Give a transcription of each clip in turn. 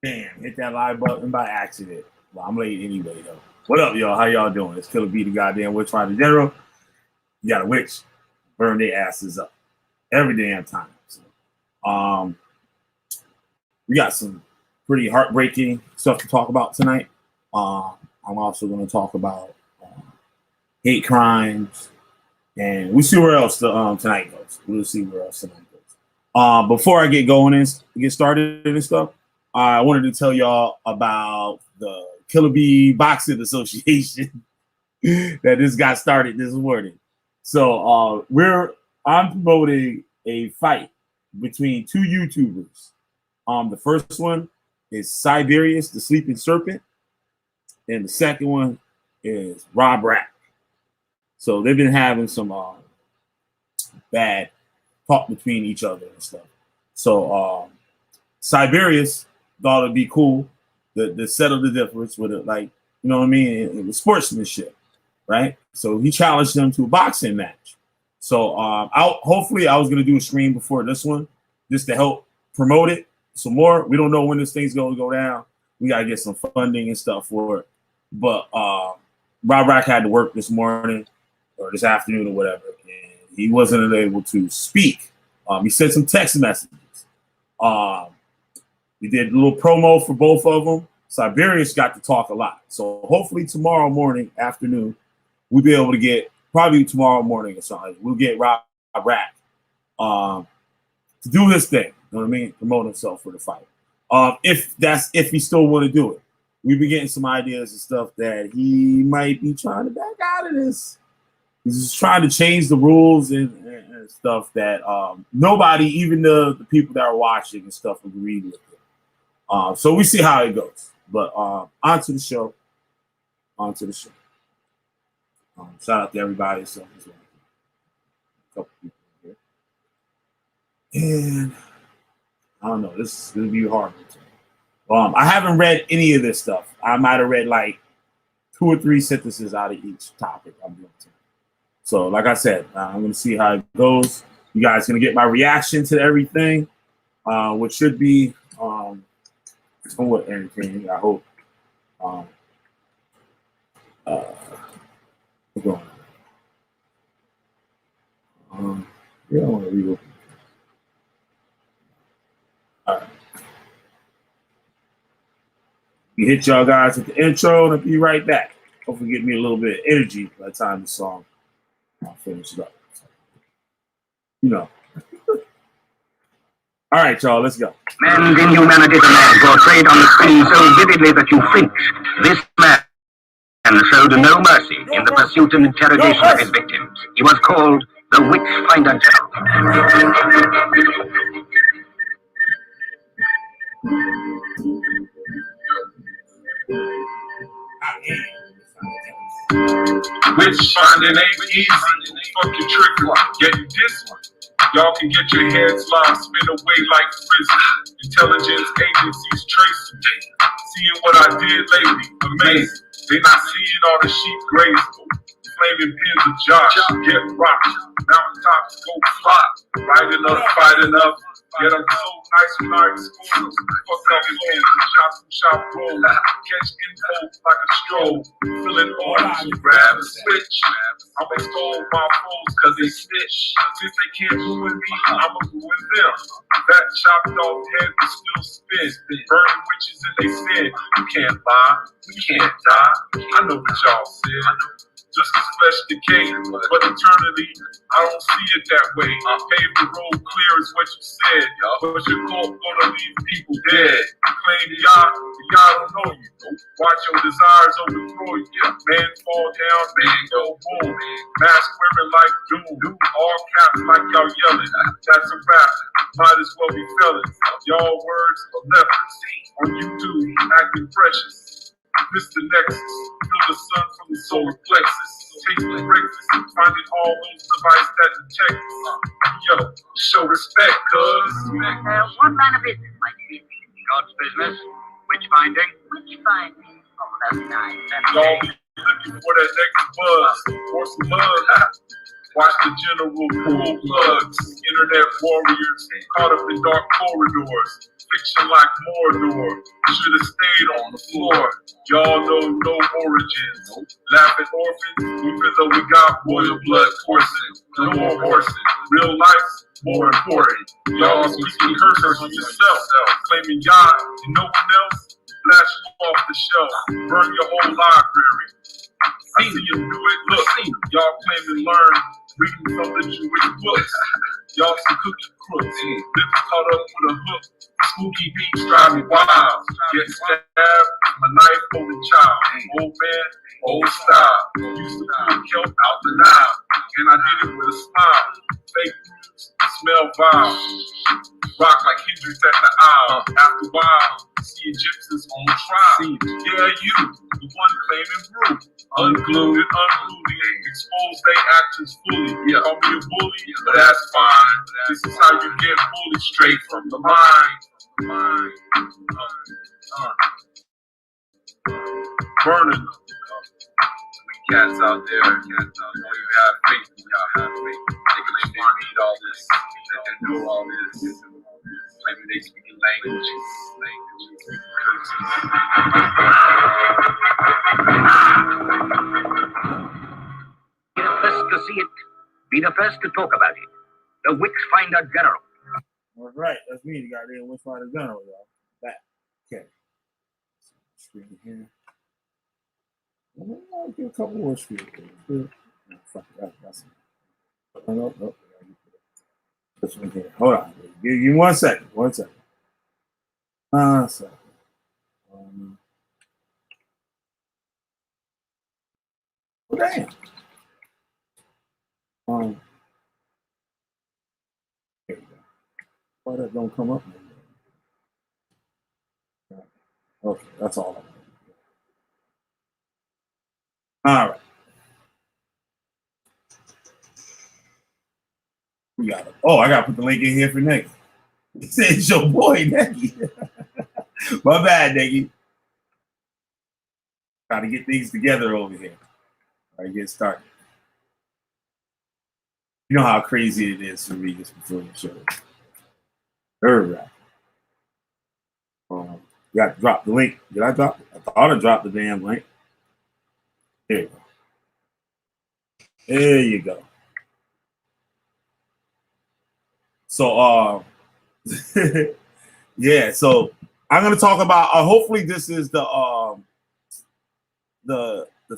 Damn, hit that live button by accident. Well, I'm late anyway, though. What up, y'all? How y'all doing? It's Killer B, the goddamn witch fighter general. You got a witch, burn their asses up every damn time. So, we got some pretty heartbreaking stuff to talk about tonight. I'm also going to talk about hate crimes, and we'll see where else tonight goes. We'll see where else tonight goes. Before I get going and get started and stuff, I wanted to tell y'all about the Killer Bee Boxing Association that this got started this morning. So I'm promoting a fight between two YouTubers. The first one is Siberius, the Sleeping Serpent, and the second one is Rob Rack. So they've been having some bad talk between each other and stuff. So Siberius thought it'd be cool to settle the difference with it, like, you know what I mean, it was sportsmanship, right? So he challenged them to a boxing match. So hopefully I was gonna do a stream before this one just to help promote it some more. We don't know when this thing's gonna go down. We gotta get some funding and stuff for it. But Rob Rack had to work this morning or this afternoon or whatever, and he wasn't able to speak. He sent some text messages. We did a little promo for both of them. Siberius got to talk a lot. So hopefully tomorrow morning, afternoon, we'll be able to get, probably tomorrow morning or something, we'll get Rob Rack to do his thing. You know what I mean? Promote himself for the fight. If he still want to do it. We've been getting some ideas and stuff that he might be trying to back out of this. He's just trying to change the rules and stuff that nobody, even the people that are watching and stuff, agreed with it. So we see how it goes. But on to the show. Shout out to everybody. So there's a couple people here. And I don't know. This is going to be hard. I haven't read any of this stuff. I might have read like 2 or 3 sentences out of each topic I'm doing tonight. So like I said, I'm going to see how it goes. You guys going to get my reaction to everything, which should be somewhat entertaining, I hope. What's going on? Yeah, I want to reopen. All right. We hit y'all guys at the intro, and I'll be right back. Hopefully, get me a little bit of energy by the time the song finishes up. So, you know. All right, y'all, let's go. Man's inhumanity to man portrayed on the screen so vividly that you flinch. This man showed no mercy in the pursuit and interrogation of his victims. He was called the Witch Finder General. Witch finding ain't easy. Fuck your trick lock. Get this one. Y'all can get your heads live, spin away like prison. Intelligence agencies tracing. Seeing what I did lately, amazing. They not seeing all the sheep grazing. Flaming pins of Josh, get rocked. Mountaintops go fly. Fighting up. Get them so nice when I expose. Fuck up lows, shots from shop roll. Catch info like a stroll. Feeling orange, grab a switch. I'ma extol my foes cause they snitch. Since they can't ruin me, I'ma ruin them. That chopped off head will still spin. Burning witches in they sin. You can't lie, you can't die. I know what y'all said. Just as flesh decay, but eternity, I don't see it that way. I paved the road clear is what you said, but your cult gonna leave people dead. Claim the Yah don't know you. Watch your desires overthrow you. Man fall down, man go boom. Mask wearing like doom. All caps like y'all yelling. That's a rap. Might as well be felons. Y'all words are lepers. On YouTube, acting precious. This the nexus. Feel the sun from the solar plexus. Taste the breakfast. Finding all those devices that detect us. Yo, show respect, cuz. One line of business, my dear. God's business. Witch finding. Witch finding. Oh, that's nice. Y'all be looking for that next buzz. Or some buzz. Watch the general pull plugs. Internet warriors caught up in dark corridors. fiction like Mordor. Should have stayed on the floor. Y'all know no origins. Laughing orphans, even though we got royal blood coursing. No more horses. Real life's more important. Y'all speaking curses on yourself, claiming God and no one else. Blast you off the shelf. Burn your whole library. I see him do it. Look, y'all claim to learn reading from the Jewish books. Y'all some cookie crooks. Lips caught up with a hook. Spooky beats drive me wild. Get stabbed, a knife holding child. Old man, old style. Used to pull kelp out the Nile. And I did it with a smile. Fake news, smell vile. Rock like Hendrix at the aisle. After a while, see Egyptians on trial. Yeah, you, the one claiming brew. Unglued and unruly, expose their actions fully. Call me a bully, but that's fine. This is how you get bullied straight from the mind. Burning. Cats out there, you have faith. They claim they read all this, they know all this. Claiming they speak languages. Be the first to see it. Be the first to talk about it. The Witchfinder General. All right, that's me, the goddamn Witchfinder General, y'all. Back. Okay. Screen here. I'll get a couple more screens. No, fuck it. That's it. No. This one here. Hold on. Give me 1 second. 1 second. So. Oh, damn. There we go. Why that don't come up? Okay, that's all. All right. We got it. Oh, I got to put the link in here for Nick. It's your boy, Nicky. My bad, Nicky. Got to get things together over here. All right, get started. You know how crazy it is for me just before the show. All right. You got to drop the link. Did I drop it? I thought I dropped the damn link. There you go. There you go. So, yeah. So I'm gonna talk about. Hopefully, this is the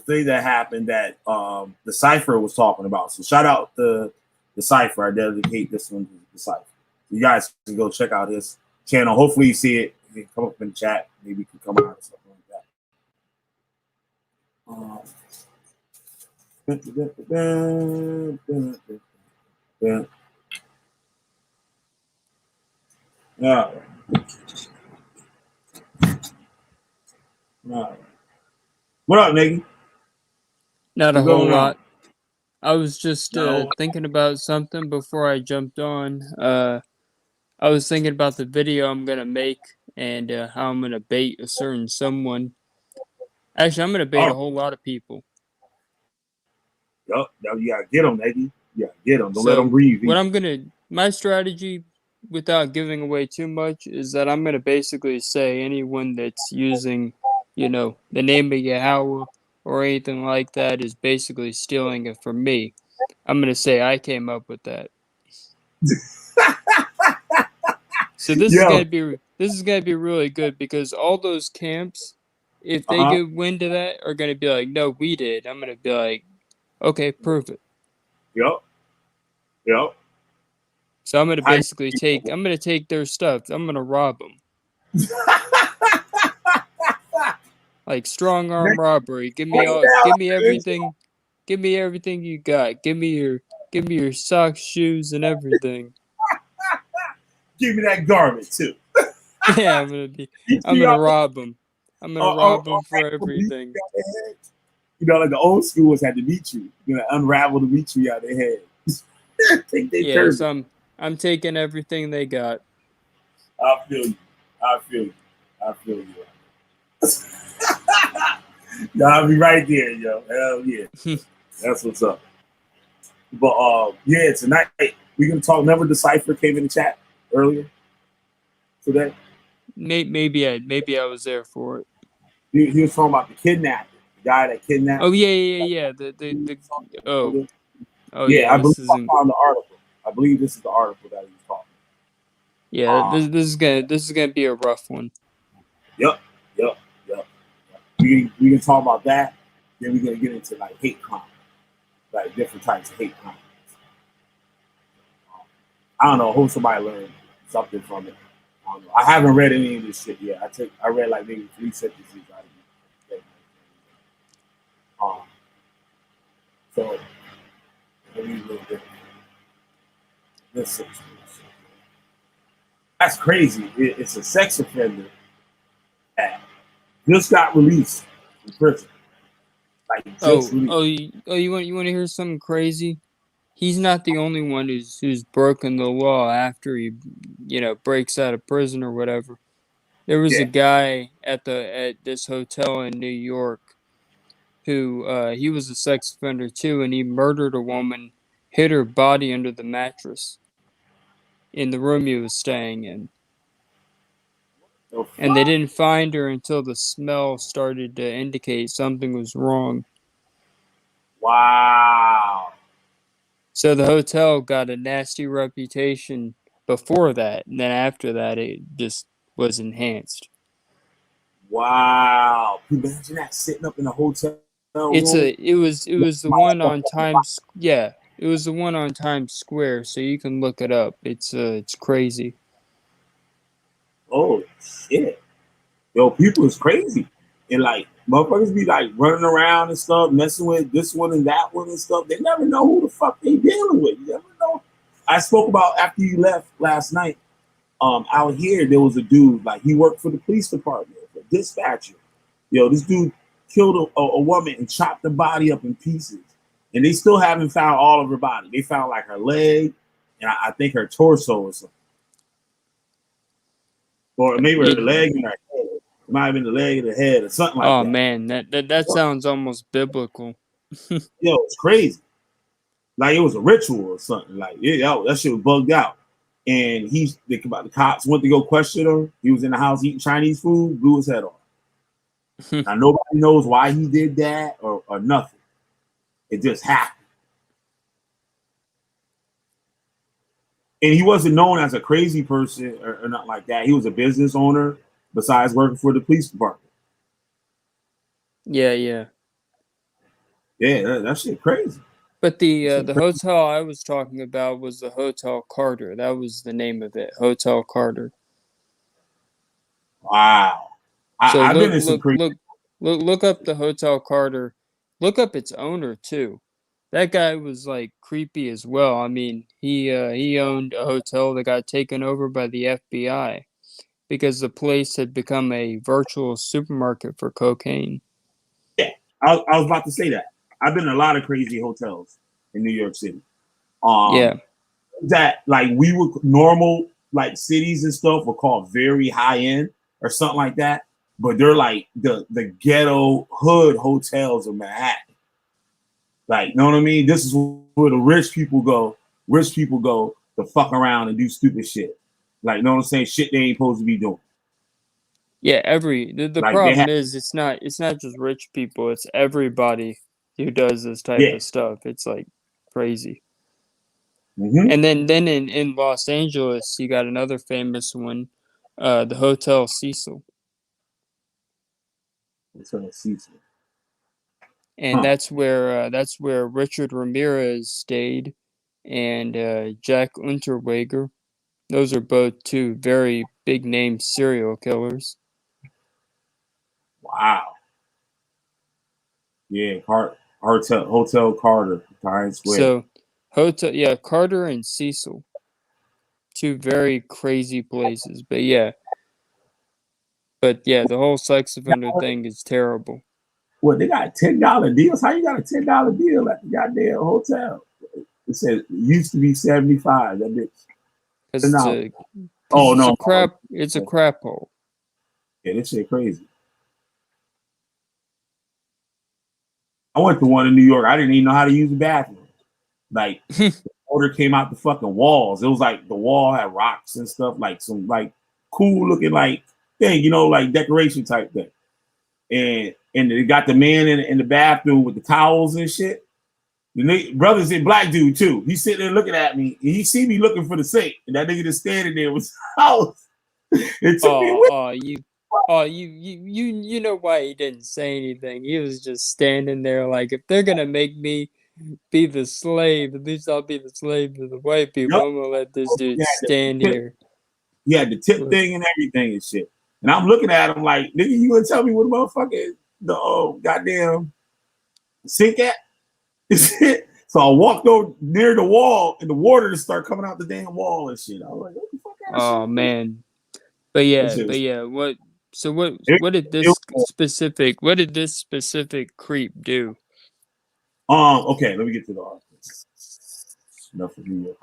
thing that happened that the Cipher was talking about. So shout out the Cipher. I dedicate this one to the Cipher. You guys can go check out his channel. Hopefully, you see it. You can come up in the chat. Maybe you can come out or something like that. All right. What up, nigga? Not a whole lot. I was just thinking about something before I jumped on. I was thinking about the video I'm going to make and how I'm going to bait a certain someone. Actually, I'm going to bait a whole lot of people. Yup, you got to get them, nigga. Yeah, get them. Don't let them breathe. My strategy, without giving away too much, is that I'm going to basically say anyone that's using, the name of Yahweh or anything like that is basically stealing it from me. I'm going to say I came up with that. So this is going to be really good because all those camps, if they get wind of that, are going to be like, no, we did. I'm going to be like, okay, prove it. Yep. So I'm going to basically take their stuff. I'm going to rob them. Like strong arm robbery. Give me everything. Give me everything you got. Give me your socks, shoes, and everything. Give me that garment too. Yeah, I'm gonna rob them. I'm gonna rob them for everything. Like the old schools had to meet you. Unravel the meet you out of their head. So I'm taking everything they got. I feel you. Y'all be right there, yo. Hell yeah. That's what's up. But yeah, tonight we're gonna talk. Remember the Cipher came in the chat earlier today? maybe I was there for it. He was talking about the kidnapping, the guy that kidnapped. Oh yeah. Oh Yeah, yeah. I believe This I isn't. found the article. I believe this is the article that he was talking. Yeah, this is gonna be a rough one. Yep, yep, yep. We can talk about that. Then we're gonna get into like hate crime, like different types of hate crime. I don't know. I hope somebody learned something from it. I don't know. I haven't read any of this shit yet. I read like maybe 3 sentences out of it. So let me look at this. That's crazy. It's a sex offender that just got released from prison. Like just released. You want to hear something crazy? He's not the only one who's broken the law after he, breaks out of prison or whatever. There was a Yeah. guy at this hotel in New York who he was a sex offender too, and he murdered a woman, hid her body under the mattress in the room he was staying in. And they didn't find her until the smell started to indicate something was wrong. Wow. So the hotel got a nasty reputation before that, and then after that, it just was enhanced. Wow. Can you imagine that sitting up in a hotel room? It was the one on Times. Yeah, it was the one on Times Square. So you can look it up. It's crazy. Oh shit. Yo, people is crazy. And like motherfuckers be like running around and stuff, messing with this one and that one and stuff. They never know who the fuck they dealing with. You never know. I spoke about after you left last night. Out here there was a dude, like he worked for the police department, a dispatcher. Yo, this dude killed a woman and chopped the body up in pieces. And they still haven't found all of her body. They found like her leg and I think her torso or something. Or maybe her leg and her head. It might have been the leg and the head or something like that. Oh man, that sounds almost biblical. Yo, it's crazy. Like it was a ritual or something. Like that shit was bugged out. And the cops went to go question him. He was in the house eating Chinese food, blew his head off. Now nobody knows why he did that or nothing. It just happened. And he wasn't known as a crazy person or nothing like that. He was a business owner besides working for the police department. Yeah. Yeah, that shit crazy. But the hotel I was talking about was the Hotel Carter. That was the name of it, Hotel Carter. Wow. So I've been in some crazy. Look up the Hotel Carter. Look up its owner too. That guy was like creepy as well. I mean, he owned a hotel that got taken over by the FBI because the place had become a virtual supermarket for cocaine. Yeah, I was about to say that. I've been in a lot of crazy hotels in New York City. Yeah. That like we were normal like cities and stuff were called very high end or something like that, but they're like the ghetto hood hotels of Manhattan. Like, you know what I mean? This is where the rich people go. Rich people go to fuck around and do stupid shit. Like, you know what I'm saying? Shit they ain't supposed to be doing. Yeah, the like problem is it's not just rich people, it's everybody who does this type of stuff. It's like crazy. Mm-hmm. And then in Los Angeles, you got another famous one, the Hotel Cecil. Hotel Cecil. And that's where Richard Ramirez stayed, and Jack Unterweger. Those are both two very big name serial killers. Wow. Yeah, Hotel Carter, Times Square. So Carter and Cecil. Two very crazy places. But yeah, the whole sex offender thing is terrible. Well, they got $10 deals. How you got a $10 deal at the goddamn hotel? It said it used to be 75. That bitch. It's a crap hole. Yeah, this shit crazy. I went to one in New York. I didn't even know how to use the bathroom. Like the water came out the fucking walls. It was like the wall had rocks and stuff, like some like cool looking like thing, you know, like decoration type thing. And they got the man in the bathroom with the towels and shit. The brother's in black dude too. He's sitting there looking at me, and he see me looking for the sink, and that nigga just standing there with towels. It took me away. You know why he didn't say anything. He was just standing there like, if they're gonna make me be the slave, at least I'll be the slave to the white people. Yep. I'm gonna let this dude stand here. He had the tip thing and everything and shit. And I'm looking at him like, nigga, you gonna tell me what the motherfucker the goddamn sink at? So I walked over near the wall, and the water just started coming out the damn wall and shit. I was like, what the fuck? Oh man. But yeah, what did this specific creep do? Okay, let me get to the article. Enough of me.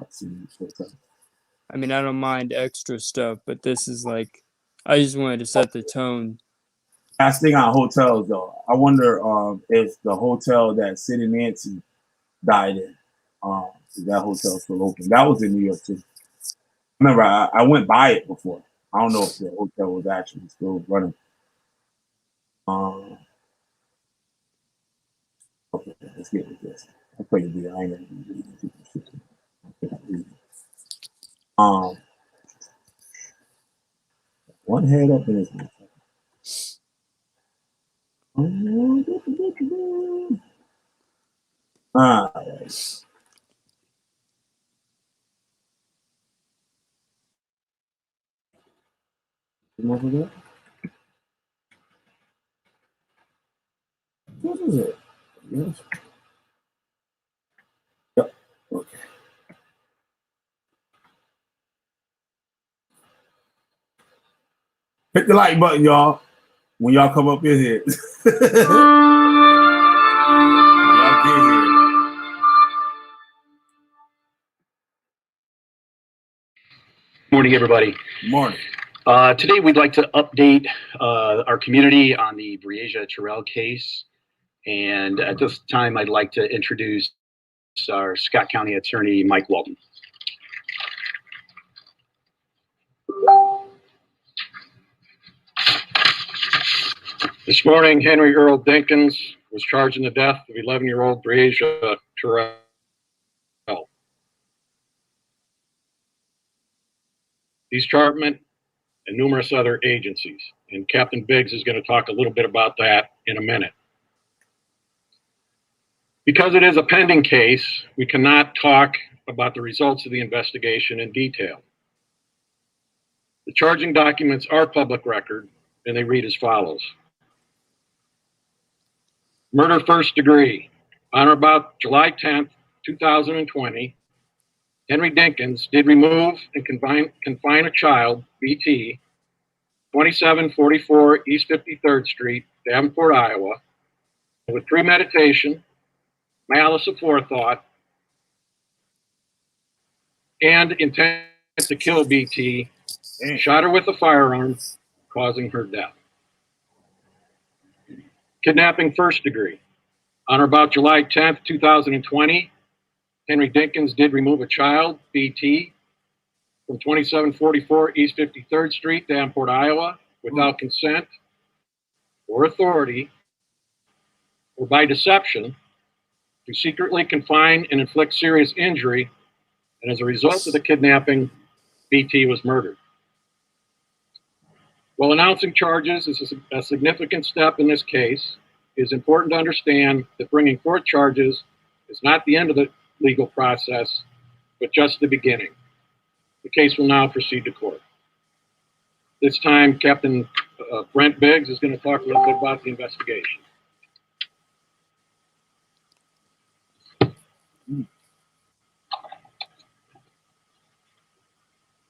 I mean, I don't mind extra stuff, but this is like, I just wanted to set the tone. Last thing on hotels, though, I wonder if the hotel that Sid and Nancy died in, is that hotel still open? That was in New York too. Remember, I went by it before. I don't know if the hotel was actually still running. Okay, let's get with this. I pray to be. I ain't gonna read. One head up in this. All right. What was it? What is it? Yes. Yep. Okay. Hit the like button, y'all, when y'all come up in here. Y'all get here. Morning, everybody. Morning. Today, we'd like to update our community on the Breasia Terrell case. And at this time, I'd like to introduce our Scott County Attorney, Mike Walton. This morning, Henry Earl Dinkins was charged in the death of 11-year-old Breasia Terrell. These Department and numerous other agencies. And Captain Biggs is going to talk a little bit about that in a minute. Because it is a pending case, we cannot talk about the results of the investigation in detail. The charging documents are public record, and they read as follows. Murder first degree. On or about July 10th, 2020, Henry Dinkins did remove and confine a child, BT, 2744 East 53rd Street, Davenport, Iowa, with premeditation, malice aforethought, and intent to kill BT, shot her with a firearm, causing her death. Kidnapping first degree. On or about July 10th, 2020, Henry Dinkins did remove a child, BT, from 2744 East 53rd Street, Davenport, Iowa, without consent or authority, or by deception, to secretly confine and inflict serious injury, and as a result of the kidnapping, BT was murdered. While announcing charges is a significant step in this case, it is important to understand that bringing forth charges is not the end of the legal process, but just the beginning. The case will now proceed to court. This time, Captain Brent Biggs is going to talk a little bit about the investigation.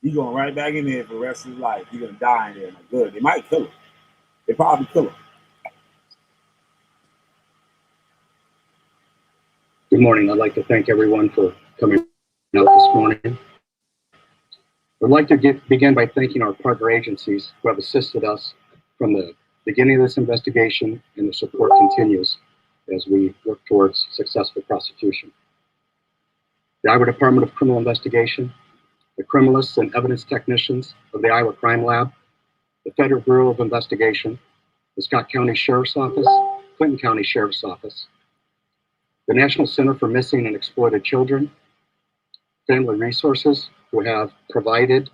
He's going right back in there for the rest of his life. He's going to die in there. Good. They might kill him. They probably kill him. Good morning. I'd like to thank everyone for coming out this morning. I'd like to begin by thanking our partner agencies who have assisted us from the beginning of this investigation, and the support continues as we work towards successful prosecution. The Iowa Department of Criminal Investigation, the criminalists and evidence technicians of the Iowa Crime Lab, the Federal Bureau of Investigation, the Scott County Sheriff's Office, Clinton County Sheriff's Office, the National Center for Missing and Exploited Children, Family Resources, who have provided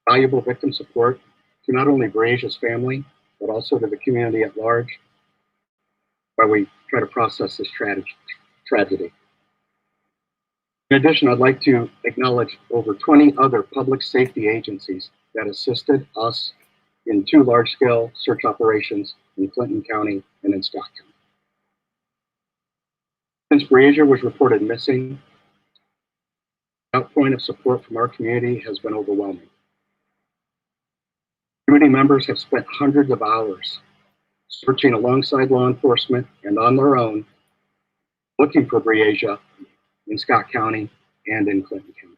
valuable victim support to not only Breasia's family, but also to the community at large, while we try to process this tragedy. In addition, I'd like to acknowledge over 20 other public safety agencies that assisted us in 2 large-scale search operations in Clinton County and in Scott County. Since Breasia was reported missing, the outpouring of support from our community has been overwhelming. Community members have spent hundreds of hours searching alongside law enforcement and on their own, looking for Breasia in Scott County and in Clinton County.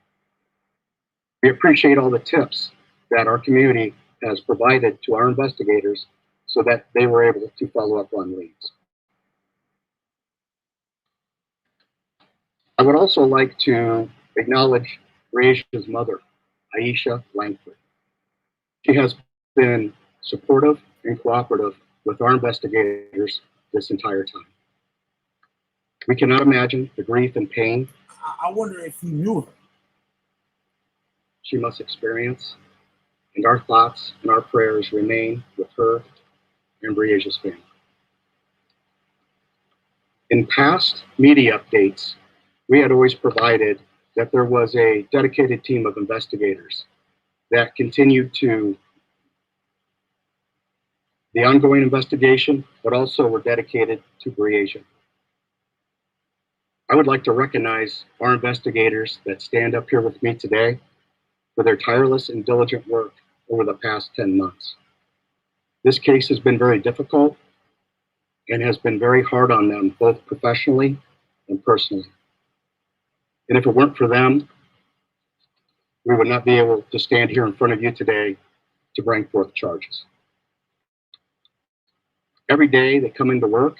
We appreciate all the tips that our community has provided to our investigators so that they were able to follow up on leads. I would also like to acknowledge Breasia's mother, Aisha Langford. She has been supportive and cooperative with our investigators this entire time. We cannot imagine the grief and pain I wonder if you knew her. she must experience, and our thoughts and our prayers remain with her and Breasia's family. In past media updates, we had always provided that there was a dedicated team of investigators that continued to the ongoing investigation, but also were dedicated to Breasia. I would like to recognize our investigators that stand up here with me today for their tireless and diligent work over the past 10 months. This case has been very difficult and has been very hard on them, both professionally and personally. And if it weren't for them, we would not be able to stand here in front of you today to bring forth charges. Every day they come into work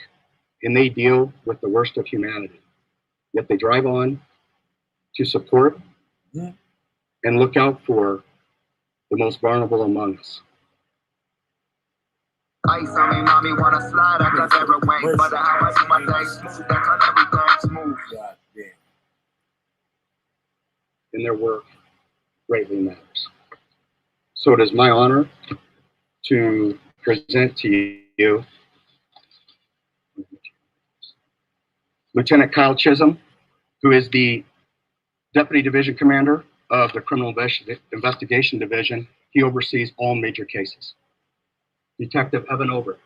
and they deal with the worst of humanity. Yet they drive on to support and look out for the most vulnerable among us. Ice on me, mommy wanna slide, I got every way, but how I do my day smooth, that's on everything smooth. And their work greatly matters. So it is my honor to present to you Lieutenant Kyle Chisholm, who is the Deputy Division Commander of the Criminal Investigation Division. He oversees all major cases. Detective Evan Ober.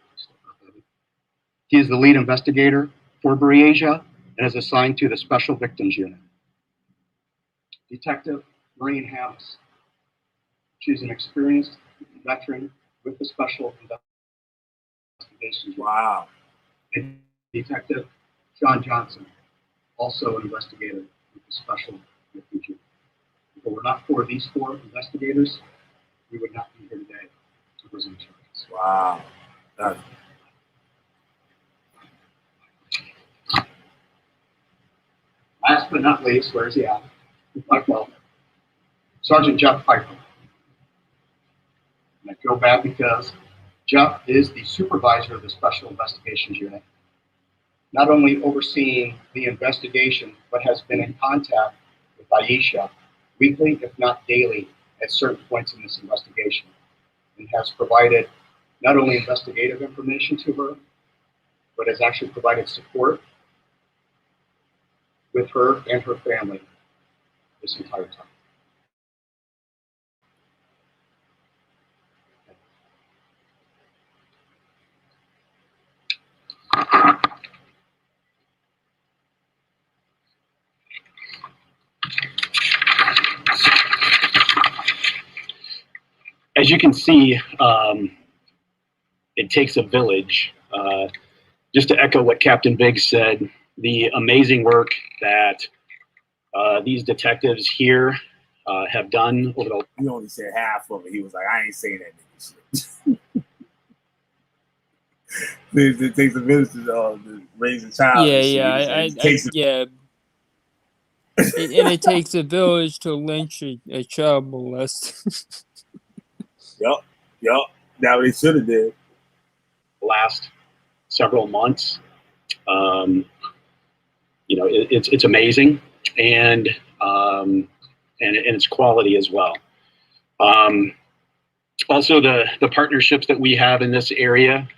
He is the lead investigator for Breasia and is assigned to the Special Victims Unit. Detective Maureen Hammes. She's an experienced veteran with the Special Investigations Unit. Wow. And Detective John Johnson, also an investigator with the Special Victims Unit. If it were not for these 4 investigators, we would not be here today to present charges. Wow. Last but not least, where's he at? My fault. Sergeant Jeff Piper. And I feel bad because Jeff is the supervisor of the Special Investigations Unit, not only overseeing the investigation, but has been in contact with Aisha weekly, if not daily, at certain points in this investigation, and has provided not only investigative information to her, but has actually provided support with her and her family this entire time. As you can see, it takes a village. Just to echo what Captain Biggs said, the amazing work that these detectives here have done over the... He only said half of it. He was like, I ain't saying that nigga shit. It takes a village to raise a child. And it takes a village to lynch a child molester. Yup. Now they should have did. Last several months. You know, it's amazing, and its quality as well. Also, the partnerships that we have in this area.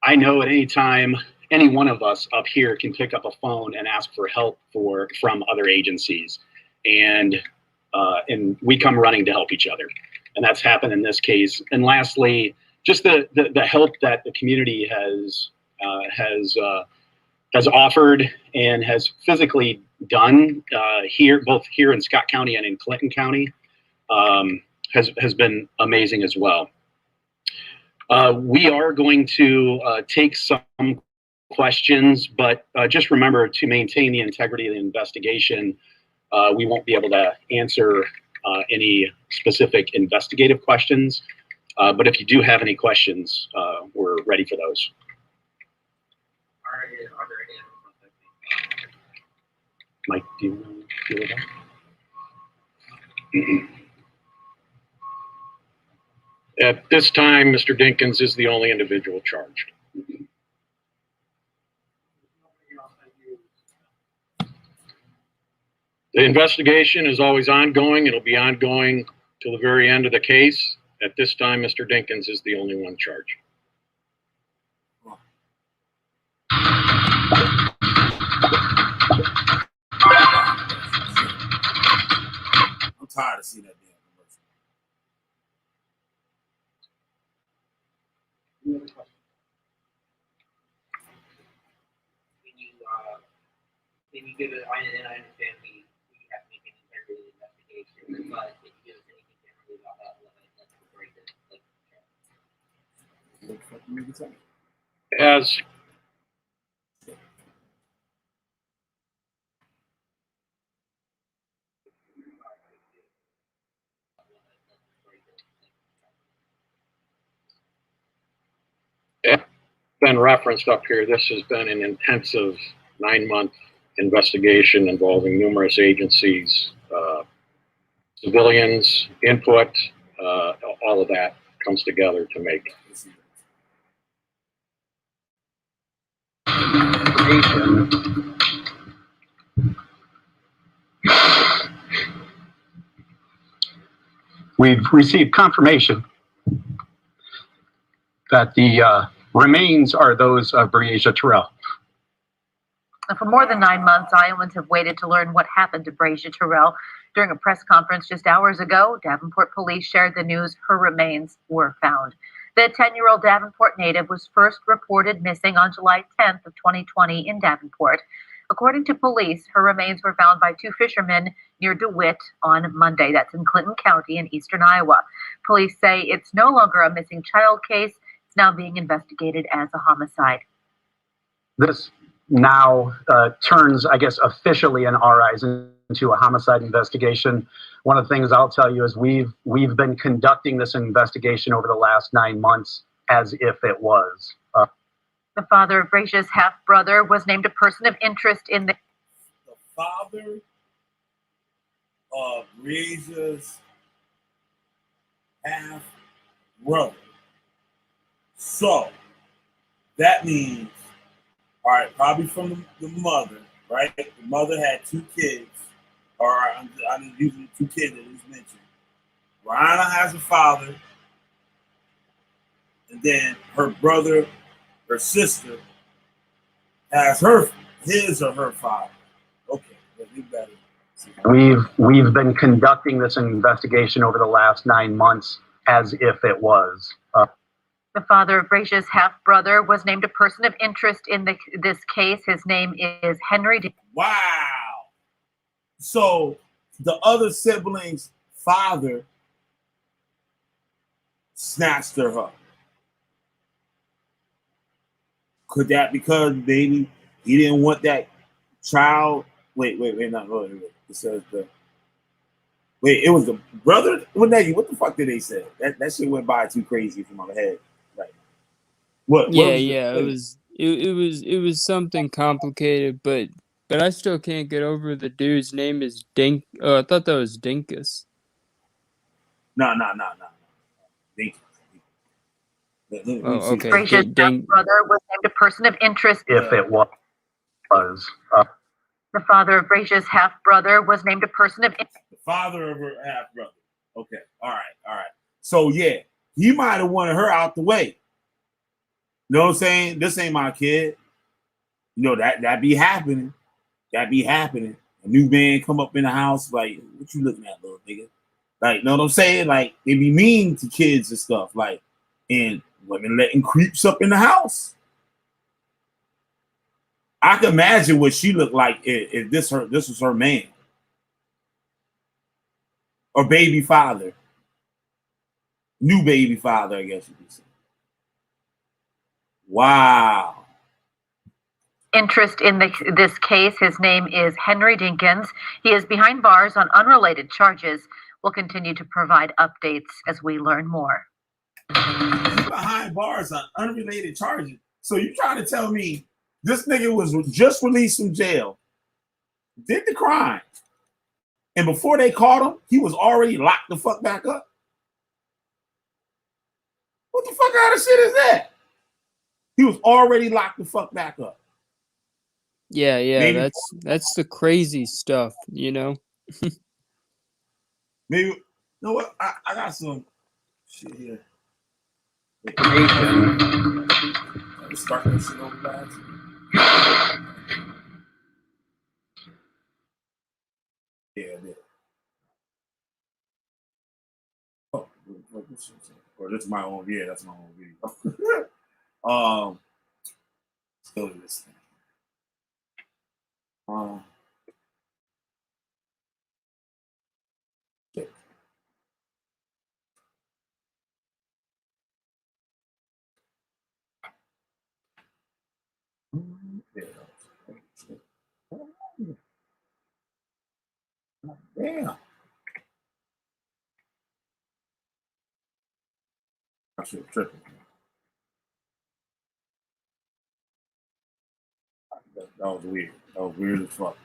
I know at any time, any one of us up here can pick up a phone and ask for help from other agencies, and we come running to help each other, and that's happened in this case. And lastly, just the help that the community has offered and has physically done both here in Scott County and in Clinton County, has been amazing as well. We are going to take some questions, but just remember to maintain the integrity of the investigation. We won't be able to answer any specific investigative questions, but if you do have any questions, we're ready for those. Are there any Mike, do you want to deal with that? At this time, Mr. Dinkins is the only individual charged. The investigation is always ongoing. It'll be ongoing till the very end of the case. At this time, Mr. Dinkins is the only one charged. I'm tired of seeing that damn commercial. Any other questions? Can you give it? I understand we have to make an integrity investigation, but can you give us anything generally about that? As been referenced up here, this has been an intensive 9-month investigation involving numerous agencies, civilians, input, all of that comes together to make We've received confirmation that the remains are those of Breasia Terrell. For more than 9 months, Iowans have waited to learn what happened to Breasia Terrell. During a press conference just hours ago, Davenport police shared the news her remains were found. The 10-year-old Davenport native was first reported missing on July 10th of 2020 in Davenport. According to police, her remains were found by 2 fishermen near DeWitt on Monday. That's in Clinton County in eastern Iowa. Police say it's no longer a missing child case. It's now being investigated as a homicide. This now turns, I guess, officially in our eyes into a homicide investigation. One of the things I'll tell you is we've been conducting this investigation over the last 9 months as if it was. The father of Breasia's half-brother was named a person of interest in the father of Breasia's half-brother. So that means, all right, probably from the mother, right? The mother had 2 kids, or I'm using 2 kids that was mentioned. Rihanna has a father, and then her brother, her sister, has his or her father. Okay, we better. We've been conducting this investigation over the last 9 months as if it was. The father of Breasia's half-brother was named a person of interest in this case. His name is Henry. Wow. So the other sibling's father snatched her up. Could that because maybe he didn't want that child? Wait, not wait. It says it was the brother. What the fuck did they say? That shit went by too crazy from my head. Right. What? It was something complicated, but I still can't get over the dude's name is Dink. Oh, I thought that was Dinkins. No. Dinkins. Oh, okay. Breasia's brother was named a person of interest. If it was. The father of Breasia's half-brother was named a person of interest. The father of her half-brother. Okay. All right. So, yeah, he might have wanted her out the way. You know what I'm saying? This ain't my kid. You know, that be happening. That be happening. A new man come up in the house, like, what you looking at, little nigga? Like, know what I'm saying? Like, they be mean to kids and stuff. Like, and women letting creeps up in the house. I can imagine what she looked like if this was her man. Or baby father. New baby father, I guess you could say. Wow. Interest in this case. His name is Henry Dinkins. He is behind bars on unrelated charges. We'll continue to provide updates as we learn more. Behind bars on unrelated charges. So you trying to tell me this nigga was just released from jail, did the crime, and before they caught him, he was already locked the fuck back up? What the fuck kind of shit is that? He was already locked the fuck back up. Yeah, maybe, that's the crazy stuff, you know. Maybe, you know what? I got some shit here. Start that shit over, guys. Yeah. Oh, or this is my own. Yeah, that's my own video. Let's go to this thing. Okay. Damn. I should have tripped. That was weird. That was weird as fuck.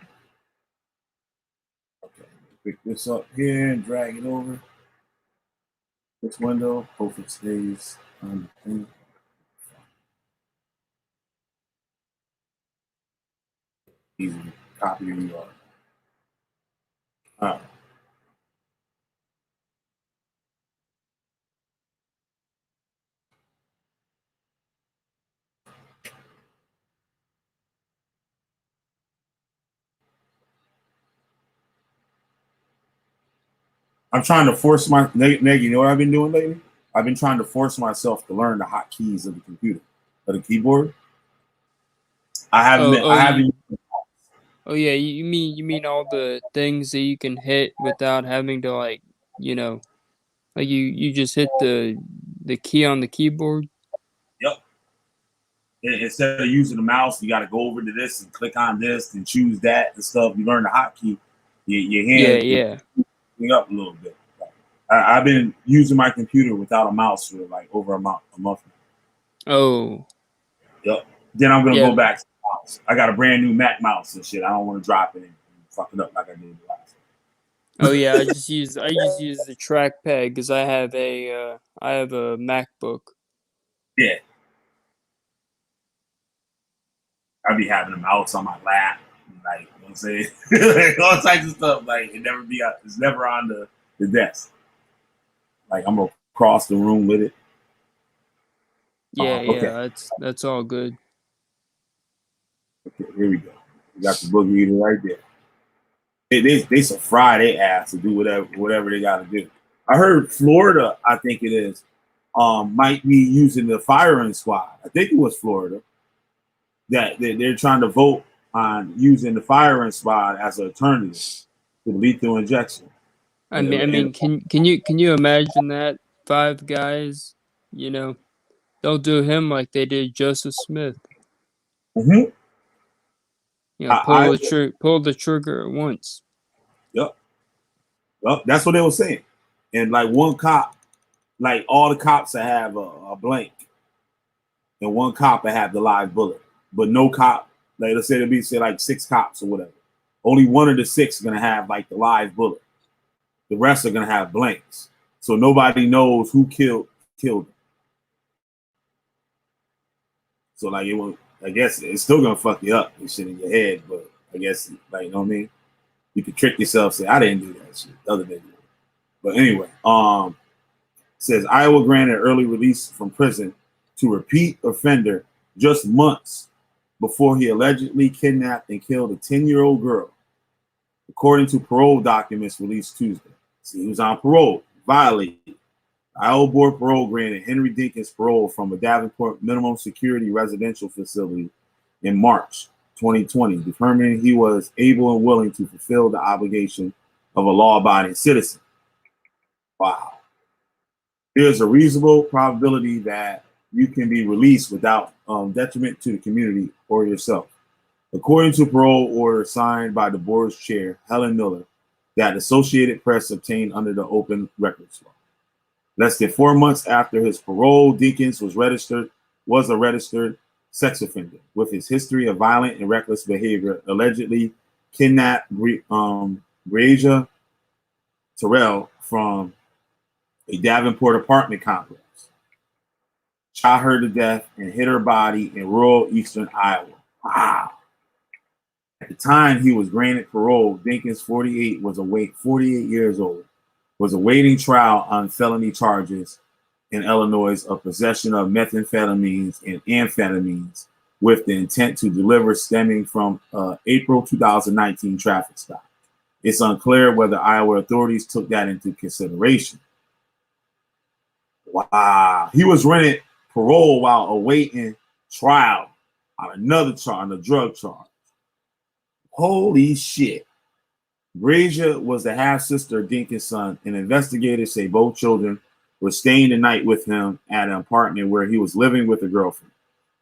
Okay, pick this up here and drag it over this window. Hope it stays on the thing. Easy to copy you are. All right. I'm trying to force my Neg, you know what I've been doing lately? I've been trying to force myself to learn the hotkeys of the computer, of the keyboard. I haven't. Oh yeah, you mean all the things that you can hit without having to, like, you know, like you just hit the key on the keyboard. Yep. Instead of using the mouse, you got to go over to this and click on this and choose that and stuff. You learn the hotkey. Your hand up a little bit. I've been using my computer without a mouse for like over a month. Oh. Yep. Then I'm gonna go back to the mouse. I got a brand new Mac mouse and shit. I don't want to drop it and fuck it up like I did last. Oh yeah, I just use the trackpad because I have a MacBook. Yeah. I be having a mouse on my lap, like, you know what I'm saying, all types of stuff. Like it's never on the desk. Like I'm gonna cross the room with it. Yeah, that's all good. Okay, here we go. We got the boogie eater right there. They some fry their ass to do whatever they got to do. I heard Florida, I think it is, might be using the firing squad. I think it was Florida that they're trying to vote on using the firing squad as an alternative to lethal injection. I mean, can you imagine that? 5 guys, you know, they'll do him like they did Joseph Smith. Mm-hmm. You know, pull the trigger at once. Yep. Well, that's what they were saying. And like one cop, like all the cops that have a blank, and one cop that have the live bullet, but no cop, like let's say there'll be like 6 cops or whatever. Only one of the 6 is gonna have like the live bullet. The rest are gonna have blanks. So nobody knows who killed him. So like it will, I guess it's still gonna fuck you up and shit in your head, but I guess like you know what I mean. You can trick yourself, say I didn't do that shit. The other nigga. But anyway, says Iowa granted early release from prison to repeat offender just months before he allegedly kidnapped and killed a 10-year-old girl, according to parole documents released Tuesday. See, he was on parole, violated. Iowa Board of Parole granted Henry Dinkins parole from a Davenport minimum security residential facility in March 2020, determining he was able and willing to fulfill the obligation of a law-abiding citizen. Wow. There's a reasonable probability that you can be released without detriment to the community or yourself. According to parole order signed by the board's chair, Helen Miller, that Associated Press obtained under the Open Records Law. Less than 4 months after his parole, Dinkins was a registered sex offender with his history of violent and reckless behavior, allegedly kidnapped Breasia Terrell from a Davenport apartment complex, shot her to death, and hid her body in rural eastern Iowa. Wow. At the time he was granted parole, Dinkins, 48 years old, was awaiting trial on felony charges in Illinois of possession of methamphetamines and amphetamines with the intent to deliver stemming from April 2019 traffic stop. It's unclear whether Iowa authorities took that into consideration. Wow. He was granted parole while awaiting trial on another charge, on a drug charge. Holy shit. Breasia was the half-sister of Dinkins' son, and investigators say both children were staying the night with him at an apartment where he was living with a girlfriend.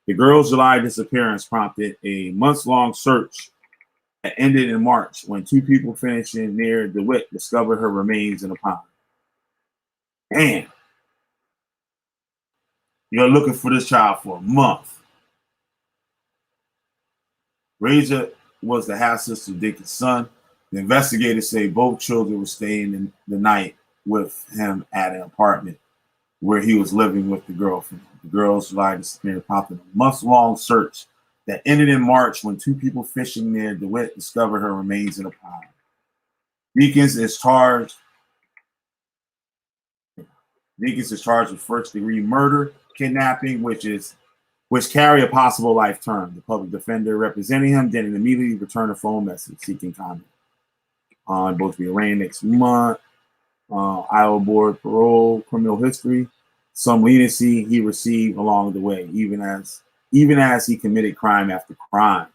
The girl's July disappearance prompted a months-long search that ended in March when two people finishing near DeWitt discovered her remains in a pond. Damn. You're looking for this child for a month. Breasia was the half-sister of Dinkins' son. The investigators say both children were staying in the night with him at an apartment where he was living with the girlfriend. The girl's July disappearance prompted a months-long search that ended in March when two people fishing near DeWitt discovered her remains in a pond. Dinkins is charged with first-degree murder, kidnapping, which carry a possible life term. The public defender representing him didn't immediately return a phone message seeking comment. Both to be arraigned next month. Iowa Board Parole, criminal history, some leniency he received along the way, even as he committed crime after crime.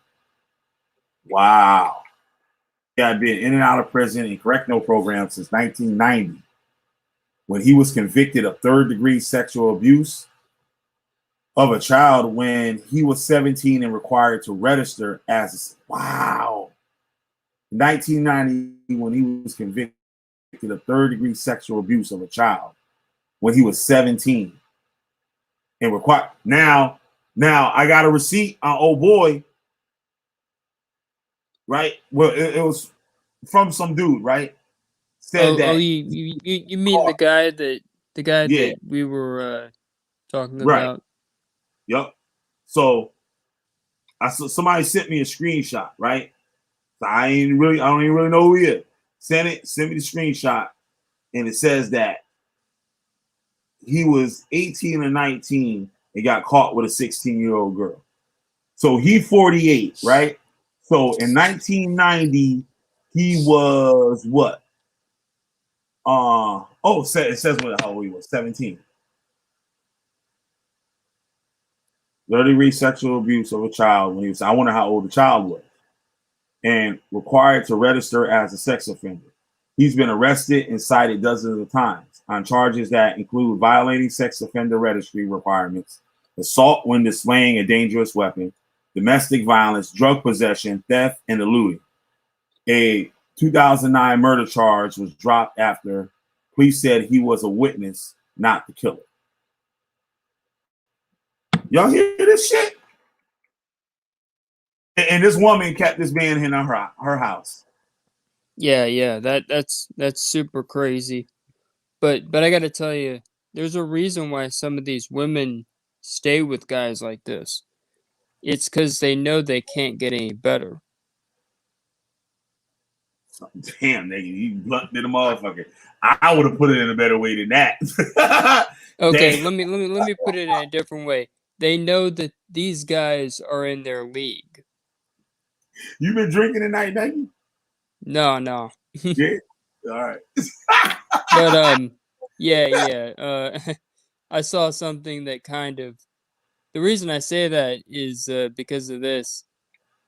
Wow. He had been in and out of prison and correctional programs since 1990, when he was convicted of third-degree sexual abuse of a child when he was 17 and required to register as wow. 1990, when he was convicted of third-degree sexual abuse of a child when he was 17 and required. Now I got a receipt on old boy, right? Well, it was from some dude, right? Said that. You mean the guy that we were talking about? Yep. So somebody sent me a screenshot, right? So I don't even really know who he is. Sent me the screenshot, and it says that he was 18 or 19 and got caught with a 16-year-old girl. So he's 48, right? So in 1990, he was what? It says how old he was, 17. Third-degree sexual abuse of a child when he was, I wonder how old the child was, and required to register as a sex offender. He's been arrested and cited dozens of times on charges that include violating sex offender registry requirements, assault when displaying a dangerous weapon, domestic violence, drug possession, theft, and eluding. A 2009 murder charge was dropped after police said he was a witness, not the killer. Y'all hear this shit? And this woman kept this man in her house. Yeah, that's super crazy. But I gotta tell you, there's a reason why some of these women stay with guys like this. It's because they know they can't get any better. Damn, nigga, you blunt to the motherfucker. I would have put it in a better way than that. Okay, Damn. let me put it in a different way. They know that these guys are in their league. You been drinking tonight, Nike? No. Yeah. All right. But yeah. I saw something that kind of. The reason I say that is because of this.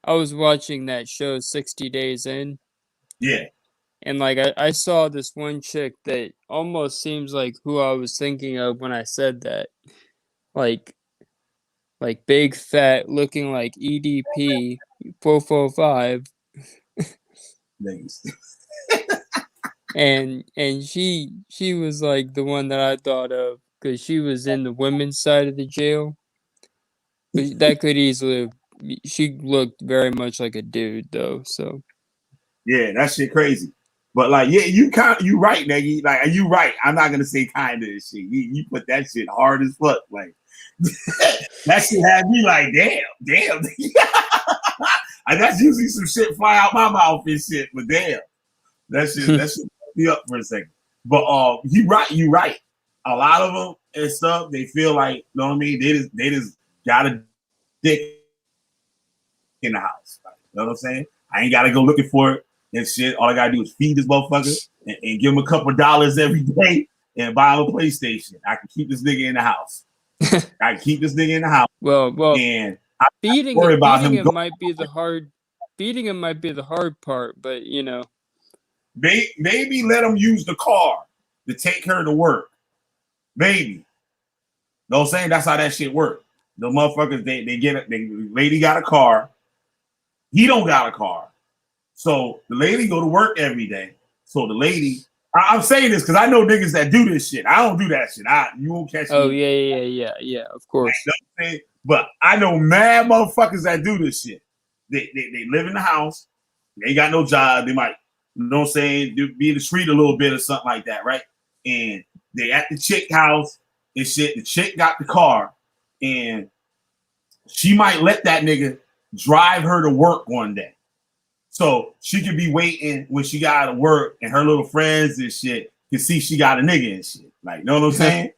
I was watching that show 60 Days In. Yeah. And like I saw this one chick that almost seems like who I was thinking of when I said that. Like big fat looking like EDP 445. Niggas. And she was like the one that I thought of because she was in the women's side of the jail. But that could easily she looked very much like a dude though, so Yeah, that shit crazy. But like, yeah, you right, nigga. Like, you right. I'm not gonna say kind of shit. You put that shit hard as fuck. Like that shit had me like, damn. And that's usually some shit fly out my mouth and shit. But damn, that shit fucked me up for a second. But you right. A lot of them and stuff, they feel like, you know what I mean? They just got a dick in the house. Like, you know what I'm saying? I ain't gotta go looking for it and shit. All I gotta do is feed this motherfucker and give him a couple of dollars every day and buy him a PlayStation. I can keep this nigga in the house. I can keep this nigga in the house. Well, and feeding him might be the hard part, but you know. Maybe let him use the car to take her to work. Maybe. You know what I'm saying? That's how that shit works. The motherfuckers, they get it. The lady got a car. He don't got a car. So the lady go to work every day. So the lady, I'm saying this because I know niggas that do this shit. I don't do that shit. You won't catch me. Oh, yeah, of course. But I know mad motherfuckers that do this shit. They live in the house. They ain't got no job. They might, you know what I'm saying, be in the street a little bit or something like that, right? And they at the chick house and shit. The chick got the car. And she might let that nigga drive her to work one day. So she could be waiting when she got to work and her little friends and shit can see she got a nigga and shit. Like, you know what I'm saying?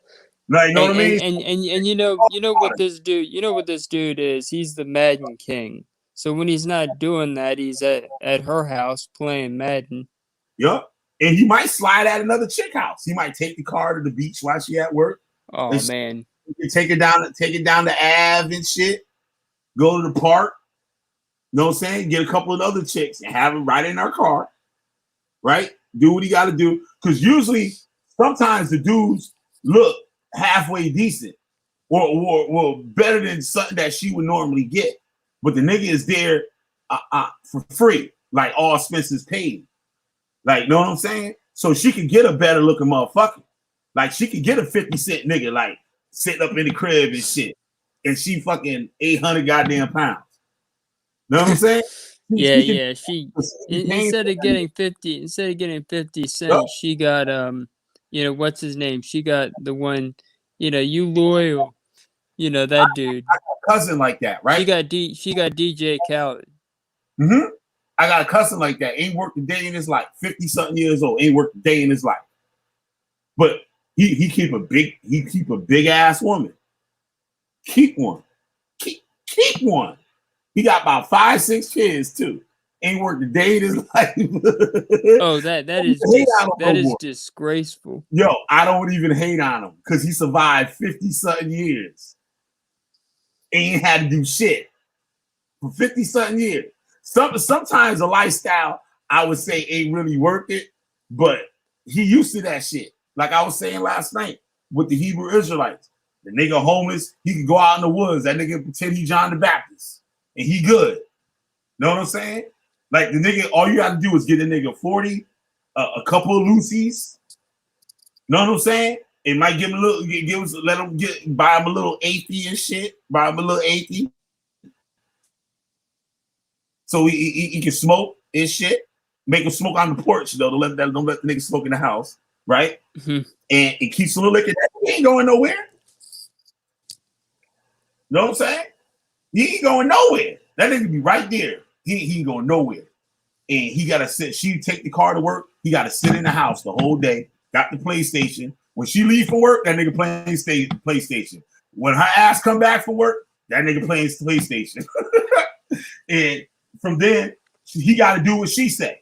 Like, you know what I mean? And you know what this dude is? He's the Madden king. So when he's not doing that, he's at her house playing Madden. Yup. And he might slide at another chick house. He might take the car to the beach while she at work. Oh man. Take it down to Ave and shit. Go to the park. You know what I'm saying? Get a couple of other chicks and have them right in our car. Right? Do what he got to do. Because usually, sometimes the dudes look halfway decent or better than something that she would normally get. But the nigga is there for free. Like all expenses paid. Like, you know what I'm saying? So she could get a better looking motherfucker. Like she could get a 50-cent nigga like sitting up in the crib and shit. And she fucking 800 goddamn pounds. Know what I'm saying? Yeah. She instead of getting 50 cents, she got what's his name? She got the one, you loyal, that dude. I got a cousin like that, right? She got DJ Khaled. Mm-hmm. I got a cousin like that. Ain't worked a day in his life. 50-something years old. Ain't worked a day in his life. But he keep a big ass woman. Keep one. Keep one. He got about 5-6 kids too. Ain't worked a day in his life. Oh, that is disgraceful. Yo, I don't even hate on him because he survived 50-something years. Ain't had to do shit for 50-something years. Sometimes a lifestyle I would say ain't really worth it, but he used to that shit. Like I was saying last night with the Hebrew Israelites. The nigga homeless, he can go out in the woods. That nigga pretend he John the Baptist. And he good. Know what I'm saying? Like the nigga, all you gotta do is get a nigga 40, a couple of loosies. Know what I'm saying? It might give him a little, buy him a little 80 and shit. Buy him a little 80. So he can smoke and shit. Make him smoke on the porch, though. Don't let the nigga smoke in the house, right? Mm-hmm. And it keeps a little liquor. He ain't going nowhere. Know what I'm saying? He ain't going nowhere. That nigga be right there. He ain't going nowhere. And he gotta sit. She take the car to work. He gotta sit in the house the whole day. Got the PlayStation. When she leave for work, that nigga playing PlayStation. When her ass come back from work, that nigga playing PlayStation. And from then, he got to do what she say.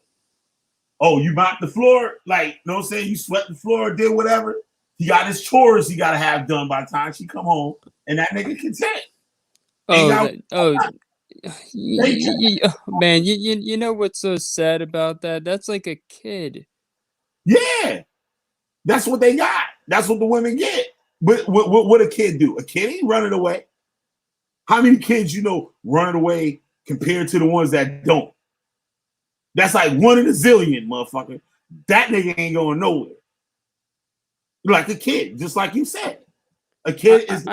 Oh, you mopped the floor? Like, you know what I'm saying? You swept the floor, did whatever. He got his chores he got to have done by the time she come home. And that nigga content. Man, you know what's so sad about that? That's like a kid. Yeah. That's what they got. That's what the women get. But what a kid do? A kid ain't running away. How many kids you know running away compared to the ones that don't? That's like 1 in a zillion, motherfucker. That nigga ain't going nowhere. Like a kid, just like you said. A kid is.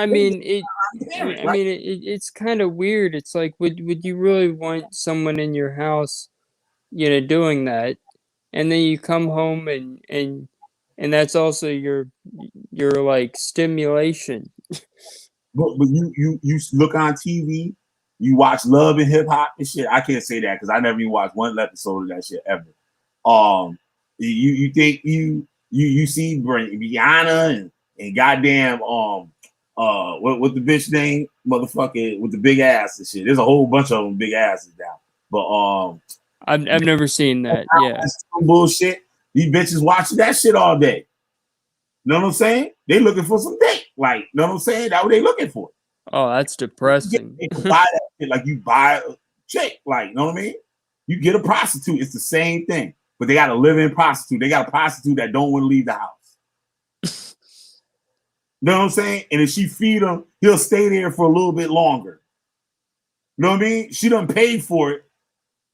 It's kind of weird. It's like, would you really want someone in your house, doing that, and then you come home and that's also your like stimulation. But you look on TV, you watch Love and Hip Hop and shit. I can't say that because I never even watched one episode of that shit ever. You think you see Rihanna and goddamn what the bitch name, motherfucker with the big ass and shit. There's a whole bunch of them big asses now. But I've never seen that. Yeah, bullshit. These bitches watching that shit all day. You know what I'm saying? They looking for some dick. Like, you know what I'm saying? That's what they looking for. Oh, that's depressing. You buy that shit like you buy a chick. Like, you know what I mean? You get a prostitute. It's the same thing. But they got a live-in prostitute. They got a prostitute that don't want to leave the house. You know what I'm saying? And if she feed him, he'll stay there for a little bit longer. You know what I mean? She done paid for it,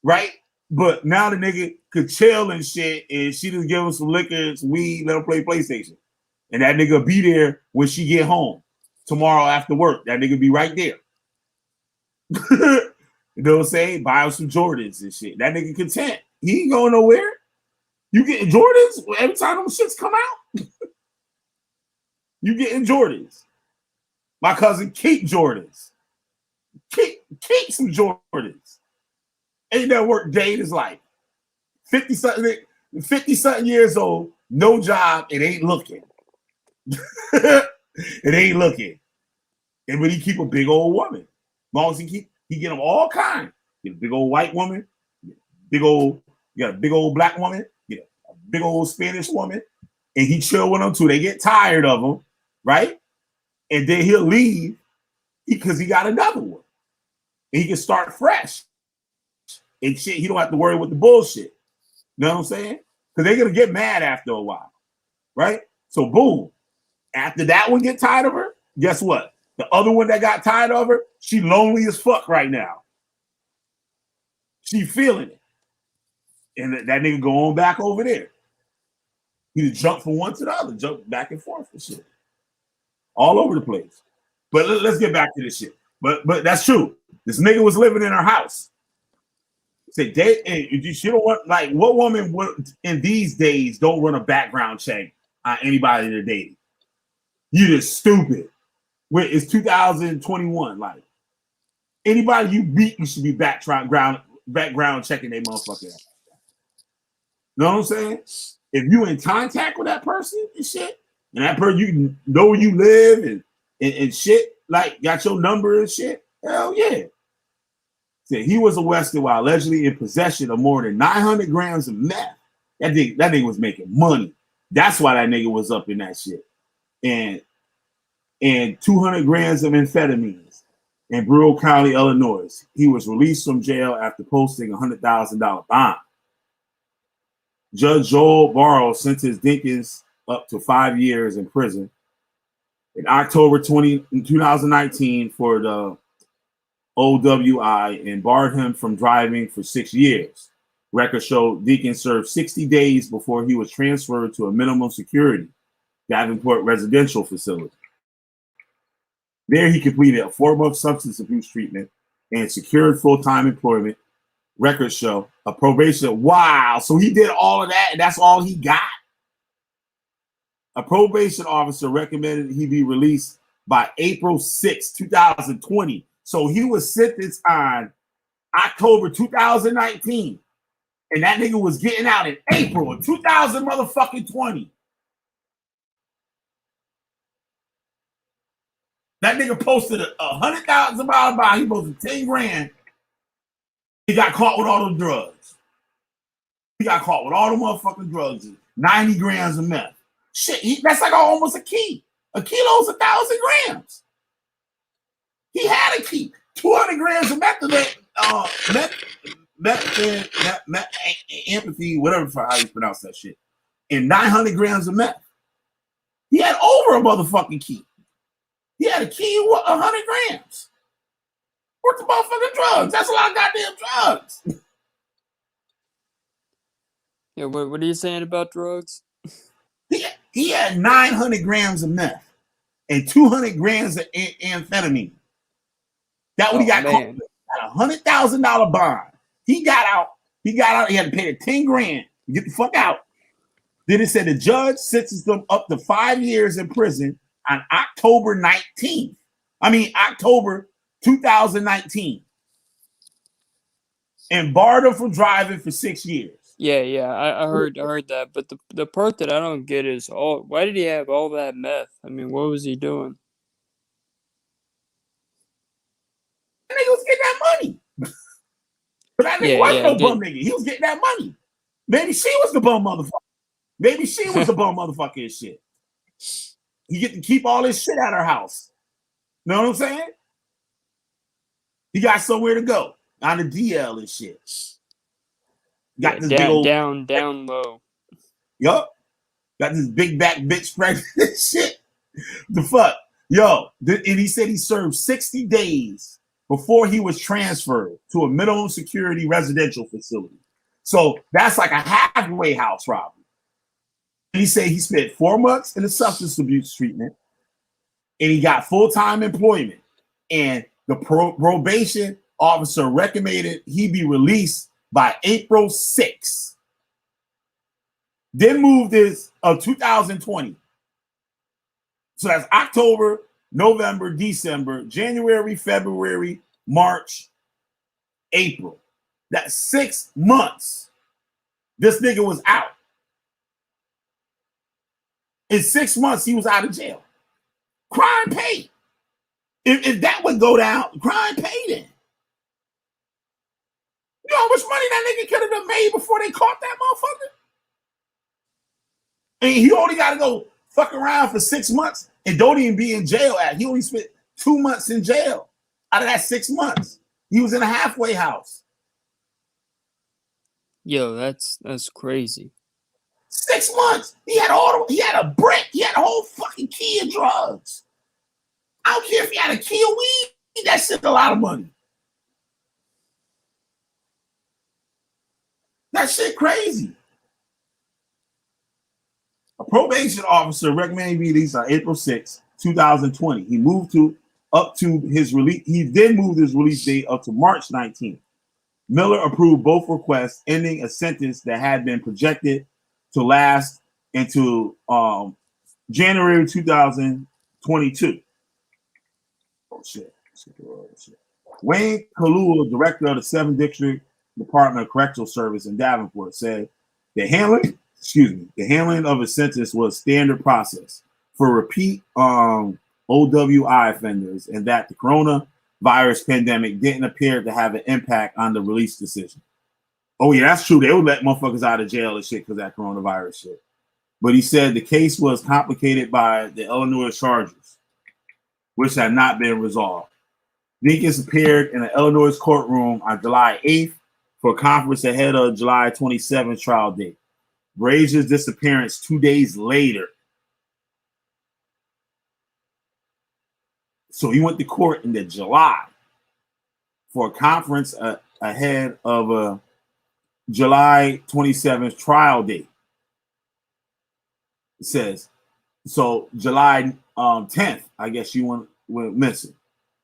right? But now the nigga could chill and shit, and she just give him some liquor, some weed, let him play PlayStation. And that nigga be there when she get home tomorrow after work. That nigga be right there. You know what I'm saying? Buy him some Jordans and shit. That nigga content. He ain't going nowhere. You getting Jordans every time them shits come out? You getting Jordans. My cousin keep Jordans. Keep some Jordans. Ain't that work day in his life. 50-something years old, no job, and ain't looking. It ain't looking. And but he keep a big old woman. As long as he get them all kind. Get a big old white woman, you got a big old black woman, you a big old Spanish woman, and he chill with them too. They get tired of him, right? And then he'll leave because he got another one. And he can start fresh. And shit, he don't have to worry with the bullshit. You know what I'm saying? Because they're gonna get mad after a while, right? So boom. After that one get tired of her, guess what? The other one that got tired of her, she lonely as fuck right now. She feeling it. And that nigga go on back over there. He just jump from one to the other, jump back and forth and shit. All over the place. But let's get back to this shit. But that's true. This nigga was living in her house. Say, she don't want, like, what woman would in these days don't run a background check on anybody they're dating? You just stupid. It's 2021. Like, anybody you beat, you should be background checking their motherfucking ass. You know what I'm saying? If you in contact with that person and shit, and that person you know where you live and shit, like got your number and shit, hell yeah. Said he was arrested while allegedly in possession of more than 900 grams of meth. That nigga was making money. That's why that nigga was up in that shit. And 200 grams of amphetamines in Brevard County, Illinois. He was released from jail after posting a $100,000 bond. Judge Joel Barrow sentenced Dinkins up to 5 years in prison in October 2019 for the OWI and barred him from driving for 6 years. Records show Dinkins served 60 days before he was transferred to a minimum security Davenport residential facility. There he completed a 4-month substance abuse treatment and secured full-time employment. Records show a probation. Wow. So he did all of that and that's all he got. A probation officer recommended he be released by April 6, 2020. So he was sentenced on October 2019, and that nigga was getting out in April of 2020. That nigga posted a $100,000 bond. He posted 10 grand. He got caught with all the drugs. He got caught with all the motherfucking drugs. 90 grams of meth. Shit, that's like almost a key. A kilo's 1,000 grams. He had a key. 200 grams of empathy, whatever for how you pronounce that shit, and 900 grams of meth. He had over a motherfucking key. He had a key with 100 grams worth of motherfucking drugs. That's a lot of goddamn drugs. Yeah, what are you saying about drugs? He had 900 grams of meth and 200 grams of amphetamine. That what he got caught with. A $100,000 bond. He got out. He had to pay the 10 grand to get the fuck out. Then it said the judge sentenced him up to 5 years in prison on October 2019, and barred him from driving for 6 years. Yeah, I heard that, but the part that I don't get is why did he have all that meth? I mean, what was he doing? That nigga was getting that money. But that nigga wasn't no bum nigga. He was getting that money. Maybe she was the bum motherfucker. Maybe she was the bum motherfucker and shit. He get to keep all this shit out of her house. Know what I'm saying? He got somewhere to go on the DL and shit. Got this big old down low. Yup. Got this big back bitch pregnant shit. The fuck? Yo, and he said he served 60 days before he was transferred to a minimum security residential facility. So that's like a halfway house robbery. And he said he spent 4 months in the substance abuse treatment, and he got full-time employment. And the probation officer recommended he be released by April 6th. Then moved this of 2020. So that's October, November, December, January, February, March, April. That's 6 months. This nigga was out. In 6 months, he was out of jail. Crime paid. If that would go down, crime paid in. You know how much money that nigga could have made before they caught that motherfucker? And he only got to go fuck around for 6 months and don't even be in jail. He only spent 2 months in jail out of that 6 months. He was in a halfway house. Yo, that's crazy. 6 months. He had a brick. He had a whole fucking key of drugs. I don't care if he had a key of weed. That shit's a lot of money. That shit crazy. A probation officer recommended he be released on April 6, 2020. He then moved his release date up to March 19th. Miller approved both requests, ending a sentence that had been projected to last into January 2022. Oh shit. Wayne Kalula, director of the 7th District Department of Correctional Service in Davenport, said the handling of a sentence was standard process for repeat OWI offenders, and that the coronavirus pandemic didn't appear to have an impact on the release decision. Oh yeah, that's true. They would let motherfuckers out of jail and shit because of that coronavirus shit. But he said the case was complicated by the Illinois charges, which had not been resolved. Dinkins appeared in an Illinois courtroom on July 8th for a conference ahead of July 27th trial date. Breasia's disappearance 2 days later. So he went to court in the July for a conference ahead of a July 27th trial date. It says, so July 10th, I guess you went missing.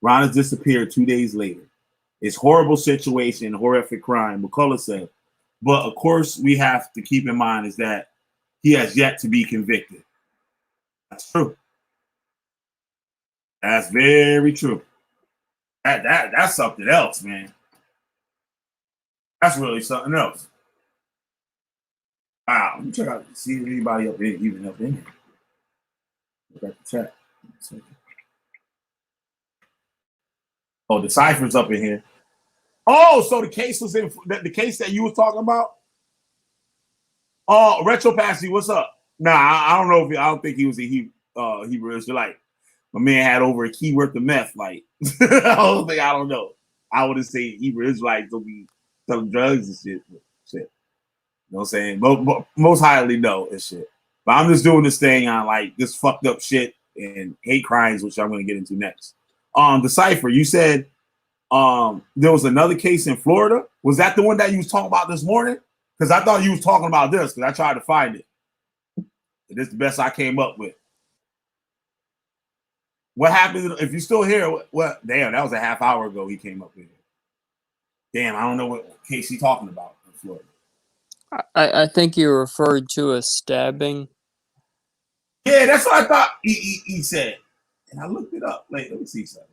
Ron has disappeared 2 days later. It's horrible situation, horrific crime, McCullough said. But of course, we have to keep in mind is that he has yet to be convicted. That's true. That's very true. That's something else, man. That's really something else. Wow. Let me check out, see if anybody up there, even up in here. Look at the chat. Oh, the cipher's up in here. Oh, so the case was in the case that you was talking about. Oh, Retro Passy, what's up? Nah, I don't know if I don't think he was a Hebrew Israelite. My man had over a key worth of meth. Like, I don't know. I wouldn't say Hebrew Israelites don't be selling drugs and shit. You know what I'm saying? Most highly no and shit. But I'm just doing this thing on like this fucked up shit and hate crimes, which I'm going to get into next. The cipher, you said there was another case in Florida. Was that the one that you was talking about this morning? Because I thought you was talking about this because I tried to find it. This is the best I came up with. What happened if you're still here? What? Damn, that was a half hour ago. He came up with it. Damn, I don't know what case he's talking about in Florida. I think you referred to a stabbing. Yeah, that's what I thought he said. And I looked it up. Wait, let me see something.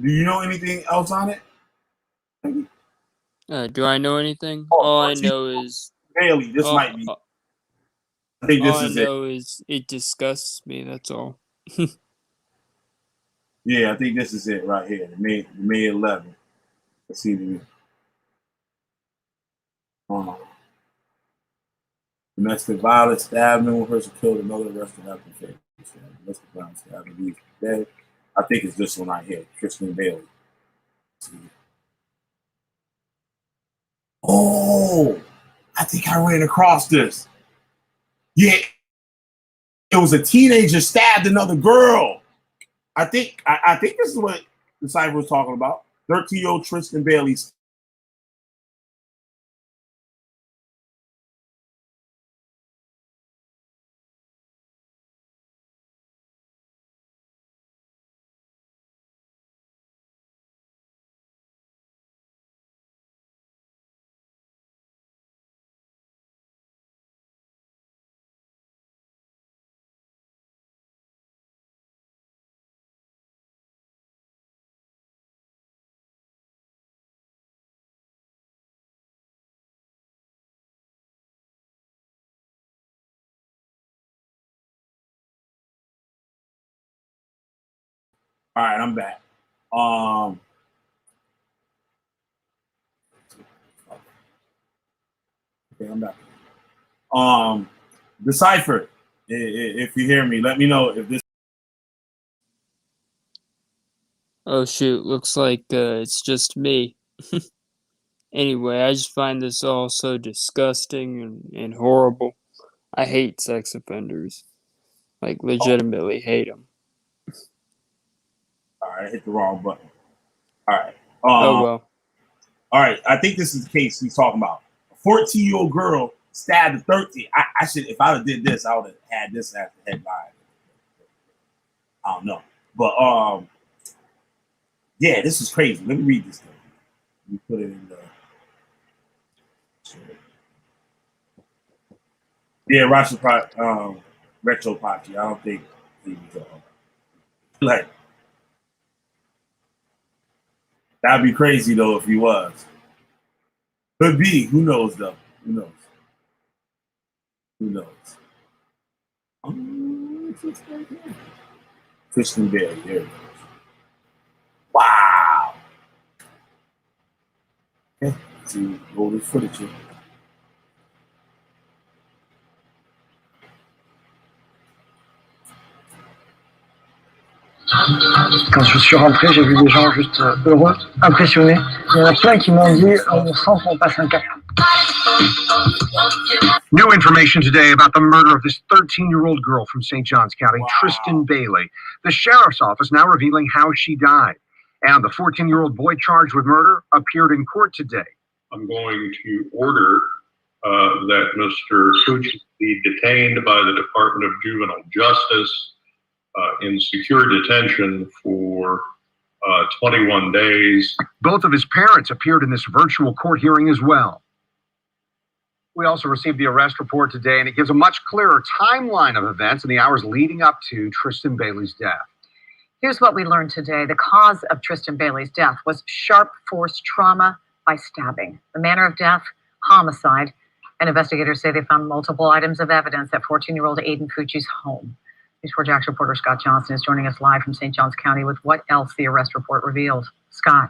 Do you know anything else on it? Do I know anything? All I know is Bailey. This might be. I think this is it. All I know is it disgusts me. That's all. Yeah, I think this is it right here. May 11th. Let's see the domestic violence, stabbing, one person killed, another arrested after fatal. Domestic violence, stabbing, dead. I think it's this one right here, Tristan Bailey. Oh, I think I ran across this. Yeah, it was a teenager stabbed another girl. I think this is what the cipher was talking about. 13-year-old Tristan Bailey. All right, I'm back. Okay, I'm back. Decipher. If you hear me, let me know if this. Oh shoot! Looks like it's just me. Anyway, I just find this all so disgusting and horrible. I hate sex offenders. Like, legitimately hate them. All right, I hit the wrong button. All right. Oh well. All right, I think this is the case he's talking about. A 14-year-old girl stabbed a 13. I should, if I would have did this, I would have had this as the headline. I don't know, but yeah, this is crazy. Let me read this thing. Let me put it in the. Yeah, Retro Pachi. I don't think he was like. That'd be crazy though if he was. Could be. Who knows though? Who knows? Who knows? Christian Bale. There it goes. Wow. Okay. Let's see. Roll this footage here. Quand je suis rentré, j'ai vu des gens juste heureux, impressionnés. Il y en a plein qui m'ont dit on sent qu'on passe un cap. New information today about the murder of this 13-year-old girl from St. Johns County, Tristan Bailey. The sheriff's office now revealing how she died. And the 14-year-old boy charged with murder appeared in court today. I'm going to order that Mr. Fuji be detained by the Department of Juvenile Justice in secure detention for 21 days. Both of his parents appeared in this virtual court hearing as well. We also received the arrest report today, and it gives a much clearer timeline of events in the hours leading up to Tristan Bailey's death. Here's what we learned today. The cause of Tristan Bailey's death was sharp force trauma by stabbing. The manner of death, homicide, and investigators say they found multiple items of evidence at 14-year-old Aiden Fucci's home. News 4 Jax reporter Scott Johnson is joining us live from St. Johns County with what else the arrest report revealed. Scott.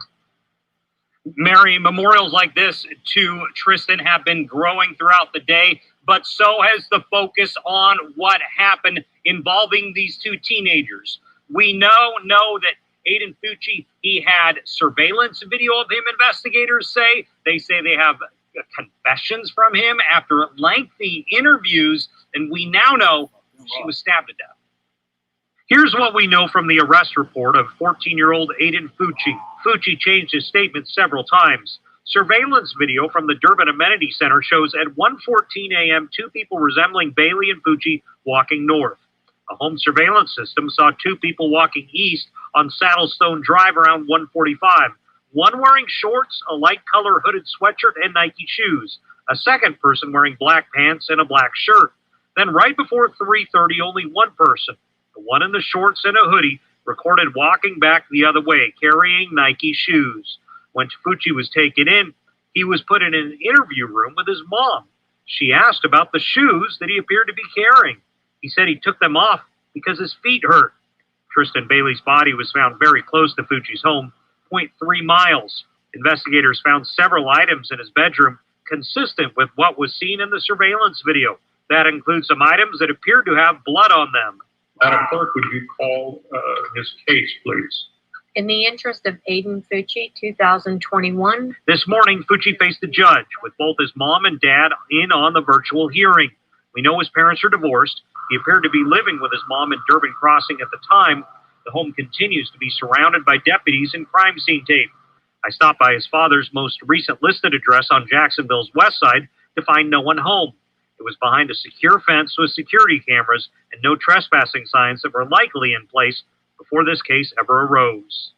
Mary, memorials like this to Tristan have been growing throughout the day, but so has the focus on what happened involving these two teenagers. We know that Aiden Fucci, he had surveillance video of him, investigators say. They say they have confessions from him after lengthy interviews, and we now know she was stabbed to death. Here's what we know from the arrest report of 14-year-old Aiden Fucci. Fucci changed his statement several times. Surveillance video from the Durban Amenity Center shows at 1:14 a.m. two people resembling Bailey and Fucci walking north. A home surveillance system saw two people walking east on Saddlestone Drive around 1:45. One wearing shorts, a light color hooded sweatshirt, and Nike shoes. A second person wearing black pants and a black shirt. Then right before 3:30, only one person, the one in the shorts and a hoodie, recorded walking back the other way, carrying Nike shoes. When Fucci was taken in, he was put in an interview room with his mom. She asked about the shoes that he appeared to be carrying. He said he took them off because his feet hurt. Tristan Bailey's body was found very close to Fucci's home, 0.3 miles. Investigators found several items in his bedroom consistent with what was seen in the surveillance video. That includes some items that appeared to have blood on them. Madam Clerk, would you call his case, please? In the interest of Aiden Fucci, 2021. This morning, Fucci faced the judge with both his mom and dad in on the virtual hearing. We know his parents are divorced. He appeared to be living with his mom in Durban Crossing at the time. The home continues to be surrounded by deputies and crime scene tape. I stopped by his father's most recent listed address on Jacksonville's west side to find no one home. It was behind a secure fence with security cameras and no trespassing signs that were likely in place before this case ever arose.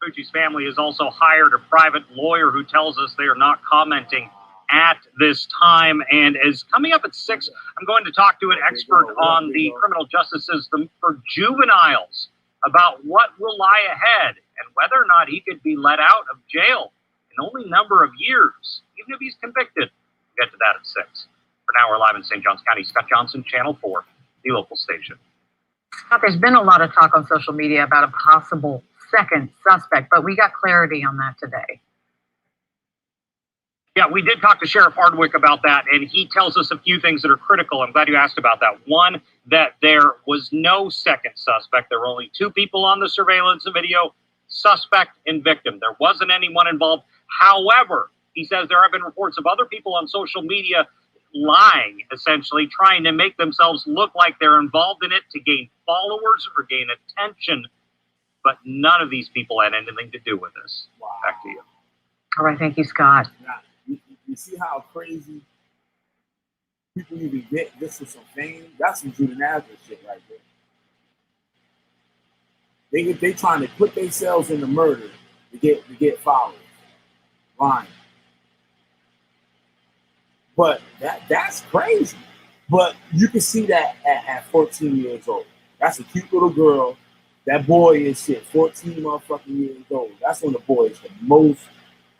Fucci's family has also hired a private lawyer who tells us they are not commenting at this time. And as coming up at 6, I'm going to talk to an expert on the criminal justice system for juveniles about what will lie ahead and whether or not he could be let out of jail in only a number of years, even if he's convicted. We'll get to that at 6. For now, we're live in St. Johns County. Scott Johnson, Channel 4, the local station. Scott, there's been a lot of talk on social media about a possible second suspect, but we got clarity on that today. Yeah, we did talk to Sheriff Hardwick about that, and he tells us a few things that are critical. I'm glad you asked about that. One, that there was no second suspect. There were only two people on the surveillance video, suspect and victim. There wasn't anyone involved. However, he says there have been reports of other people on social media lying, essentially, trying to make themselves look like they're involved in it to gain followers or gain attention. But none of these people had anything to do with this. Wow. Back to you. All right, thank you, Scott. Now, you see how crazy people even get this for some fame? That's some juvenile shit right there. They trying to put themselves in the murder to get followers. Lying. But that's crazy. But you can see that at 14 years old. That's a cute little girl. That boy is 14 motherfucking years old. That's when the boy is the most,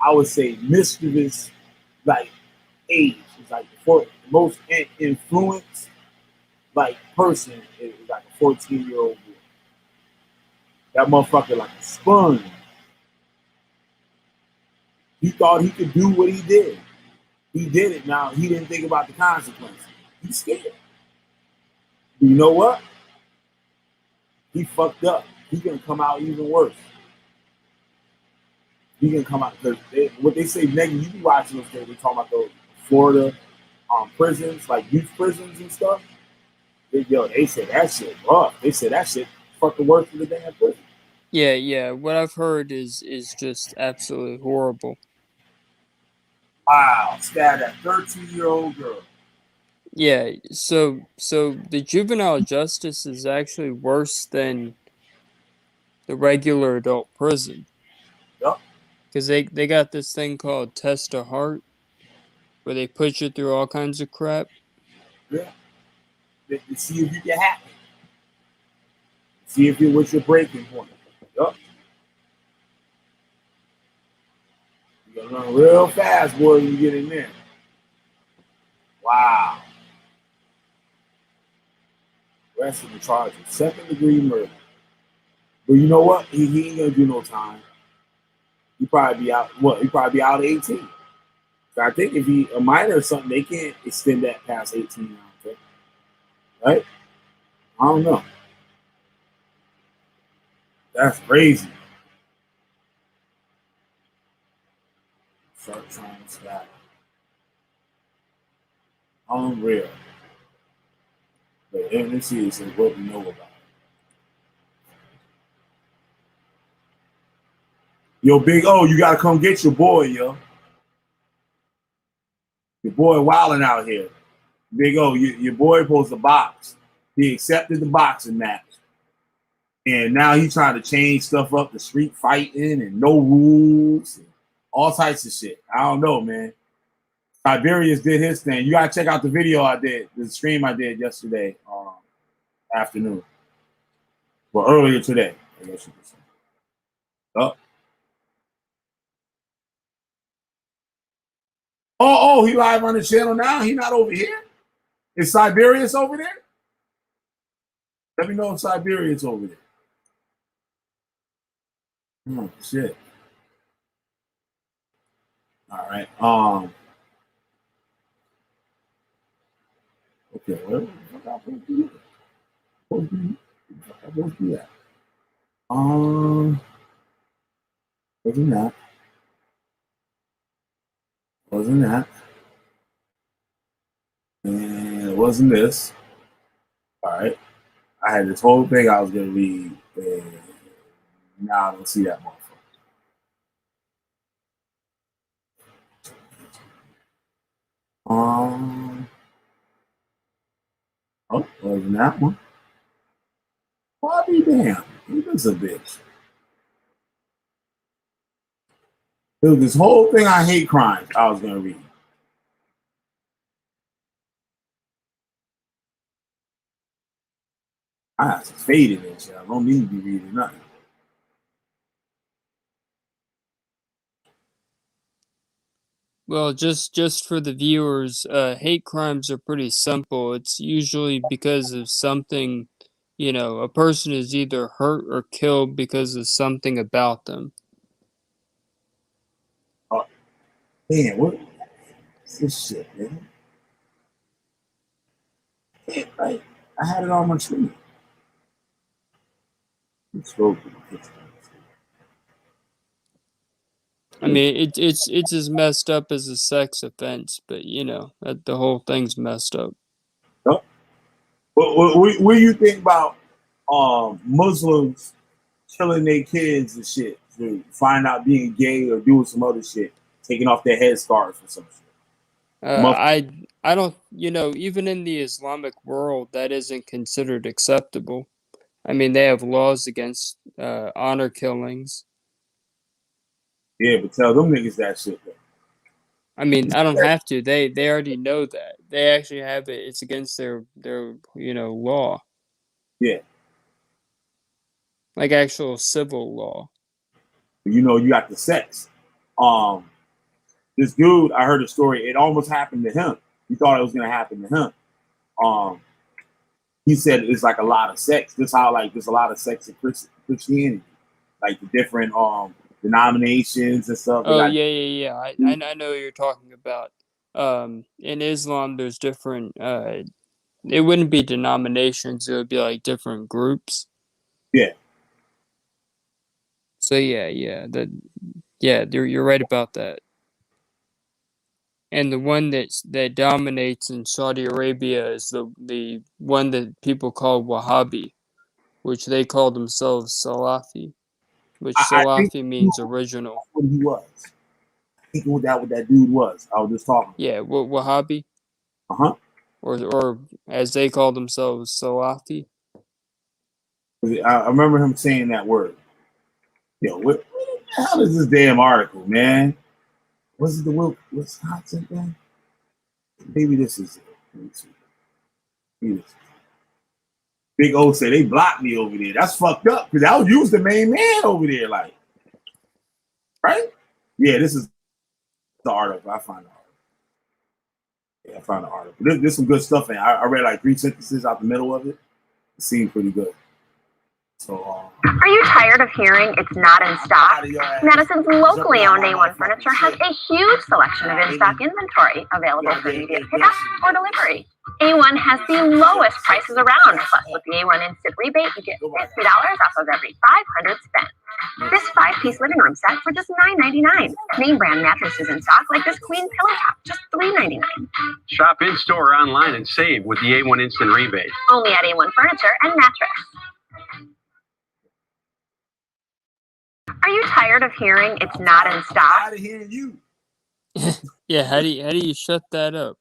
I would say, mischievous, like, age. It's like the most influenced, like, person is like a 14-year-old boy. That motherfucker like a sponge. He thought he could do what he did. He did it. Now, he didn't think about the consequences. He's scared. But you know what? He fucked up. He's going to come out even worse. He's going to come out, because what they say, Megan, you be watching those things. They talk about those Florida prisons, like youth prisons and stuff. They said that shit rough. They said that shit fucking worse than the damn prison. Yeah. What I've heard is just absolutely horrible. Wow, stabbed that 13-year-old girl. Yeah, so the juvenile justice is actually worse than the regular adult prison. Yep. Because they got this thing called test of heart, where they put you through all kinds of crap. Yeah. To see if you can hack it. See if you're what's your breaking point. Yep. You gotta run real fast, boy, when you get in there. Wow. Rest of the charge of 2nd-degree murder. But you know what? He ain't gonna do no time. He probably be out. What? He probably be out at 18. So I think if he a minor or something, they can't extend that past 18 now. Okay? Right? I don't know. That's crazy. Start trying to stop. Unreal. But let's see what we know about it. Yo, Big O, you gotta come get your boy, yo. Your boy wilding out here. Big O, your boy supposed to box. He accepted the boxing match. And now he's trying to change stuff up, the street fighting and no rules, and all types of shit. I don't know, man. Tiberius did his thing. You gotta check out the video I did, the stream I did yesterday afternoon. Well, earlier today, I guess you could say. Oh, he live on the channel now? He not over here? Is Siberius over there? Let me know if Siberius over there. Oh, shit. All right. Okay, where the fuck I supposed to do that? Wasn't that? Wasn't that? And it wasn't this. All right. I had this whole thing I was gonna read, and now I don't see that motherfucker. Oh, wasn't that one? Well, I'll be damned. He was a bitch. There was this whole thing I hate crimes I was gonna read. I have to fade it and shit. I don't need to be reading nothing. Well, just for the viewers, hate crimes are pretty simple. It's usually because of something, a person is either hurt or killed because of something about them. Oh, man, what's this shit, man? Yeah, right. I had it on my screen. I mean, it's as messed up as a sex offense, but that the whole thing's messed up. What do you think about Muslims killing their kids and shit to find out being gay or doing some other shit, taking off their headscarves or some shit? I don't, even in the Islamic world, that isn't considered acceptable. I mean, they have laws against honor killings. Yeah, but tell them niggas that shit though. I mean, I don't have to. They already know that. They actually have it. It's against their law. Yeah. Like actual civil law. You got the sex. This dude, I heard a story. It almost happened to him. He thought it was gonna happen to him. He said it's like a lot of sex. This how like there's a lot of sex in Christianity, like the different denominations and stuff. Oh yeah. I know what you're talking about. In Islam, there's different. It wouldn't be denominations. It would be like different groups. Yeah. So yeah, you're right about that. And the one that dominates in Saudi Arabia is the one that people call Wahhabi, which they call themselves Salafi, which I think Salafi means original. what he was. thinking what that dude was. I was just talking. Yeah, what hobby? Uh-huh. Or as they call themselves, Salafi. I remember him saying that word. Yo, what the hell is this damn article, man? Was it the Wisconsin thing? Maybe this is it. Let me see. Maybe this is it. Big O say they blocked me over there. That's fucked up because I was the main man over there, like, right? Yeah, this is the article. I find the article. Yeah, I found the article. There's some good stuff in it. I read like 3 sentences out the middle of it. It seemed pretty good. So, are you tired of hearing it's not in stock? Madison's locally owned A1 Furniture has a huge selection of in-stock inventory available for immediate pickup or delivery. A1 has the lowest prices around. Plus, with the A1 Instant Rebate, you get $50 off of every $500 spent. This 5-piece living room set for just $9.99. Name brand mattresses in stock like this queen pillow top, just $3.99. Shop in-store or online and save with the A1 Instant Rebate. Only at A1 Furniture and Mattress. Are you tired of hearing it's not in stock? Tired of hearing you. Yeah, how do you shut that up?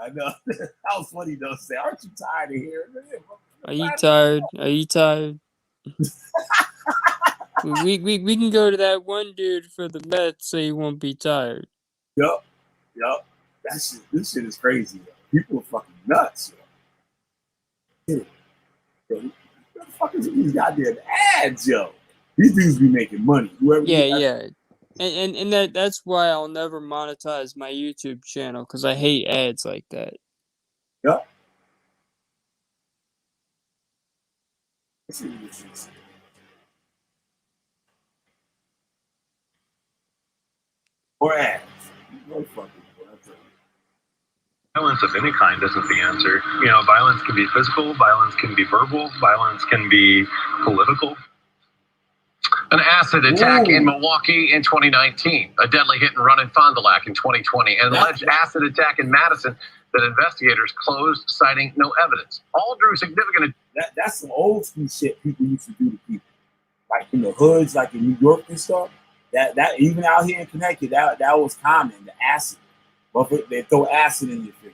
I know. That was funny though. Say, aren't you tired of hearing it? Are you tired? Are you tired? we can go to that one dude for the meth so you won't be tired. Yup. This shit is crazy. Yo. People are fucking nuts. Yo. What the fuck is these goddamn ads, yo? These dudes be making money. Yeah. And that's why I'll never monetize my YouTube channel, because I hate ads like that. Yup. Or ads. No fucking. Violence of any kind isn't the answer. You know, violence can be physical, violence can be verbal, violence can be political. An acid attack in Milwaukee in 2019, a deadly hit and run in Fond du Lac in 2020, and an alleged acid attack in Madison that investigators closed, citing no evidence. All drew significant. That's some old school shit people used to do to people, like in the hoods, like in New York and stuff. That even out here in Connecticut, that was common. The acid, but they throw acid in your face.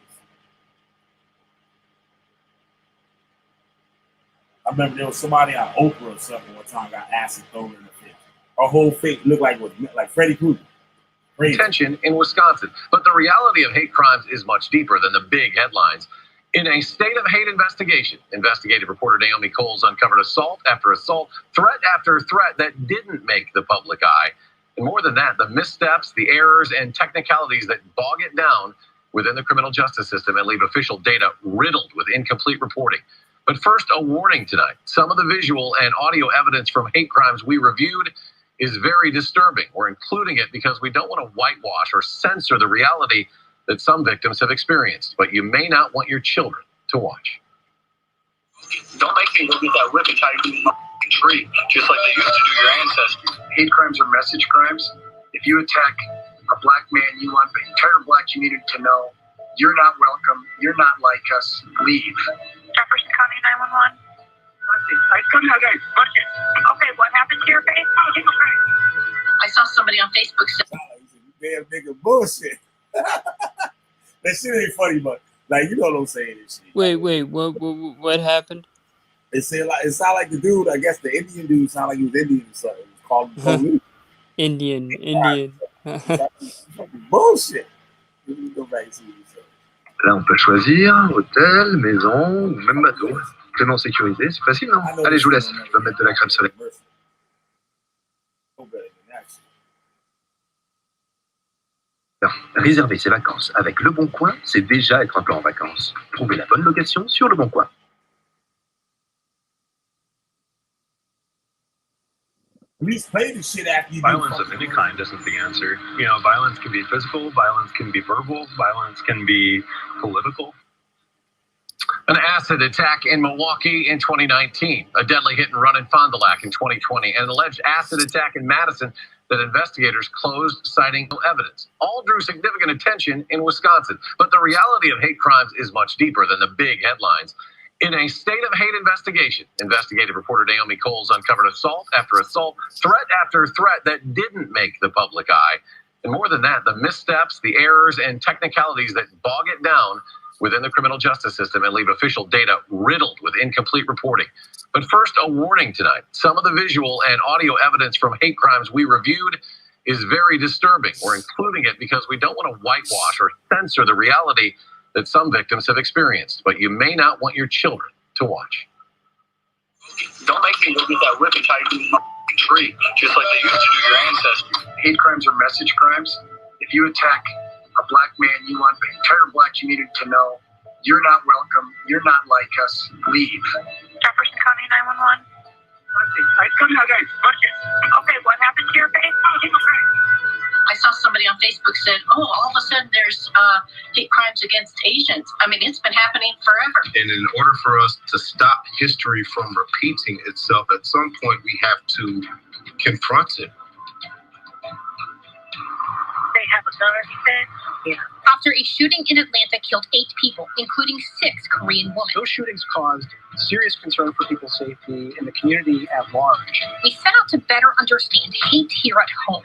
I remember there was somebody on Oprah or something one time got acid thrown in the face. Her whole face looked like Freddy Krueger. Tension in Wisconsin. But the reality of hate crimes is much deeper than the big headlines. In a state of hate investigation, investigative reporter Naomi Coles uncovered assault after assault, threat after threat that didn't make the public eye. And more than that, the missteps, the errors, and technicalities that bog it down within the criminal justice system and leave official data riddled with incomplete reporting. But first, a warning tonight. Some of the visual and audio evidence from hate crimes we reviewed is very disturbing. We're including it because we don't want to whitewash or censor the reality that some victims have experienced, but you may not want your children to watch. Don't make me go get that whip and tie you to the tree, just like they used to do your ancestors. Hate crimes are message crimes. If you attack a black man, you want the entire black community to know you're not welcome, you're not like us, leave. Jefferson County 911. Okay, what happened to your face? I saw somebody on Facebook say, damn nigga bullshit. That shit ain't funny, but like, you know what I'm saying this shit. Wait, what happened? It sounded like the dude, I guess the Indian dude sounded like he was Indian or something. It was called the police. Indian. Bullshit. Let me go back and see what he said. Là, on peut choisir hôtel, maison, ou même bateau. Paiement sécurisé, c'est facile, non? Allez, je vous laisse. Je vais mettre de la crème solaire. Réserver ses vacances avec Le Bon Coin, c'est déjà être un peu en vacances. Trouvez la bonne location sur Le Bon Coin. Violence of any kind isn't the answer. You know, violence can be physical, violence can be verbal, violence can be political. An acid attack in Milwaukee in 2019, a deadly hit and run in Fond du Lac in 2020, and an alleged acid attack in Madison that investigators closed, citing no evidence. All drew significant attention in Wisconsin. But the reality of hate crimes is much deeper than the big headlines. In a state of hate investigation, investigative reporter Naomi Coles uncovered assault after assault, threat after threat that didn't make the public eye. And more than that, the missteps, the errors, and technicalities that bog it down within the criminal justice system and leave official data riddled with incomplete reporting. But first, a warning tonight. Some of the visual and audio evidence from hate crimes we reviewed is very disturbing. We're including it because we don't want to whitewash or censor the reality that some victims have experienced, but you may not want your children to watch. Don't make me go get that whip and tie you to the tree, just like they used to do your ancestors. Hate crimes are message crimes. If you attack a black man, you want the entire black community to know you're not welcome, you're not like us, leave. Jefferson County 911. Okay, what happened to your face? I saw somebody on Facebook said, "Oh, all of a sudden there's hate crimes against Asians." I mean, it's been happening forever. And in order for us to stop history from repeating itself, at some point we have to confront it. They have a gun, he said? Yeah. After a shooting in Atlanta killed 8 people, including 6 Korean women. Those shootings caused serious concern for people's safety and the community at large. We set out to better understand hate here at home.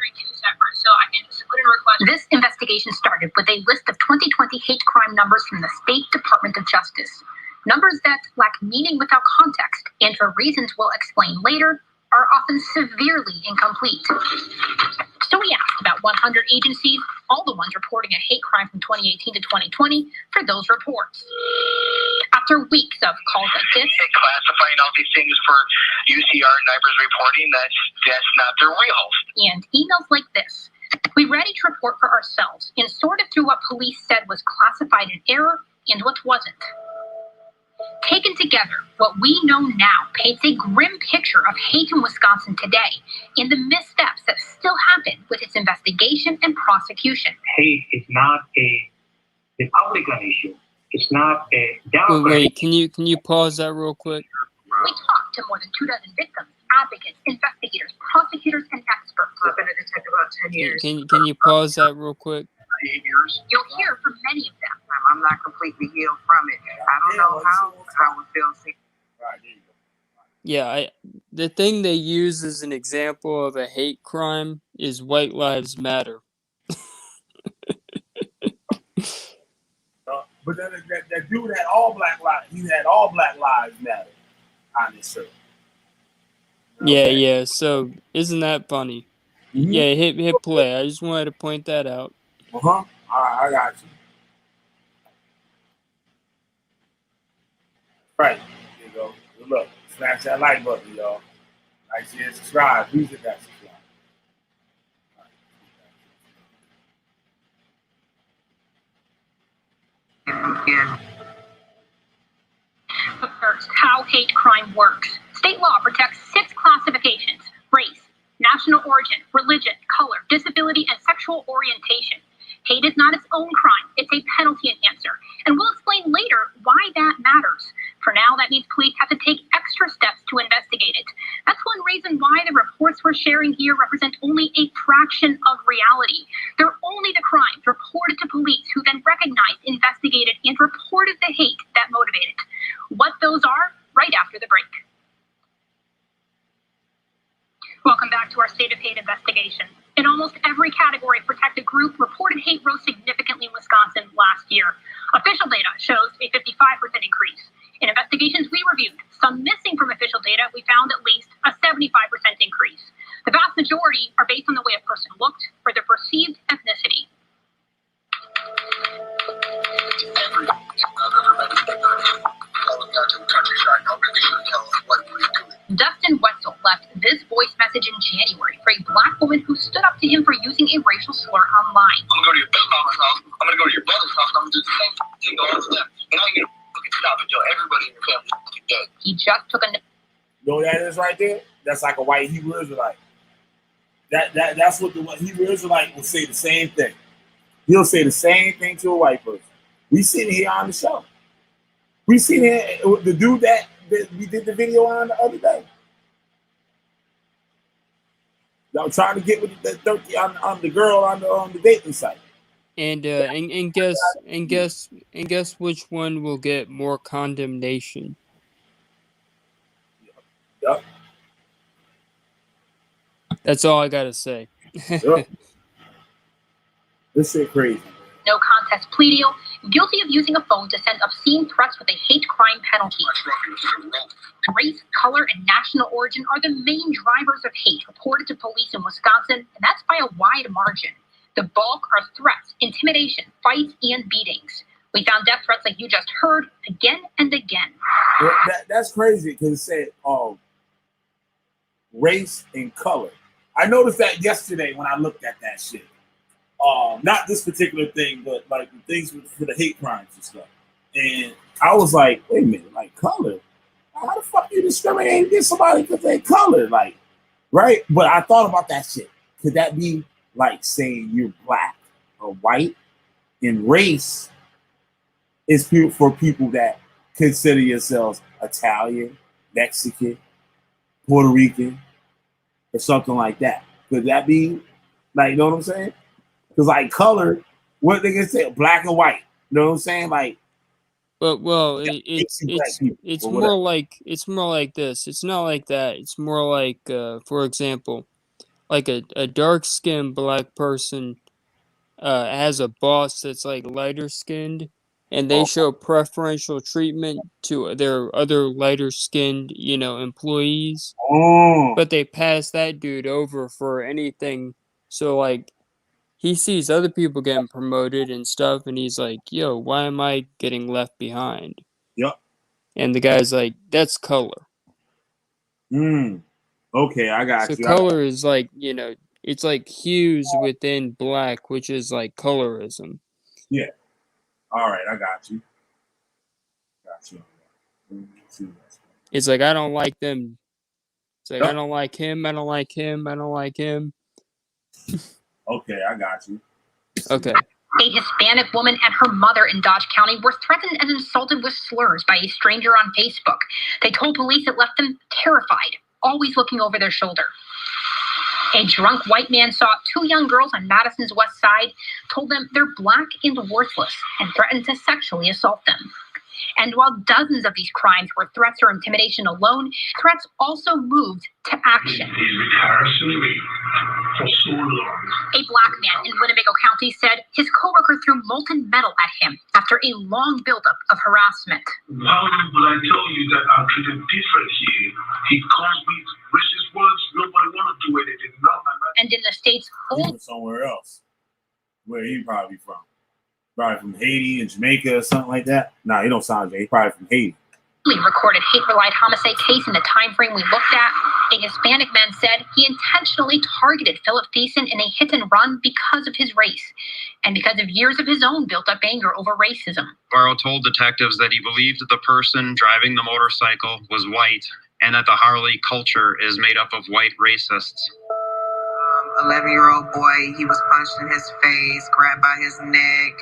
So I can just put in a request. This investigation started with a list of 2020 hate crime numbers from the State Department of Justice. Numbers that lack meaning without context, and for reasons we'll explain later, are often severely incomplete. So we asked about 100 agencies, all the ones reporting a hate crime from 2018 to 2020, for those reports. After weeks of calls like this, Classifying all these things for UCR neighbors reporting, that's not their wheelhouse. and emails like this, we read each report for ourselves and sorted through what police said was classified in error and what wasn't. Taken together, what we know now paints a grim picture of hate in Wisconsin today and the missteps that still happen with its investigation and prosecution. Hate is not a Republican issue. It's not a Democrat. Wait, can you pause that real quick? We talked to more than 24 victims, advocates, investigators, prosecutors, and experts. I've been a detective about 10 years. Can you pause that real quick? 8 years. You'll hear from many of them. I'm not completely healed from it. I don't know how it feels. Yeah, the thing they use as an example of a hate crime is White Lives Matter. But then that dude had all black lives. He had all black lives matter on his shirt. Yeah. So isn't that funny? Mm-hmm. Yeah, hit play. I just wanted to point that out. All right, I got you. Right. There you go. Good luck. Smash that like button, y'all. Like, share, subscribe. Please hit that subscribe. But first, how hate crime works. State law protects 6 classifications: race, national origin, religion, color, disability, and sexual orientation. Hate is not its own crime. It's a penalty enhancer. And we'll explain later why that matters. For now, that means police have to take extra steps to investigate it. That's one reason why the reports we're sharing here represent only a fraction of reality. They're only the crimes reported to police, who then recognized, investigated, and reported the hate that motivated. What those are, right after the break. Welcome back to our State of Hate investigation. In almost every category of protected group, reported hate rose significantly in Wisconsin last year. Official data shows a 55% increase. In investigations we reviewed, some missing from official data, we found at least a 75% increase. The vast majority are based on the way a person looked or their perceived ethnicity. Dustin Wetzel left this voice message in January for a black woman who stood up to him for using a racial slur online. I'm gonna go to your big mama's house. I'm gonna go to your brother's house. And I'm gonna do the same thing going to them. And I ain't gonna fucking stop until everybody in your family is dead. He just took a. You know what that is right there? That's like a white Hebrew Israelite. That's what the Hebrew Israelite will say the same thing. He'll say the same thing to a white person. We seen it here on the show. We seen it, the dude that we did the video on the other day. Y'all trying to get with the 30 on the girl on the dating site. And guess which one will get more condemnation? Yep. That's all I gotta say. Yep. This shit crazy. No contest plea deal, guilty of using a phone to send obscene threats with a hate crime penalty. Race, color, and national origin are the main drivers of hate reported to police in Wisconsin, and that's by a wide margin. The bulk are threats, intimidation, fights, and beatings. We found death threats like you just heard again and again. That's crazy because it said race and color. I noticed that yesterday when I looked at that shit. Not this particular thing, but like the things for the hate crimes and stuff. And I was like, wait a minute, like color? How the fuck you discriminate against somebody because they color? Like, right? But I thought about that shit. Could that be like saying you're black or white? And race is for people that consider yourselves Italian, Mexican, Puerto Rican, or something like that. Could that be like, you know what I'm saying? Because like color, what they can say, black and white. You know what I'm saying? Like, well, it's more like this. It's not like that. It's more like, for example, like a dark-skinned black person has a boss that's like lighter skinned, and they show preferential treatment to their other lighter skinned, employees. But they pass that dude over for anything. So like, he sees other people getting promoted and stuff, and he's like, yo, why am I getting left behind? Yep. And the guy's like, that's color. Okay, I got you. So color is like, it's like hues within black, which is like colorism. Yeah. All right, I got you. It's like, I don't like them. It's like, I don't like him, I don't like him, I don't like him. Okay, I got you. Okay. A Hispanic woman and her mother in Dodge County were threatened and insulted with slurs by a stranger on Facebook. They told police it left them terrified, always looking over their shoulder. A drunk white man saw two young girls on Madison's west side, told them they're black and worthless, and threatened to sexually assault them. And while dozens of these crimes were threats or intimidation alone, threats also moved to action. A black man in Winnebago County said his coworker threw molten metal at him after a long buildup of harassment. How will I tell you that I'm treated different here? He calls me racist words. Nobody want to do anything. And in the state's old somewhere else, where he probably from. Probably from Haiti and Jamaica or something like that. Nah, he don't sound like he's probably from Haiti. Recorded hate-related homicide case in the time frame we looked at. A Hispanic man said he intentionally targeted Philip Thiessen in a hit-and-run because of his race and because of years of his own built-up anger over racism. Barrow told detectives that he believed the person driving the motorcycle was white and that the Harley culture is made up of white racists. 11-year-old boy, he was punched in his face, grabbed by his neck,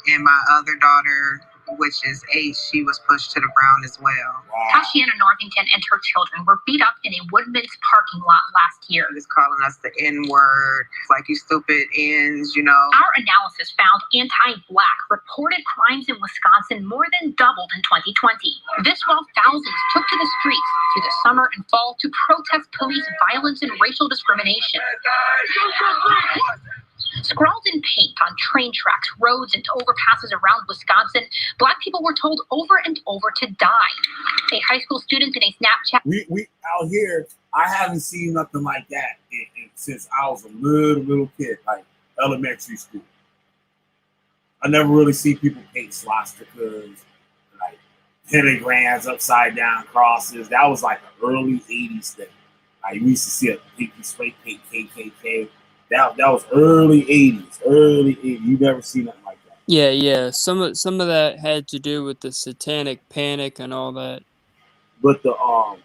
and my other daughter, which is 8, she was pushed to the ground as well. Tashiana Northington and her children were beat up in a Woodman's parking lot last year. He was calling us the N-word, like you stupid ends, you know. Our analysis found anti-black reported crimes in Wisconsin more than doubled in 2020. This while thousands took to the streets through the summer and fall to protest police violence and racial discrimination. Scrawled in paint on train tracks, roads, and overpasses around Wisconsin, Black people were told over and over to die. A high school student in a Snapchat. We out here, I haven't seen nothing like that since I was a little kid, like elementary school. I never really see people paint swastikas, like pentagrams, upside down crosses. That was like an early 80s thing. Like we used to see a pinky spray paint KKK. That was early 80s. You never see nothing like that. Yeah. Some of that had to do with the satanic panic and all that. But I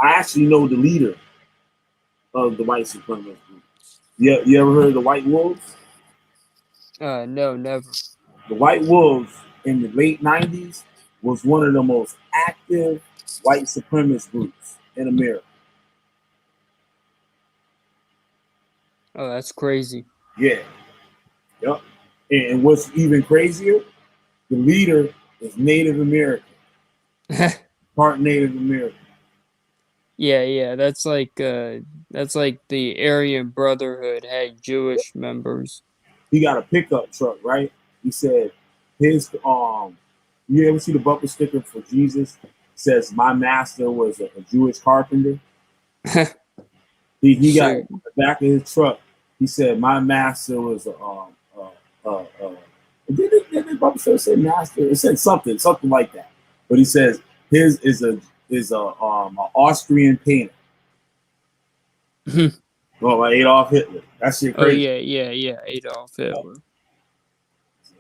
actually know the leader of the white supremacist group. You ever heard of the White Wolves? No, never. The White Wolves in the late 90s was one of the most active white supremacist groups in America. Oh, that's crazy. Yeah. Yep. And what's even crazier, the leader is Native American. Part Native American. Yeah. That's like the Aryan Brotherhood had Jewish members. he got a pickup truck, right? He said his you ever see the bumper sticker for Jesus? It says my master was a Jewish carpenter. he got in the back of his truck. He said my master was did the bumper sticker say master? It said something like that. But he says his is a Austrian painter. Well, Adolf Hitler. That shit crazy. Oh yeah, Adolf Hitler.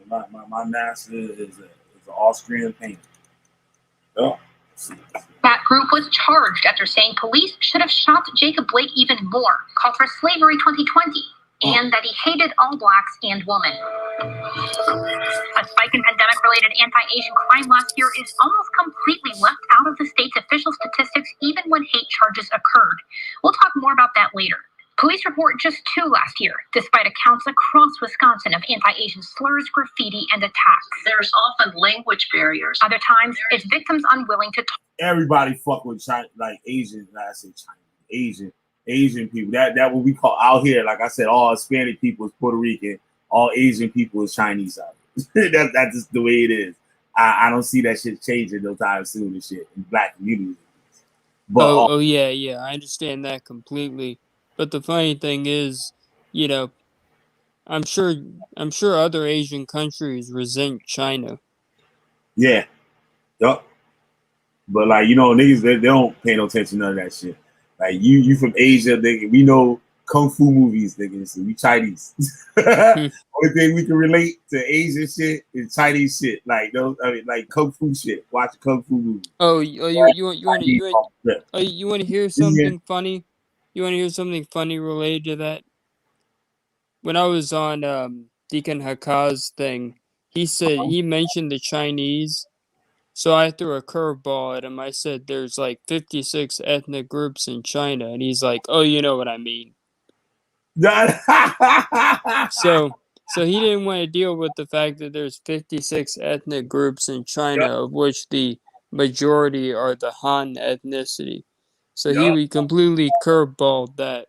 My master is an Austrian painter. Oh. That group was charged after saying police should have shot Jacob Blake even more, called for Slavery 2020, and that he hated all blacks and women. A spike in pandemic-related anti-Asian crime last year is almost completely left out of the state's official statistics, even when hate charges occurred. We'll talk more about that later. Police report just 2 last year, despite accounts across Wisconsin of anti-Asian slurs, graffiti, and attacks. There's often language barriers. Other times, it's victims unwilling to talk. Everybody fuck with China, like Asian. I say China, Asian people. That what we call out here. Like I said, all Hispanic people is Puerto Rican. All Asian people is Chinese out here. That's just the way it is. I don't see that shit changing no time soon and shit in black communities. But, yeah, I understand that completely. But the funny thing is, you know, I'm sure other Asian countries resent China. Yeah. Yup. But like, you know, niggas they don't pay no attention to none of that shit. Like you from Asia, nigga, we know kung fu movies, nigga. So we Chinese. Only thing we can relate to Asian shit is Chinese shit. Like those, I mean, like kung fu shit. Watch a kung fu movie. You want to hear something funny? You want to hear something funny related to that? When I was on Deacon Haka's thing, he mentioned the Chinese. So I threw a curveball at him. I said there's like 56 ethnic groups in China, and he's like, "Oh, you know what I mean." So he didn't want to deal with the fact that there's 56 ethnic groups in China, of which the majority are the Han ethnicity. So he completely curveballed that.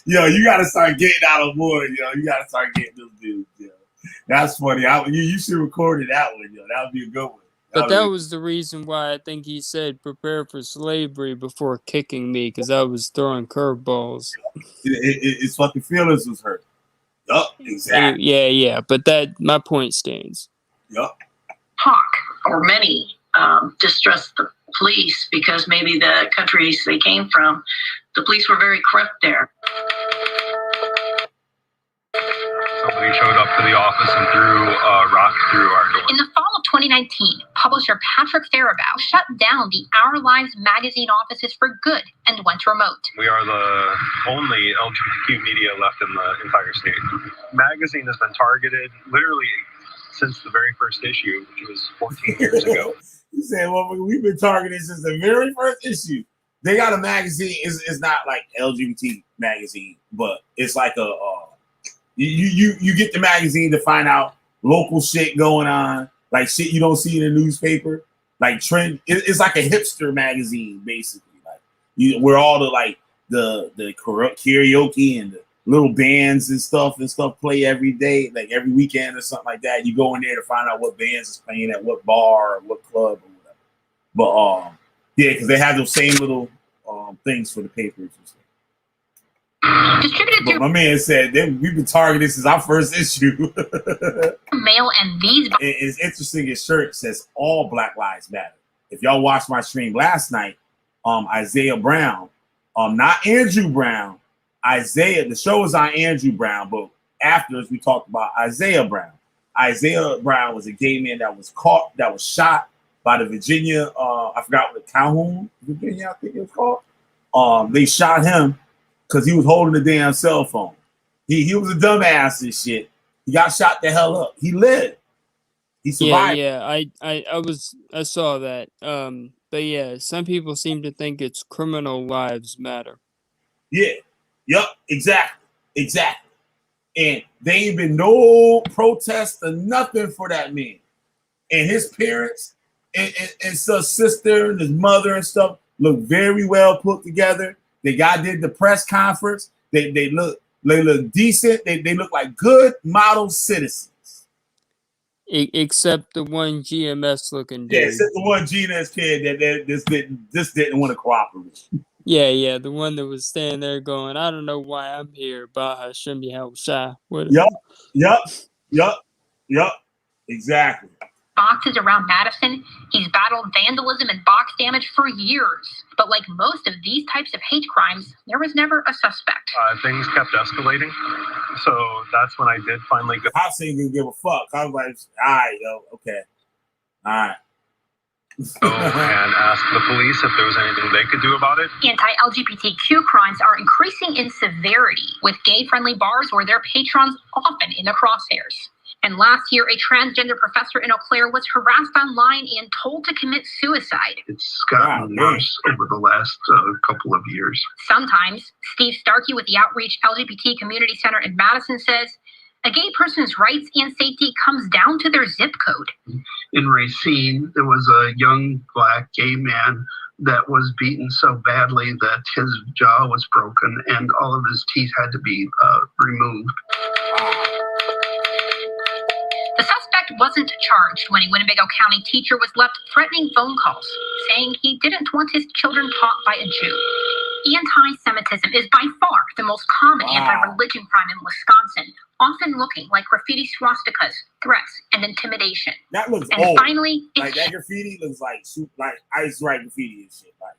Yo, you gotta start getting out on board, yo. You gotta start getting those dudes, yo. That's funny. You should record that one, yo. That would be a good one. But that was the reason why I think he said prepare for slavery before kicking me, because I was throwing curveballs. It's fucking feelings was hurt. Yup, exactly. Yeah. But my point stands. Yup. Hawk, or many, distrust the police because maybe the countries they came from, the police were very corrupt there. Somebody showed up to the office and threw a rock through our door. In the fall of 2019, publisher Patrick Faribault shut down the Our Lives magazine offices for good and went remote. We are the only LGBTQ media left in the entire state. Magazine has been targeted literally since the very first issue, which was 14 years ago. You said, well, we've been targeted since the very first issue. They got a magazine. It's not like LGBT magazine, but it's like a you get the magazine to find out local shit going on, like shit you don't see in the newspaper, like trend. It's like a hipster magazine, basically. Like where all the karaoke and the little bands and stuff play every day, like every weekend or something like that. You go in there to find out what bands is playing at what bar or what club or whatever. But yeah, because they have those same little things for the papers and stuff. Distributed my man said we've been targeted since our first issue. Mail and these. It's interesting. His shirt says all Black Lives Matter. If y'all watched my stream last night, Isaiah Brown, not Andrew Brown, Isaiah. The show was on Andrew Brown, but afterwards we talked about Isaiah Brown. Isaiah Brown was a gay man that was shot by the Virginia. I forgot what Calhoun, Virginia, I think it was called. They shot him because he was holding the damn cell phone. He was a dumbass and shit. He got shot the hell up. He lived. He survived. Yeah. I saw that. But yeah, some people seem to think it's criminal lives matter. Yeah. Yep. Exactly. And there ain't been no protest or nothing for that man. And his parents and his sister and his mother and stuff look very well put together. The guy did the press conference. They look They look decent. They look like good model citizens. Except the one GMS looking dude. Yeah, except the one GMS kid that just didn't want to cooperate. Yeah, the one that was standing there going, I don't know why I'm here, Baja Shimmy How Shy. Yup. Exactly. Boxes around Madison, he's battled vandalism and box damage for years. But like most of these types of hate crimes, there was never a suspect. Things kept escalating. So that's when I did finally go. I didn't give a fuck. I was like, all right, yo, okay. All right. And ask the police if there was anything they could do about it. Anti-LGBTQ crimes are increasing in severity, with gay-friendly bars or their patrons often in the crosshairs. And last year, a transgender professor in Eau Claire was harassed online and told to commit suicide. It's gotten worse over the last couple of years. Sometimes, Steve Starkey with the Outreach LGBT Community Center in Madison says, a gay person's rights and safety comes down to their zip code. In Racine, there was a young black gay man that was beaten so badly that his jaw was broken and all of his teeth had to be removed. The suspect wasn't charged when a Winnebago County teacher was left threatening phone calls, saying he didn't want his children taught by a Jew. Anti-Semitism is by far the most common anti-religion crime in Wisconsin, often looking like graffiti swastikas, threats, and intimidation. That looks and old. Finally, like that graffiti looks like I used to write graffiti and shit. Like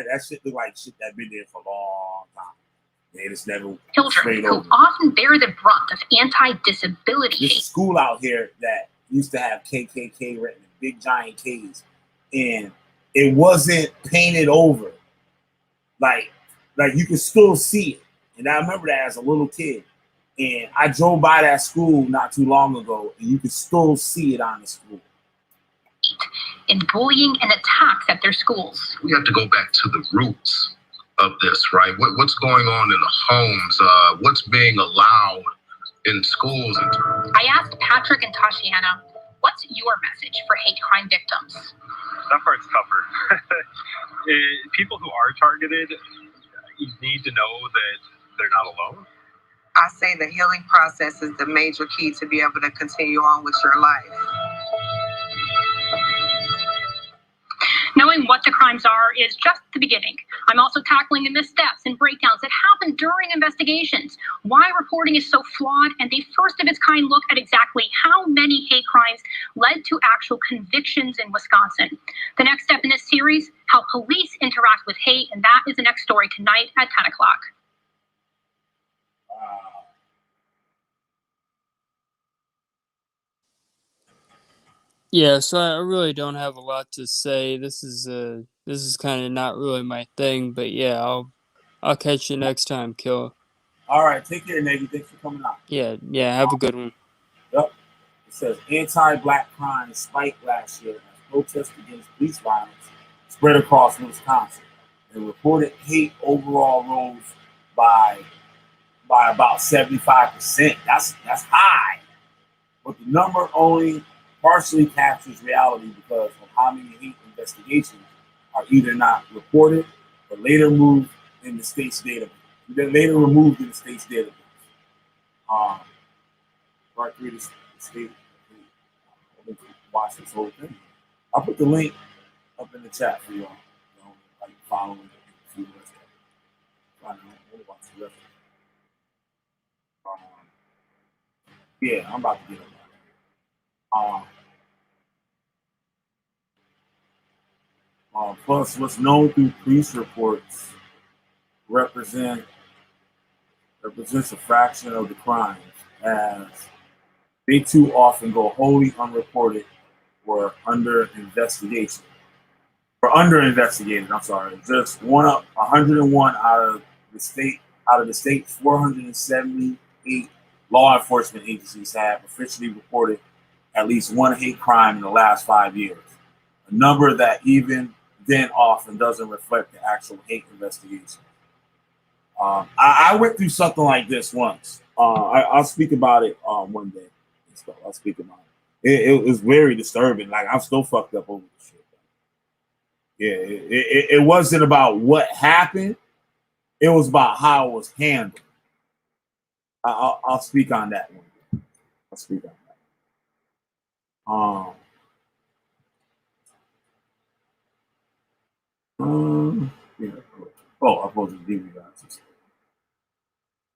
that shit look like shit that been there for a long time. They just never children who often bear the brunt of anti-disability hate. There's a school out here that used to have KKK written in big giant K's, and it wasn't painted over. Like you can still see it. And I remember that as a little kid. And I drove by that school not too long ago, and you can still see it on the school. In bullying and attacks at their schools. We have to go back to the roots of this, right? What's going on in the homes? What's being allowed in schools? I asked Patrick and Tashiana, what's your message for hate crime victims? That part's tougher. People who are targeted, you need to know that they're not alone. I say the healing process is the major key to be able to continue on with your life. Knowing what the crimes are is just the beginning. I'm also tackling the missteps and breakdowns that happen during investigations, why reporting is so flawed, and a first-of-its-kind look at exactly how many hate crimes led to actual convictions in Wisconsin. The next step in this series, how police interact with hate, and that is the next story tonight at 10 o'clock. Yeah, so I really don't have a lot to say. This is kind of not really my thing, but yeah, I'll catch you next time, Killer. All right, take care, Navy. Thanks for coming out. Yeah, have a good one. Yep. It says anti-black crime spiked last year as protests against police violence spread across Wisconsin. The reported hate overall rose by about 75%. That's high, but the number only partially captures reality because of how many hate investigations are either not reported or later removed in the state's database. Part 3 of the state. Watch this whole thing. I'll put the link up in the chat for y'all. Like following it. See the rest of it. Watch the rest of it. Yeah, I'm about to get up. Plus, what's known through police reports represents a fraction of the crimes, as they too often go wholly unreported or under investigation. I'm sorry. Just 101 out of the state's 478 law enforcement agencies have officially reported at least one hate crime in the last 5 years. A number that even then often doesn't reflect the actual hate investigation. I went through something like this once. I'll speak about it one day. I'll speak about it. It was very disturbing. Like, I'm still fucked up over this shit. Yeah, it wasn't about what happened. It was about how it was handled. I'll speak on that one. I'll speak on that. Yeah. Oh, I'm supposed to give you guys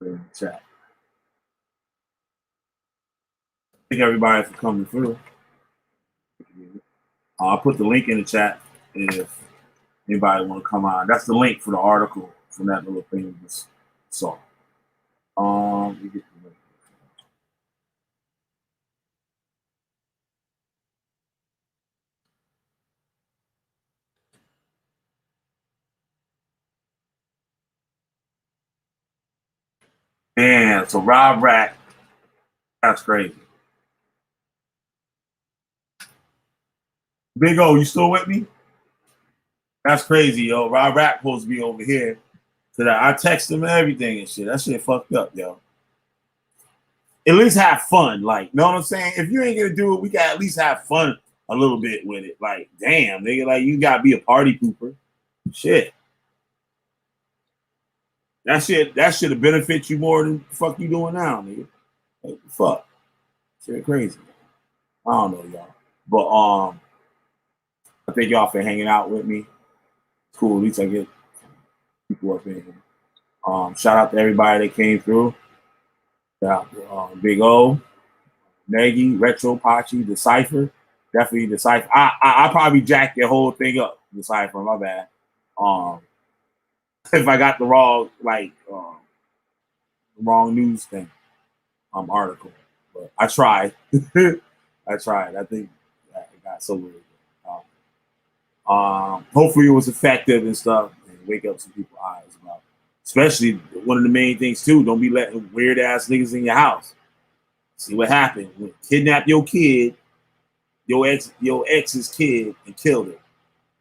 in the chat. Thank everybody for coming through. I'll put the link in the chat if anybody want to come on. That's the link for the article from that little thing we just saw. You get the link. Man, so Rob Rack, that's crazy. Big O, you still with me? That's crazy, yo. Rob Rack supposed to be over here. So I text him and everything and shit. That shit fucked up, yo. At least have fun, like, know what I'm saying? If you ain't gonna do it, we gotta at least have fun a little bit with it. Like, damn, nigga, like you gotta be a party pooper. Shit. That shit have benefit you more than the fuck you doing now, nigga. Like, fuck. Shit crazy. I don't know, y'all. But I thank y'all for hanging out with me. It's cool. At least I get people up in here. Shout out to everybody that came through. Shout out to Big O, Maggie, Retro, Pachi, Decipher. Definitely Decipher. I probably jacked the whole thing up, Decipher, my bad. If I got the wrong, wrong news thing, article. But I tried. I tried. I think I got so weird. Hopefully it was effective and stuff and wake up some people's eyes about it. Especially one of the main things too, don't be letting weird ass niggas in your house. See what happened. Kidnap your kid, your ex's kid, and killed it.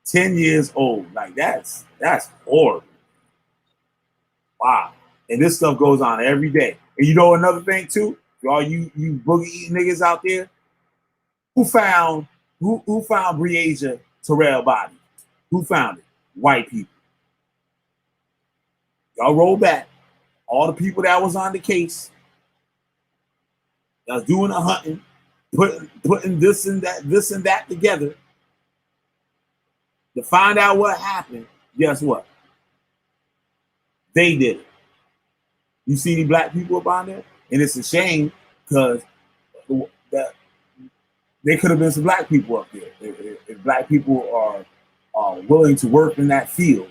10 years old. Like that's horrible. Wow. And this stuff goes on every day. And you know another thing too? All you boogie eating niggas out there, who found Breasia Terrell body? Who found it? White people. Y'all roll back. All the people that was on the case, that was doing the hunting, putting this and that together to find out what happened. Guess what? They did it. You see any black people up on there? And it's a shame because there could have been some black people up there. If black people are willing to work in that field.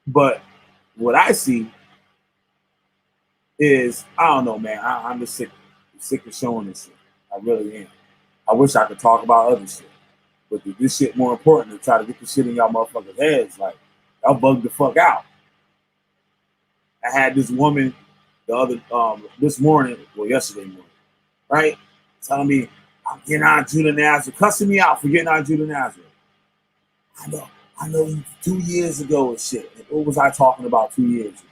But what I see is, I don't know, man. I'm just sick of showing this shit. I really am. I wish I could talk about other shit. But this shit more important to try to get the shit in y'all motherfuckers' heads. Like, y'all bugged the fuck out. I had this woman this morning, well, yesterday morning, right? Telling me, I'm getting on Judah Nazareth, cussing me out for getting on Judah Nazareth. I know you 2 years ago and shit. What was I talking about 2 years ago?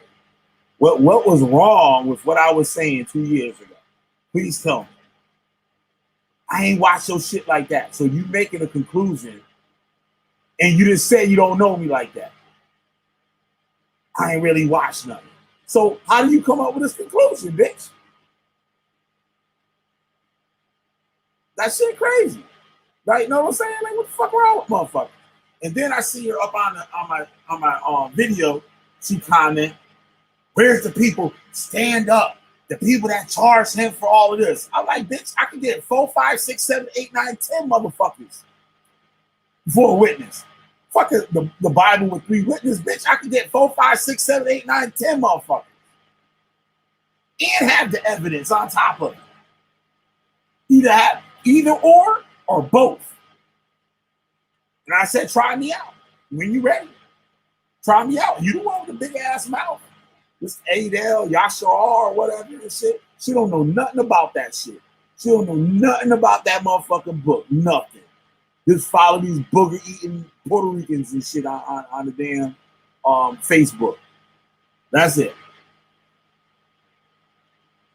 What was wrong with what I was saying 2 years ago? Please tell me. I ain't watched your shit like that. So you making a conclusion and you just say you don't know me like that. I ain't really watched nothing. So how do you come up with this conclusion, bitch? That shit crazy. Right? You know what I'm saying? Like, what the fuck wrong with motherfucker? And then I see her up on my video. She comment, "Where's the people? Stand up. The people that charged him for all of this." I'm like, bitch, I can get 4, 5, 6, 7, 8, 9, 10 motherfuckers for a witness. Fuck it, the Bible with 3 witnesses, bitch. I can get 4, 5, 6, 7, 8, 9, 10 motherfuckers. And have the evidence on top of it. Either or both. And I said, try me out. When you ready, try me out. You the one with the big ass mouth. This Adele, Yashar, or whatever and shit. She don't know nothing about that shit. She don't know nothing about that motherfucking book. Nothing. Just follow these booger eating Puerto Ricans and shit on the damn Facebook. That's it.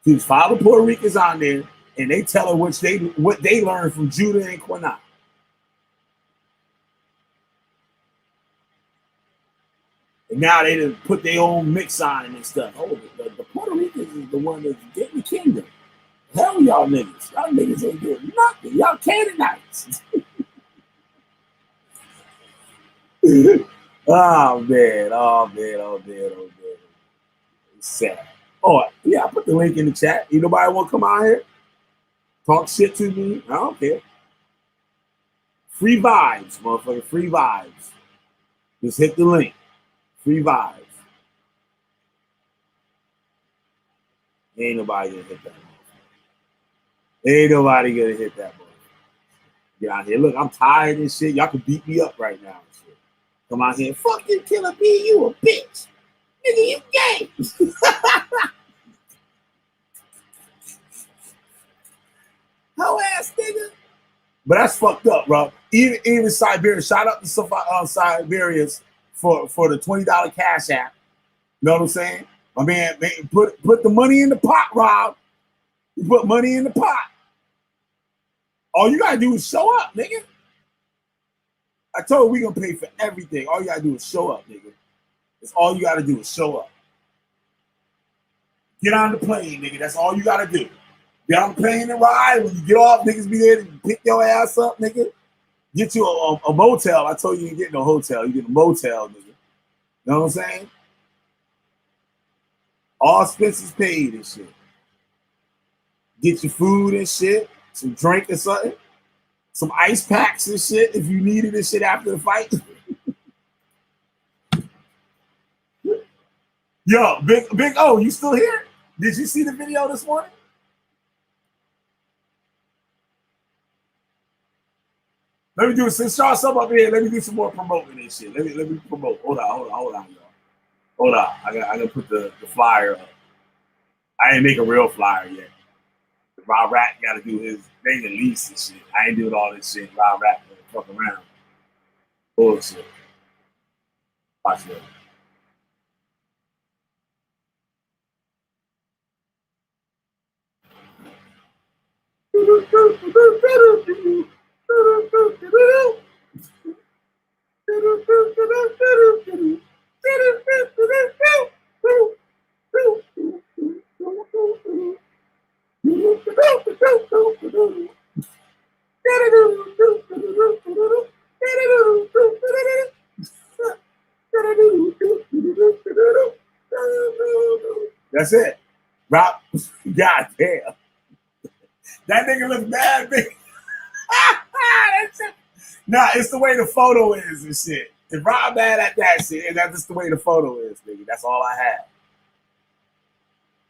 She just follow the Puerto Ricans on there and they tell her what they learned from Judah and Quinai. And now they done put their own mix on it and stuff. Oh, the Puerto Ricans is the one that's getting the kingdom. Hell, y'all niggas. Y'all niggas ain't doing nothing. Y'all Canaanites. Oh, man. It's sad. Oh, yeah, I put the link in the chat. You nobody want to come out here? Talk shit to me? I don't care. Free vibes, motherfucker. Free vibes. Just hit the link. Free vibes. Ain't nobody gonna hit that motherfucker. Ain't nobody gonna hit that motherfucker. Get out here. Look, I'm tired and shit. Y'all can beat me up right now and shit. Come out here. Fucking Killer B, you a bitch. Nigga, you gay. Hoe ass nigga. But that's fucked up, bro. Even Siberia. Shout out to Siberians for the $20 cash app. You know what I'm saying? My man, put the money in the pot, Rob. You put money in the pot. All you gotta do is show up, nigga. I told you we gonna pay for everything. All you gotta do is show up, nigga. That's all you gotta do is show up. Get on the plane, nigga. That's all you gotta do. Get on the plane and ride. When you get off, niggas be there to pick your ass up, nigga. Get you a motel. I told you you get no hotel. You get a motel, nigga. You know what I'm saying? All expenses paid and shit. Get your food and shit. Some drink or something. Some ice packs and shit if you needed this shit after the fight. Yo, Big O, you still here? Did you see the video this morning? Let me do, since y'all some up here, let me do some more promoting this shit. Let me promote. Hold on, y'all. Hold on. I gotta put the flyer up. I ain't make a real flyer yet. Rob Rat gotta do his thing at least and shit. I ain't doing all this shit. Rob Rat fuck around. Bullshit. Watch it. That's it. Rob, God damn. That nigga looks mad big. Nah, it's the way the photo is and shit. If Rob mad at that shit, and that's just the way the photo is, nigga. That's all I have.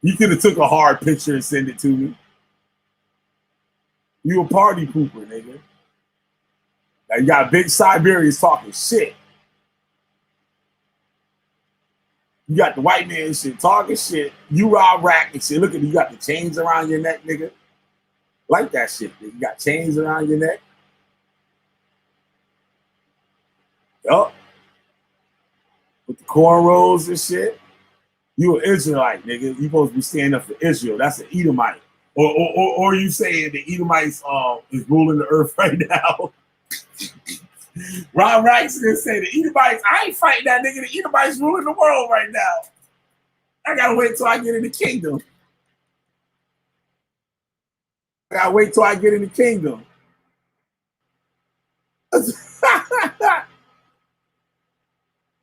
You could have took a hard picture and sent it to me. You a party pooper, nigga. Now you got big Siberians talking shit. You got the white man shit talking shit. You Rob Rack and shit. Look at you got the chains around your neck, nigga. Like that shit, nigga. You got chains around your neck. Yup. With the cornrows and shit. You an Israelite, nigga. You supposed to be standing up for Israel. That's an Edomite. Or you saying the Edomites is ruling the earth right now. Rob Rack's gonna say the Edomites, I ain't fighting that nigga. The Edomites ruling the world right now. I gotta wait till I get in the kingdom.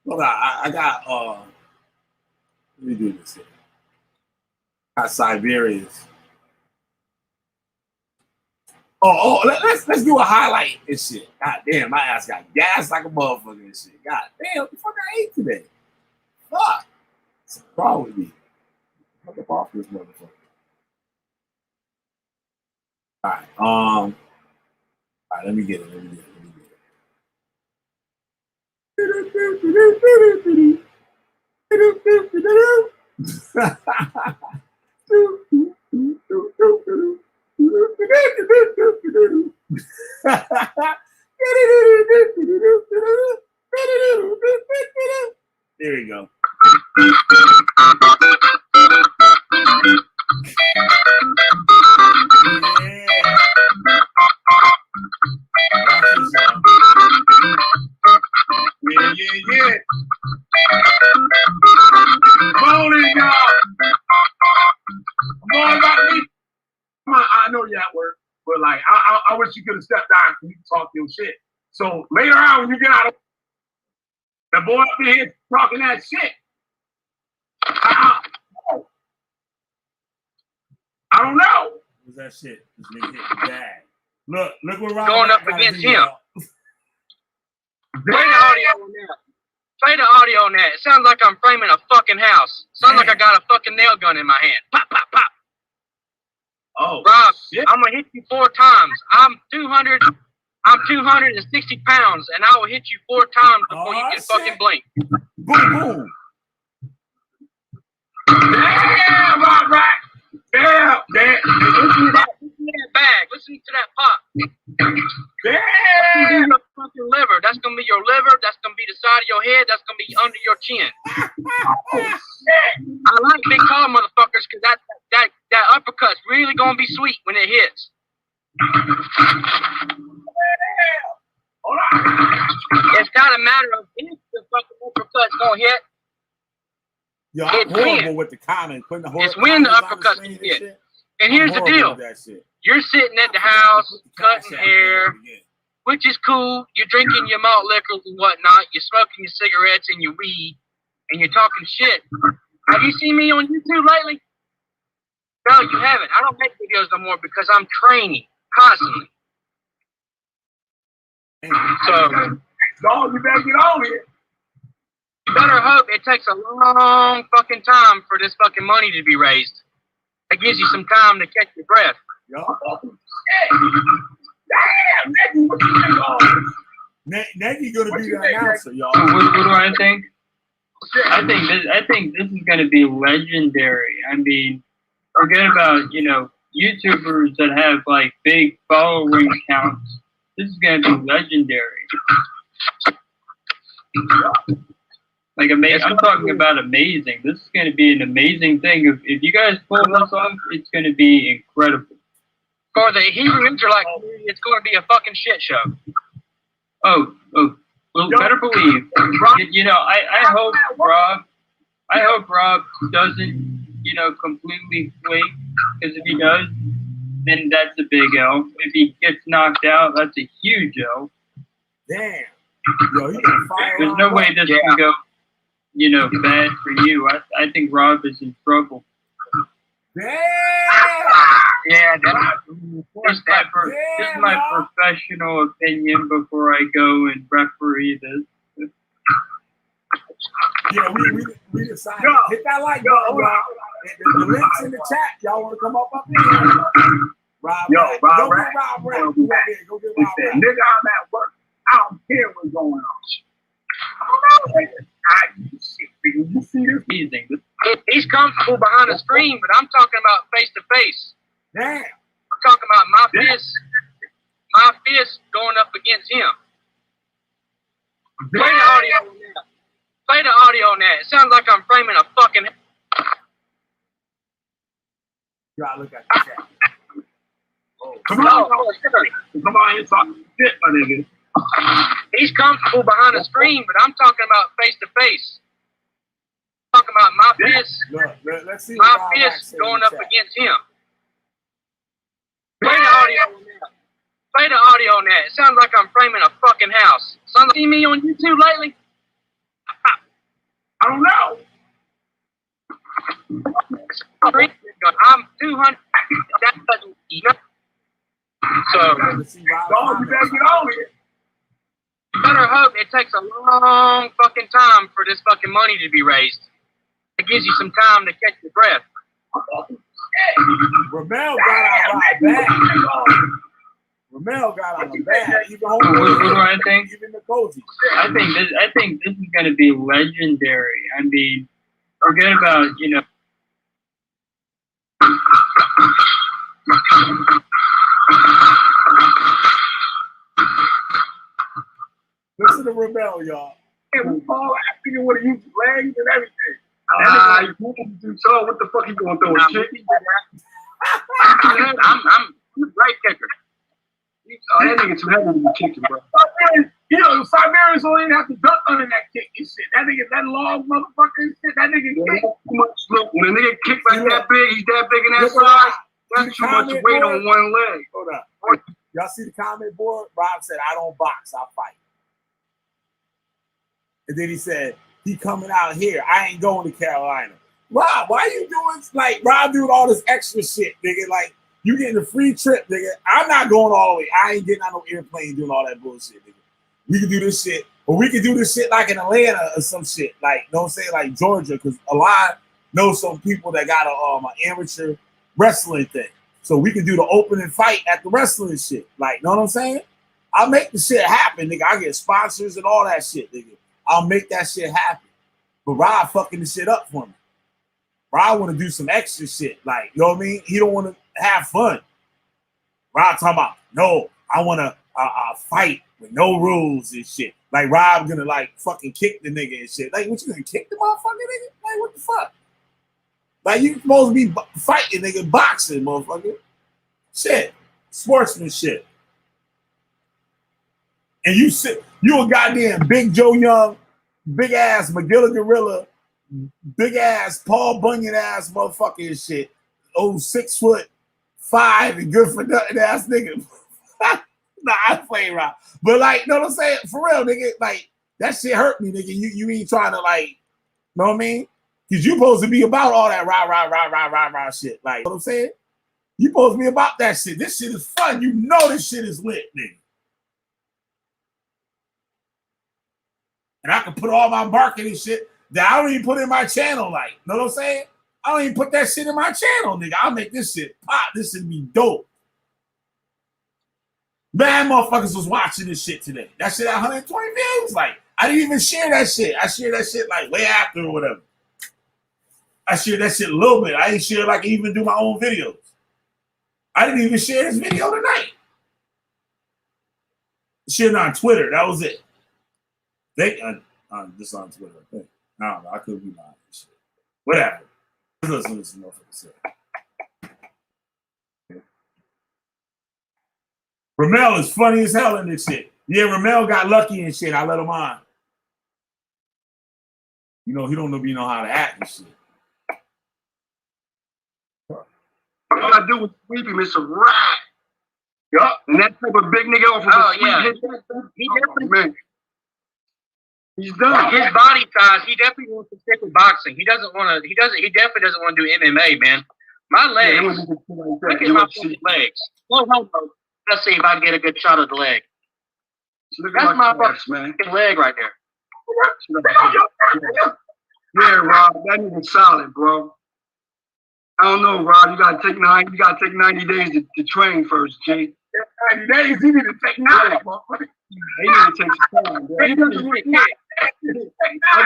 Hold on, I got let me do this here. I got Siberians. Let's do a highlight and shit. God damn, my ass got gas like a motherfucker and shit. God damn, what the fuck I ate today? Fuck. What's wrong with me? Fuck up off this motherfucker. All right, let me get it. There we go. Yeah. I got me. I know you're at work, but like, I wish you could have stepped down so you could talk your shit. So later on, when you get out of the boy up in here talking that shit, I don't know. What's that shit? This nigga hit the bag. Look what Rob going up against him. Play the audio on that. Play the audio on that. It sounds like I'm framing a fucking house. Sounds like I got a fucking nail gun in my hand. Pop, pop, pop. Oh, Rob, shit. I'm gonna hit you 4 times. I'm 260 pounds, and I will hit you 4 times before you can fucking blink. Boom, boom. Damn, right. Damn. Listen to that bag. Listen to that pop. Damn. That's gonna be your fucking liver. That's gonna be your liver. That's gonna be the side of your head. That's gonna be under your chin. Oh, shit. I like big tall motherfuckers because that uppercut's really gonna be sweet when it hits. Hold on. It's not a matter of if the fucking uppercut's gonna hit. Yo, I'm horrible with the comment. It's when the uppercut's gonna hit. And here's the deal. You're sitting at the house cutting hair, which is cool. You're drinking your malt liquors and whatnot. You're smoking your cigarettes and your weed, and you're talking shit. Have you seen me on YouTube lately? No, you haven't. I don't make videos no more because I'm training constantly. So, dog, you better get on here. You better hope it takes a long fucking time for this fucking money to be raised. That gives you some time to catch your breath. Damn, Nicky, what you think on? Nicky gonna be the announcer, y'all. What do I think? I think this is gonna be legendary. I mean, forget about YouTubers that have like big following counts. This is gonna be legendary. Like amazing. I'm talking about amazing. This is going to be an amazing thing. If you guys pull this off, it's going to be incredible. For the Hebrew Israelite community, it's going to be a fucking shit show. Oh, well, better believe. I hope Rob doesn't, completely flake. Because if he does, then that's a big L. If he gets knocked out, that's a huge L. Damn. Yo, he can fire. There's no way this can go. Bad for you. I think Rob is in trouble. Yeah, This is my professional opinion before I go and referee this. Yeah, we decided. Hit that like button, y'all. The links in the chat. Y'all want to come up in here? Rob, go get Rob Rat. Go get Rob Rat. Nigga, I'm at work. I don't care what's going on. You see this? He's comfortable behind the screen, but I'm talking about face to face. Damn. I'm talking about my fist going up against him. Play the audio on that. Play the audio on that. It sounds like I'm framing a fucking. You gotta look at the chat. Come on here talking shit, my nigga. He's comfortable behind the screen, but I'm talking about face to face. Talking about my fist going up against him. Play the audio on that. Play the audio on that. It sounds like I'm framing a fucking house. Sounds like you see me on YouTube lately? I don't know. I'm 200. That doesn't. So, dog, you better get on here. You better hope it takes a long fucking time for this fucking money to be raised. It gives you some time to catch your breath. Ramel got out bad. Ramel got out bad. What do I think? Even the cozy. I think this is going to be legendary. I mean, forget about Listen to Ramel, y'all. Hey, we Paul asking you what he used legs and everything. What the fuck you going through? I'm right kicker. That nigga too heavy to be kicking, bro. Siberians don't even have to duck under that kick and shit. That nigga, that long motherfucker and shit, that nigga kick. Look, when a nigga kick like that big, he's that big in that size, that's too much weight on one leg. Hold up. Y'all see the comment board? Rob said, I don't box, I fight. And then he said, he coming out here. I ain't going to Carolina. Rob, why you doing, like, Rob doing all this extra shit, nigga? Like, you getting a free trip, nigga. I'm not going all the way. I ain't getting on no airplane doing all that bullshit, nigga. We can do this shit. Or we can do this shit like in Atlanta or some shit. Like, you know what I'm saying? Like Georgia, because a lot know some people that got an amateur wrestling thing. So we can do the opening fight at the wrestling shit. Like, know what I'm saying? I'll make the shit happen, nigga. I get sponsors and all that shit, nigga. I'll make that shit happen. But Rob fucking the shit up for me. Rob want to do some extra shit. Like, you know what I mean? He don't want to have fun. Rob talking about, no, I want to fight with no rules and shit. Like, Rob gonna, like, fucking kick the nigga and shit. Like, what, you gonna kick the motherfucker, nigga? Like, what the fuck? Like, you supposed to be fighting, nigga, boxing, motherfucker. Shit. Sportsmanship. And you a goddamn Big Joe Young, big ass McGilla Gorilla, big ass Paul Bunyan ass motherfucker and shit. Oh, 6'5" and good for nothing ass nigga. Nah, I play Rob. But like, know what I'm saying? For real, nigga, like, that shit hurt me, nigga. You ain't trying to, like, know what I mean? Because you supposed to be about all that rah shit. Like, know what I'm saying? You supposed to be about that shit. This shit is fun. You know this shit is lit, nigga. And I can put all my marketing shit that I don't even put in my channel, like, know what I'm saying? I don't even put that shit in my channel, nigga. I'll make this shit pop. This shit be dope. Man, motherfuckers was watching this shit today. That shit at 120 views. Like, I didn't even share that shit. I shared that shit like way after or whatever. I shared that shit a little bit. I ain't share like even do my own videos. I didn't even share this video tonight. Shared on Twitter. That was it. Just on Twitter. I think. I don't know. I could be lying. Shit. Whatever. Listen to some motherfuckers say. Ramel is funny as hell in this shit. Yeah, Ramel got lucky and shit. I let him on. You know, he don't know how to act and shit. All I do was sweep him. It's a rat. Yup. And that type of big nigga off of the sweep. He definitely, man. He's done. His body size, he definitely wants to stick with boxing. He definitely doesn't want to do MMA, man. My legs, look at my legs. Hold on. Let's see if I can get a good shot of the leg. That's my fucking leg right there. Yeah, Rob, that nigga's solid, bro. I don't know, Rob. You gotta take 90 days to train first, G. 90 days, you need to take 9, motherfucker. He need to take some time, bro. I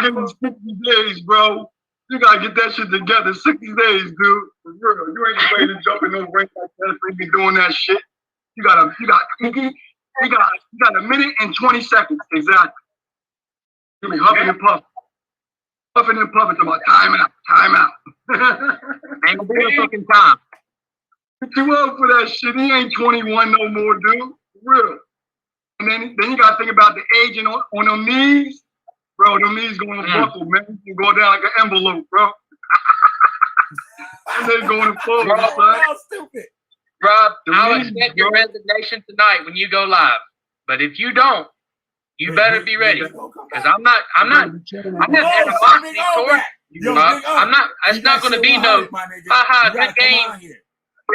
give him 60 days, bro. You gotta get that shit together. 60 days, dude. For real. You ain't ready to jump in no ring like that if you be doing that shit. You got a minute and 20 seconds, exactly. You be huffing and puffing. Huffing and puffing about time out. Ain't gonna be no fucking time. You're too old for that shit. He ain't 21 no more, dude. For real. And then you gotta think about the aging on them knees. Bro, them knees going to buckle, man. You can go down like an envelope, bro. And then going forward, son. Stupid. Rob, I'll accept your resignation tonight when you go live. But if you don't, you better be ready. Because I'm not at a boxing court. It's not going to be no, good game.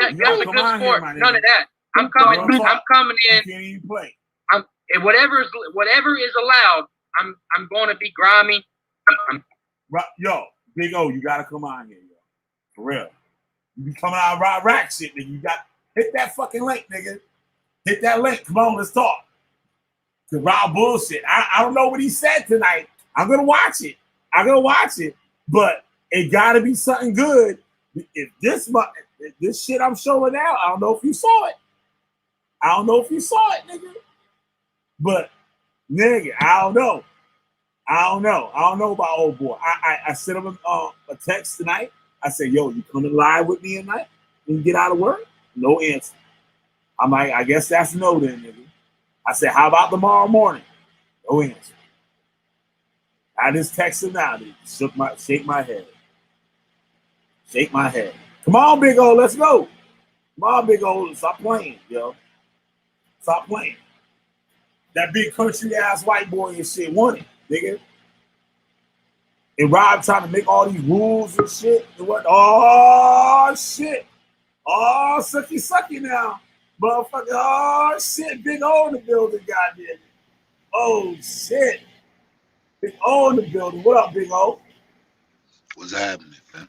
That's a good sport. None of that. I'm coming in. Whatever is allowed, I'm going to be grimy. Yo, Big O, you got to come on here, yo. For real. You be coming out of Rob Rack shit, nigga. You got hit that fucking link, nigga. Hit that link. Come on, let's talk. Cause Rob bullshit. I don't know what he said tonight. I'm gonna watch it. But it gotta be something good. If this shit I'm showing now, I don't know if you saw it. Nigga. But nigga, I don't know. I don't know about old boy. I sent him a text tonight. I said, yo, you coming live with me tonight when you get out of work? No answer. I'm like, I guess that's no then, nigga. I said, how about tomorrow morning? No answer. I just texted now, dude. Shake my head. Shake my head. Come on, big O, let's go. Come on, big O, stop playing, yo. Stop playing. That big country ass white boy and shit won it, nigga. And Rob trying to make all these rules and shit. And what? Oh shit. Oh, sucky now. Motherfucker. Oh shit. Big O in the building, goddamn. Oh shit. Big O in the building. What up, Big O? What's happening, man?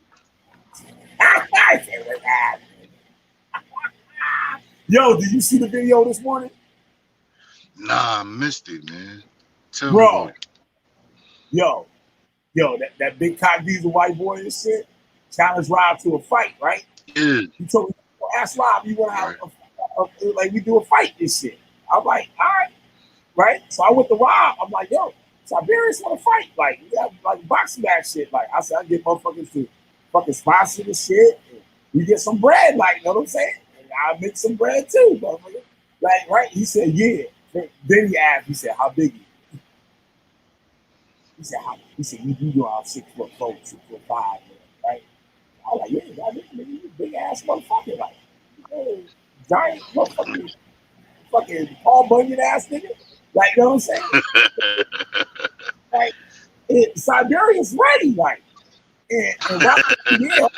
I said, what's happening? Yo, did you see the video this morning? Nah, I missed it, man. Tell me Bro. about it. Yo, that big cock diesel white boy and shit challenged Rob to a fight, right? Yeah. He told me, ask Rob, you want to have like we do a fight and shit. I'm like, all right, right? So I went to Rob. I'm like, yo, Siberians want to fight. Like, we have like boxing match shit. Like, I said, I get motherfuckers to fucking sponsor the shit. And we get some bread, like, you know what I'm saying? And I make some bread too, motherfucker. Like, right? He said, yeah. Then he asked, he said, how big are you? He said, you do all 6'4", 6'5", right? I was like, yeah, you big ass motherfucker, like, giant motherfucker, fucking Paul Bunyan ass nigga, like, you know what I'm saying? Like, Siberia's ready, like, and Rob, yeah, so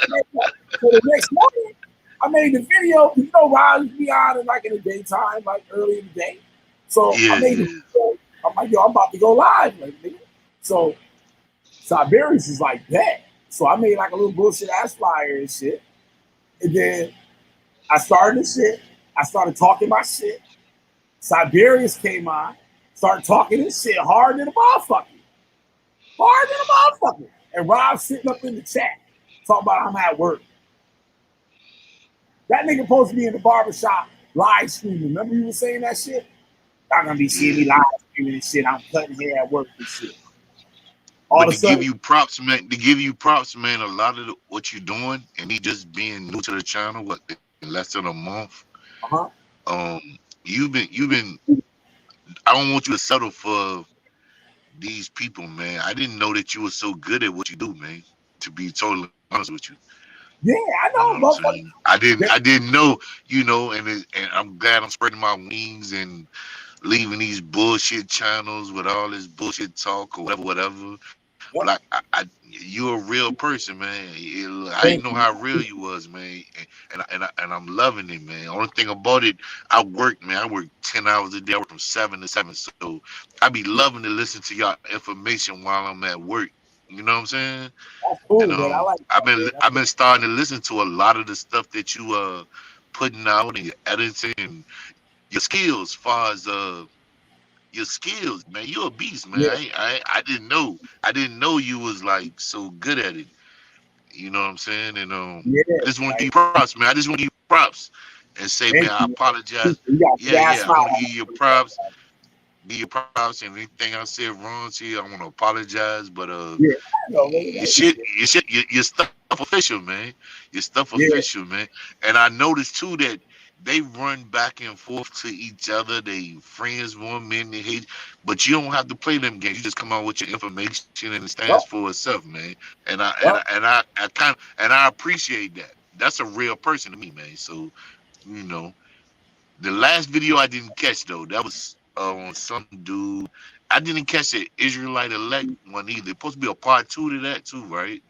the next morning, I made the video. You know, Rob be on like in the daytime, like early in the day. So I made the video. I'm like, yo, I'm about to go live, like, nigga. So Siberius is like that. So I made like a little bullshit ass flyer and shit. And then I started the shit. I started talking my shit. Siberius came on, started talking his shit harder than a motherfucker. Harder than a motherfucker. And Rob sitting up in the chat talking about I'm at work. That nigga supposed to be in the barbershop live streaming. Remember you were saying that shit? Y'all gonna be seeing me live streaming and shit. I'm cutting hair at work and shit. But to give you props, man, a lot of what you're doing, and me just being new to the channel, what, in less than a month, you've been. I don't want you to settle for these people, man. I didn't know that you were so good at what you do, man. To be totally honest with you. Yeah, I know, you know what I'm saying? I didn't know, and I'm glad I'm spreading my wings and leaving these bullshit channels with all this bullshit talk or whatever. Like you're a real person, man. I didn't know how real you was, man, and I'm loving it, man. Only thing about it, I work 10 hours a day. I work from 7 to 7, so I be loving to listen to y'all information while I'm at work. You know what I'm saying? That's cool, and man. I like that, I've been starting to listen to a lot of the stuff that you putting out and your editing and your skills, as far as your skills, man. You're a beast, man. Yeah. I didn't know. I didn't know you was like so good at it. You know what I'm saying? And I just want to give you props, man. I just want to give you props and say, man, I apologize. Yeah. I want to give you your props. Give you props, and anything I said wrong to you, I want to apologize. But your stuff official, man. Your stuff official, man. And I noticed too that they run back and forth to each other. They friends one minute, they hate, but you don't have to play them games. You just come out with your information and it stands for itself, man. And I appreciate that. That's a real person to me, man. So, the last video I didn't catch though, that was on some dude. I didn't catch the Israelite elect one either. It's supposed to be a part 2 to that too, right?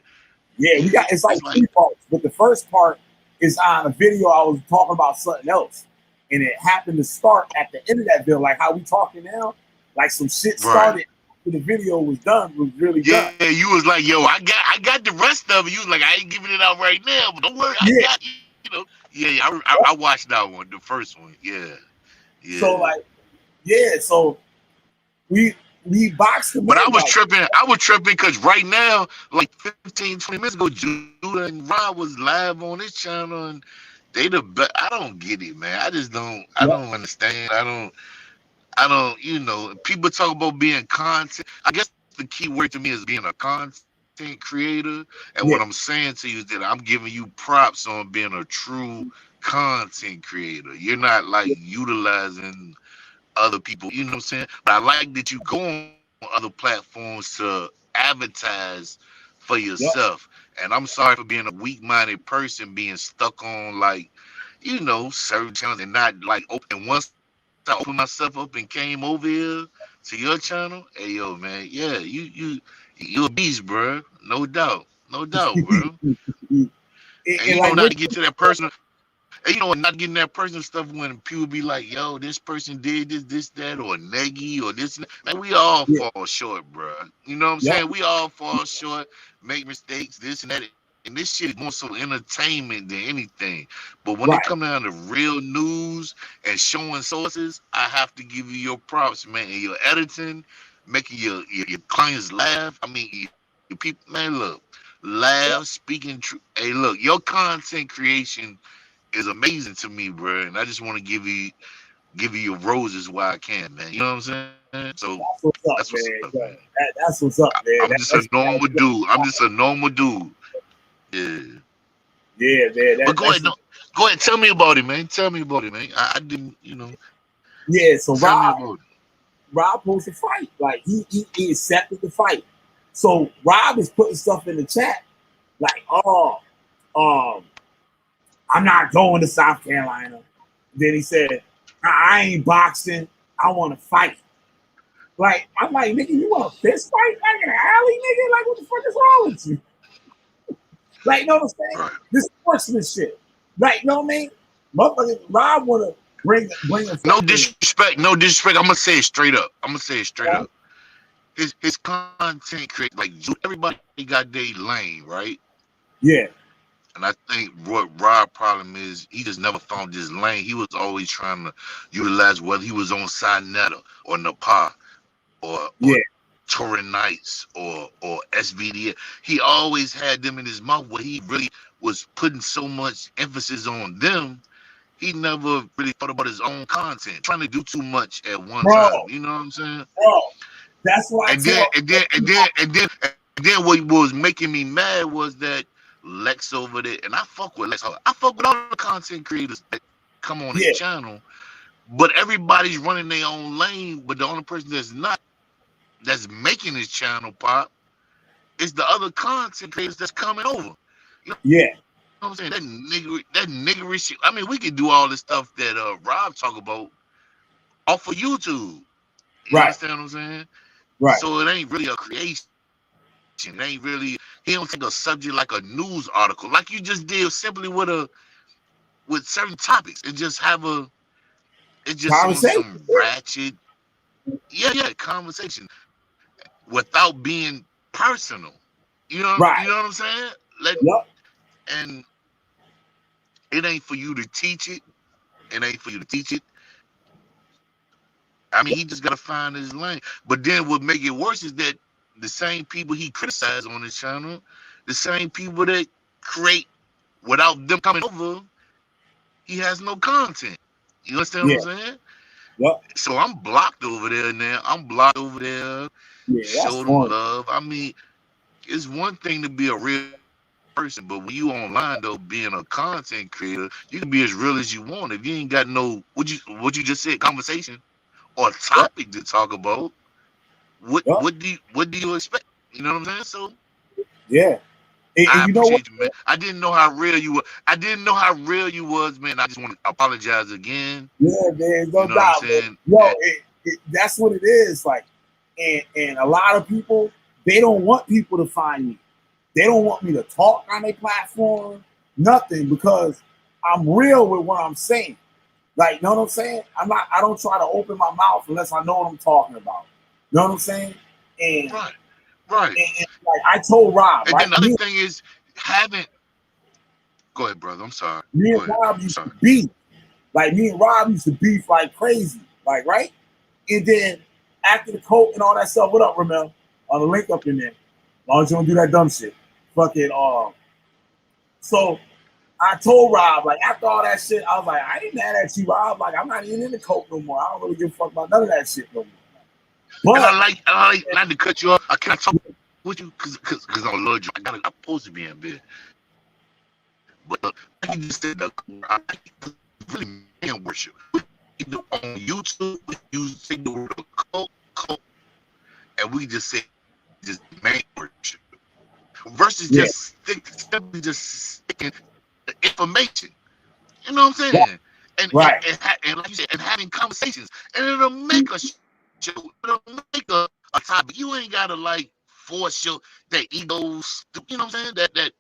Yeah, we got it's like 3 parts, but the first part is on a video I was talking about something else, and it happened to start at the end of that video, like how we talking now, like some shit started when the video was done, was really done. Yeah, you was like, yo, I got the rest of it. You was like, I ain't giving it out right now, but don't worry, I got you. I watched that one, the first one. Yeah. So we boxed them. But I was tripping because right now, like 15, 20 minutes ago, Judah and Rob was live on this channel, and they the best. I don't get it, man. I just don't. I don't understand. I don't. People talk about being content. I guess the key word to me is being a content creator, and what I'm saying to you is that I'm giving you props on being a true content creator. You're not like utilizing other people, you know what I'm saying? But I like that you go on other platforms to advertise for yourself. And I'm sorry for being a weak-minded person, being stuck on like, you know, certain channels and not like open. Once I opened myself up and came over here to your channel, hey yo, man, yeah, you a beast, bro. No doubt, bro. And you know, not to get to that personal. And you know, not getting that personal stuff when people be like, yo, this person did this, that, or neggy, or this. Man, we all fall short, bro. You know what I'm saying? We all fall short, make mistakes, this and that. And this shit is more so entertainment than anything. But when it comes down to real news and showing sources, I have to give you your props, man. And your editing, making your clients laugh. I mean, your people, man, look, laugh, speaking truth. Hey, look, your content creation is amazing to me, bro, and I just want to give you your roses while I can, man. You know what I'm saying? So that's what's up, man. That's what's up, man. I'm just a normal dude. I'm just a normal dude. Yeah. Yeah, man. But go ahead. Tell me about it, man. I didn't, you know. Yeah. So Rob wants to fight. Like he accepted the fight. So Rob is putting stuff in the chat, like, I'm not going to South Carolina. Then he said, I ain't boxing. I want to fight. Like, I'm like, nigga, you want a fist fight? Like in an alley, nigga? Like, what the fuck is wrong with you? Like, you know what I'm saying? This sportsmanship. Like, you know what I mean? Motherfucker, Rob want to bring a no disrespect. I'm going to say it straight up. His content create, like, everybody got their lane, right? Yeah. And I think what Rob's problem is he just never found his lane. He was always trying to utilize whether he was on Sinetta or Nepal or Touring Nights or SVD. He always had them in his mouth where he really was putting so much emphasis on them. He never really thought about his own content, trying to do too much at one time. You know what I'm saying? Bro, that's why. And then what was making me mad was that Lex over there, and I fuck with Lex. I fuck with all the content creators that come on the channel, but everybody's running their own lane. But the only person that's making this channel pop is the other content creators that's coming over. You know what I'm saying? That niggery shit. I mean, we could do all this stuff that Rob talk about off of YouTube. You understand what I'm saying? Right. So it ain't really a creation. It ain't really. He don't take a subject like a news article, like you just did, simply with certain topics, and just have some ratchet, conversation without being personal. You know what I'm saying? And it ain't for you to teach it. I mean, he just gotta find his lane. But then what make it worse is that the same people he criticized on his channel, the same people that create without them coming over, he has no content. You understand what I'm saying? Yep. So I'm blocked over there now. Show them love. I mean, it's one thing to be a real person, but when you online though, being a content creator, you can be as real as you want. If you ain't got no what you just said, conversation or topic to talk about, what do you expect? You know what I'm saying? So I appreciate you, man. I didn't know how real you was. Man. I just want to apologize again. Yeah, man, no doubt. Yo, that's what it is. Like, and a lot of people, they don't want people to find me. They don't want me to talk on their platform, nothing, because I'm real with what I'm saying. Like, you know what I'm saying? I don't try to open my mouth unless I know what I'm talking about. You know what I'm saying? And right. And like I told Rob, and then the other thing is go ahead, brother. I'm sorry. Me and Rob used to beef. Like, me and Rob used to beef like crazy. Like, right? And then after the coke and all that stuff, what up, Ramel? On the link up in there. As long as you don't do that dumb shit. Fucking so I told Rob, like, after all that shit, I was like, I ain't mad at you, Rob. Like, I'm not even into coke no more. I don't really give a fuck about none of that shit no more. But and I like not to cut you off. I can't talk with you because I love you. I'm supposed to be in bed. But like you just said, I think really man worship. Either on YouTube, you say the word cult, and we just say just man worship versus simply just sticking the information. You know what I'm saying? And like you said, and having conversations, and it'll make a show. It'll make a topic. You ain't gotta like force that egos. You know what I'm saying?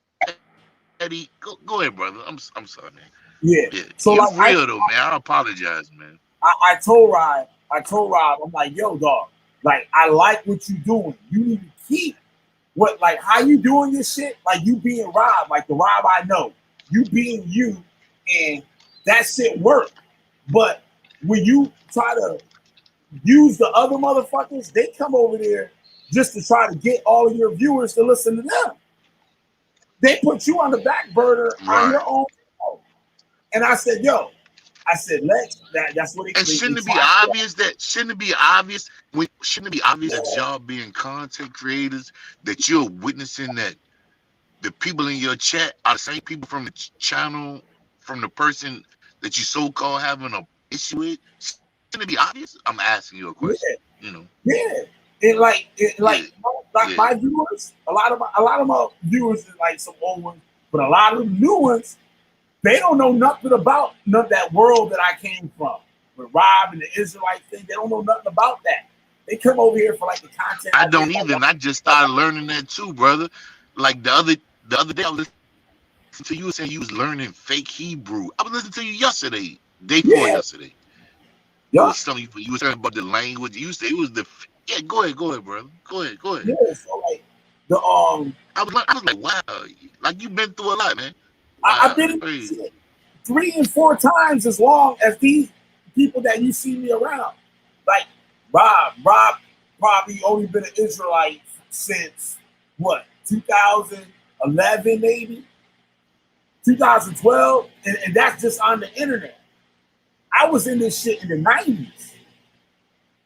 Eddie, go ahead, brother. I'm sorry, man. Yeah. So you're like, real though, man. I apologize, man. I told Rob, I'm like, yo, dog, like I like what you doing. You need to keep like how you doing your shit, like you being Rob, like the Rob I know. You being you, and that shit work. But when you try to use the other motherfuckers, they come over there just to try to get all of your viewers to listen to them. They put you on the back burner on your own. And I said, yo, that's what it is. Shouldn't it be obvious that y'all being content creators, that you're witnessing that the people in your chat are the same people from the channel, from the person that you so-called having an issue with? Shouldn't it be obvious? I'm asking you a question. You know. Yeah. My viewers, a lot of my viewers are like some old ones, but a lot of the new ones, they don't know nothing about none of that world that I came from. With Rob and the Israelite thing, they don't know nothing about that. They come over here for like the content. I don't either, and I just started learning that too, brother. Like the other day, I was listening to you saying you was learning fake Hebrew. I was listening to you yesterday, day before yesterday. Yeah. It was something you were talking about the language. You said it was go ahead, brother. Go ahead. Yeah, so like the I was like, wow, like you've been through a lot, man. Wow, I've been 3 and 4 times as long as these people that you see me around. Like Rob probably only been an Israelite since what, 2011 maybe, 2012, and that's just on the internet. I was in this shit in the 90s.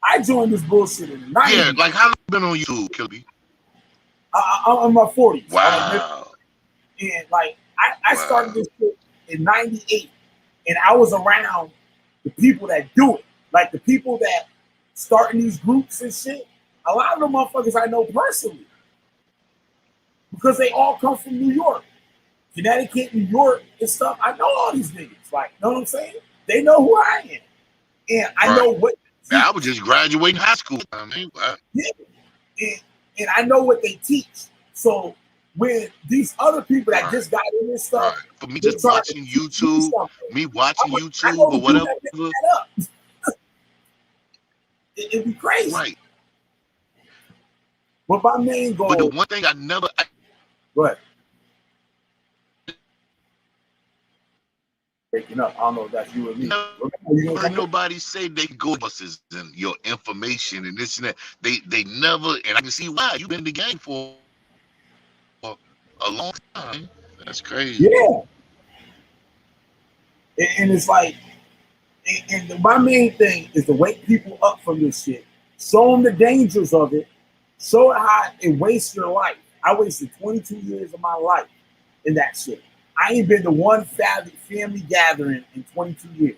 I joined this bullshit in the 90s. Yeah, like how long you been on YouTube, Kilby? I'm in my 40s. Wow. And like I started this shit in 98, and I was around the people that do it. Like the people that starting these groups and shit. A lot of them motherfuckers I know personally. Because they all come from New York. Connecticut, New York, and stuff. I know all these niggas. Like, know what I'm saying? They know who I am. And I know what. Man, I was just graduating high school. I mean, wow. Yeah. And I know what they teach. So when these other people that just got in this stuff. For me just watching YouTube, or whatever. It'd be crazy. Right. But my main goal. But the one thing I never. What? Breaking up. I don't know if that's you or me. Never heard nobody say they go buses and your information and this and that. They never, and I can see why. You've been in the game for a long time. That's crazy. Yeah. And it's like, and my main thing is to wake people up from this shit. Show them the dangers of it. Show how it wastes your life. I wasted 22 years of my life in that shit. I ain't been to one family gathering in 22 years.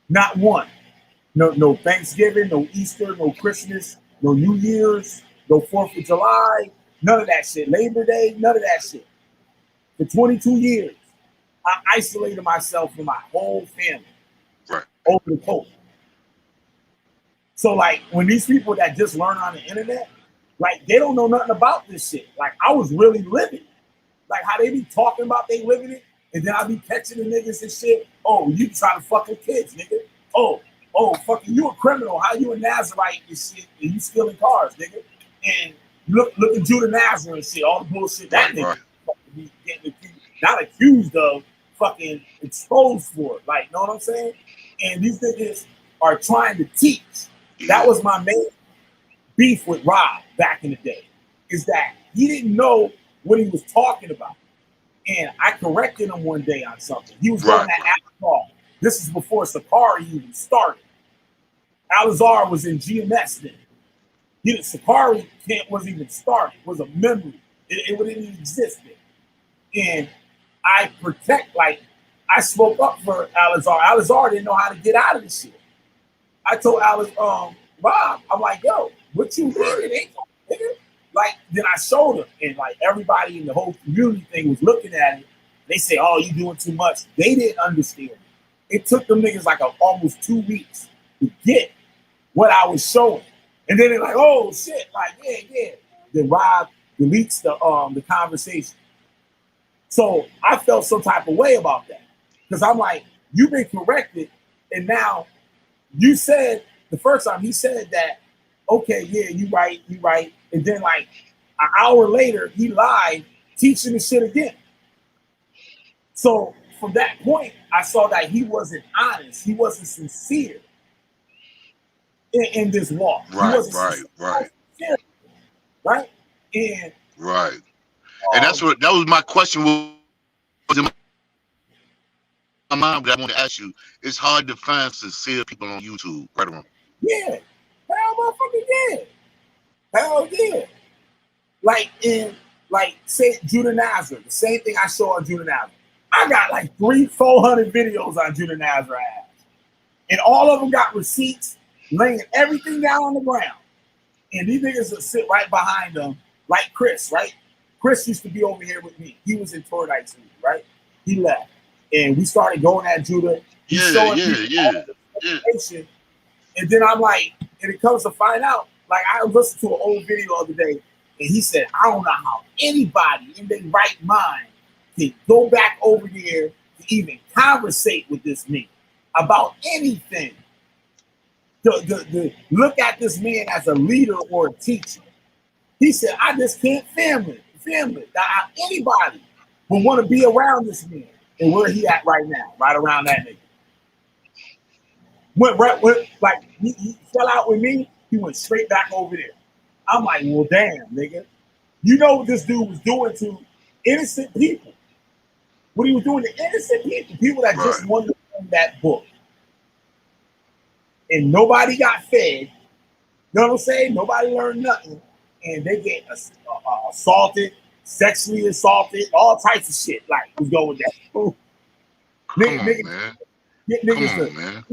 Not one. No Thanksgiving, no Easter, no Christmas, no New Year's, no 4th of July, none of that shit. Labor Day, none of that shit. For 22 years, I isolated myself from my whole family over the coast. So like when these people that just learn on the internet, like they don't know nothing about this shit. Like I was really living. Like how they be talking about they living it, and then I be catching the niggas and shit. Oh, you trying to fuck with kids, nigga. Oh, fucking you a criminal. How you a Nazarite and shit, and you stealing cars, nigga. And look at Judah Nazareth and shit, all the bullshit that nigga be getting not accused of, fucking exposed for it. Like, know what I'm saying? And these niggas are trying to teach. That was my main beef with Rob back in the day, is that he didn't know what he was talking about. And I corrected him one day on something. He was going at Alazar. This is before Sakari even started. Alazar was in GMS then. Sakari camp wasn't even started. It was a memory. It wouldn't even exist. And I I spoke up for Alizar. Alizar didn't know how to get out of this shit. I told Bob, I'm like, yo, what you reading? Like, then I showed him, and like everybody in the whole community thing was looking at it. They say, oh, you doing too much. They didn't understand. It took them niggas like almost 2 weeks to get what I was showing. And then they're like, oh shit, like, yeah. Then Rob deletes the conversation. So I felt some type of way about that. Because I'm like, you've been corrected, and now you said the first time he said that, okay, yeah, you right. And then like an hour later, he lied, teaching the shit again. So from that point, I saw that he wasn't honest. He wasn't sincere in this walk. Right. Sincere, right? And right. And that was my question. Was in my mind that I want to ask you. It's hard to find sincere people on YouTube, right or wrong? Yeah. Hell motherfucking yeah. Hell yeah. Like say Judah Nazareth, the same thing I show on Judah Nazareth. I got like 300-400 videos on Judah Nazareth ass. And all of them got receipts, laying everything down on the ground. And these niggas will sit right behind them, like Chris, right? Chris used to be over here with me. He was in Torridite School, right? He left. And we started going at Judah. Yeah. And then I'm like, and it comes to find out, like I listened to an old video the other day, and he said, I don't know how anybody in their right mind can go back over there to even conversate with this man about anything. Look at this man as a leader or a teacher. He said, I just can't family. Anybody would want to be around this man. And where he at right now, right around that nigga. Like he fell out with me, he went straight back over there. I'm like, well, damn, nigga. You know what this dude was doing to innocent people. What he was doing to innocent people that just wanted to read that book. And nobody got fed. You know what I'm saying? Nobody learned nothing. And they get assaulted, sexually assaulted, all types of shit. Like, who's going with that? Niggas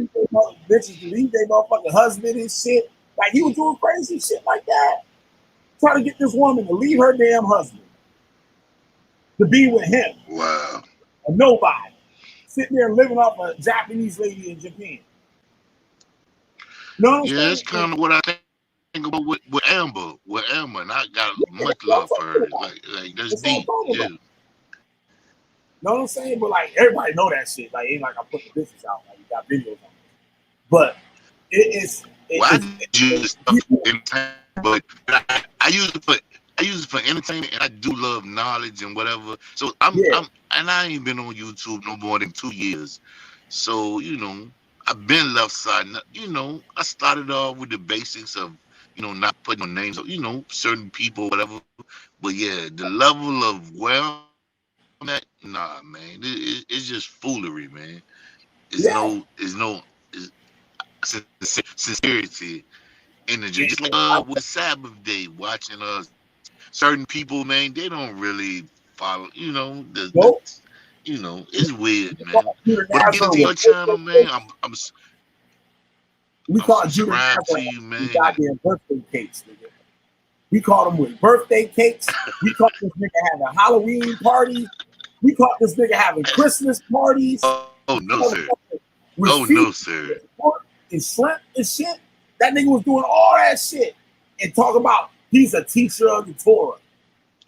bitches to leave their motherfucking husband and shit. Like, he was doing crazy shit like that. Trying to get this woman to leave her damn husband to be with him. Wow. A nobody. Sitting there living off a Japanese lady in Japan. No, yeah, that's kind of what I think about with Amber. With Amber, and I got much love for her. Like that's deep. Yeah. Know what I'm saying? But like everybody know that shit. Like ain't like I put the business out. Like you got videos on it. But but I use it for entertainment, and I do love knowledge and whatever. So and I ain't been on YouTube no more than 2 years. So I've been left side. I started off with the basics of not putting on names of certain people, whatever. But yeah, the level of nah, man, it's just foolery, man. It's no sincerity in the just like with Sabbath Day, watching certain people, man, they don't really follow. It's weird, man. But I'm getting to your channel, man. I'm subscribed to you, man. Goddamn birthday cakes, nigga. We caught him with birthday cakes. We caught this nigga having Halloween parties. We caught this nigga having Christmas parties. Oh no, sir. No, sir. And shrimp and shit. That nigga was doing all that shit and talk about he's a teacher of the Torah.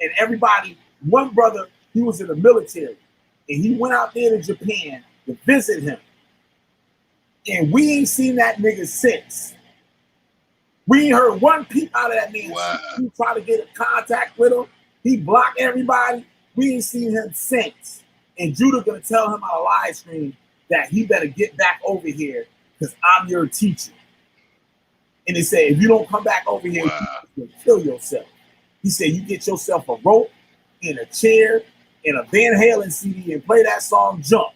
And everybody, one brother, he was in the military. And he went out there to Japan to visit him. And we ain't seen that nigga since. We ain't heard one peep out of that man. Wow. He tried to get in contact with him. He blocked everybody. We ain't seen him since. And Judah gonna tell him on a live stream that he better get back over here because I'm your teacher. And they said, if you don't come back over here, you'll kill yourself. He said, you get yourself a rope and a chair and a Van Halen CD and play that song Jump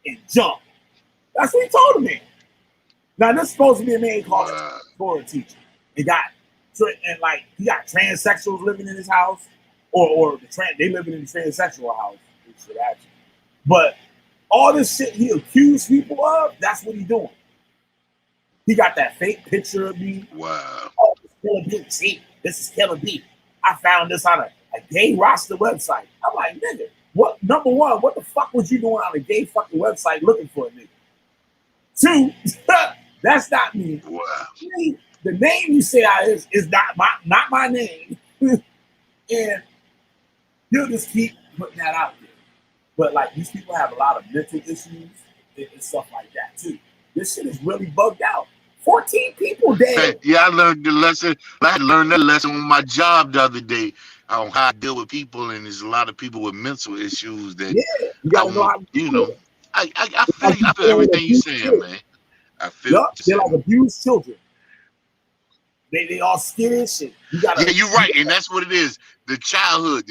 and Jump. That's what he told him, man. Now, this is supposed to be a man called a Torah teacher. He got And like he got transsexuals living in his house, or they living in the transsexual house. Shit, actually. But all this shit he accused people of, that's what he doing. He got that fake picture of me. Wow. Oh, this is Killer B. See, this is Killer B. I found this on a gay roster website. I'm like, nigga, what? Number one, what the fuck was you doing on a gay fucking website looking for a nigga? Two, that's not me. Wow. Three, the name you say is not my name. And you'll just keep putting that out there. But like these people have a lot of mental issues and stuff like that too. This shit is really bugged out. 14 people dead. Yeah, I learned the lesson. I learned that lesson on my job the other day on how I deal with people, and there's a lot of people with mental issues that you gotta know how to I feel everything you're saying, man. I feel what they're you're like abused children. They all skittish and yeah, you're right, and that's what it is. The childhood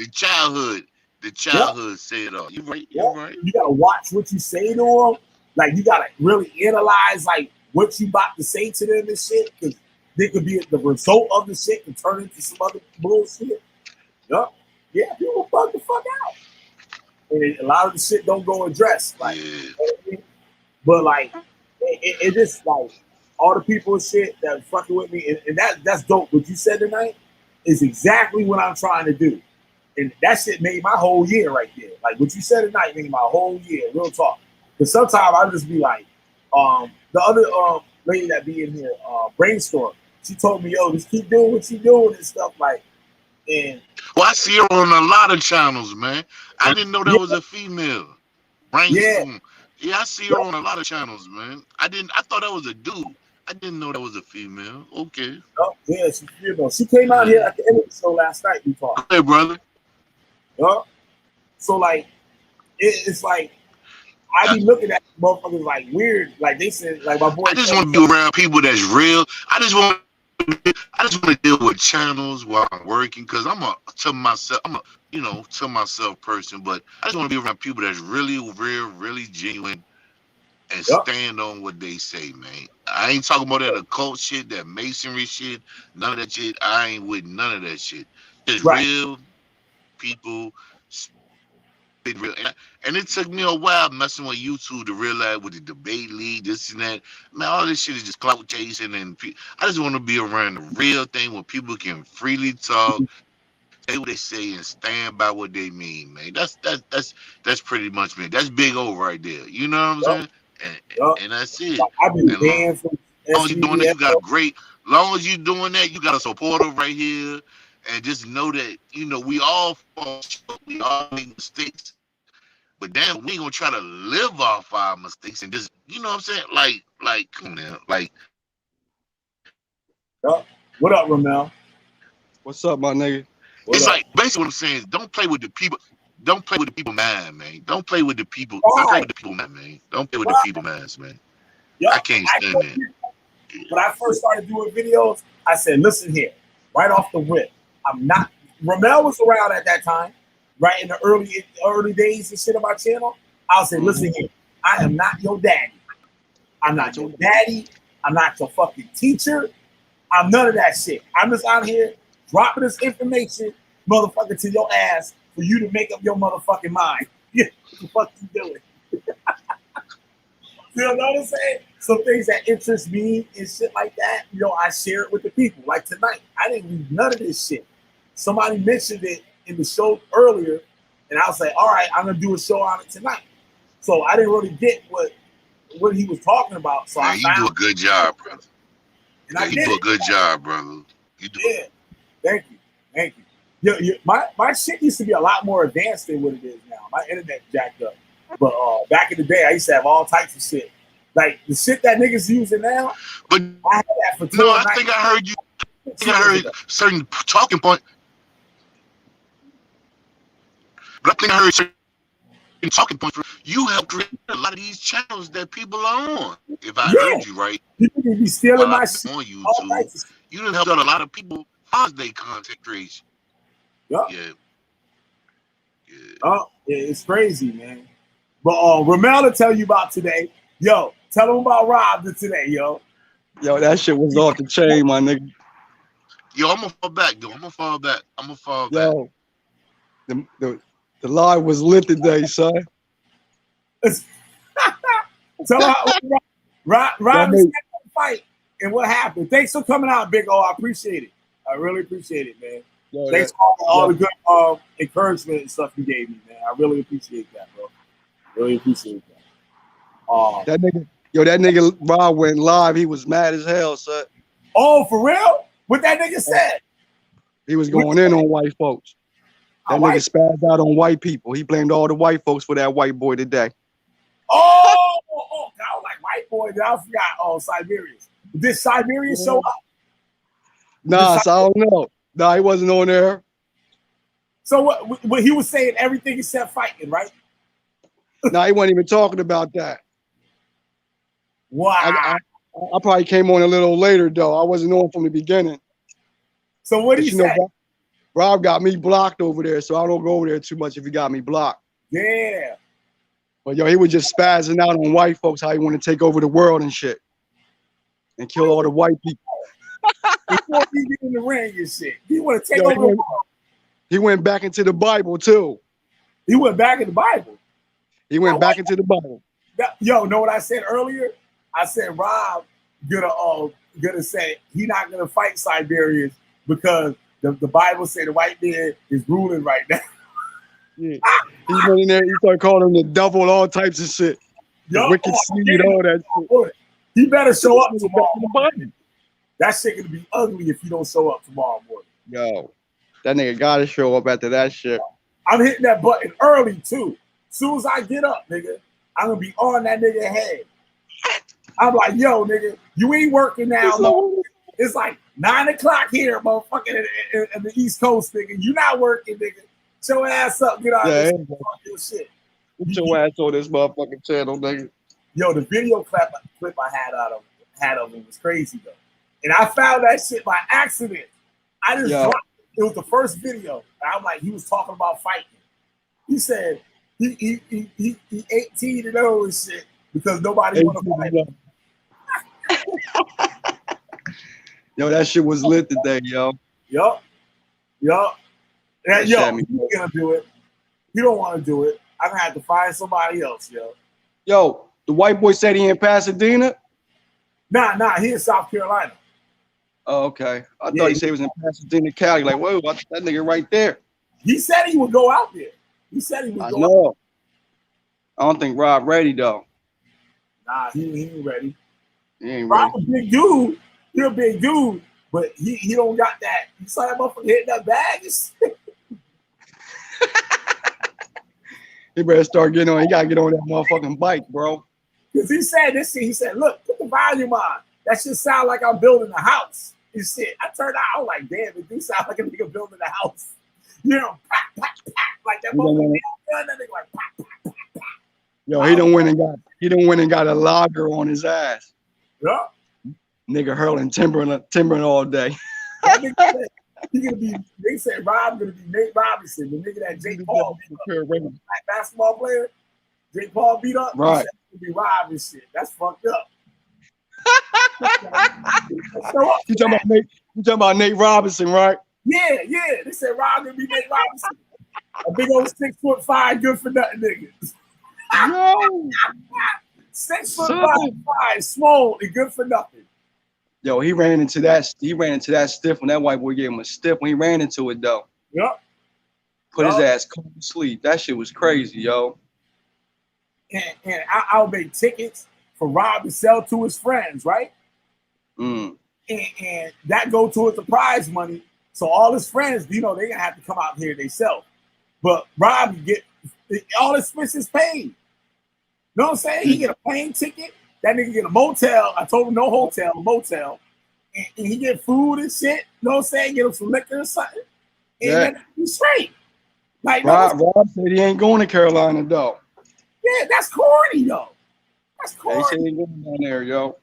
say it all. You're right. You're right. You gotta watch what you say to them. Like you gotta really analyze like what you about to say to them and shit, because they could be the result of the shit and turn into some other bullshit. Yup. Yeah, people bug the fuck out. And a lot of the shit don't go addressed. Like, you know what I mean? But like it just like all the people and shit that fucking with me, and that's dope. What you said tonight is exactly what I'm trying to do. And that shit made my whole year right there. Like what you said tonight made my whole year, real talk. Because sometimes I just be like, the other lady that be in here, Brainstorm, she told me, yo, just keep doing what you doing and stuff like. And well, I see her on a lot of channels, man. I didn't know that was a female. Brainstorm. Yeah, I see her on a lot of channels, man. I thought that was a dude. I didn't know that was a female. Okay. Oh, yeah, she's female. She came out here at the end of the show last night. We talked. Hey, brother. So like, it's like I be looking at motherfuckers like weird. Like they said, like my boy. I just want to be around people that's real. I just want to deal with channels while I'm working, because I'm a to myself person. But I just want to be around people that's really real, really genuine, and stand on what they say, man. I ain't talking about that occult shit, that masonry shit, none of that shit. I ain't with none of that shit. Just real people. Real. And it took me a while messing with YouTube to realize with the debate league, this and that. Man, all this shit is just clout chasing, and I just want to be around the real thing where people can freely talk, say what they say, and stand by what they mean, man. That's pretty much me. That's Big O right there. You know what I'm saying? And that's it. I've been banned from long as you're doing that, you got a great. Long as you're doing that, you got a supporter right here. And just know that, we all fall short. We all make mistakes. But damn, we ain't gonna try to live off our mistakes and just, you know what I'm saying? Like, come on now. Like, what up, Ramel? What's up, my nigga? It's like basically what I'm saying is don't play with the people. Don't play with the people mind, man. Don't play with the people. Don't play with the people mind, man. Don't play with the people minds, man. I can't stand that. When I first started doing videos, I said, listen here, right off the whip. I'm not. Ramel was around at that time, right in the early days and shit of my channel. I'll say, listen here, I am not your daddy. I'm not your daddy. I'm not your fucking teacher. I'm none of that shit. I'm just out here dropping this information, motherfucker, to your ass for you to make up your motherfucking mind. What the fuck you doing? You know what I'm saying? Some things that interest me and shit like that, I share it with the people. Like tonight, I didn't read none of this shit. Somebody mentioned it in the show earlier, and I was like, all right, I'm gonna do a show on it tonight. So I didn't really get what he was talking about. So man, you do a good job, brother. And you do a good job, brother. You do. Yeah, thank you. My shit used to be a lot more advanced than what it is now. My internet jacked up. But back in the day, I used to have all types of shit. Like the shit that niggas using now. But I had that for no, I think I heard you. I heard certain talking point. But I think I heard certain talking point. You helped create a lot of these channels that people are on. If I heard you right, people be stealing my shit on YouTube. You done helped out a lot of people find their content creation. Yep. Yeah. Oh, it's crazy, man. But Ramel will tell you about today. Yo, tell him about Rob today, yo. Yo, that shit was off the chain, my nigga. Yo, I'm gonna fall back, though. I'm gonna fall back. Yo, the live was lit today, son. So, Rob is fight, and what happened? Thanks for coming out, Big O. I appreciate it. I really appreciate it, man. Yo, Thanks for all the good encouragement and stuff you gave me, man. I really appreciate that, bro. Really appreciate that. That nigga Rob went live. He was mad as hell, son. Oh, for real? What that nigga said? He was going in on white folks. That nigga spazzed out on white people. He blamed all the white folks for that white boy today. Oh, I was like white boy. I forgot. Oh, Siberians. Did Siberian show up? Nah, so I don't know. Nah, he wasn't on there. So what he was saying everything except fighting, right? Nah, he wasn't even talking about that. Wow. I probably came on a little later though. I wasn't on from the beginning. So what did he say? Rob got me blocked over there, so I don't go over there too much if he got me blocked. Yeah. But yo, he was just spazzing out on white folks, how he want to take over the world and shit. And kill all the white people. Before he get in the ring and shit. He want to take over the world. He went back into the Bible too. He went back in the Bible. He went back into the Bible. Yo, know what I said earlier? I said Rob gonna say he not gonna fight Siberians because the Bible said the white man is ruling right now. Yeah. He went in there, he started calling him the devil and all types of shit. The wicked seed, all that shit. He better show up tomorrow morning. That shit gonna be ugly if you don't show up tomorrow morning. Yo, that nigga gotta show up after that shit. I'm hitting that button early too. As soon as I get up, nigga, I'm gonna be on that nigga head. I'm like, yo, nigga, you ain't working now. It's like 9 o'clock here, motherfucking in the East Coast, nigga. You not working, nigga. Get your ass up, get out of this shit. Get your ass on this motherfucking channel, nigga. Yo, the video clip I had of him was crazy though. And I found that shit by accident. I just dropped it. It was the first video. I'm like, he was talking about fighting. He said he 18 and 0 and shit because nobody want to fight him. Yo, that shit was lit today, yo. Yup. Yo, he's gonna do it. He don't want to do it. I'm gonna have to find somebody else, yo. Yo, the white boy said he in Pasadena? Nah, he in South Carolina. Oh, okay. I thought he said he was in Pasadena, Cali. Like, whoa, that nigga right there. He said he would go out there. He said he would go out there. I don't think Rob ready though. Nah, he ain't ready. He ain't Rob ready. a big dude. He a big dude, but he don't got that. You saw that motherfucker hitting that bag? He better start getting on. He gotta get on that motherfucking bike, bro. Because he said this shit. He said, look, put the volume on. That shit sound like I'm building a house. And shit. I turned out, I was like, damn, it do sound like a nigga building a house. You know, like that motherfucker. That nigga like, Yo, he done went and got a logger on his ass. Yeah. Nigga hurling timbering all day. That nigga said, they said Rob gonna be Nate Robinson, the nigga that Jake Paul beat up. Black basketball player, Jake Paul beat up. Right. He said, be Rob and shit. That's fucked up. You talking about Nate Robinson, right? Yeah. They said Rob gonna be Nate Robinson. A big old 6'5" good for nothing nigga. Yo. 6'5", small and good for nothing. Yo, he ran into that stiff when that white boy gave him a stiff when he ran into it though. Yep. Put his ass cold to sleep. That shit was crazy, yo. And I'll make tickets for Rob to sell to his friends, right? Mm. And that go towards the prize money. So all his friends, you know, they gonna have to come out here themselves. But Rob get all his expenses paid. You know what I'm saying? He get a plane ticket. That nigga get a motel. I told him no hotel, a motel. And he get food and shit. You know what I'm saying? Get him some liquor or something. And then he's straight. Like Rob said he ain't going to Carolina though. Yeah, that's corny, though. That's corny. He said he ain't going down there, yo.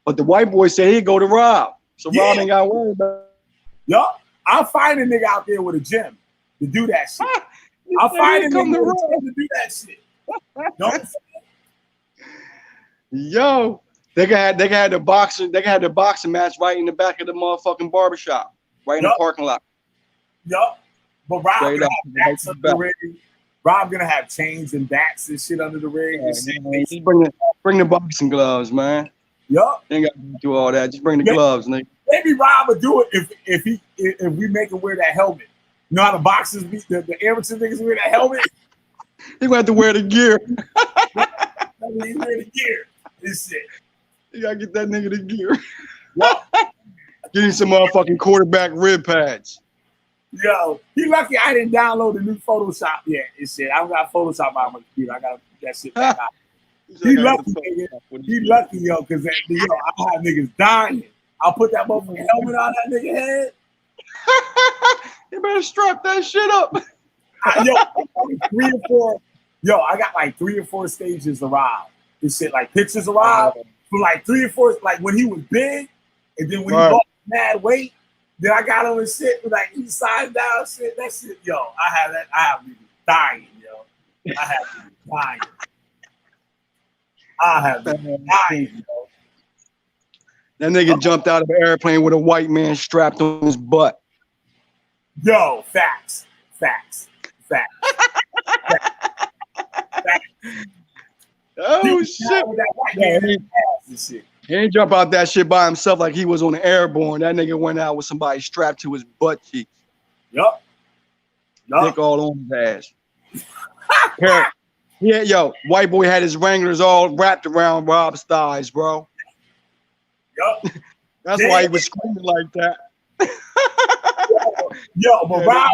But the white boy said he'd go to Rob. So Rob ain't got to worry about it. Yo, I'll find a nigga out there with a gym to do that shit. I'll find a nigga with a gym to do that shit. Don't Yo, they had the boxing match right in the back of the motherfucking barbershop. right in the parking lot. Yup. But Rob Straight gonna up. have bats under the rig. Rob gonna have chains and bats and shit under the rig. Yeah, and shit. man, just bring the boxing gloves, man. Yup. Ain't got to do all that. Just bring the gloves, nigga. Maybe Rob would do it if we make him wear that helmet. You know how the boxers beat the amateur niggas wear that helmet? He gonna have to wear the gear. He wear the gear. This shit. You gotta get that nigga the gear. Get him some motherfucking quarterback rib pads. Yo, he lucky I didn't download the new Photoshop yet. And shit, I don't got Photoshop on my computer. I got that shit back out. He lucky, nigga. He lucky, yo, because I'll have niggas dying. I'll put that motherfucking helmet on that nigga head. You better strap that shit up. I got like 3 or 4 stages of Rob. This shit, like pictures of Rob for like 3 or 4, like when he was big, and then when he lost mad weight, then I got him and shit with like east side down shit. That shit, yo, I have niggas dying, yo. I have niggas dying. I have niggas dying, yo. That nigga jumped out of an airplane with a white man strapped on his butt. Yo, facts. Oh shit! Yeah, he ain't jump out that shit by himself like he was on the airborne. That nigga went out with somebody strapped to his butt cheeks. Yup. Dick all on his ass. Yeah, yo, white boy had his Wranglers all wrapped around Rob's thighs, bro. Yup. That's why he was screaming like that. Yo, but Rob,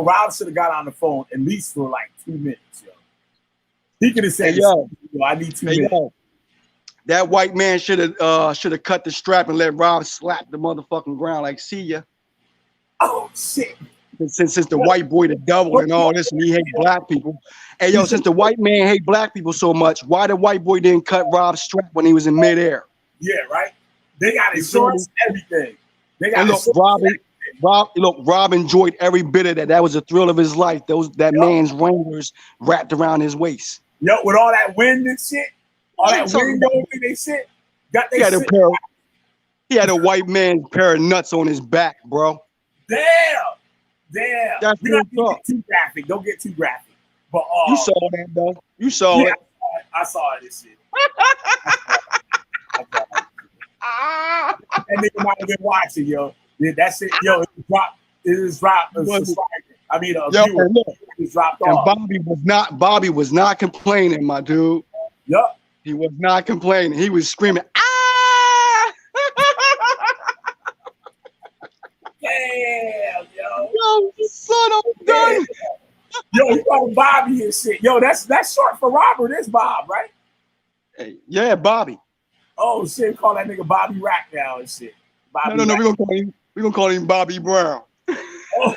Rob should have got on the phone at least for like 2 minutes, yo. He could have said, yo, I need 2 minutes. Yo, that white man should have cut the strap and let Rob slap the motherfucking ground like, see ya. Oh shit. Since the white boy the devil and all this, and he hate black people. Hey yo, since the white man hate black people so much, why the white boy didn't cut Rob's strap when he was in midair? Yeah, right. They got his shorts, everything. They got Rob enjoyed every bit of that. That was the thrill of his life. That man's Wranglers wrapped around his waist. Yo, with all that wind and shit, all that wind over they shit. He had a white man's pair of nuts on his back, bro. Damn. That's We're not gonna get too graphic. Don't get too graphic. But you saw that though. You saw it. I saw it. This shit. That nigga might have been watching, yo. That shit, yo, it is dropped. I mean, it dropped off. Bobby was not complaining, my dude. Yup. He was not complaining. He was screaming, ah! Damn, yo. Yo, son, I'm done. Yo, you got Bobby and shit. Yo, that's short for Robert. It's Bob, right? Hey, yeah, Bobby. Oh shit, call that nigga Bobby Rack now and shit. Bobby no, Rack. we're gonna call him Bobby Brown. Oh,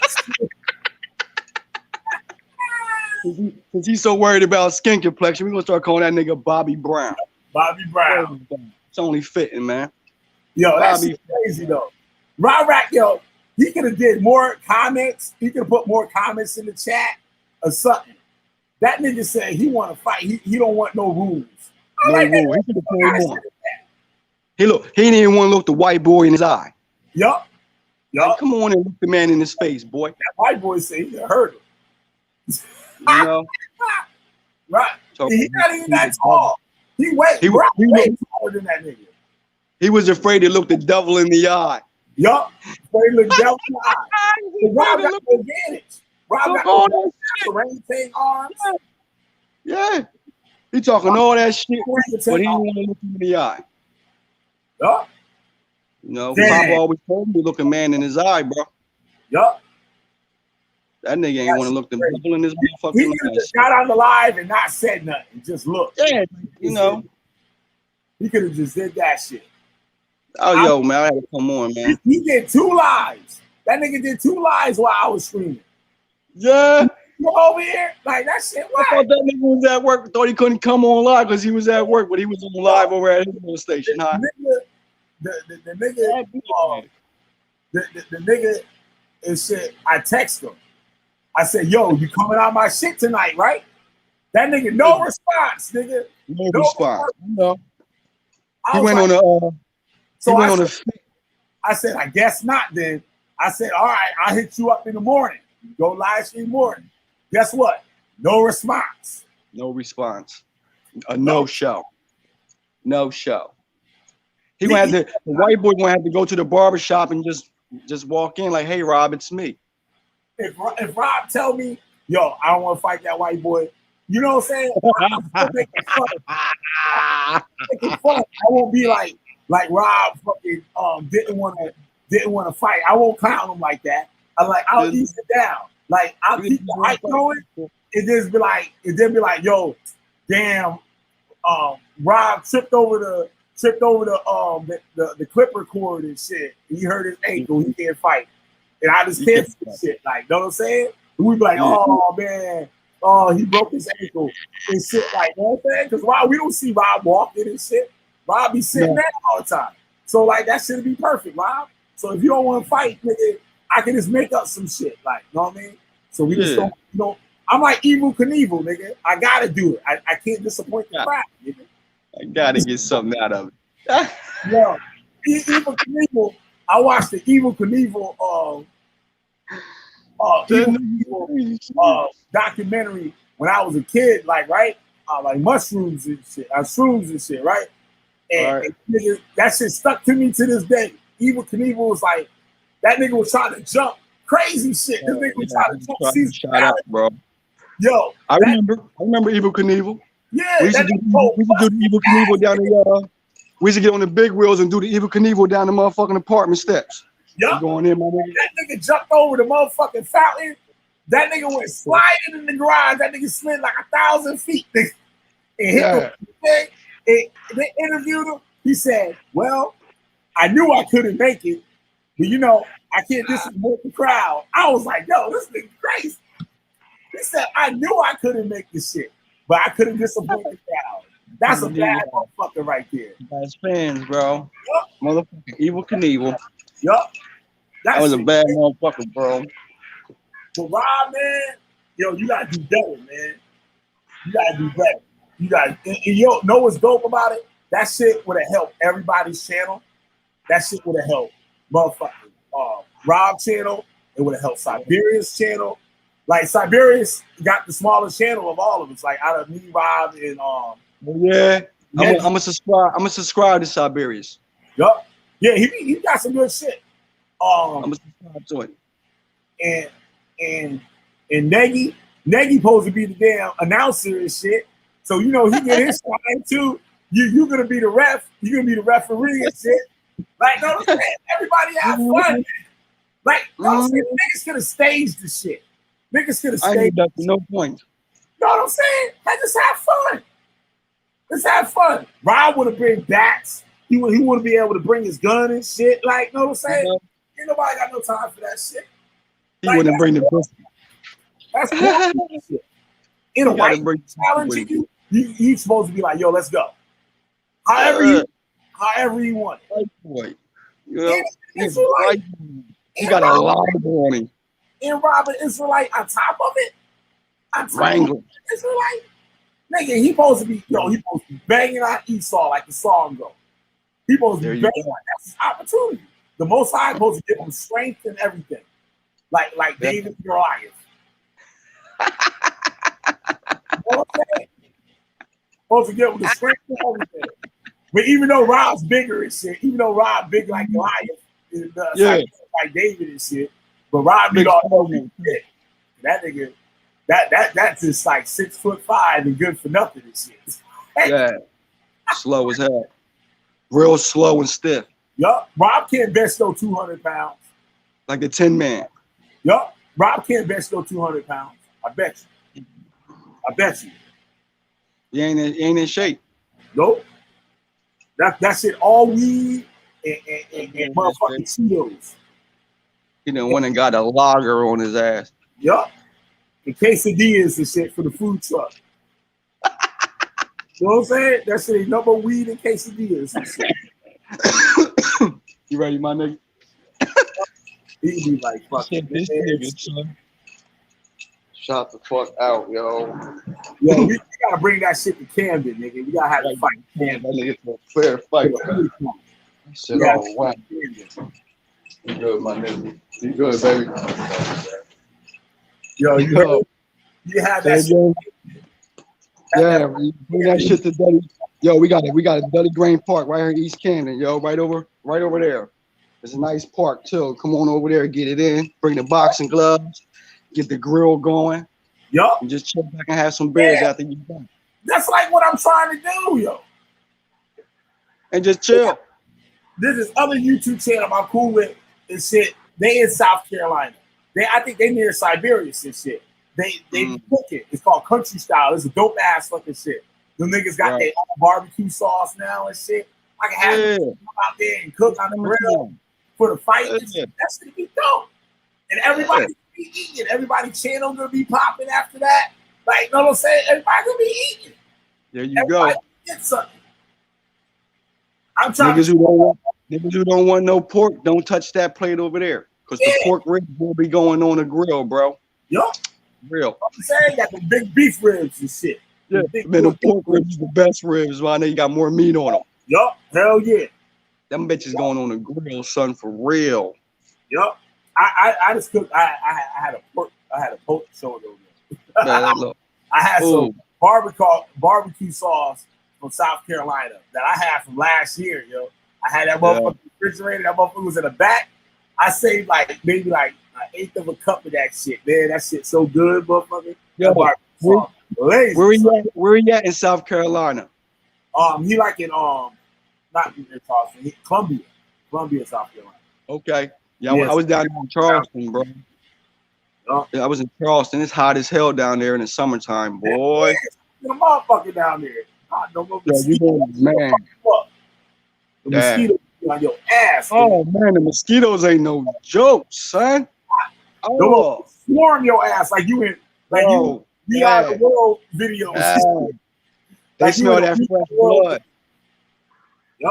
Since he's so worried about skin complexion, we're gonna start calling that nigga Bobby Brown. Bobby Brown. It's only fitting, man. Yo, that's crazy though. Rob Rack, yo, he could have did more comments. He could have put more comments in the chat or something. That nigga said he want to fight. He don't want no rules. No rule. He could have played more. He didn't even want to look the white boy in his eye. Yup. Like, come on and look the man in his face, boy. That white boy said he hurt him. You know? Right. So, He's not even that tall. He way taller than that nigga. He was afraid to look the devil in the eye. Yup. Afraid to look the devil in the eye. Rob got the advantage. Rob got the orangutan arms. Yeah. He talking all that shit, but he didn't want to look him in the eye. Yup. You know, Papa always told me to look a man in his eye, bro. Yup. That nigga ain't want to look the devil in his motherfucking He could have just got on the live and not said nothing. Just looked. Yeah, you know. He could have just did that shit. Oh, yo, man, I had to come on, man. He did 2 lives. That nigga did 2 lives while I was screaming. Yeah. You over here? Like, that shit, what? I thought that nigga was at work. Thought he couldn't come on live because he was at work, but he was on live over at his little station. The nigga and shit, I text him. I said, yo, you coming out my shit tonight, right? That nigga, no response, nigga. No response. No. He went on a I said, I guess not then. I said, all right, I'll hit you up in the morning. Go live stream morning. Guess what? No response. No response. A no show. No show. He gonna have to, the white boy gonna have to go to the barber shop and just walk in like, hey Rob, it's me. If Rob tell me, yo, I don't want to fight that white boy, you know what I'm saying? I'm making fun. I won't be like Rob fucking didn't want to fight. I won't clown him like that. I'll ease it down. Like I'll keep the hype going. It just be like, yo, damn, Rob tripped over the clipper cord and shit. He hurt his ankle. He can't fight, and I just can't see shit. Like, know what I'm saying? And we be like, oh man, he broke his ankle and shit. Like, you know what I'm saying? Because we don't see Rob walking and shit. Rob be sitting there all the time. So like that should be perfect, Rob. So if you don't want to fight, nigga, I can just make up some shit. Like, you know what I mean? So we just don't, you know. I'm like Evel Knievel, nigga. I gotta do it. I can't disappoint the crowd, nigga. I gotta get something out of it. Yeah, Evel Knievel. I watched the Evel Knievel documentary when I was a kid, like right, like mushrooms and shit, shrooms and shit, right? And nigga, that shit stuck to me to this day. Evel Knievel was like, that nigga was trying to jump crazy shit. This nigga was trying to jump. Shut up, bro. Yo, I remember Evel Knievel. Yeah, we used to do the Evel Knievel down the. We used to get on the big wheels and do the Evel Knievel down the motherfucking apartment steps. Yup. Going in, my nigga. That nigga jumped over the motherfucking fountain. That nigga went sliding in the garage. That nigga slid like 1,000 feet. And hit the thing. And they interviewed him. He said, well, I knew I couldn't make it, but you know, I can't disappoint the crowd. I was like, yo, this nigga crazy. He said, I knew I couldn't make this shit, but I couldn't disappoint the crowd. That's a bad motherfucker right there. That's fans, bro. Yep. Motherfucking Evel Knievel. Yup. That was a bad motherfucker, bro. But Rob, man, yo, you gotta do better, man. You gotta do better. You gotta, and yo, know what's dope about it? That shit would have helped everybody's channel. That shit would have helped motherfucking Rob channel. It would have helped Siberia's channel. Like Siberia's got the smallest channel of all of us. Like out of me, Rob, and yeah, I'm gonna subscribe to Siberia's. Yup. Yeah, he got some good shit. I'm gonna subscribe to it. And Nagy supposed to be the damn announcer and shit. So you know he get his time too. You're gonna be the ref. You're gonna be the referee and shit. Like, no, everybody have fun. Like, no, niggas could have staged the shit. Niggas could have staged. No point. You know what I'm saying? Like, just have fun. Let's have fun. Rob would have bring bats. He would be able to bring his gun and shit. Like, know what I'm saying? Ain't nobody got no time for that shit. He wouldn't bring the pussy. That's shit. In a white challenge, you supposed to be like, yo, let's go. However you want. White boy. You know, he got a lot on him. And Robert Israelite on top of it. Wrangler. Israelite. Nigga, he supposed to be banging on Esau like the song goes. He supposed to be banging on. That's his opportunity. The Most High supposed to give him strength and everything. Like David and Goliath. You know what I'm saying? Supposed to give him the strength and everything. But even though Rob's bigger and shit, even though Rob big like Goliath, like David and shit, but Rob big all shit. That nigga, that's just like 6'5" and good for nothing and shit. Yeah, slow as hell, real slow and stiff. Yup, Rob can't bench no 200 pounds. Like the 10 man. Yup, Rob can't bench no 200 pounds. I bet you. He ain't in shape. Nope. That shit all weed and motherfucking Cheetos. He done went and got a lager on his ass. Yup. And quesadillas and shit for the food truck. You know what I'm saying? That shit ain't nothing but weed and quesadillas and shit. You ready, my nigga? He be like, fuck this nigga, son. Shut the fuck out, yo. Yo, we gotta bring that shit to Camden, nigga. We gotta have a fight. That nigga's a fair fight. Shit all whack. You good, my nigga. You good, baby. Yo, you have that shit. Yeah, we bring that shit to Dudley. Yo, we got a Dudley Grain Park right here in East Camden, yo, right over there. It's a nice park too. Come on over there, get it in. Bring the boxing gloves, get the grill going. Yup. And just chill back and have some beers after you done. That's like what I'm trying to do, yo. And just chill. There's this other YouTube channel I'm cool with and shit. They in South Carolina. I think they near Siberia and shit. They be cooking. It's called Country Style. It's a dope ass fucking shit. Them niggas got their own barbecue sauce now and shit. I can have them come out there and cook on the grill for the fight. That's gonna be dope. And everybody be eating. Everybody's channel gonna be popping after that. Like, you know what I'm saying? Everybody gonna be eating. There you go. Get something. I'm trying niggas who don't want no pork, don't touch that plate over there. Because the pork ribs will be going on the grill, bro. Yup. Real. I'm saying got the big beef ribs and shit. Yeah, man, the pork ribs is the best ribs, man. I know you got more meat on them. Yup, hell yeah. Them bitches going on the grill, son, for real. Yup. I just cooked. I had a pork shoulder over there. Man, look. I had some barbecue sauce from South Carolina that I had from last year, yo. I had that motherfucker refrigerated. That motherfucker was in the back. I saved maybe an eighth of a cup of that shit, man. That shit's so good, motherfucker. Yo, where he at in South Carolina? He like in not in Charleston, Columbia, South Carolina. Okay. Yeah, I was down in Charleston, bro. Yeah, I was in Charleston. It's hot as hell down there in the summertime, boy. The motherfucker down there. Man. The mosquitoes on your ass. Oh man, the mosquitoes ain't no joke, son. Oh, swarm your ass like you in you out of the world videos. They smell that fresh blood.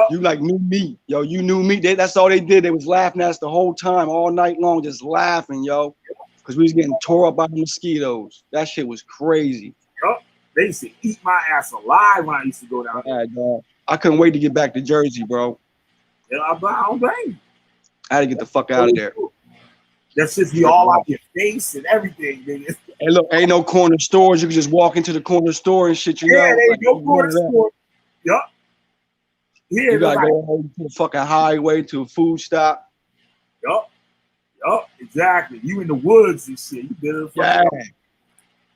You like new meat, yo. You new meat. That's all they did. They was laughing at us the whole time, all night long, just laughing, yo, because we was getting tore up by the mosquitoes. That shit was crazy. Yup. They used to eat my ass alive when I used to go down there. I couldn't wait to get back to Jersey, bro. Yeah, I don't blame you. I had to get the fuck out of there. That shit be all out your face and everything, nigga. Hey, look, ain't no corner stores. You can just walk into the corner store and shit. There ain't no corner store. Yup. Yeah, you gotta go home to the fucking highway to a food stop. Yup. Exactly. You in the woods and shit. You better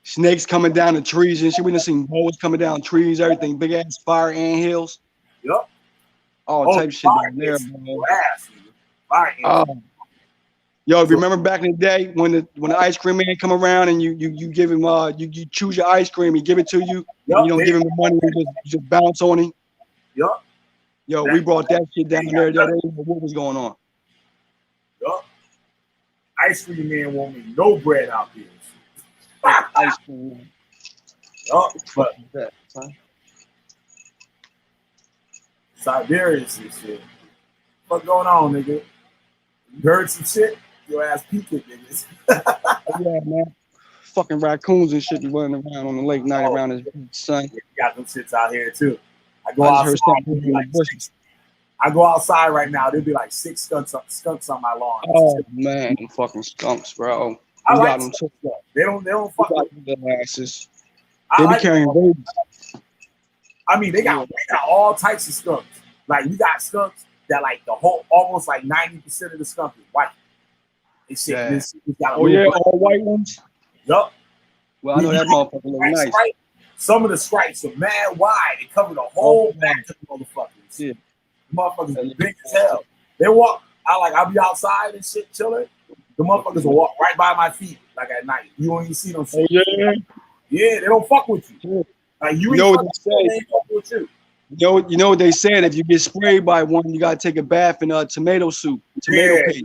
snakes coming down the trees and shit. We done seen bows coming down trees, everything. Big ass fire anthills. Yup. All type of shit down there, bro. Yo, if you remember back in the day when the ice cream man come around and you give him you choose your ice cream, he give it to you, and you don't give him the money, you just bounce on him. Yup. Yo, we brought that shit down there. They didn't know what was going on. Yup. Ice cream man won't make no bread out there. Ice cream man. Yup. But Siberians and shit. What's going on, nigga? You heard some shit? Your ass peeking, niggas. Yeah, man. Fucking raccoons and shit be running around on the lake night around his son. Yeah, you got them shits out here too. I go outside right now. There'll be like 6 skunks on my lawn. Oh man, them fucking skunks, bro. I like them them. They don't fuck with their asses. They be carrying babies. I mean, they got all types of skunks. Like we got skunks that like almost like 90% of the skunk is white. It's got all white ones. Yup. Well, I know that motherfucker look nice. Right? Some of the stripes are mad wide. They cover the whole back of the motherfuckers. Yeah. The motherfuckers are big as hell. They walk. I'll be outside and shit chilling. The motherfuckers will walk right by my feet like at night. You don't even see them. Shit. Yeah, they don't fuck with you. Like you know what they say. They ain't fuck with you. You know what they said? If you get sprayed by one, you gotta take a bath in tomato soup, tomato paste.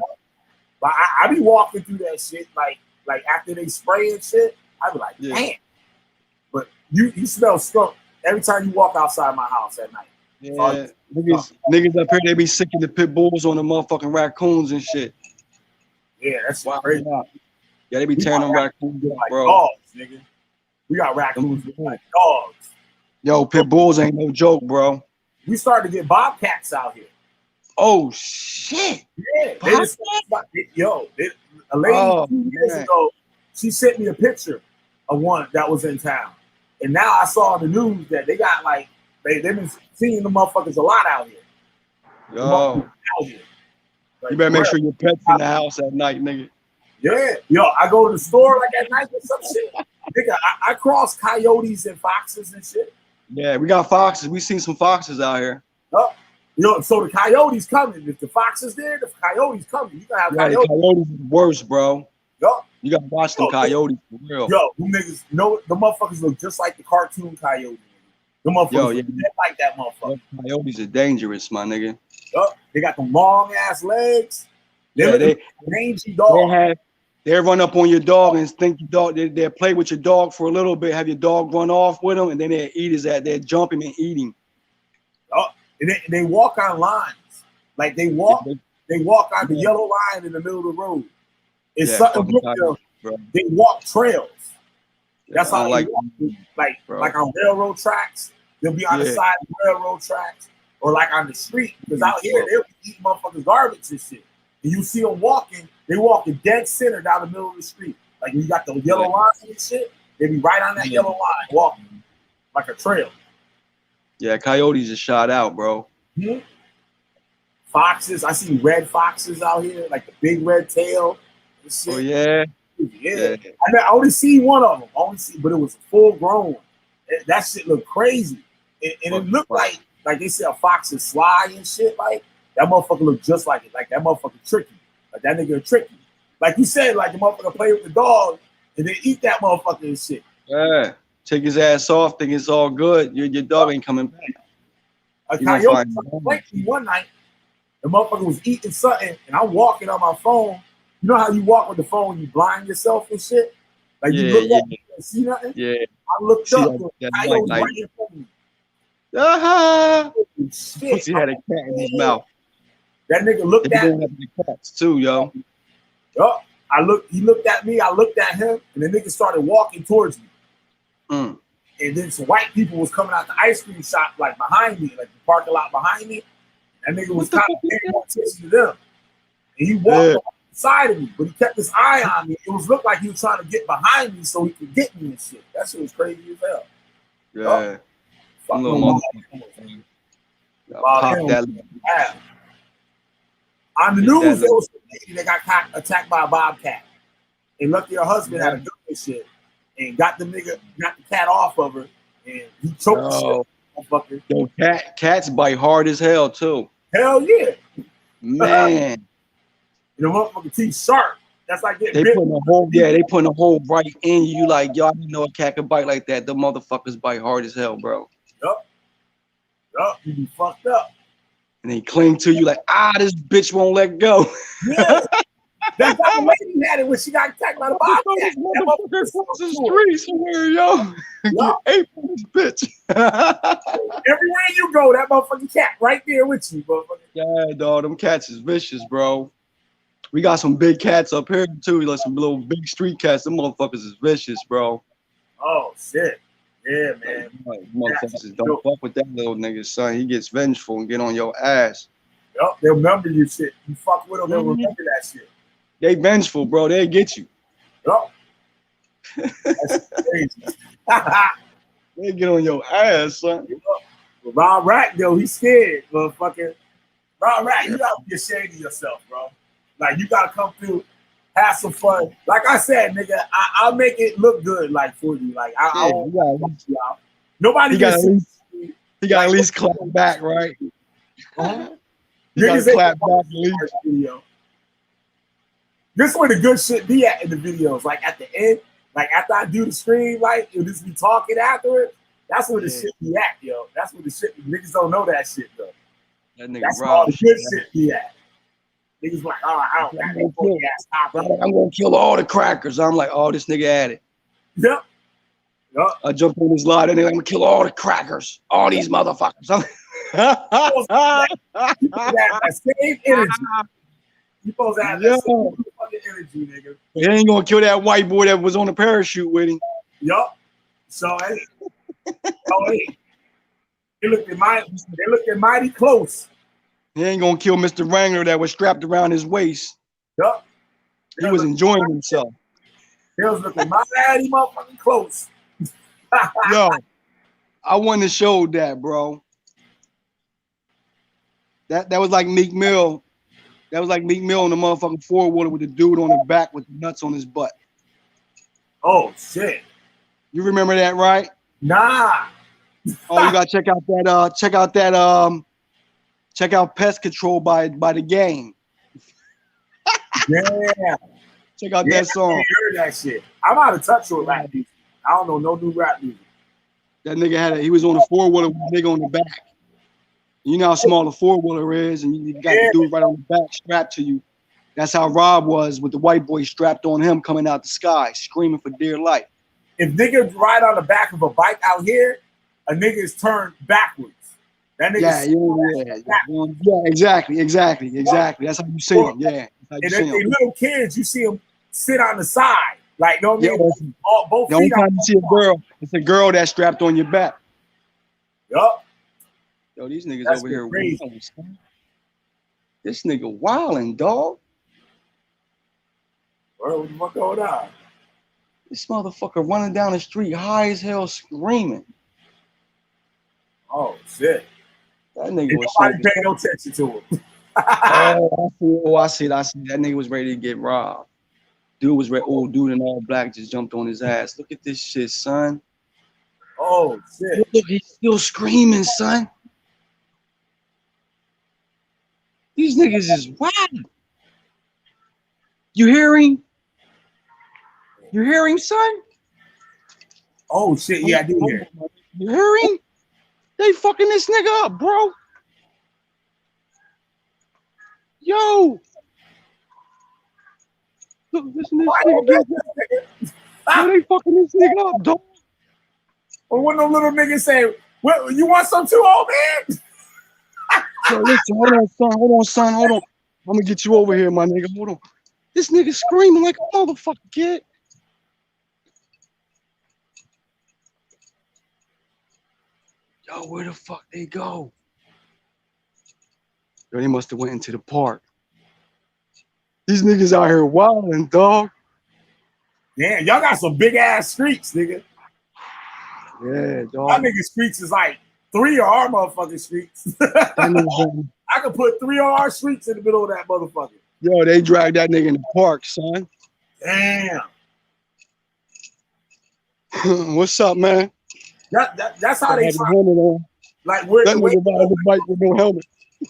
But I be walking through that shit like after they spray and shit. I be like, damn. But you smell skunk every time you walk outside my house at night. Yeah, niggas up here, they be sicking the pit bulls on the motherfucking raccoons and shit. Yeah, that's crazy. Yeah, they be tearing them raccoons up, like bro. Dogs, nigga. We got raccoons like dogs. Yo, pit bulls ain't no joke, bro. We started to get bobcats out here. Oh shit! Yeah, they just, a lady 2 years ago, she sent me a picture of one that was in town, and now I saw on the news that they got like they've been seeing the motherfuckers a lot out here. Yo, Like, you better make sure your pet's in the house at night, nigga. Yeah, I go to the store like at night or some shit. Nigga, I cross coyotes and foxes and shit. Yeah, we got foxes. We seen some foxes out here. So the coyotes coming. If the fox is there, the coyotes coming. You gotta have Yeah, coyotes. the coyotes is worse, bro. Yo, you gotta watch them coyotes for real. Yo, them niggas, the motherfuckers look just like the cartoon coyote. The motherfuckers look just like that motherfucker. Those coyotes are dangerous, my nigga. Yo, they got them long ass legs. They mangy dog. They run up on your dog and think your dog. They play with your dog for a little bit, have your dog run off with them, and then they eat his ass. They jump him and eat him. And they walk on lines. Like they walk on the yellow line in the middle of the road. It's something with them. They walk trails. That's how they walk. Like on railroad tracks. They'll be on the side of railroad tracks or like on the street. Because out here they'll be eating motherfuckers garbage and shit. And you see them walking, they walking dead center down the middle of the street. Like when you got the yellow lines and shit, they be right on that yellow line walking like a trail. Yeah, coyotes are shot out, bro. Mm-hmm. Foxes, I see red foxes out here, like the big red tail. Oh yeah. I only see one of them. But it was full grown. That shit looked crazy, and it looked like they said a fox is sly and shit. Like that motherfucker looked just like it. Like that motherfucker tricky. Like that nigga tricky. Like you said, like the motherfucker play with the dog and then eat that motherfucker and shit. Yeah. Take his ass off, think it's all good. Your dog ain't coming back. A coyote flanked me one night. The motherfucker was eating something, and I'm walking on my phone. You know how you walk with the phone, you blind yourself and shit? Like you look up, you can't see nothing? Yeah. I looked up, the coyote was right in front of me. Pussy had a cat in his mouth. That nigga looked at me. Cats too, yo. He looked at me, I looked at him, and the nigga started walking towards me. Mm. And then some white people was coming out the ice cream shop like behind me, like the parking lot behind me. That nigga was kind of paying more attention to them. And he walked off the side of me, but he kept his eye on me. It was looked like he was trying to get behind me so he could get me and shit. That shit was crazy as hell. Yeah. Little motherfucker. Pop that. On the news, there was a lady that got attacked by a bobcat. And lucky her husband had a gun and shit. And got the cat off of her, and he choked the shit. Yo, cats bite hard as hell too. Hell yeah, man. The motherfucking teeth sharp. That's like they putting a hole right in you. Like y'all didn't know a cat could bite like that. The motherfuckers bite hard as hell, bro. Yup, you be fucked up. And they cling to you like, this bitch won't let go. Yeah. That's how the lady had it when she got attacked by the bobcat. That motherfucker across the street somewhere, yo. Get ape on this bitch. Everywhere you go, that motherfucking cat right there with you, motherfucker. Yeah, dog, them cats is vicious, bro. We got some big cats up here too. Like some little big street cats. Them motherfuckers is vicious, bro. Oh shit. Yeah, man. Motherfuckers don't fuck with that little nigga, son. He gets vengeful and get on your ass. Yup, they'll remember you shit. You fuck with them, they'll remember that shit. They vengeful, bro. They'll get you. Yup. That's crazy. They get on your ass, son. Rob Rack, though, he's scared, motherfucker. Rob Rack, you gotta be ashamed of yourself, bro. Like, you gotta come through, have some fun. Like I said, nigga, I'll make it look good, like, for you. Like, I won't fuck you out. Nobody gets he got at least clap back, right? You gotta clap back at least. This is where the good shit be at in the videos. Like at the end, like after I do the screen, like you'll just be talking after it. That's where the shit be at, yo. That's where the shit niggas don't know that shit though. That nigga that's where all the good shit be at. Niggas like, I don't I'm gonna kill all the crackers. I'm like, this nigga at it. Yep. I jump on this line and I'm gonna kill all the crackers. All these motherfuckers. that same energy. You supposed to have that same fucking energy, nigga. He ain't gonna kill that white boy that was on the parachute with him. Yup. So hey. They looked at mighty close. He ain't gonna kill Mr. Wrangler that was strapped around his waist. Yup. He was enjoying himself. He was looking mighty motherfucking close. Yo, I wouldn't have showed that, bro. That was like Meek Mill. That was like Meek Mill in the motherfucking four-wheeler with the dude on the back with the nuts on his butt. Oh shit. You remember that, right? Nah. Oh, you gotta check out Pest Control by the Game. Yeah. Check out that song. I heard that shit. I'm out of touch with rap music. I don't know no new rap music. That nigga he was on the four-wheeler with a nigga on the back. You know how small the four-wheeler is, and you got the dude right on the back strapped to you. That's how Rob was with the white boy strapped on him coming out the sky, screaming for dear life. If niggas ride on the back of a bike out here, a nigga is turned backwards. That nigga yeah, exactly. That's how you see them. Yeah. And if they little kids, you see them sit on the side. Like, you know what I mean? Both the only feet time you see a girl, it's a girl that's strapped on your back. Yup. Yo, these niggas That's over here crazy. wilding, son. This nigga wilding, dog. What the fuck going on? This motherfucker running down the street high as hell screaming. Oh, shit. That nigga was nobody paying no attention to him. I see. That nigga was ready to get robbed. Dude was ready. Oh, dude in all black just jumped on his ass. Look at this shit, son. Oh, shit. Look, he's still screaming, son. These niggas is wild. You hear him? You hear him, son? Oh, shit. Yeah, I do hear. You hear him? They fucking this nigga up, bro. Yo. Look, listen to this nigga. They fucking this nigga up, dog. Or when the little niggas say, well, you want some too, old man? Yo, listen, hold on, son. I'm gonna get you over here, my nigga. Hold on. This nigga screaming like a motherfucker, kid. Yo, where the fuck they go? Yo, they must have went into the park. These niggas out here wilding, dog. Yeah, y'all got some big ass streets, nigga. Yeah, dog. My nigga streets is like 3 of our motherfucking streets. I could put 3 of our streets in the middle of that motherfucker. Yo, they dragged that nigga in the park, son. Damn. What's up, man? That's how they try. Like where that nigga riding the bike with no helmet.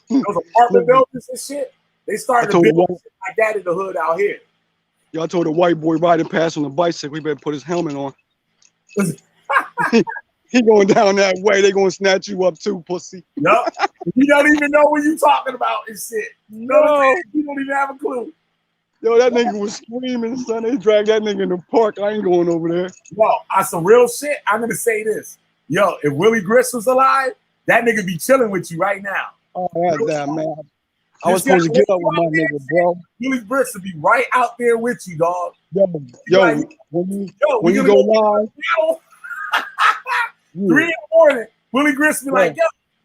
Those apartment buildings and shit. They started to build shit like that in the hood out here. Yo, I told a white boy riding past on the bicycle, he better put his helmet on. He going down that way, they gonna snatch you up too, pussy. Yup. You don't even know what you talking about and shit. You know what I'm saying? You don't even have a clue. Yo, that nigga was screaming, son. They dragged that nigga in the park. I ain't going over there. Yo, on some real shit, I'm gonna say this. Yo, if Willie Grist was alive, that nigga be chilling with you right now. Oh, that man. I was supposed to get up with my nigga, bro. Willie Grist would be right out there with you, dog. Yo, like, when you go live. 3 in the morning, Willie Grist be like,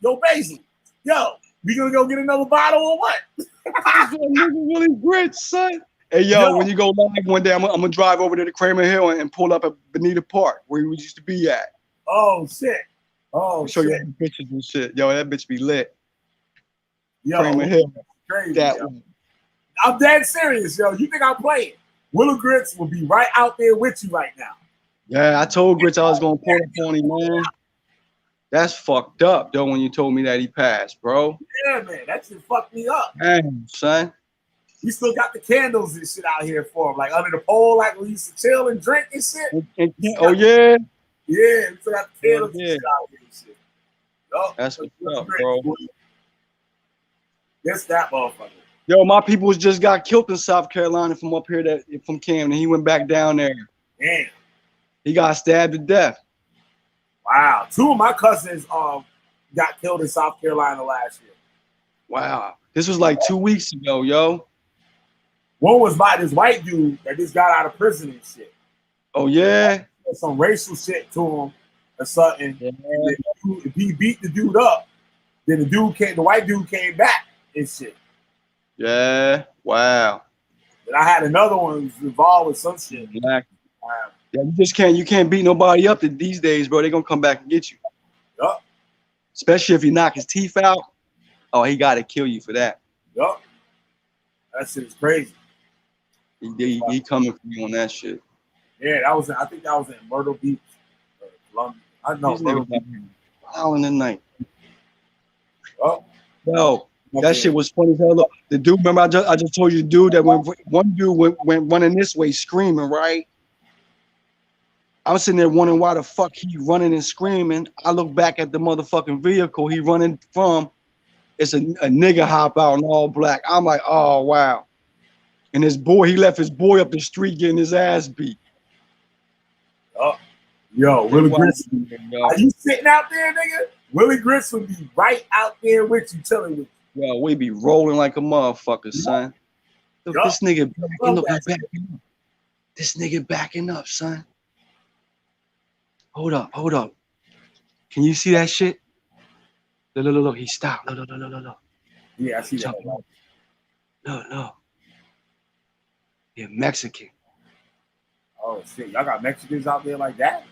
yo, Basie, yo, we gonna go get another bottle or what? Nigga Willie Grist, son. Hey, yo, when you go live one day, I'm gonna drive over to the Kramer Hill and pull up at Bonita Park, where we used to be at. Oh, shit. Oh, show you the pictures and shit. Yo, that bitch be lit. Yo, Kramer Hill. Crazy, that yo. one. I'm dead serious, yo. You think I'm playing? Willie Grist will be right out there with you right now. Yeah, I told Grits I was gonna pull up on him, man. That's fucked up, though, when you told me that he passed, bro. Yeah, man, that shit fucked me up. Damn, son. We still got the candles and shit out here for him, like under the pole, like we used to chill and drink and shit. Oh, yeah? Yeah, we still got the candles and shit out here and shit. Yo, that's what's up, bro. That's that motherfucker. Yo, my peoples just got killed in South Carolina from up here, from Camden. He went back down there. Damn. He got stabbed to death. Wow. 2 of my cousins got killed in South Carolina last year. Wow. This was like 2 weeks ago, yo. One was by this white dude that just got out of prison and shit. Oh, yeah? Some racial shit to him or something. Yeah. If he beat the dude up, then the white dude came back and shit. Yeah. Wow. And I had another one who was involved with some shit. Exactly. Yeah, you can't beat nobody up these days, bro. They're gonna come back and get you. Yup. Especially if you knock his teeth out. Oh, he gotta kill you for that. Yup. That shit is crazy. He coming for you on that shit. Yeah, I think that was in Myrtle Beach, Columbia. I know Myrtle Beach. Wow in the night. Oh. Yo, that shit was funny as hell. Look, the dude, remember I just told you the dude that one dude went running this way screaming, right? I was sitting there wondering why the fuck he running and screaming. I look back at the motherfucking vehicle he running from. It's a nigga hop out in all black. I'm like, oh wow. And his boy, he left his boy up the street getting his ass beat. Oh, yo, Willie Grissom. Are you sitting out there, nigga? Willie Grissom be right out there with you, telling me. Yo, we be rolling like a motherfucker, son. Look, this nigga backing up. This nigga backing up, son. Hold up. Can you see that shit? Look, he stopped. Look. Yeah, I see that. Look. Yeah, Mexican. Oh shit, y'all got Mexicans out there like that?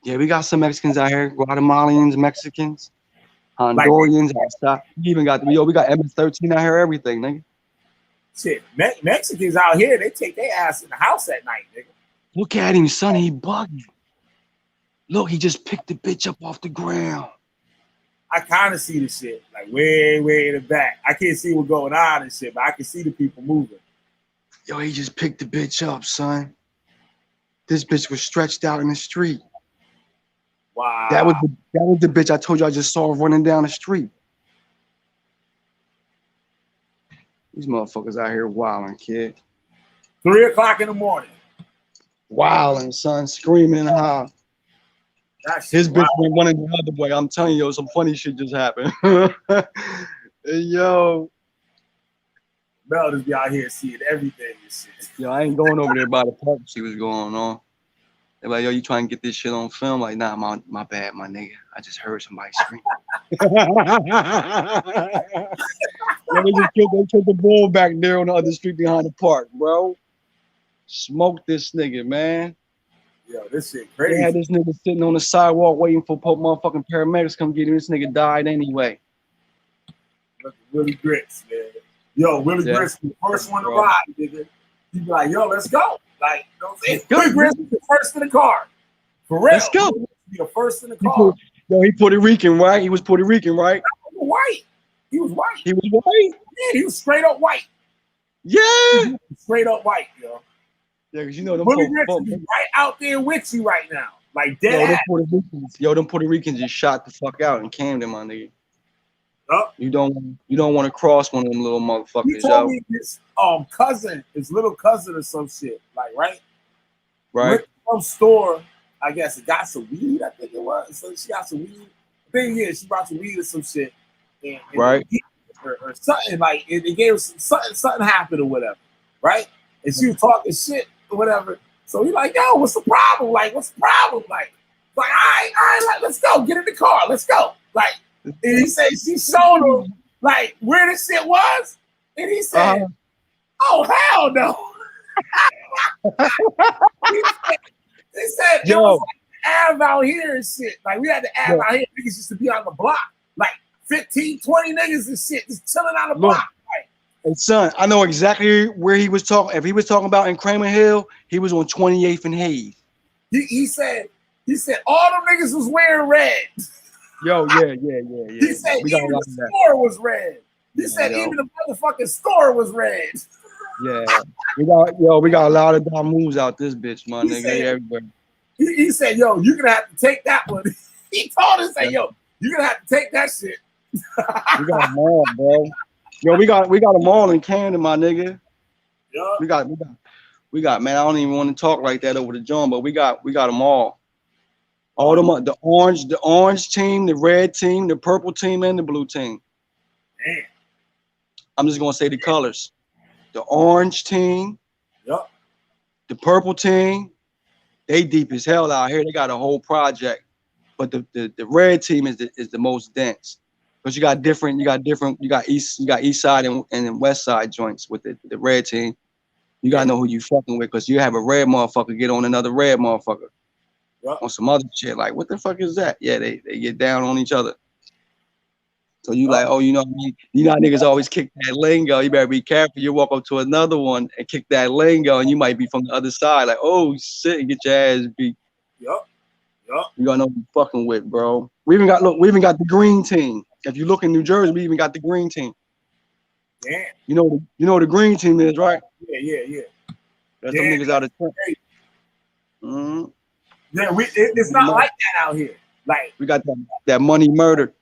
Yeah, we got some Mexicans out here. Guatemalans, Mexicans, Hondurans. We even got we got MS-13 out here. Everything, nigga. Shit, Mexicans out here, they take their ass in the house at night, nigga. Look at him, son. He bugging. Look, he just picked the bitch up off the ground. I kind of see the shit, like way in the back. I can't see what's going on and shit, but I can see the people moving. Yo, he just picked the bitch up, son. This bitch was stretched out in the street. Wow. That was the bitch I told you I just saw running down the street. These motherfuckers out here wilding, kid. 3 o'clock in the morning. Wilding, son, screaming and hollering. His bitch went running the other way. I'm telling you, some funny shit just happened. Hey, yo. Mel just be out here seeing everything and shit. Yo, I ain't going over there by the park to see what's going on. They're like, yo, you trying to get this shit on film? Like, nah, my bad, my nigga. I just heard somebody scream. Yeah, they killed the bull back there on the other street behind the park, bro. Smoked this nigga, man. Yo, this shit crazy. They had this nigga sitting on the sidewalk waiting for motherfucking paramedics to come get him. This nigga died anyway. Look at Willie Grits, man. Yo, Willie Grits was the first one to ride, nigga. He be like, yo, let's go. Like, you know what I'm saying? Willie Grits was the first in the car. For real. Let's go. He the first in the car. He Puerto Rican, right? He was Puerto Rican, right? White. He was white. He was white? Yeah, he was straight up white. Yeah. Straight up white, yo. Yeah, because you know them Willie Grits is right out there with you right now. Like dead. Them Puerto Ricans just shot the fuck out in Camden, my nigga. Oh. You don't want to cross one of them little motherfuckers, He told me his cousin, his little cousin or some shit, like right? Went to some store, I guess it got some weed, I think it was. So she got some weed. I think she brought some weed or some shit. And or something like it gave her something happened or whatever, right? And she was talking shit or whatever. So he like, yo, what's the problem? Like, what's the problem? Like, all right, like, let's go, get in the car, let's go. Like, and he said she showed him like where this shit was, and he said, "Oh hell no!" he said, "Yo, was like Av out here and shit. Like we had the Av out here. Niggas used to be on the block, like 15, 20 niggas and shit, just chilling on the block." And son, I know exactly where he was talking. If he was talking about in Kramer Hill, he was on 28th and Hayes. He said all them niggas was wearing red. Yo, yeah. He said even the store was red. He said even the motherfucking store was red. Yeah, we got a lot of dumb moves out this bitch, my nigga. Everywhere. He said, yo, you're gonna have to take that one. He told us, yo, you're gonna have to take that shit. We got them all, bro. Yo, we got them all in Camden, my nigga. Yeah. We got, man. I don't even want to talk like that over the joint, but we got them all. All them, the orange team, the red team, the purple team, and the blue team. Damn. I'm just gonna say the colors. The orange team, the purple team, they deep as hell out here. They got a whole project. But the red team is the most dense. Because you got east side and then west side joints with the red team. You gotta know who you fucking with, because you have a red motherfucker get on another red motherfucker on some other shit. Like, what the fuck is that? Yeah, they get down on each other. So you like, oh, you know niggas always kick that lingo. You better be careful. You walk up to another one and kick that lingo, and you might be from the other side. Like, oh shit, and get your ass beat. Yup. You gotta know who you fucking with, bro. We even got the green team. If you look in New Jersey, we even got the green team. Damn. You know what the green team is, right? Yeah. That's some niggas out of town. Mm-hmm. Yeah, it's not like that out here. Like, we got that money murder.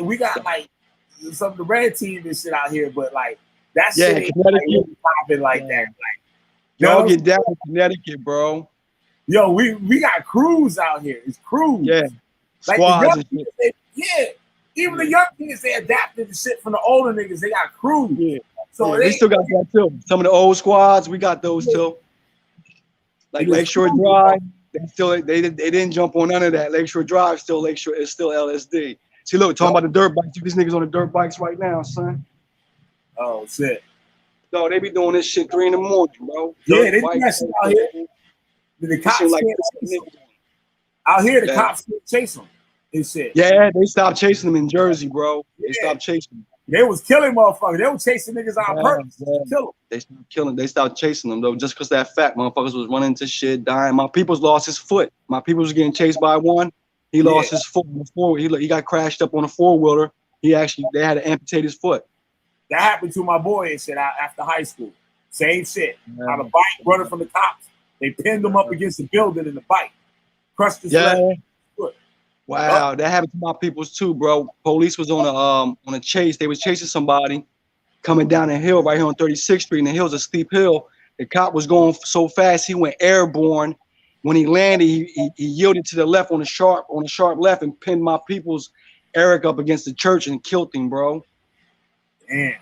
We got like some of the red team and shit out here, but like that Yeah, shit ain't Connecticut. popping like that. Like, Y'all get down in Connecticut, bro. Yo, we got crews out here. It's crews. Yeah. Like Squads the young kids, even the young kids, they adapted the shit from the older niggas. They got crews. Yeah. So we still got that too. Some of the old squads, we got those too. Like Lakeshore Drive, they didn't jump on none of that. Lakeshore Drive still Lakeshore is still LSD. See, look, talking about the dirt bikes. These niggas on the dirt bikes right now, son. Oh shit. No, they be doing this shit 3 in the morning, bro. Yeah, they do that shit out here. The cops out here, the cops can't chase them and shit. Yeah, they stopped chasing them in Jersey, bro. They stopped chasing them. They was killing motherfuckers. They were chasing niggas on purpose. Kill them. They stopped killing. They stopped chasing them though, just because that fat motherfuckers was running into shit, dying. My people's lost his foot. My people was getting chased by one. He lost his foot on the four. He got crashed up on a 4-wheeler. They had to amputate his foot. That happened to my boy and shit after high school. Same shit. On a bike running from the cops. They pinned him up against the building in the bike. Crushed his leg. Wow, that happened to my peoples too, bro. Police was on a chase. They was chasing somebody coming down a hill right here on 36th Street. And the hill's a steep hill. The cop was going so fast he went airborne. When he landed, he yielded to the left on a sharp left and pinned my people's Eric up against the church and killed him, bro. Damn.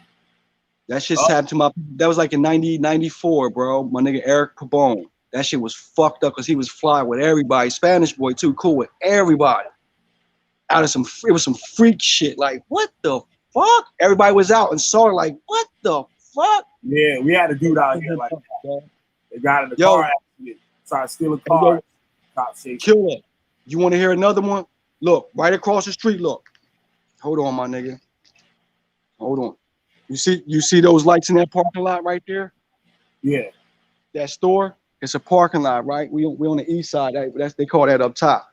That shit happened to my people. That was like in 94, bro. My nigga Eric Pabon. That shit was fucked up because he was fly with everybody. Spanish boy too, cool with everybody. It was some freak shit. Like, what the fuck? Everybody was out and saw it like, what the fuck? Yeah, we had a dude out here like that. They got in the car accident, started stealing cars. Killer. You want to hear another one? Look, right across the street, look. Hold on, my nigga. Hold on. You see those lights in that parking lot right there? Yeah. That store? It's a parking lot, right? We on the east side. They call that up top.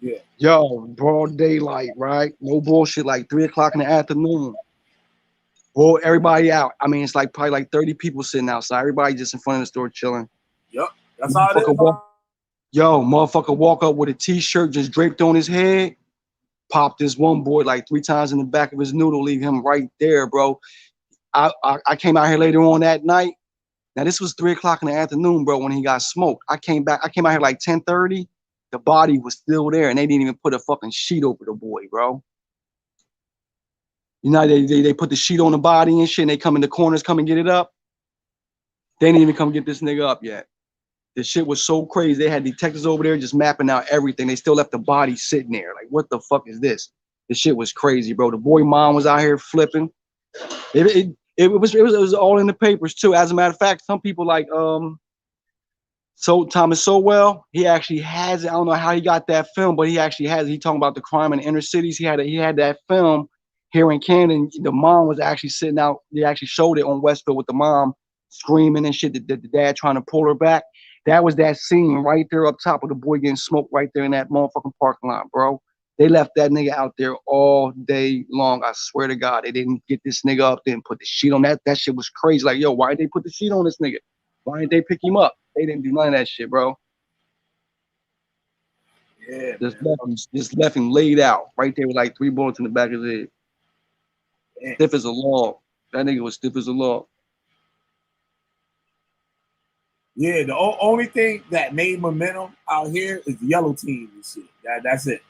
Yeah. Yo, broad daylight, right? No bullshit, like 3 o'clock in the afternoon. Boy, everybody out. I mean, it's like probably like 30 people sitting outside. Everybody just in front of the store chilling. Yep. That's how it is. Yo, motherfucker walk up with a t-shirt just draped on his head. Popped this one boy like 3 times in the back of his noodle, leave him right there, bro. I came out here later on that night. Now this was 3 o'clock in the afternoon, bro, when he got smoked. I came out here like 10:30. The body was still there, and they didn't even put a fucking sheet over the boy, bro. You know, they put the sheet on the body and shit, and they come in the corners, come and get it up. They didn't even come get this nigga up yet. The shit was so crazy. They had detectives over there just mapping out everything. They still left the body sitting there. Like, what the fuck is this? This shit was crazy, bro. The boy mom was out here flipping. It was all in the papers too. As a matter of fact, some people like Thomas Sowell, he actually has it. I don't know how he got that film, but he actually has it. He talking about the crime in the inner cities. He had that film here in Canada. And the mom was actually sitting out. They actually showed it on Westfield with the mom screaming and shit. The dad trying to pull her back. That was that scene right there up top of the boy getting smoked right there in that motherfucking parking lot, bro. They left that nigga out there all day long. I swear to God, they didn't get this nigga up, didn't put the sheet on that. That shit was crazy. Like, yo, why didn't they put the sheet on this nigga? Why didn't they pick him up? They didn't do none of that shit, bro. Yeah. Just left him laid out right there with like 3 bullets in the back of his head. Damn. Stiff as a log. That nigga was stiff as a log. Yeah, the only thing that made momentum out here is the yellow team and shit. That's it.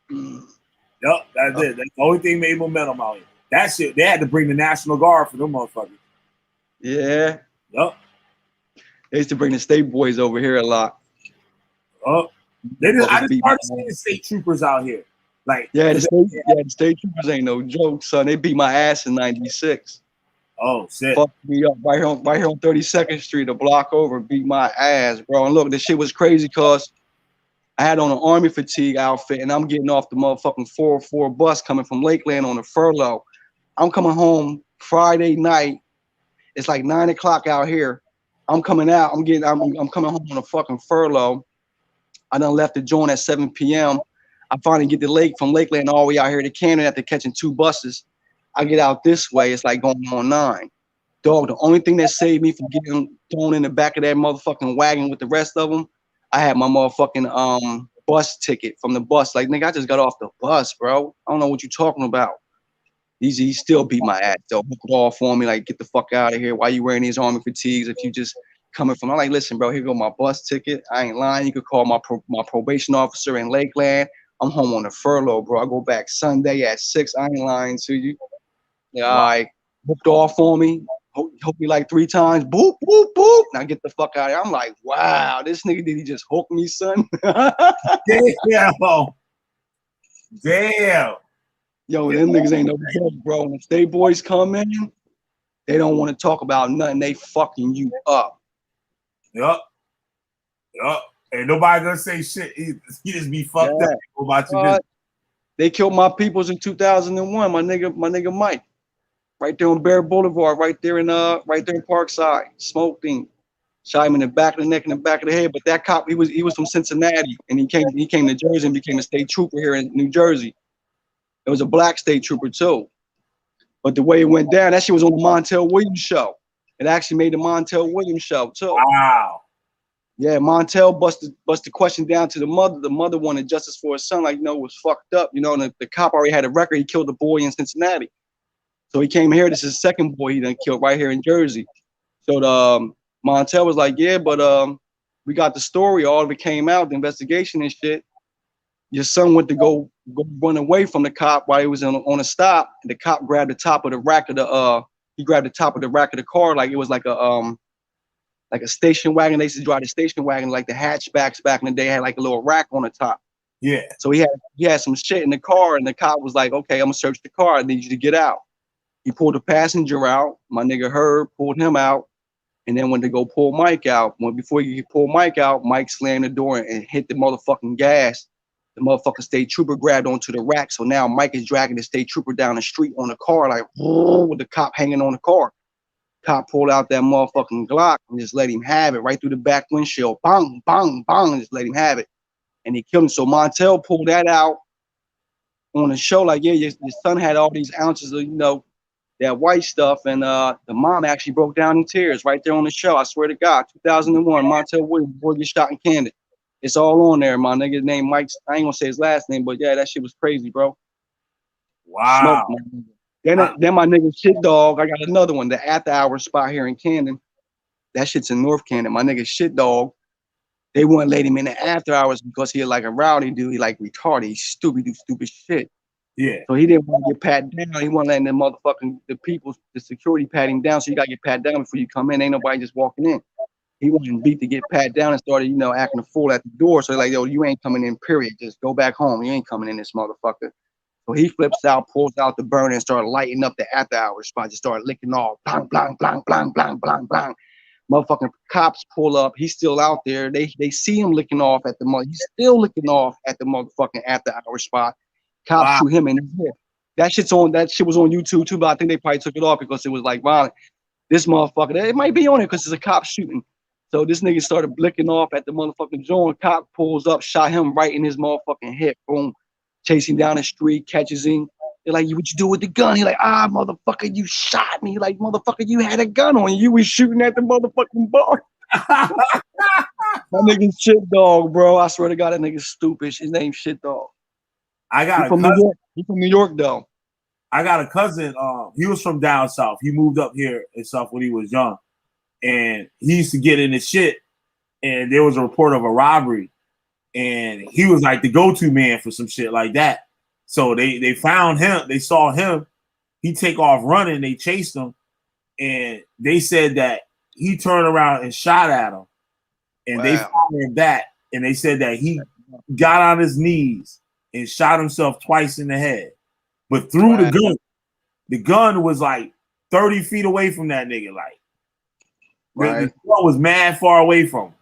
Yup, that's it. That's the only thing made momentum out here. That shit, they had to bring the National Guard for them motherfuckers. Yeah. Yup. They used to bring the state boys over here a lot. I just started seeing state troopers out here. Like, the state troopers ain't no joke, son. They beat my ass in '96. Oh shit! Fucked me up right here on 32nd Street, a block over. Beat my ass, bro. And look, this shit was crazy because I had on an army fatigue outfit, and I'm getting off the motherfucking 404 bus coming from Lakeland on a furlough. I'm coming home Friday night. It's like 9 o'clock out here. I'm coming out. I'm coming home on a fucking furlough. I done left the joint at 7 p.m. I finally get to from Lakeland all the way out here to Camden after catching 2 buses. I get out this way. It's like going on 9. Dog, the only thing that saved me from getting thrown in the back of that motherfucking wagon with the rest of them, I had my motherfucking bus ticket from the bus. Like, nigga, I just got off the bus, bro. I don't know what you're talking about. He still beat my ass, though. Hook it all for me, like, get the fuck out of here. Why you wearing these army fatigues if you just coming from? I'm like, listen, bro, here go my bus ticket. I ain't lying. You could call my probation officer in Lakeland. I'm home on a furlough, bro. I go back Sunday at 6. I ain't lying to you. Yeah, all right. Hooked off for me. Hooked me like 3 times. Boop, boop, boop. Now get the fuck out of here. I'm like, wow, this nigga, did he just hook me, son? Damn. Damn. Yo, them niggas ain't no joke, bro. When the state boys come in, they don't want to talk about nothing. They fucking you up. Yup. Ain't nobody gonna say shit. He just be fucked up about you. They killed my peoples in 2001. My nigga Mike, right there on Bear Boulevard, right there in Parkside. Smoked him, shot him in the back of the neck and the back of the head. But that cop, he was from Cincinnati, and he came to Jersey and became a state trooper here in New Jersey. It was a black state trooper too. But the way it went down, that shit was on the Montel Williams show. It actually made the Montel Williams show too. Wow. Yeah, Montel busted the question down to the mother. The mother wanted justice for her son, like, it was fucked up, and the cop already had a record. He killed a boy in Cincinnati. So he came here. This is the second boy he done killed right here in Jersey. So Montel was like, yeah, but we got the story. All of it came out, the investigation and shit. Your son went to go run away from the cop while he was on a stop. And the cop grabbed the top of the rack of the car like it was like a station wagon. They used to drive the station wagon like the hatchbacks back in the day had like a little rack on the top. Yeah. So he had some shit in the car, and the cop was like, okay, I'm gonna search the car. I need you to get out. He pulled the passenger out. My nigga Herb pulled him out, and then went to go pull Mike out. Before you pull Mike out, Mike slammed the door and hit the motherfucking gas. The motherfucking state trooper grabbed onto the rack. So now Mike is dragging the state trooper down the street on the car, like with the cop hanging on the car. Cop pulled out that motherfucking Glock and just let him have it right through the back windshield. Bang, bang, bang, and just let him have it. And he killed him. So Montel pulled that out on the show, like, yeah, your son had all these ounces of, that white stuff. And the mom actually broke down in tears right there on the show. I swear to God, 2001, Montel Williams, boy get shot in Camden. It's all on there. My nigga named Mike. I ain't gonna say his last name, but yeah, that shit was crazy, bro. Wow. Smoke, then my nigga Shit Dog. I got another one, the After Hours spot here in Camden. That shit's in North Camden. My nigga Shit Dog. They wouldn't let him in the after hours because he like a rowdy dude. He like retarded. He's stupid, do stupid shit. Yeah. So he didn't want to get patted down. He wasn't letting the security pat him down. So you gotta get pat down before you come in. Ain't nobody just walking in. He wasn't beat to get pat down and started, acting a fool at the door. So like, yo, you ain't coming in, period. Just go back home. You ain't coming in, this motherfucker. So he flips out, pulls out the burner, and started lighting up the after hours spot. Just started licking off. Blang, blang, blang, blang, blang, blang, blang. Motherfucking cops pull up. He's still out there. They see him licking off at the He's still licking off at the motherfucking after hours spot. Cops shoot him in the hip. That shit was on YouTube too, but I think they probably took it off because it was like violent. This motherfucker, it might be on it because it's a cop shooting. So this nigga started blicking off at the motherfucking joint. Cop pulls up, shot him right in his motherfucking hip. Boom. Chasing down the street, catches him. They're like, what you do with the gun? He like, motherfucker, you shot me. Like, motherfucker, you had a gun on you. You was shooting at the motherfucking bar. My nigga Shit Dog, bro. I swear to God, that nigga's stupid. His name's Shit Dog. He's from New York, though. I got a cousin. He was from down south. He moved up here and stuff when he was young. And he used to get in his shit. And there was a report of a robbery. And he was like the go-to man for some shit like that. So they found him. They saw him. He take off running. They chased him. And they said that he turned around and shot at him. And they found him that. And they said that he got on his knees and shot himself twice in the head. But through the gun was like 30 feet away from that nigga. Like, the gun was mad far away from him.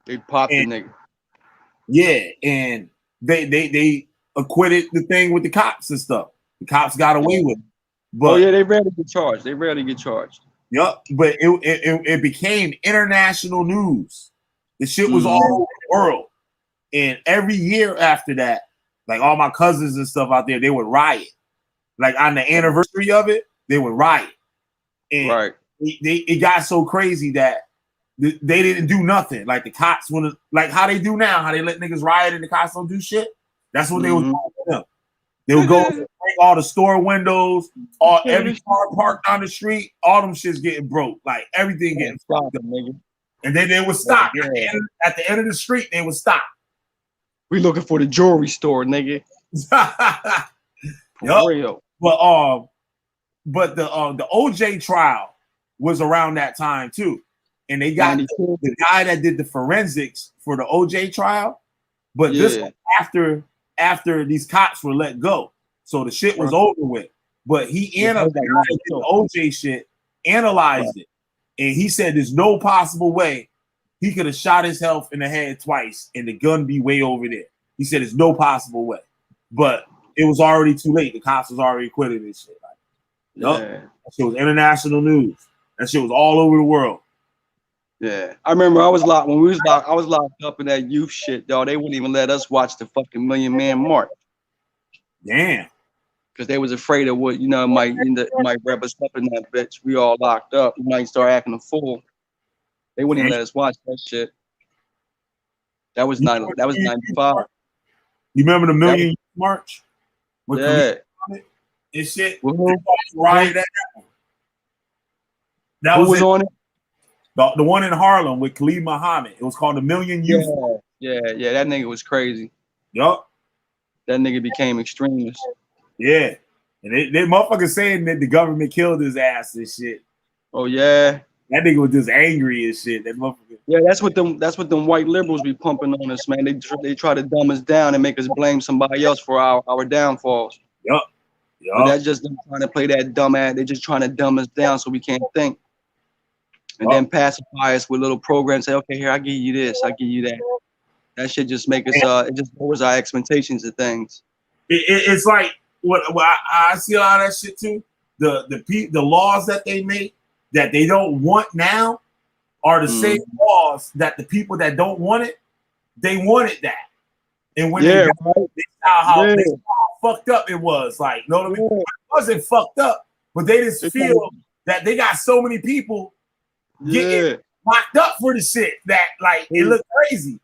They popped the nigga. Yeah, and they acquitted the thing with the cops and stuff. The cops got away with it. But, they rarely get charged. Yup, but it became international news. The shit was all over the world. And every year after that, like all my cousins and stuff out there, they would riot. Like on the anniversary of it, they would riot. And it got so crazy that they didn't do nothing. Like the cops want to, like how they do now, how they let niggas riot and the cops don't do shit. That's what they was doing to them. They would go break all the store windows, every car parked on the street, all them shits getting broke, like everything getting fucked up, nigga. And then they would stop at the end of the street. They would stop. We looking for the jewelry store, nigga. For real. But the OJ trial was around that time too, and they got the guy that did the forensics for the OJ trial. But this was after these cops were let go, so the shit was over with. But he analyzed the OJ shit, analyzed it, and he said there's no possible way he could have shot himself in the head twice and the gun be way over there. He said there's no possible way, but it was already too late. The cops was already acquitted and shit. Like, that shit was international news. That shit was all over the world. Yeah, I remember I was locked up in that youth shit, dog. They wouldn't even let us watch the fucking Million Man March. Damn. Because they was afraid of what, might wrap us up in that bitch. We all locked up. We might start acting a fool. They wouldn't even let us watch that shit. That was 95. You remember the Million March? Yeah. And shit. Right. That Who was on it? The one in Harlem with Khalid Muhammad. It was called the Million Youth. Yeah. That nigga was crazy. Yup. That nigga became extremist. Yeah. And they motherfuckers saying that the government killed his ass and shit. Oh yeah. That nigga was just angry and shit. That motherfucker. Yeah, that's what them white liberals be pumping on us, man. They try to dumb us down and make us blame somebody else for our downfalls. Yup. But that's just them trying to play that dumb ad. They just trying to dumb us down so we can't think. And then pacify us with little programs. Say, okay, here, I give you this, I give you that. That shit just make us. It just lowers our expectations of things. It's like what I see a lot of that shit too. The laws that they make that they don't want now are the same laws that the people that don't want it, they wanted that. And when they saw how fucked up it was, like, you know what I mean? It wasn't fucked up, but they just feel that they got so many people getting locked up for the shit that, like, it looked crazy.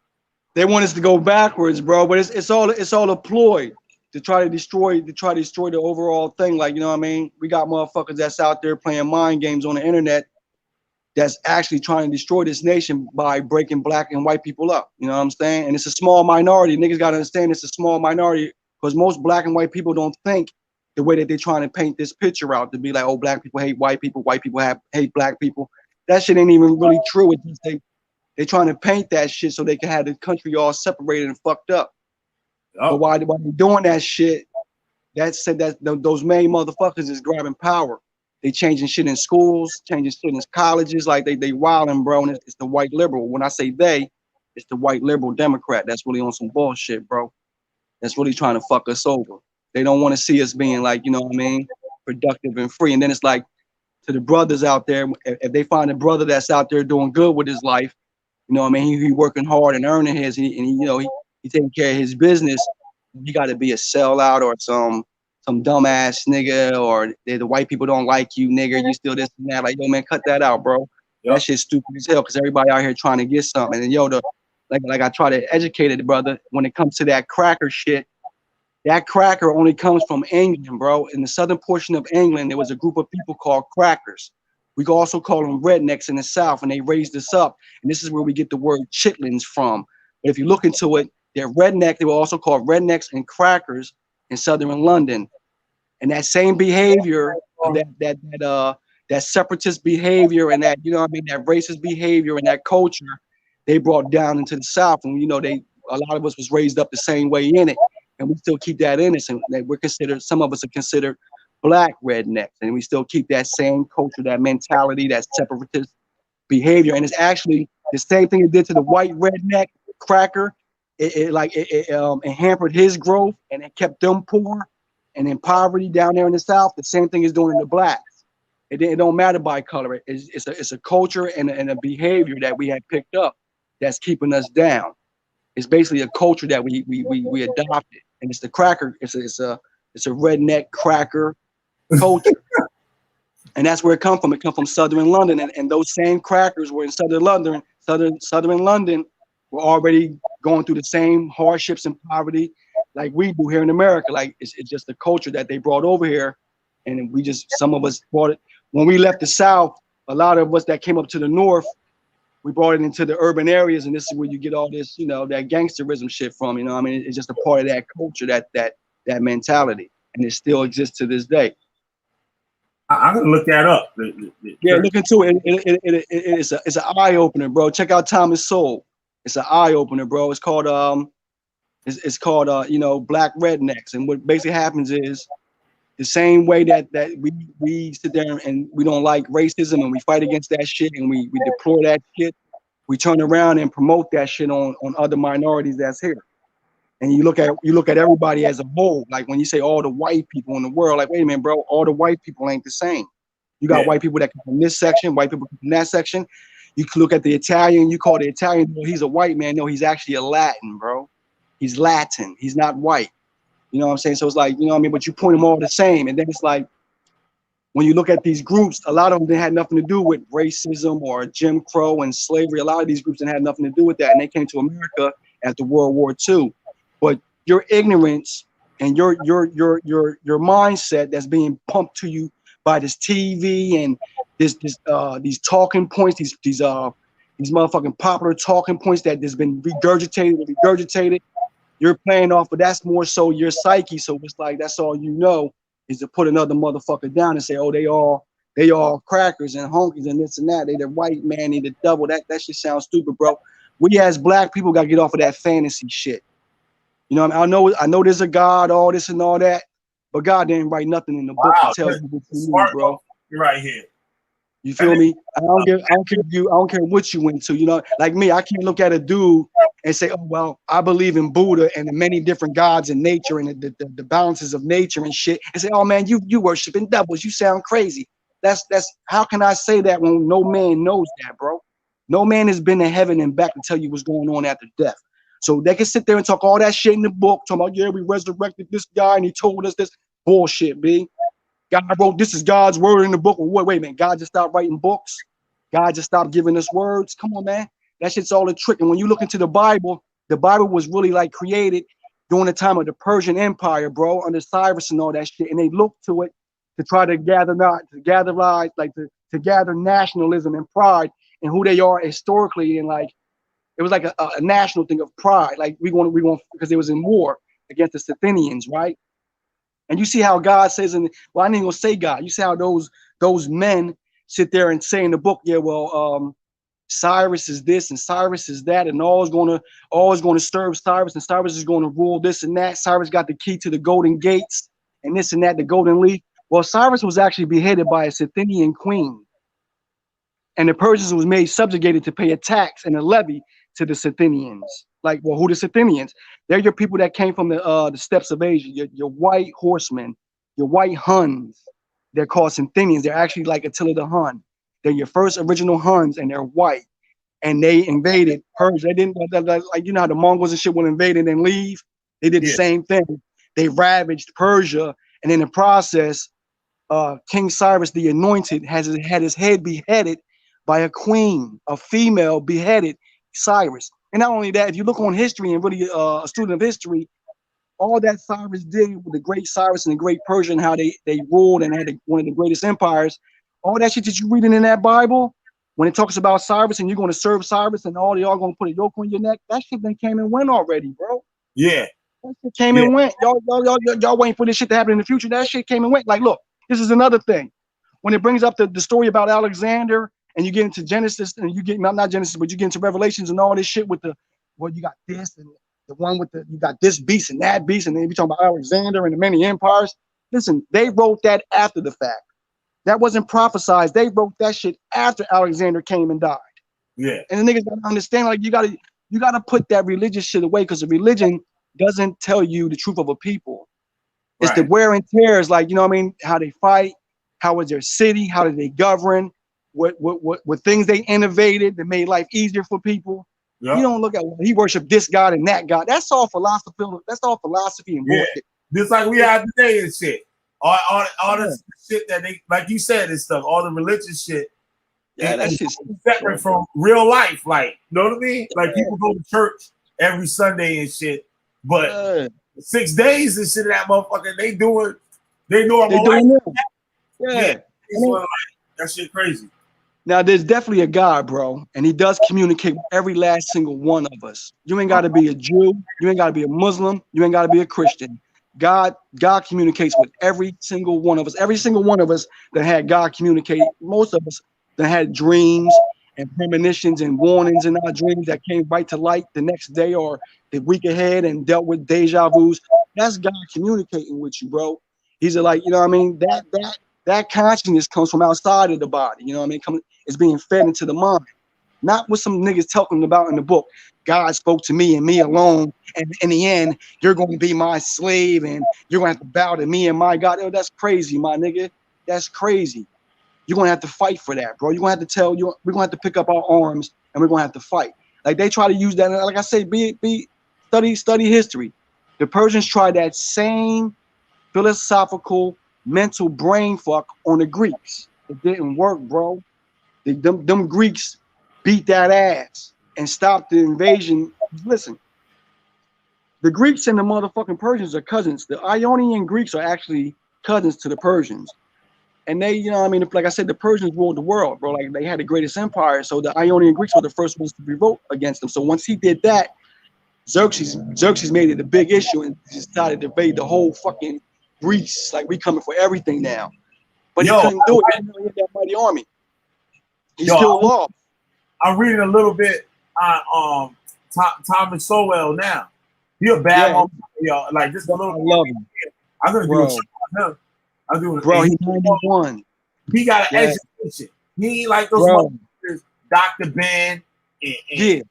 They want us to go backwards, bro. But it's all a ploy to try to destroy the overall thing. Like, you know what I mean? We got motherfuckers that's out there playing mind games on the internet that's actually trying to destroy this nation by breaking black and white people up. You know what I'm saying? And it's a small minority. Niggas gotta understand it's a small minority because most black and white people don't think the way that they're trying to paint this picture out to be like, oh, black people hate white people hate black people. That shit ain't even really true. It's just they trying to paint that shit so they can have the country all separated and fucked up. But while they're doing that shit, those main motherfuckers is grabbing power. They changing shit in schools, changing shit in colleges, like they wilding, bro. And it's the white liberal. When I say they, it's the white liberal Democrat. That's really on some bullshit, bro. That's really trying to fuck us over. They don't want to see us being like, you know what I mean, productive and free. And then it's like to the brothers out there, if they find a brother that's out there doing good with his life, you know what I mean, he working hard and earning his, and he taking care of his business. You got to be a sellout or some dumbass nigga, or the white people don't like you, nigga. You still this and that. Like, yo, man, cut that out, bro. That shit's stupid as hell because everybody out here trying to get something. And yo, like I try to educate it, brother. When it comes to that cracker shit, that cracker only comes from England, bro. In the southern portion of England, there was a group of people called crackers. We could also call them rednecks in the South, and they raised us up. And this is where we get the word chitlins from. But if you look into it, they're redneck. They were also called rednecks and crackers in southern London. And that same behavior, that separatist behavior, and that, you know what I mean, that racist behavior and that culture, they brought down into the South. And, you know, a lot of us was raised up the same way in it. and we still keep that in us, and that we're considered, some of us are considered black rednecks, and we still keep that same culture, that mentality, that separatist behavior. And it's actually the same thing it did to the white redneck cracker. It hampered his growth, and it kept them poor and in poverty down there in the South. The same thing is doing to the blacks. It don't matter by color. It's a culture and a behavior that we have picked up that's keeping us down. It's basically a culture that we adopted, and it's the cracker. It's a redneck cracker culture, and that's where it comes from. It comes from Southern London, and those same crackers were in Southern London. Southern London were already going through the same hardships and poverty like we do here in America. Like it's just the culture that they brought over here, and we just, some of us brought it when we left the South. A lot of us that came up to the North, we brought it into the urban areas, and this is where you get all this, that gangsterism shit from. I mean, it's just a part of that culture, that mentality, and it still exists to this day. I'm gonna look that up. Yeah, look into it. It's an eye opener, bro. Check out Thomas Sowell. It's an eye opener, bro. It's called Black Rednecks, and what basically happens is the same way that we sit there and we don't like racism and we fight against that shit and we deplore that shit. We turn around and promote that shit on other minorities that's here. And you look at everybody as a whole. Like when you say all the white people in the world, like, wait a minute, bro, all the white people ain't the same. You got white people that come from this section, white people from that section. You can look at the Italian, you call the Italian, well, he's a white man. No, he's actually a Latin, bro. He's Latin. He's not white. You know what I'm saying? So it's like, but you point them all the same. And then it's like, when you look at these groups, a lot of them, they had nothing to do with racism or Jim Crow and slavery. A lot of these groups didn't have nothing to do with that. And they came to America after World War II. But your ignorance and your mindset that's being pumped to you by this TV and these talking points, these motherfucking popular talking points that has been regurgitated. You're playing off, but that's more so your psyche. So it's like that's all you know is to put another motherfucker down and say, oh, they all crackers and honkies and this and that. They the white man, they the double. That shit sounds stupid, bro. We as black people gotta get off of that fantasy shit. I know there's a God, all this and all that, but God didn't write nothing in the book to tell you what you need, bro. You're right here. You feel me? I don't care what you into. Like me, I can't look at a dude and say, oh well, I believe in Buddha and the many different gods in nature and the balances of nature and shit, and say, oh man, you worshiping devils. You sound crazy. That's how can I say that when no man knows that, bro? No man has been to heaven and back to tell you what's going on after death. So they can sit there and talk all that shit in the book, talking about, yeah, we resurrected this guy and he told us this bullshit, B. God wrote, this is God's word in the book. Well, wait a minute, God just stopped writing books? God just stopped giving us words? Come on, man. That shit's all a trick. And when you look into the Bible was really like created during the time of the Persian Empire, bro, under Cyrus and all that shit. And they looked to it to try to gather nationalism and pride in who they are historically, and like, it was like a national thing of pride. Like we want because it was in war against the Scythians, right? And you see how God says, I ain't gonna say God. You see how those men sit there and say in the book, yeah, well, Cyrus is this and Cyrus is that, and all is going to serve Cyrus, and Cyrus is going to rule this and that. Cyrus got the key to the golden gates and this and that, the golden leaf. Well, Cyrus was actually beheaded by a Scythian queen, and the Persians was made subjugated to pay a tax and a levy to the Scythians. Like, well, who the Scythians? They're your people that came from the steppes of Asia, your white horsemen, your white Huns. They're called Scythians. They're actually like Attila the Hun. They're your first original Huns, and they're white. And they invaded Persia. They didn't, like, you know how the Mongols and shit would invade and then leave? They did the same thing. They ravaged Persia, and in the process, King Cyrus the Anointed had his head beheaded by a queen, a female beheaded Cyrus. And not only that, if you look on history and really a student of history, all that Cyrus did with the great Cyrus and the great Persia and how they ruled and had one of the greatest empires, all that shit that you reading in that Bible, when it talks about Cyrus and you're going to serve Cyrus and all y'all going to put a yoke on your neck, that shit then came and went already, bro. Yeah. That shit came and went. Y'all waiting for this shit to happen in the future. That shit came and went. Like, look, this is another thing. When it brings up the story about Alexander, and you get into Genesis, and you get not Genesis, but you get into Revelations and all this shit with you got this and the one with you got this beast and that beast, and then we talking about Alexander and the many empires. Listen, they wrote that after the fact. That wasn't prophesized. They wrote that shit after Alexander came and died. Yeah. And the niggas gotta understand, like you gotta put that religious shit away, because the religion doesn't tell you the truth of a people. It's the wear and tears, like, you know what I mean, how they fight, how was their city, how did they govern, what things they innovated that made life easier for people. You don't look at he worshiped this God and that God. That's all philosophy. That's all philosophy and bullshit. Just like we have today and shit. All this shit that they, like you said, and stuff, all the religious shit. Yeah, that shit's separate from real life. Like, you know what I mean? Like people go to church every Sunday and shit, but 6 days and shit of that motherfucker, they normal life. Yeah. That shit crazy. Now, there's definitely a God, bro, and he does communicate with every last single one of us. You ain't got to be a Jew. You ain't got to be a Muslim. You ain't got to be a Christian. God communicates with every single one of us. Every single one of us that had God communicate, most of us that had dreams and premonitions and warnings in our dreams that came right to light the next day or the week ahead and dealt with deja vus. That's God communicating with you, bro. He's like, you know what I mean? That consciousness comes from outside of the body. You know what I mean? It's being fed into the mind. Not what some niggas talking about in the book. God spoke to me and me alone. And in the end, you're going to be my slave and you're going to have to bow to me and my God. Oh, that's crazy, my nigga. That's crazy. You're going to have to fight for that, bro. You're going to have to we're going to have to pick up our arms and we're going to have to fight. Like they try to use that. Like I say, study history. The Persians tried that same philosophical mental brain fuck on the Greeks. It didn't work, bro. Them Greeks beat that ass and stopped the invasion. Listen, the Greeks and the motherfucking Persians are cousins. The Ionian Greeks are actually cousins to the Persians. And they, you know what I mean? Like I said, the Persians ruled the world, bro. Like they had the greatest empire. So the Ionian Greeks were the first ones to revolt against them. So once he did that, Xerxes made it a big issue and decided to invade the whole fucking Greece. Like we coming for everything now. But he couldn't do it. He had that mighty army. He's still lost. I'm reading a little bit on Thomas Sowell now. He a bad motherfucker, y'all. Like just a little. I love him. I'm gonna do a show on him. I'm doing. Bro, he's 91. He got an education. He ain't like those motherfuckers, Dr. Ben. And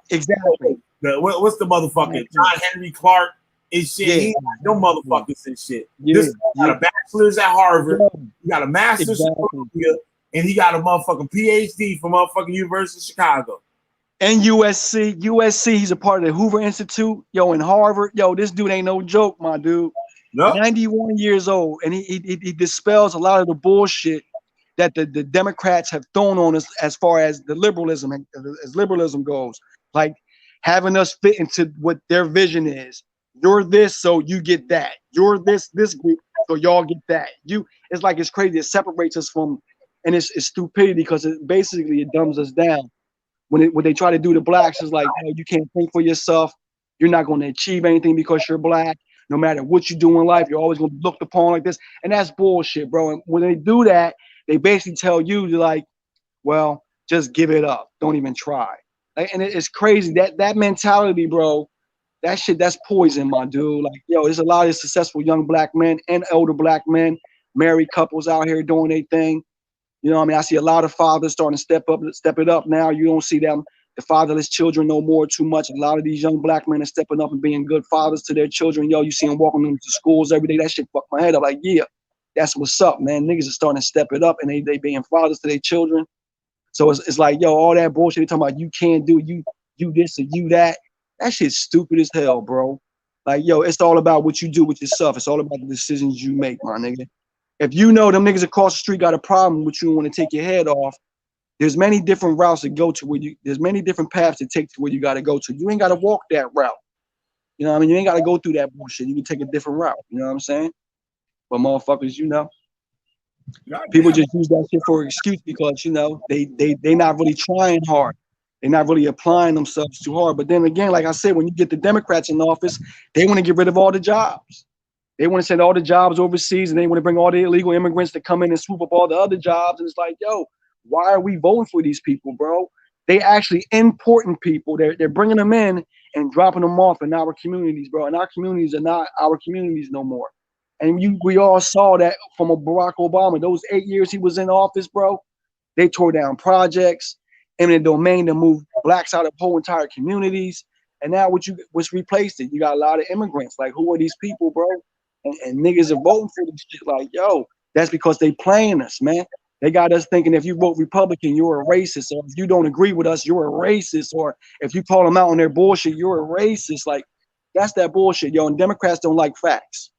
exactly. What's the motherfucker? John Henry Clark and shit. He got no motherfuckers and shit. This got a bachelor's at Harvard. He got a master's in Columbia, and he got a motherfucking PhD from motherfucking University of Chicago. And USC, he's a part of the Hoover Institute, and Harvard. This dude ain't no joke, my dude. No. 91 years old, and he dispels a lot of the bullshit that the Democrats have thrown on us as far as liberalism goes. Like having us fit into what their vision is. You're this, so you get that. You're this group, so y'all get that. It's like it's crazy. It separates us from, and it's stupidity because it dumbs us down. When they try to do to blacks, it's like, you can't think for yourself. You're not going to achieve anything because you're black. No matter what you do in life, you're always going to be looked upon like this. And that's bullshit, bro. And when they do that, they basically tell you, like, well, just give it up. Don't even try. And it's crazy. That mentality, bro, that shit, that's poison, my dude. Like, there's a lot of successful young black men and older black men, married couples out here doing their thing. You know what I mean? I see a lot of fathers starting to step it up now. You don't see them, the fatherless children no more too much. A lot of these young black men are stepping up and being good fathers to their children. You see them walking them to schools every day. That shit fucked my head up. Like, that's what's up, man. Niggas are starting to step it up and they being fathers to their children. So it's like, all that bullshit they talking about, you can't do, you this or you that. That shit's stupid as hell, bro. Like, it's all about what you do with yourself. It's all about the decisions you make, my nigga. If you know them niggas across the street got a problem with you and want to take your head off, there's many different routes to go to there's many different paths to take to where you got to go to. You ain't got to walk that route. You know what I mean? You ain't got to go through that bullshit. You can take a different route. You know what I'm saying? But motherfuckers, people just use that shit for an excuse because, they not really trying hard. They're not really applying themselves too hard. But then again, like I said, when you get the Democrats in office, they want to get rid of all the jobs. They want to send all the jobs overseas and they want to bring all the illegal immigrants to come in and swoop up all the other jobs. And it's like, why are we voting for these people, bro? They actually important people. They're bringing them in and dropping them off in our communities, bro. And our communities are not our communities no more. And we all saw that from a Barack Obama. Those 8 years he was in office, bro, they tore down projects, eminent domain to move blacks out of whole entire communities. And now what's replaced it? You got a lot of immigrants. Like, who are these people, bro? And niggas are voting for this shit. Like, yo, that's because they playing us, man. They got us thinking if you vote Republican, you're a racist. Or if you don't agree with us, you're a racist. Or if you call them out on their bullshit, you're a racist. Like, that's that bullshit, yo. And Democrats don't like facts.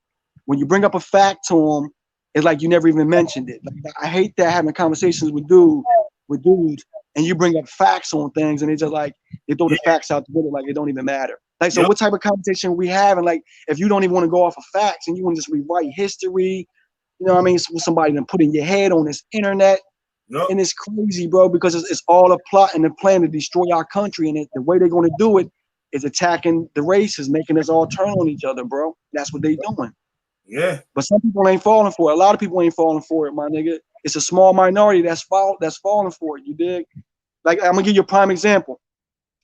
When you bring up a fact to them, it's like you never even mentioned it. Like, I hate that, having conversations with dudes, and you bring up facts on things, and they just like, they throw the facts out the window like it don't even matter. Like, so what type of conversation we having? Like, if you don't even want to go off of facts and you want to just rewrite history, you know what I mean? With somebody to put in your head on this internet. And it's crazy, bro, because it's all a plot and a plan to destroy our country. And the way they're going to do it is attacking the races, making us all turn on each other, bro. That's what they doing. Yeah. But some people ain't falling for it. A lot of people ain't falling for it, my nigga. It's a small minority that's falling for it. You dig? Like, I'm gonna give you a prime example.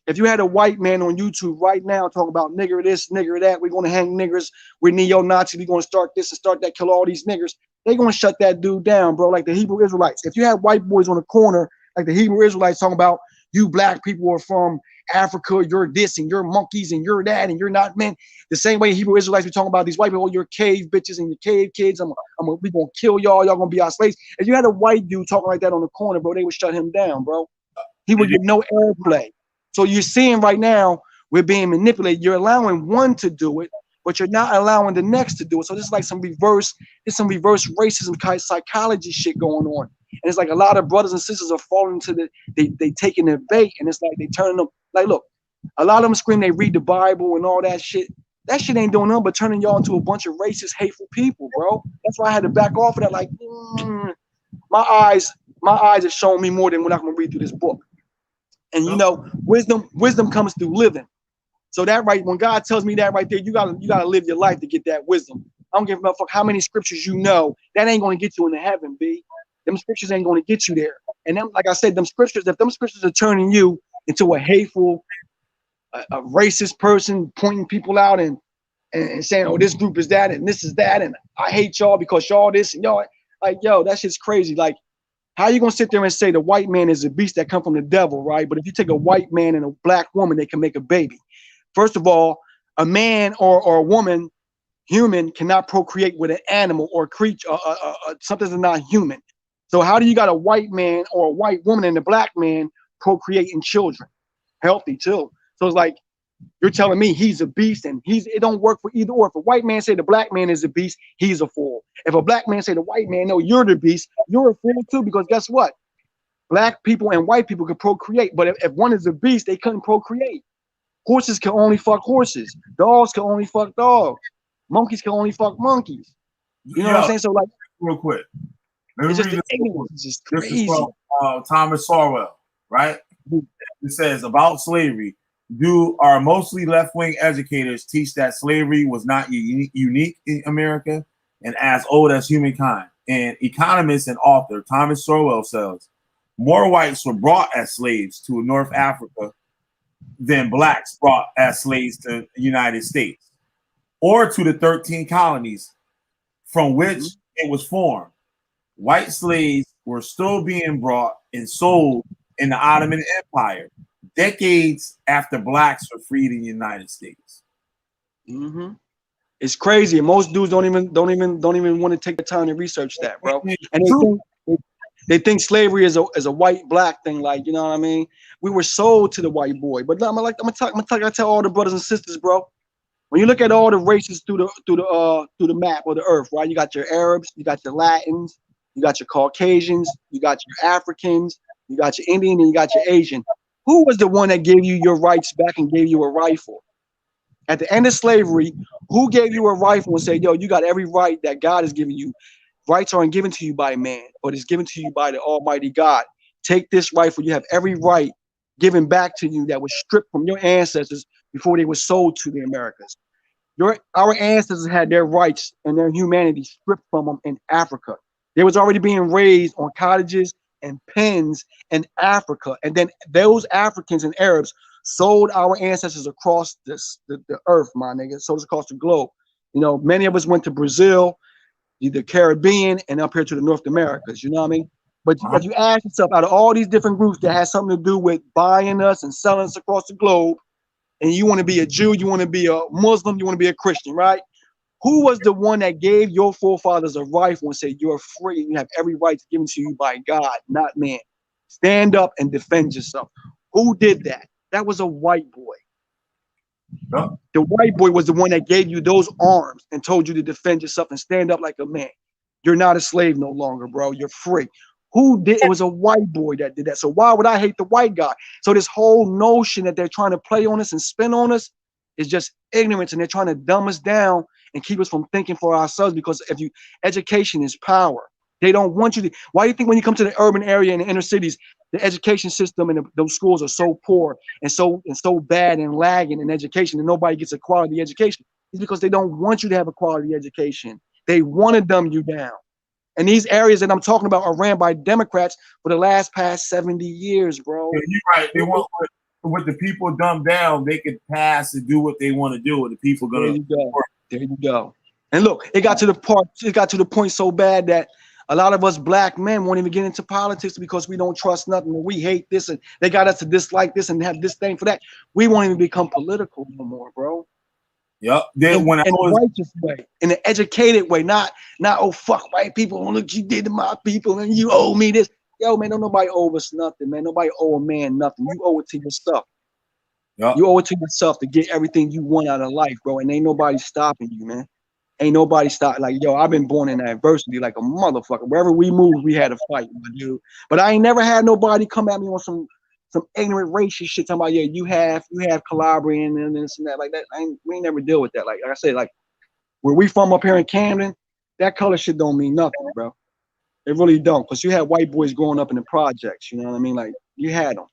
If you had a white man on YouTube right now talking about nigger this, nigger that, we're gonna hang niggers, we're neo-Nazi, we're gonna start this and start that, kill all these niggers, they're gonna shut that dude down, bro. Like the Hebrew Israelites. If you had white boys on the corner, like the Hebrew Israelites talking about you black people are from Africa, you're this and you're monkeys and you're that and you're not men. The same way Hebrew Israelites be talking about these white people, oh, you're cave bitches and you're cave kids. We gonna kill y'all gonna be our slaves. If you had a white dude talking like that on the corner, bro, they would shut him down, bro. He would get no airplay. So you're seeing right now we're being manipulated. You're allowing one to do it, but you're not allowing the next to do it. So this is like some reverse racism psychology shit going on. And it's like a lot of brothers and sisters are falling into they taking their bait, and it's like they turning them, like, look, a lot of them scream they read the Bible and all that shit. That shit ain't doing nothing but turning y'all into a bunch of racist, hateful people, bro. That's why I had to back off of that. Like, my eyes have shown me more than what I'm gonna read through this book. And you know, wisdom comes through living. So that right, when God tells me that right there, you gotta live your life to get that wisdom. I don't give a fuck how many scriptures you know. That ain't gonna get you into heaven, B. Them scriptures ain't gonna get you there. And them, like I said, them scriptures, if them scriptures are turning you into a hateful, a racist person, pointing people out and saying, oh, this group is that and this is that, and I hate y'all because y'all this and y'all, like, yo, that shit's crazy. Like, how you gonna sit there and say the white man is a beast that come from the devil, right? But if you take a white man and a black woman, they can make a baby. First of all, a man or a woman, human, cannot procreate with an animal or a creature, something that's not human. So how do you got a white man or a white woman and a black man procreating children? Healthy too. So it's like, you're telling me he's a beast and it don't work for either or. If a white man say the black man is a beast, he's a fool. If a black man say the white man, no, you're the beast, you're a fool too, because guess what? Black people and white people can procreate, but if one is a beast, they couldn't procreate. Horses can only fuck horses. Dogs can only fuck dogs. Monkeys can only fuck monkeys. You know what I'm saying? So like, real quick, it's just ignorance. It's just crazy. This is from Thomas Sowell, right? It says about slavery. Our mostly left-wing educators teach that slavery was not unique in America and as old as humankind? And economist and author Thomas Sowell says more whites were brought as slaves to North Africa than blacks brought as slaves to the United States or to the 13 colonies from which it was formed. White slaves were still being brought and sold in the Ottoman Empire decades after blacks were freed in the United States. It's crazy. Most dudes don't even want to take the time to research that, bro. And they think slavery is a white black thing, like, you know what I mean? We were sold to the white boy. But I'm gonna tell all the brothers and sisters, bro. When you look at all the races through the map of the earth, right? You got your Arabs, you got your Latins, you got your Caucasians, you got your Africans, you got your Indian, and you got your Asian. Who was the one that gave you your rights back and gave you a rifle? At the end of slavery, who gave you a rifle and said, yo, you got every right that God has given you? Rights aren't given to you by man, but it's given to you by the Almighty God. Take this rifle. You have every right given back to you that was stripped from your ancestors before they were sold to the Americas. Our ancestors had their rights and their humanity stripped from them in Africa. They was already being raised on cottages and pens in Africa. And then those Africans and Arabs sold our ancestors across the earth, my nigga. Sold us across the globe. You know, many of us went to Brazil, the Caribbean, and up here to the North Americas. You know what I mean? But if you ask yourself, out of all these different groups that has something to do with buying us and selling us across the globe, and you want to be a Jew, you want to be a Muslim, you want to be a Christian, right? Who was the one that gave your forefathers a rifle and said you're free and you have every right given to you by God, not man? Stand up and defend yourself. Who did that? That was a white boy. Yep. The white boy was the one that gave you those arms and told you to defend yourself and stand up like a man. You're not a slave no longer, bro. You're free. Who did? It was a white boy that did that. So why would I hate the white guy? So this whole notion that they're trying to play on us and spin on us is just ignorance, and they're trying to dumb us down and keep us from thinking for ourselves. Because education is power. They don't want you to. Why do you think when you come to the urban area and the inner cities, the education system and those schools are so poor and so bad and lagging in education, and nobody gets a quality education? It's because they don't want you to have a quality education. They want to dumb you down. And these areas that I'm talking about are ran by Democrats for the past 70 years, bro. Yeah, you're right. They want with the people dumbed down, they could pass and do what they want to do, and the people gonna. There you go. There you go. And look, it got to the point so bad that a lot of us black men won't even get into politics because we don't trust nothing. We hate this, and they got us to dislike this and have this thing for that. We won't even become political no more, bro. Yep. In a righteous way, in an educated way, not oh fuck white people, oh, look you did to my people and you owe me this. Yo, man, don't nobody owe us nothing, man. Nobody owe a man nothing. You owe it to yourself. Yep. You owe it to yourself to get everything you want out of life, bro. And ain't nobody stopping you, man. Ain't nobody stop. Like, yo, I've been born in adversity like a motherfucker. Wherever we moved, we had a fight, my dude. But I ain't never had nobody come at me on some ignorant racist shit talking about, yeah, you have Calabrian and this and that, like that. We ain't never deal with that. Like I said, like where we from up here in Camden, that color shit don't mean nothing, bro. It really don't, because you had white boys growing up in the projects, you know what I mean? Like you had them.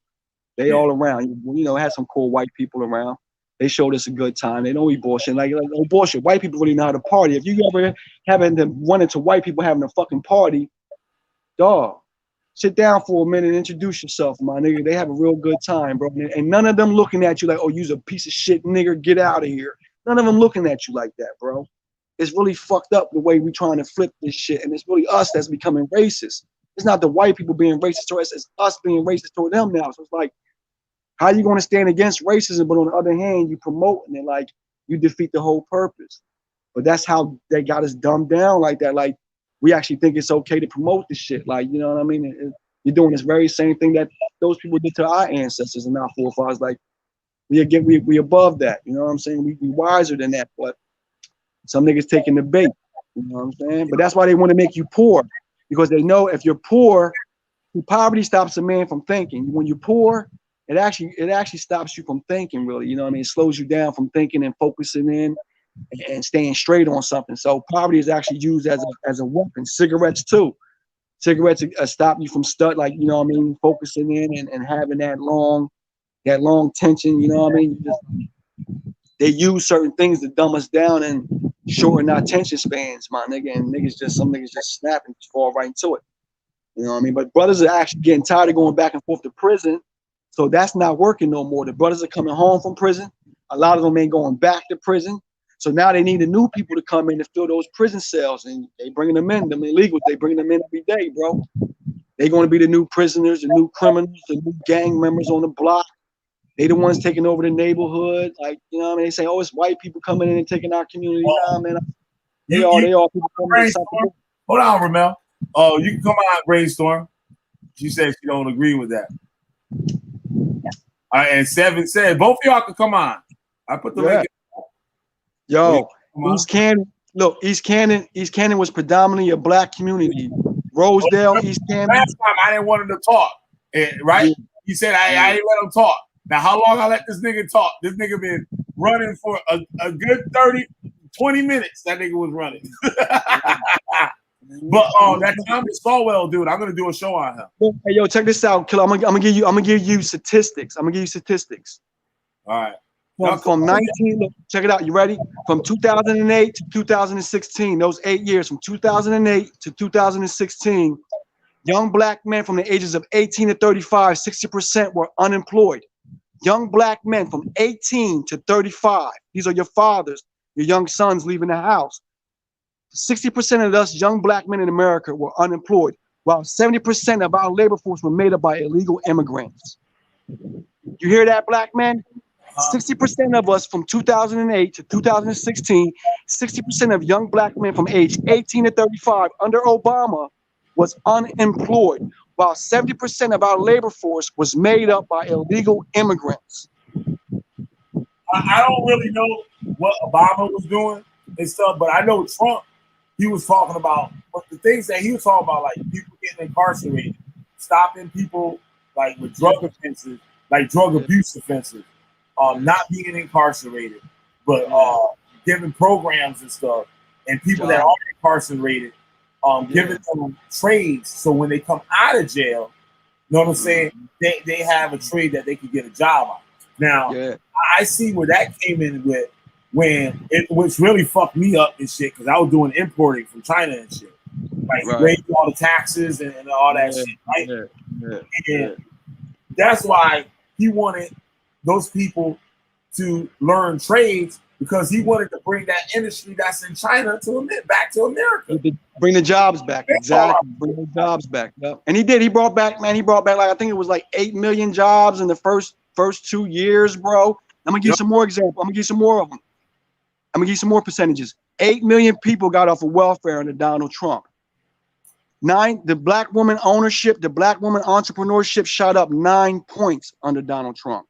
They all around. You know, had some cool white people around. They showed us a good time. They don't eat bullshit. Like no bullshit. White people really know how to party. If you ever haven't run into white people having a fucking party, dog, sit down for a minute and introduce yourself, my nigga. They have a real good time, bro. And none of them looking at you like, oh, you's a piece of shit nigger, get out of here. None of them looking at you like that, bro. It's really fucked up the way we trying to flip this shit. And it's really us that's becoming racist. It's not the white people being racist toward us. It's us being racist toward them now. So it's like, how you going to stand against racism, but on the other hand, you promoting it, like you defeat the whole purpose. But that's how they got us dumbed down like that. Like we actually think it's okay to promote this shit. Like, you know what I mean? You're doing this very same thing that those people did to our ancestors and our forefathers. Like we above that. You know what I'm saying? We wiser than that. But some niggas taking the bait. You know what I'm saying? But that's why they want to make you poor, because they know if you're poor, poverty stops a man from thinking. When you're poor, it actually stops you from thinking, really. You know what I mean? It slows you down from thinking and focusing in and staying straight on something. So poverty is actually used as a weapon. Cigarettes too. Cigarettes stop you from like, you know what I mean, focusing in and having that long tension, you know what I mean? They use certain things to dumb us down and shorten our attention spans, my nigga. And some niggas just snap and fall right into it. You know what I mean? But brothers are actually getting tired of going back and forth to prison. So that's not working no more. The brothers are coming home from prison. A lot of them ain't going back to prison. So now they need the new people to come in to fill those prison cells, and they bringing them in. Them illegals, they bringing them in every day, bro. They going to be the new prisoners, the new criminals, the new gang members on the block. They the ones taking over the neighborhood. Like, you know what I mean? They say, oh, it's white people coming in and taking our community. Nah, man. They all people coming in. Hold on, Ramel. Oh, you can come out, Brainstorm. She said she don't agree with that. All right, and Seven said both of y'all can come on. I put the link. Yo, East Cannon. Look, East Cannon was predominantly a black community. Rosedale, East Cannon. Last time I didn't want him to talk, right? Yeah. He said I didn't let him talk. Now, how long I let this nigga talk? This nigga been running for a good 20 minutes. That nigga was running. But that Thomas Sowell dude, I'm gonna do a show on him. Hey, yo, check this out, Killer. I'm gonna give you statistics. I'm gonna give you statistics. All right. From 19, look, check it out. You ready? From 2008 to 2016, those 8 years, from 2008 to 2016, young black men from the ages of 18 to 35, 60% were unemployed. young black men from 18 to 35. These are your fathers, your young sons leaving the house. 60% of us young black men in America were unemployed, while 70% of our labor force were made up by illegal immigrants. You hear that, black men? 60% of us from 2008 to 2016, 60% of young black men from age 18 to 35 under Obama was unemployed, while 70% of our labor force was made up by illegal immigrants. I don't really know what Obama was doing and stuff, but I know Trump, he was talking about the things that he was talking about, like people getting incarcerated, stopping people like with drug offenses, like drug abuse offenses, not being incarcerated, but giving programs and stuff, and people that are incarcerated, giving them trades so when they come out of jail, you know what I'm saying, they have a trade that they can get a job on. Now, I see where that came in with which really fucked me up and shit, because I was doing importing from China and shit. Like raising all the taxes and all that shit, right? And that's why he wanted those people to learn trades, because he wanted to bring that industry that's in China back to America. Bring the jobs back, exactly. Bring the jobs back. Yep. And he did. He brought back, man. He brought back, like, I think it was like 8 million jobs in the first 2 years, bro. I'm gonna give you some more examples. I'm gonna give you some more of them. I'm gonna give you some more percentages. 8 million people got off of welfare under Donald Trump. The black woman ownership, the black woman entrepreneurship shot up 9 points under Donald Trump.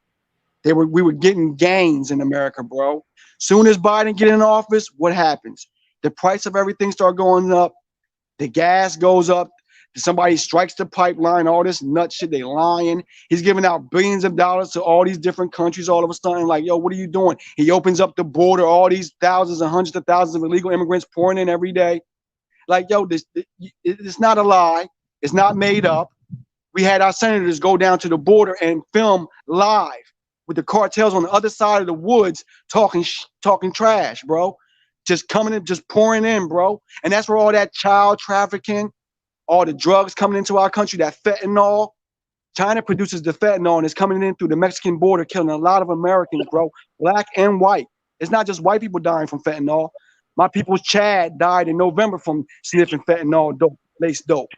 We were getting gains in America, bro. Soon as Biden get in office, what happens? The price of everything start going up. The gas goes up. Somebody strikes the pipeline, all this nut shit, they lying. He's giving out billions of dollars to all these different countries all of a sudden, like, yo, what are you doing? He opens up the border, all these thousands and hundreds of thousands of illegal immigrants pouring in every day. Like, yo, it's not a lie. It's not made up. We had our senators go down to the border and film live with the cartels on the other side of the woods talking trash, bro. Just coming in, just pouring in, bro. And that's where all that child trafficking, all the drugs coming into our country, that fentanyl. China produces the fentanyl and it's coming in through the Mexican border, killing a lot of Americans, bro, black and white. It's not just white people dying from fentanyl. My people's Chad died in November from sniffing fentanyl, laced dope.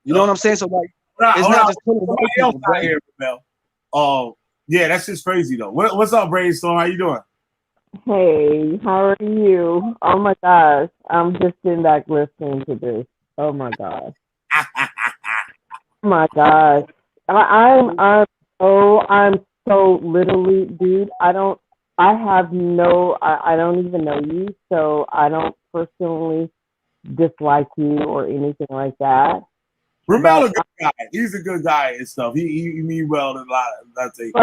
You know what I'm saying? So, like, it's not just somebody else out here, Mel. Yeah, that's just crazy though. What's up, Brainstorm? How you doing? Hey, how are you? Oh my gosh, I'm just sitting back listening to this. Oh my gosh. Oh my gosh. I'm so literally, dude, I don't even know you, so I don't personally dislike you or anything like that. Ramel's a good guy. He's a good guy and stuff. He mean well in a lot of things.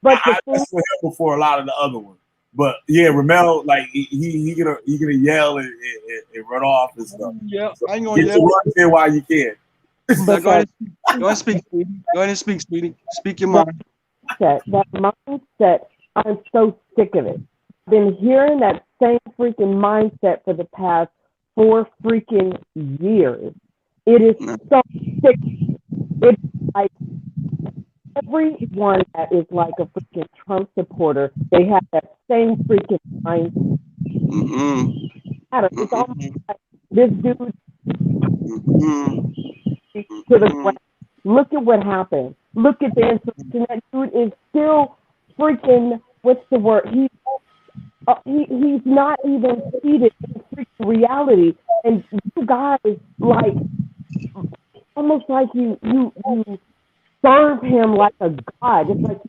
But I messed with him before a lot of the other ones. But yeah, Ramel, like he gonna yell and run off and stuff. Yeah, so I ain't gonna yell. Get your while you can. Go ahead and speak, sweetie. Go ahead and speak, sweetie. Speak your mind. That mindset, I'm so sick of it. I've been hearing that same freaking mindset for the past 4 freaking years. It is so sick. It's like everyone that is like a freaking Trump supporter, they have that same freaking mindset. It's almost like this dude to the ground. Look at what happened. Look at the insurrection. That dude is still freaking, what's the word? He's not even seated in freaking reality. And you guys, like, almost like you serve him like a god. It's like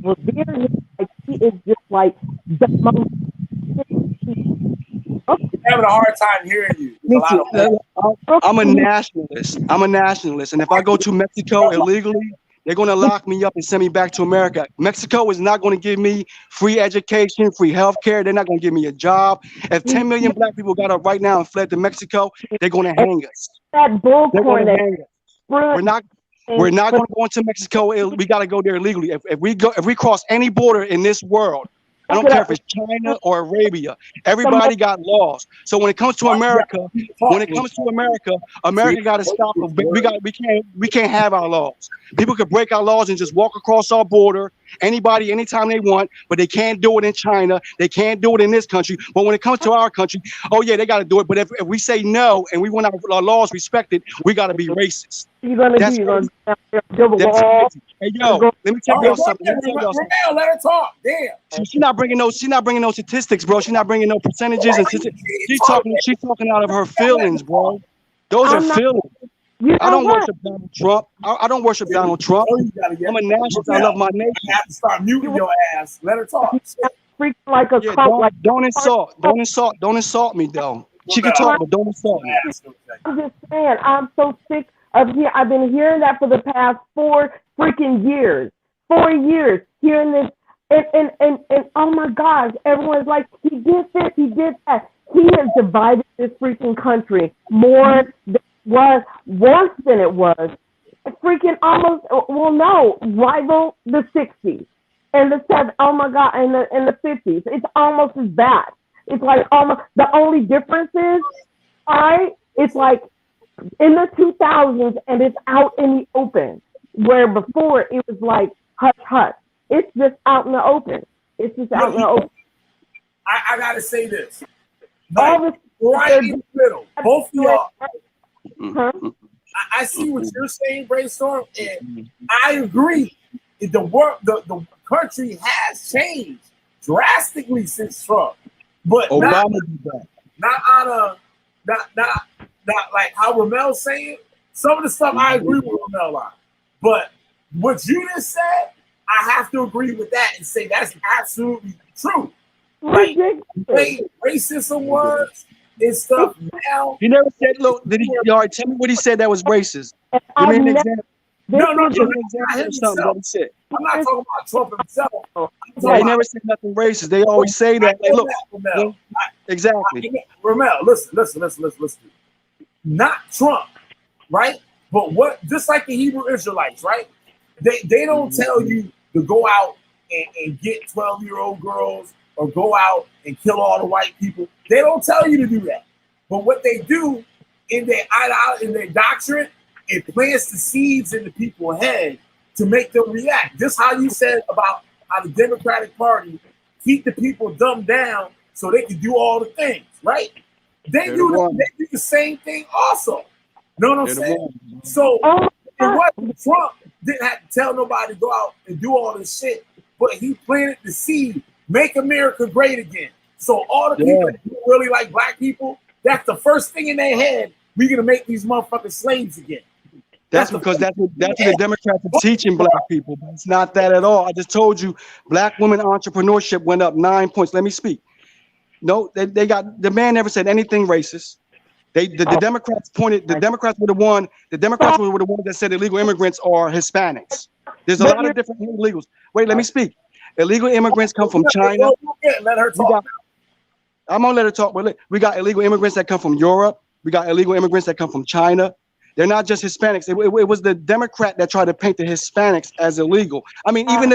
revere him like he is just like the most. I'm having a hard time hearing you. I'm a nationalist. And if I go to Mexico illegally, they're going to lock me up and send me back to America. Mexico is not going to give me free education, free health care. They're not going to give me a job. If 10 million black people got up right now and fled to Mexico, they're going to hang us. That bullcorn. They're going to hang us. We're not going to go into Mexico. We got to go there illegally. If we cross any border in this world, I don't care if it's China or Arabia. Everybody got laws. So when it comes to America, America got to stop. We can't have our laws. People could break our laws and just walk across our border anybody, anytime they want, but they can't do it in China. They can't do it in this country. But when it comes to our country, oh yeah, they got to do it. But if we say no and we want our laws respected, we got to be racist. You're gonna That's do. You're crazy. gonna double That's wall. crazy. Hey yo, let me tell y'all something. Let me tell y'all something. Ramel, let her talk. Damn. She's not bringing no statistics, bro. She's not bringing no percentages and statistics. She's talking out of her feelings, bro. Those are feelings. I don't worship Donald Trump. I don't worship Donald Trump. I'm a nationalist. I love my nation. You have to start muting your ass. Let her talk. Freak like a don't insult me though. She can talk, but don't insult me. I'm just saying, I'm so sick of here. I've been hearing that for the past 4 freaking years. 4 years hearing this, and oh my gosh, everyone's like, he did this, he did that. He has divided this freaking country more than it was, worse than it was. Freaking almost, well, no, rival the 60s and the 70s. Oh my God, and the 50s. It's almost as bad. It's like almost the only difference is, it's like in the 2000s and it's out in the open, where before it was like hush hush. It's just out in the open. It's just out in the open. I gotta say this. Like, right in the middle, both of y'all. I see what you're saying, Brainstorm, and I agree. The country has changed drastically since Trump, but not like how Ramel's saying. Some of the stuff I agree with Ramel on, but what you just said, I have to agree with that and say that's absolutely true. Like racism was and stuff now. He never said, look, did he? All right, tell me what he said that was racist. Give me an example. No, I'm not talking about Trump himself. He never said nothing racist. They always say that. Like, look, exactly. Ramel, listen. Not Trump, right? But what? Just like the Hebrew Israelites, right? They don't tell you to go out and get 12-year-old girls or go out and kill all the white people. They don't tell you to do that. But what they do in their doctrine, it plants the seeds in the people's head to make them react. Just how you said about how the Democratic Party keep the people dumbed down so they can do all the things, right? They do the same thing also. Know what I'm saying? So it wasn't Trump didn't have to tell nobody to go out and do all this shit, but he planted the seed, make America great again. So all the people that really like black people, that's the first thing in their head. We're gonna make these motherfucking slaves again. That's because that's what the Democrats are teaching black people. But it's not that at all. I just told you, black women entrepreneurship went up 9 points. Let me speak. No, they got, the man never said anything racist. The Democrats pointed. The Democrats were the one. The Democrats were the ones that said illegal immigrants are Hispanics. There's a lot of different illegals. Wait, let me speak. Illegal immigrants come from China. Let her talk. I'm gonna let her talk. But we got illegal immigrants that come from Europe. We got illegal immigrants that come from China. They're not just Hispanics. It was the Democrat that tried to paint the Hispanics as illegal. I mean, even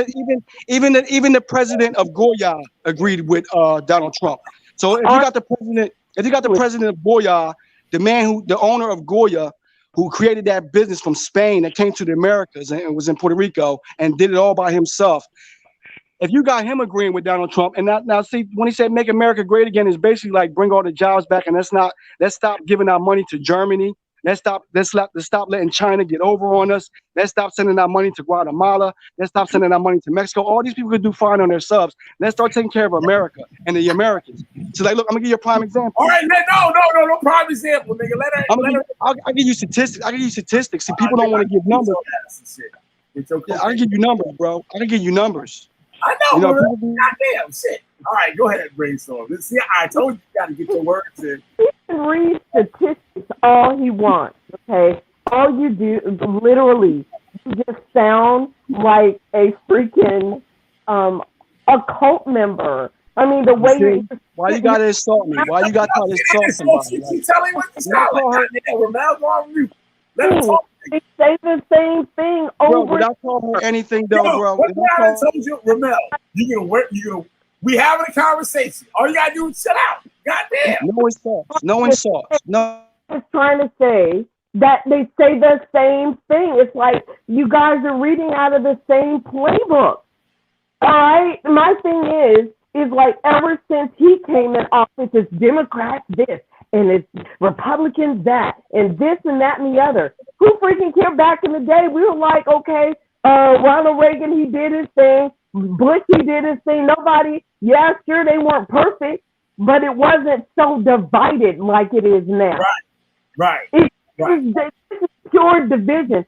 the president of Goya agreed with Donald Trump. So if you got the president of Goya, the owner of Goya, who created that business from Spain that came to the Americas and was in Puerto Rico and did it all by himself. If you got him agreeing with Donald Trump, and now see, when he said make America great again, is basically like bring all the jobs back, and let's stop giving our money to Germany. Let's stop letting China get over on us. Let's stop sending our money to Guatemala. Let's stop sending our money to Mexico. All these people could do fine on their subs. Let's start taking care of America and the Americans. So like, look, I'm gonna give you a prime example. All right, no prime example, nigga. I'll give you statistics. I'll give you statistics. See, people don't want to give numbers. It's okay. I can give you numbers, bro. I can give you numbers. I know, goddamn shit. All right, go ahead, brainstorm. See, I told you got to get your words in. He can read statistics all he wants, okay? All you do is literally, you just sound like a freaking a cult member. I mean, the way why you gotta insult me? Why you gotta insult somebody? She telling what to sound like. Let her talk. They say the same thing over. Bro, without calling her anything, though, bro. What I told you, Ramel, you're gonna work. We having a conversation. All you gotta do is chill out. Goddamn. No insults. No insults. No. I was trying to say that they say the same thing. It's like you guys are reading out of the same playbook. All right. My thing is like ever since he came in office, it's Democrats this and it's Republicans that and this and that and the other. Who freaking cared back in the day? We were like, okay, Ronald Reagan, he did his thing. Bush, he did his thing. Nobody, yeah, sure, they weren't perfect, but it wasn't so divided like it is now. Right. This is pure division.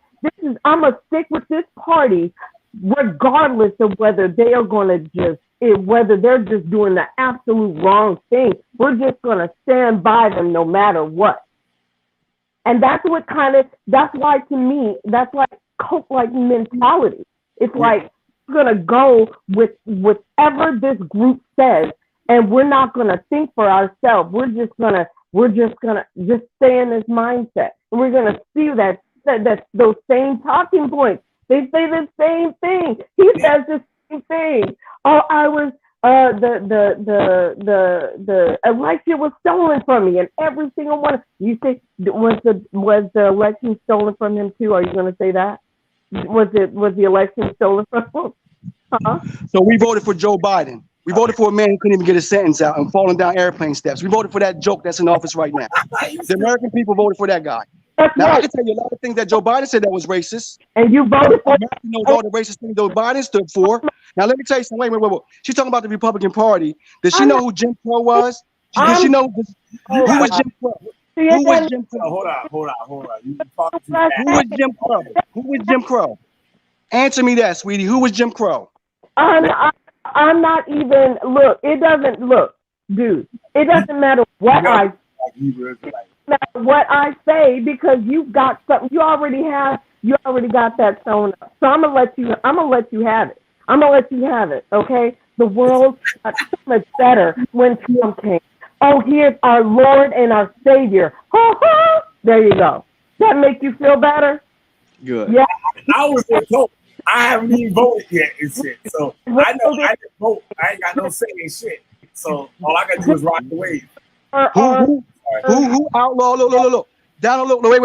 I'm going to stick with this party regardless of whether they are going to whether they're just doing the absolute wrong thing. We're just going to stand by them no matter what. And that's why to me, that's like cult-like mentality. It's like, we're going to go with whatever this group says, and we're not going to think for ourselves. We're just going to stay in this mindset. And we're going to see that those same talking points. They say the same thing. He says the same thing. Oh, I was the election was stolen from me, and every single one. You say was the election stolen from him too? Are you going to say that? Was the election stolen from him? Huh? So we voted for Joe Biden. We voted for a man who couldn't even get his sentence out and falling down airplane steps. We voted for that joke that's in office right now. The American people voted for that guy. Now, I can tell you a lot of things that Joe Biden said that was racist. And you voted for America knows all the racist things Joe Biden stood for. Now, let me tell you something. Wait. She's talking about the Republican Party. Does she know who Jim Crow was? Does she know who was Jim Crow? Who was Jim Crow? Hold on. You talking too Who was Jim Crow? Who was Jim Crow? Answer me that, sweetie. Who was Jim Crow? I'm not even, dude, it doesn't matter what I say because you've got something, you already got that sewn up. So I'm gonna let you have it. Okay? The world got so much better when Trump came. Oh, here's our Lord and our Savior. There you go. That make you feel better? Good. Yeah. I was told. I haven't even voted yet and shit. So I know I didn't vote. I ain't got no say in shit. So all I gotta do is rock the wave. Who outlawed? Look.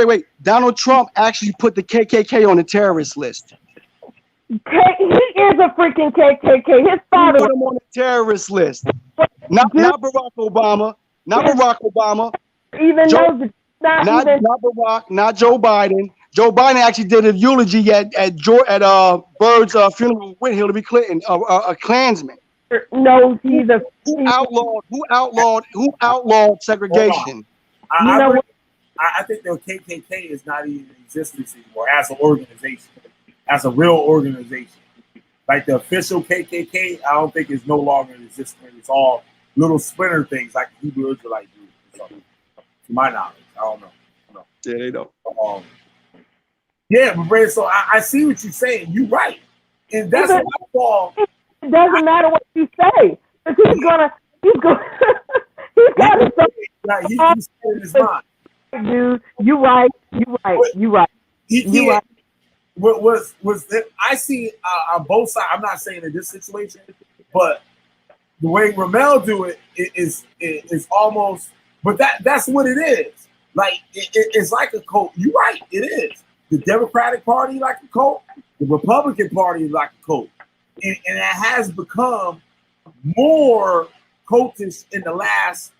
Wait. Donald Trump actually put the KKK on the terrorist list. He is a freaking KKK. His father put him on the terrorist list. Not Barack Obama. Not Barack Obama. Even not Barack. Not Joe Biden. Joe Biden actually did a eulogy at Bird's funeral with Hillary Clinton, a Klansman. No, who outlawed segregation. I think the KKK is not even in existence anymore as an organization, as a real organization. Like the official KKK, I don't think it's no longer in existence. It's all little splinter things like the Hebrew Israelite group. To my knowledge, I don't know. Yeah, they don't. Yeah, but Brad, so I see what you're saying. You're right. And that's what I fall. It doesn't matter what you say. He's got it. He's in his mind. Dude, you're right. I see on both sides. I'm not saying in this situation, but the way Ramel do it is almost, but that's what it is. Like it's like a cult. You're right, it is. The Democratic Party like a cult, the Republican Party is like a cult. And it has become more cultish in the last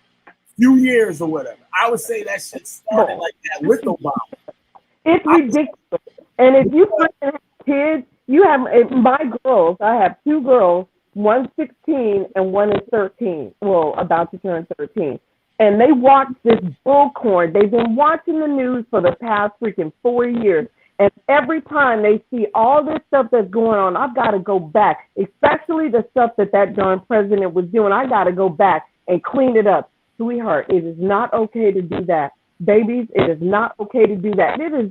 few years or whatever. I would say that shit started like that with Obama. It's ridiculous. And if you have kids, you have my girls, I have two girls, one's 16 and one is 13. Well, about to turn 13. And they watch this bullcorn. They've been watching the news for the past freaking 4 years. And every time they see all this stuff that's going on, I've got to go back, especially the stuff that darn president was doing. I got to go back and clean it up. Sweetheart, it is not okay to do that. Babies, it is not okay to do that. It is,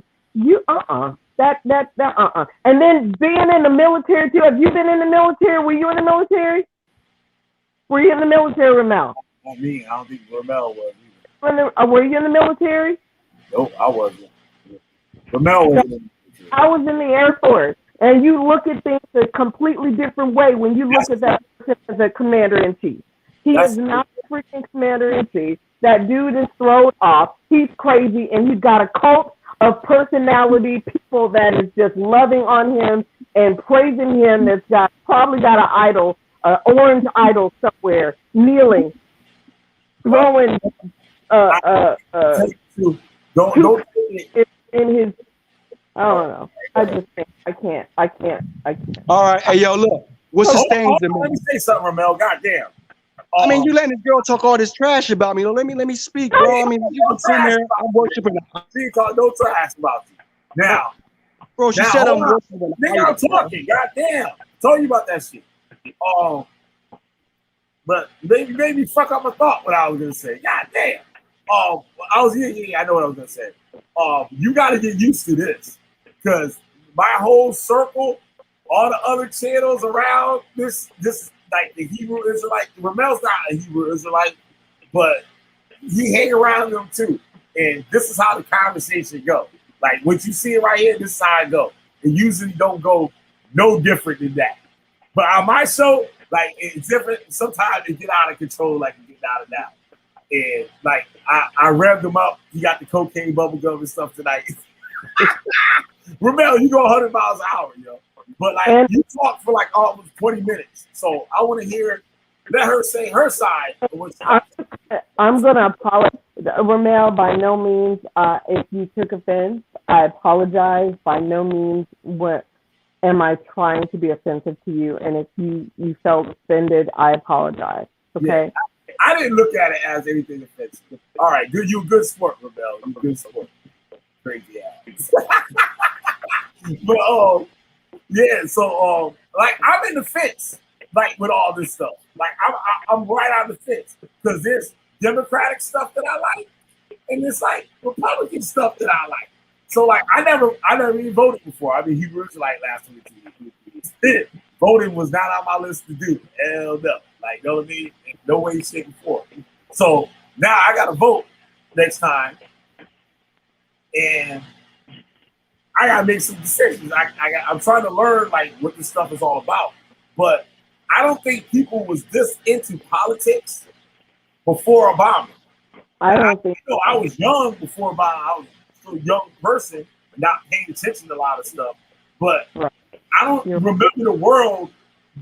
And then being in the military too. Have you been in the military? Were you in the military? Were you in the military, Ramel? Not me. I don't think Ramel was either. Were you in the military? Nope, I wasn't. Ramel was in the military. I was in the Air Force. And you look at things a completely different way when you look at that person as a commander-in-chief. He is not a freaking commander-in-chief. That dude is thrown off. He's crazy, and he's got a cult of personality people people that is just loving on him and praising him. That's probably got an idol, an orange idol somewhere, kneeling, throwing don't in his. I don't know. I can't. All right, hey yo, look. What sustains him? Let me say something, Ramel. Goddamn. I mean, you letting this girl talk all this trash about me. Let me speak, bro. I mean, you can sit there. I'm worshiping. She talk no trash about you. Now, bro, she said I'm worshiping. Nigga, I'm talking. Goddamn. Told you about that shit. But maybe fuck up my thought what I was gonna say. Goddamn. I was I know what I was gonna say. You got to get used to this, because my whole circle, all the other channels around this like the Hebrew Israelite. Ramel's not a Hebrew Israelite, but he hang around them too. And this is how the conversation go. Like what you see right here, this is how it go. It usually don't go no different than that. But on my show, like it's different. Sometimes it get out of control, like it get out of now. And like I revved him up. He got the cocaine bubble gum and stuff tonight. Ramel, you go 100 miles an hour, yo. But like you talk for like almost 20 minutes. So I want to hear, let her say her side. I'm gonna apologize, Ramel. By no means, if you took offense, I apologize. By no means, what am I trying to be offensive to you? And if you felt offended, I apologize. Okay. Yeah. I didn't look at it as anything offensive. All right, good. You a good sport, Ramel. You a good sport. Crazy ass. But yeah. So like I'm in the fence, like with all this stuff. Like I'm right on the fence because there's Democratic stuff that I like, and there's like Republican stuff that I like. So like I never even voted before. I mean, Hebrew Israelite last week. Voting was not on my list to do. Hell no. Like, you know what I mean? No way, shape, or form. So now I got to vote next time, and I got to make some decisions. I'm trying to learn like what this stuff is all about, but I don't think people was this into politics before Obama. I don't think. You know, I was young before Obama. I was still a young person, not paying attention to a lot of stuff, but I don't remember the world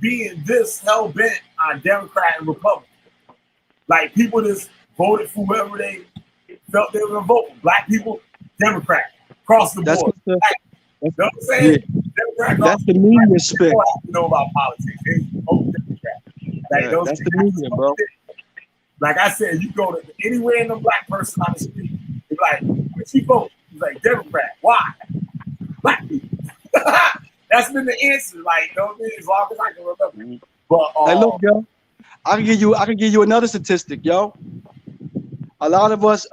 being this hell bent on Democrat and Republican. Like people just voted for whoever they felt they were gonna vote for. Black people, Democrat, across the board. You know what I'm saying? Yeah. That's the media spin. You know about politics. They vote Democrat. Like, that's the media, bro. Like I said, you go to any random black person on the street, you're like, what you vote? He's like, Democrat. Why? Black people. That's been the answer. Like, don't mean as long as I can remember. But hey, look, yo, I can give you another statistic, yo. A lot of us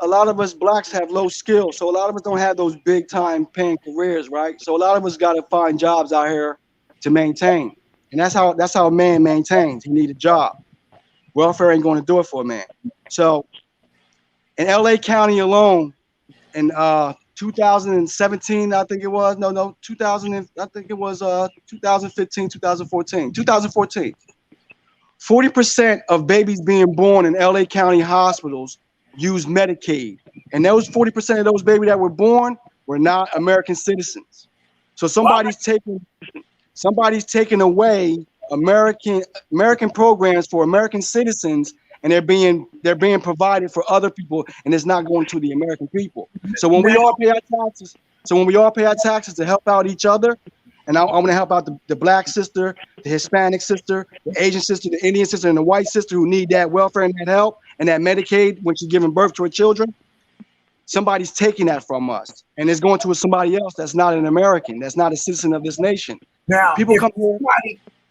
blacks have low skills, so a lot of us don't have those big time paying careers, right? So a lot of us got to find jobs out here to maintain, and that's how a man maintains. He need a job. Welfare ain't going to do it for a man. So in LA County alone, in 2017, I think it was, 2000, I think it was 2015, 2014, 40% of babies being born in LA County hospitals use Medicaid. And those 40% of those babies that were born were not American citizens. So somebody's taking away American programs for American citizens, and they're being provided for other people, and it's not going to the American people. So when we all pay our taxes, to help out each other, and I want to help out the black sister, the Hispanic sister, the Asian sister, the Indian sister, and the white sister who need that welfare and that help and that Medicaid when she's giving birth to her children. Somebody's taking that from us, and it's going to somebody else that's not an American, that's not a citizen of this nation. Now, people come here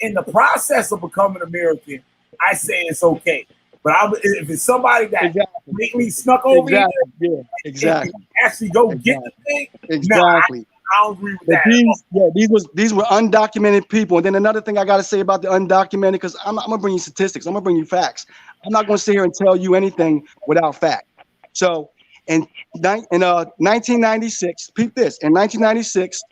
in the process of becoming American. I say it's okay, but if it's somebody that completely snuck over here, actually go get the thing. Exactly. I don't agree with that. These were undocumented people. And then another thing I got to say about the undocumented, because I'm gonna bring you statistics. I'm gonna bring you facts. I'm not gonna sit here and tell you anything without fact. So in 1996, peep this. In 1996,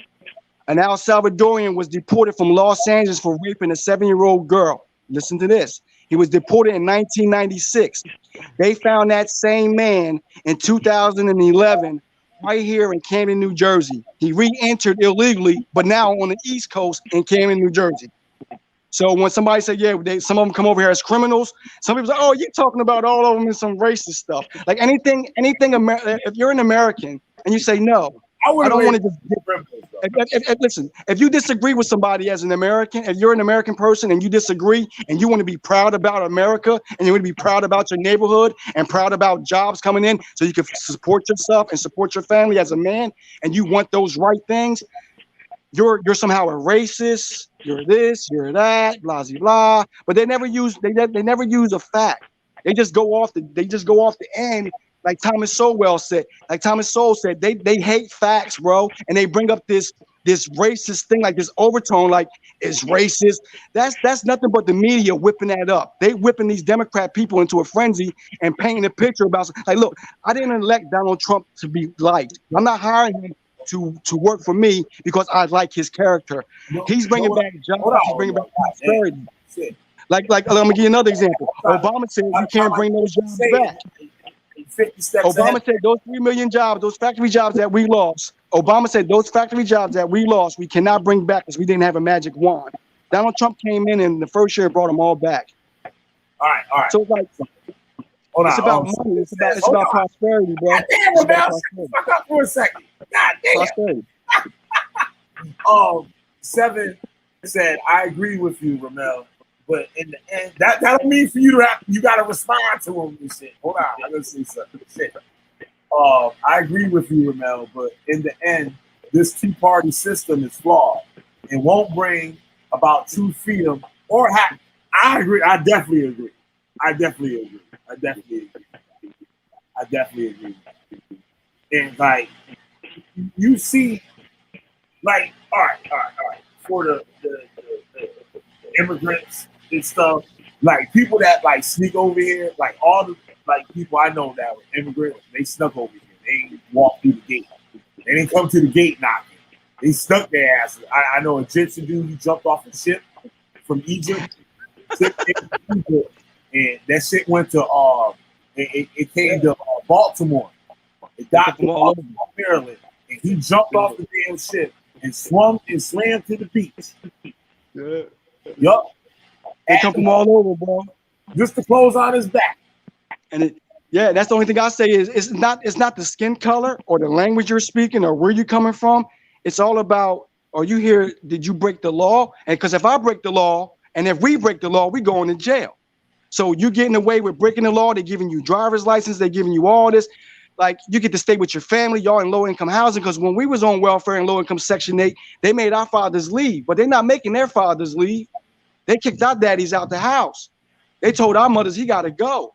an El Salvadorian was deported from Los Angeles for raping a 7-year-old girl. Listen to this. He was deported in 1996. They found that same man in 2011 right here in Camden, New Jersey. He re-entered illegally, but now on the East Coast in Camden, New Jersey. So when somebody say, yeah, some of them come over here as criminals, some people say, oh, you're talking about all of them in some racist stuff. Like anything, if you're an American and you say, no, I don't want to just listen, if you disagree with somebody as an American, if you're an American person and you disagree and you want to be proud about America and you want to be proud about your neighborhood and proud about jobs coming in so you can support yourself and support your family as a man, and you want those right things, you're somehow a racist, you're this, you're that, blah, blah, blah. But they never use a fact. They just go off the end, like Thomas Sowell said. Like Thomas Sowell said, they hate facts, bro, and they bring up this racist thing, like this overtone, like it's racist. That's nothing but the media whipping that up. They whipping these Democrat people into a frenzy and painting a picture about, like, look, I didn't elect Donald Trump to be liked. I'm not hiring him to work for me because I like his character. He's bringing back jobs. He's bringing back prosperity. Like let me give you another example. Obama said we can't bring those jobs back. Obama said those 3 million jobs, those factory jobs that we lost. Obama said those factory jobs that we lost, we cannot bring back because we didn't have a magic wand. Donald Trump came in the first year brought them all back. All right. So it's like, it's about money. It's about prosperity, bro. God damn, fuck up for a second. God damn. Prosperity. 7 said, I agree with you, Ramel. But in the end, that don't mean for you gotta respond to him and shit. Hold on, I'm gonna say something. Shit. I agree with you, Ramel, but in the end, this two-party system is flawed. It won't bring about true freedom or happiness. I agree. I definitely agree. And like you see, like, all right. For the immigrants and stuff, like people that like sneak over here, like all the like people I know that were immigrants, they snuck over here. They ain't walked through the gate. They didn't come to the gate knocking. They stuck their asses. I know an Egyptian dude who jumped off a ship from Egypt, and that shit went to it came to Baltimore. It got to Baltimore, Maryland, and he jumped off the damn ship and swam and slammed to the beach. Yeah. Yup. They come from all over, bro. Just to close on his back. And that's the only thing I say is it's not the skin color or the language you're speaking or where you're coming from. It's all about, are you here? Did you break the law? And because if I break the law and if we break the law, we going to jail. So you're getting away with breaking the law. They're giving you driver's license. They're giving you all this. Like you get to stay with your family. Y'all in low income housing because when we was on welfare and low income Section 8, they made our fathers leave, but they're not making their fathers leave. They kicked our daddies out the house. They told our mothers he got to go.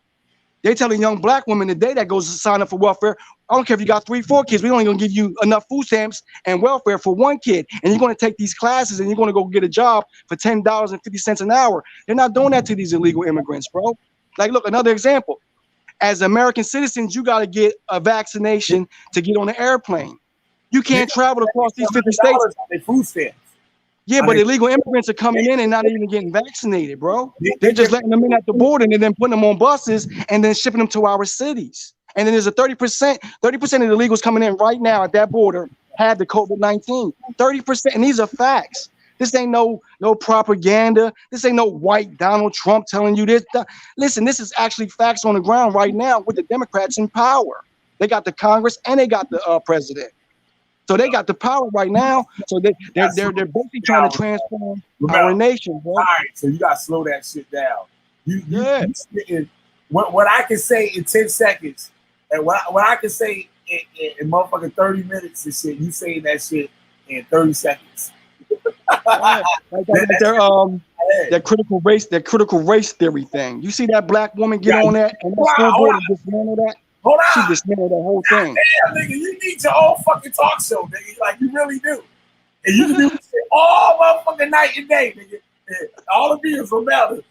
They telling young black women today that goes to sign up for welfare, I don't care if you got 3, 4 kids, we only gonna give you enough food stamps and welfare for 1 kid. And you're gonna take these classes and you're gonna go get a job for $10.50 an hour. They're not doing that to these illegal immigrants, bro. Like, look, another example. As American citizens, you gotta get a vaccination to get on an airplane. You can't travel across these 50 states. They food stamps. Yeah, but illegal immigrants are coming in and not even getting vaccinated, bro. They're just letting them in at the border and then putting them on buses and then shipping them to our cities. And then there's a 30% of the illegals coming in right now at that border have the COVID-19. 30%, and these are facts. This ain't no propaganda. This ain't no white Donald Trump telling you this. Listen, this is actually facts on the ground right now with the Democrats in power. They got the Congress and they got the president. So they got the power right now. So they're basically trying to transform our nation, bro. All right, so you gotta slow that shit down. What I can say in 10 seconds, and what I can say in motherfucking 30 minutes and shit, you saying that shit in 30 seconds. That critical race theory thing. You see that black woman get on that and that school board and dismantle that? Hold on. She dismantled the whole thing. Damn, nigga, you need your own fucking talk show, nigga. Like, you really do. And you can do this shit all motherfucking night and day, nigga. And all the videos from Melvin.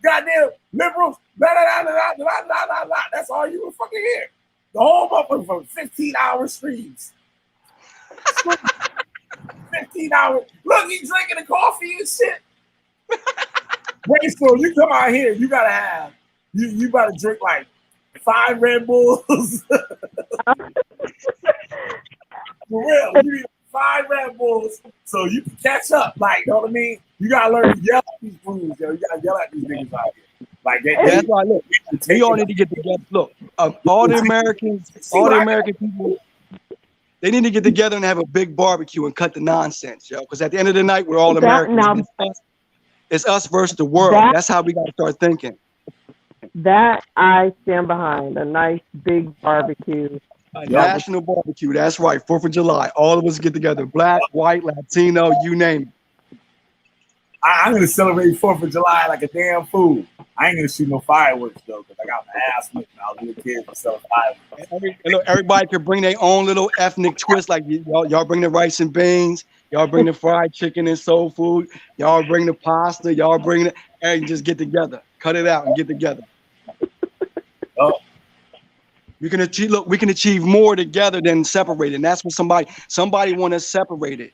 Goddamn liberals. That's all you will fucking hear. The whole motherfucker from 15-hour streams. 15 hours. Look, he's drinking the coffee and shit. Wait, so you come out here, you gotta have, you better drink like 5 Red Bulls. For real, you need 5 Red Bulls so you can catch up. Like, you know what I mean? You gotta learn to yell at these fools, yo. You gotta yell at these niggas out here. Like that's why. Look, we all need to get together. Look, all the American people, they need to get together and have a big barbecue and cut the nonsense, yo. Because at the end of the night, we're all Americans. It's us versus the world. That's how we gotta start thinking. That I stand behind. A nice big barbecue. A national barbecue. That's right. 4th of July. All of us get together. Black, white, Latino, you name it. I'm gonna celebrate 4th of July like a damn fool. I ain't gonna shoot no fireworks though, because I got my ass whipped when I was a little kid for selling fireworks. Look, everybody can bring their own little ethnic twist. Like y'all bring the rice and beans, y'all bring the fried chicken and soul food, y'all bring the pasta, y'all bring it, and just get together. Cut it out and get together. We can achieve. Look, we can achieve more together than separated. And that's what somebody want us separated,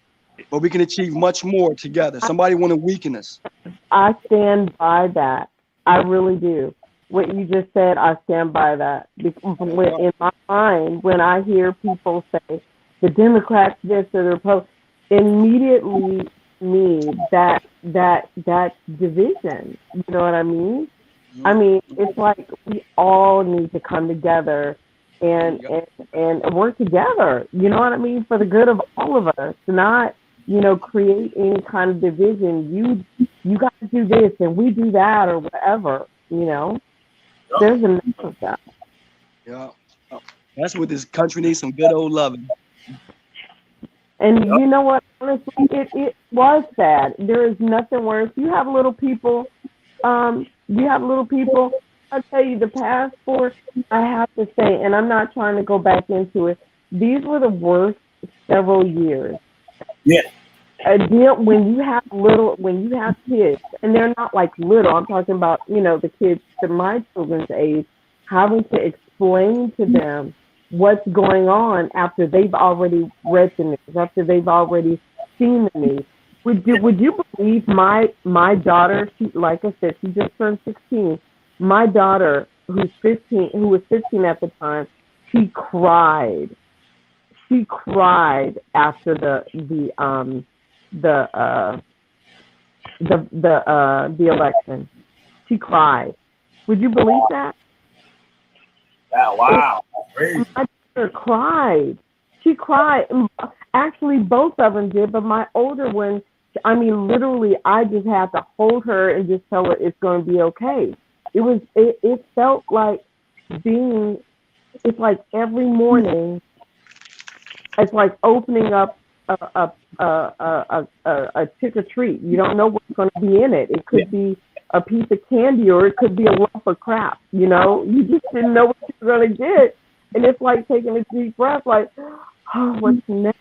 but we can achieve much more together. Somebody want to weaken us. I stand by that. I really do. What you just said, I stand by that. Because in my mind, when I hear people say the Democrats this or the Republicans, immediately me that division. You know what I mean? I mean, it's like we all need to come together and work together. You know what I mean? For the good of all of us, not create any kind of division. You got to do this and we do that or whatever. There's enough of that. Yeah, that's what this country needs. Some good old loving. And you know what? Honestly, it was sad. There is nothing worse. You have little people. I'll tell you, the past 4, I have to say, and I'm not trying to go back into it, these were the worst several years. Yeah. When you have kids, and they're not like little, I'm talking about, the kids to my children's age, having to explain to them what's going on after they've already read the news, after they've already seen the news. Would you believe my daughter? She, like I said, she just turned 16. My daughter, who was 15 at the time, she cried. She cried after the election. She cried. Would you believe that? Oh, wow. Crazy. My daughter cried. She cried. Actually, both of them did, but my older one, I mean, literally, I just had to hold her and just tell her it's going to be okay. It felt like it's like every morning, it's like opening up a trick or treat. You don't know what's going to be in it. It could be a piece of candy or it could be a lump of crap. You just didn't know what you were going to get. And it's like taking a deep breath, like, oh, what's next?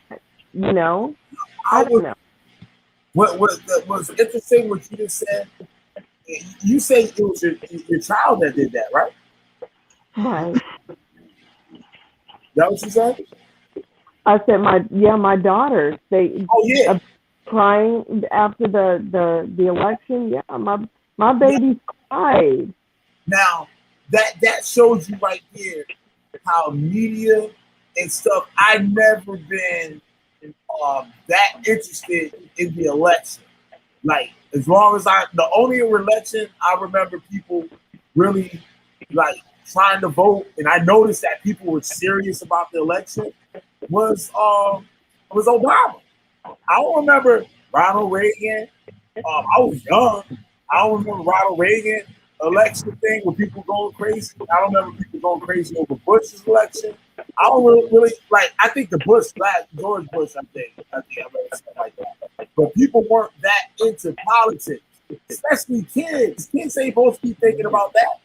I don't know. What was interesting what you just said? You said it was your child that did that, right? Right. That what you said? I said my daughters. They crying after the election. Yeah, my baby cried. Now that shows you right here how media and stuff. I've never been that interested in the election. Like, as long as the only election I remember people really like trying to vote, and I noticed that people were serious about the election was Obama. I don't remember Ronald Reagan. I was young. I don't remember Ronald Reagan election thing with people going crazy. I don't remember people going crazy over Bush's election. I don't really like. I think the George Bush. I think I read something like that. But people weren't that into politics, especially kids. Kids ain't supposed to be thinking about that.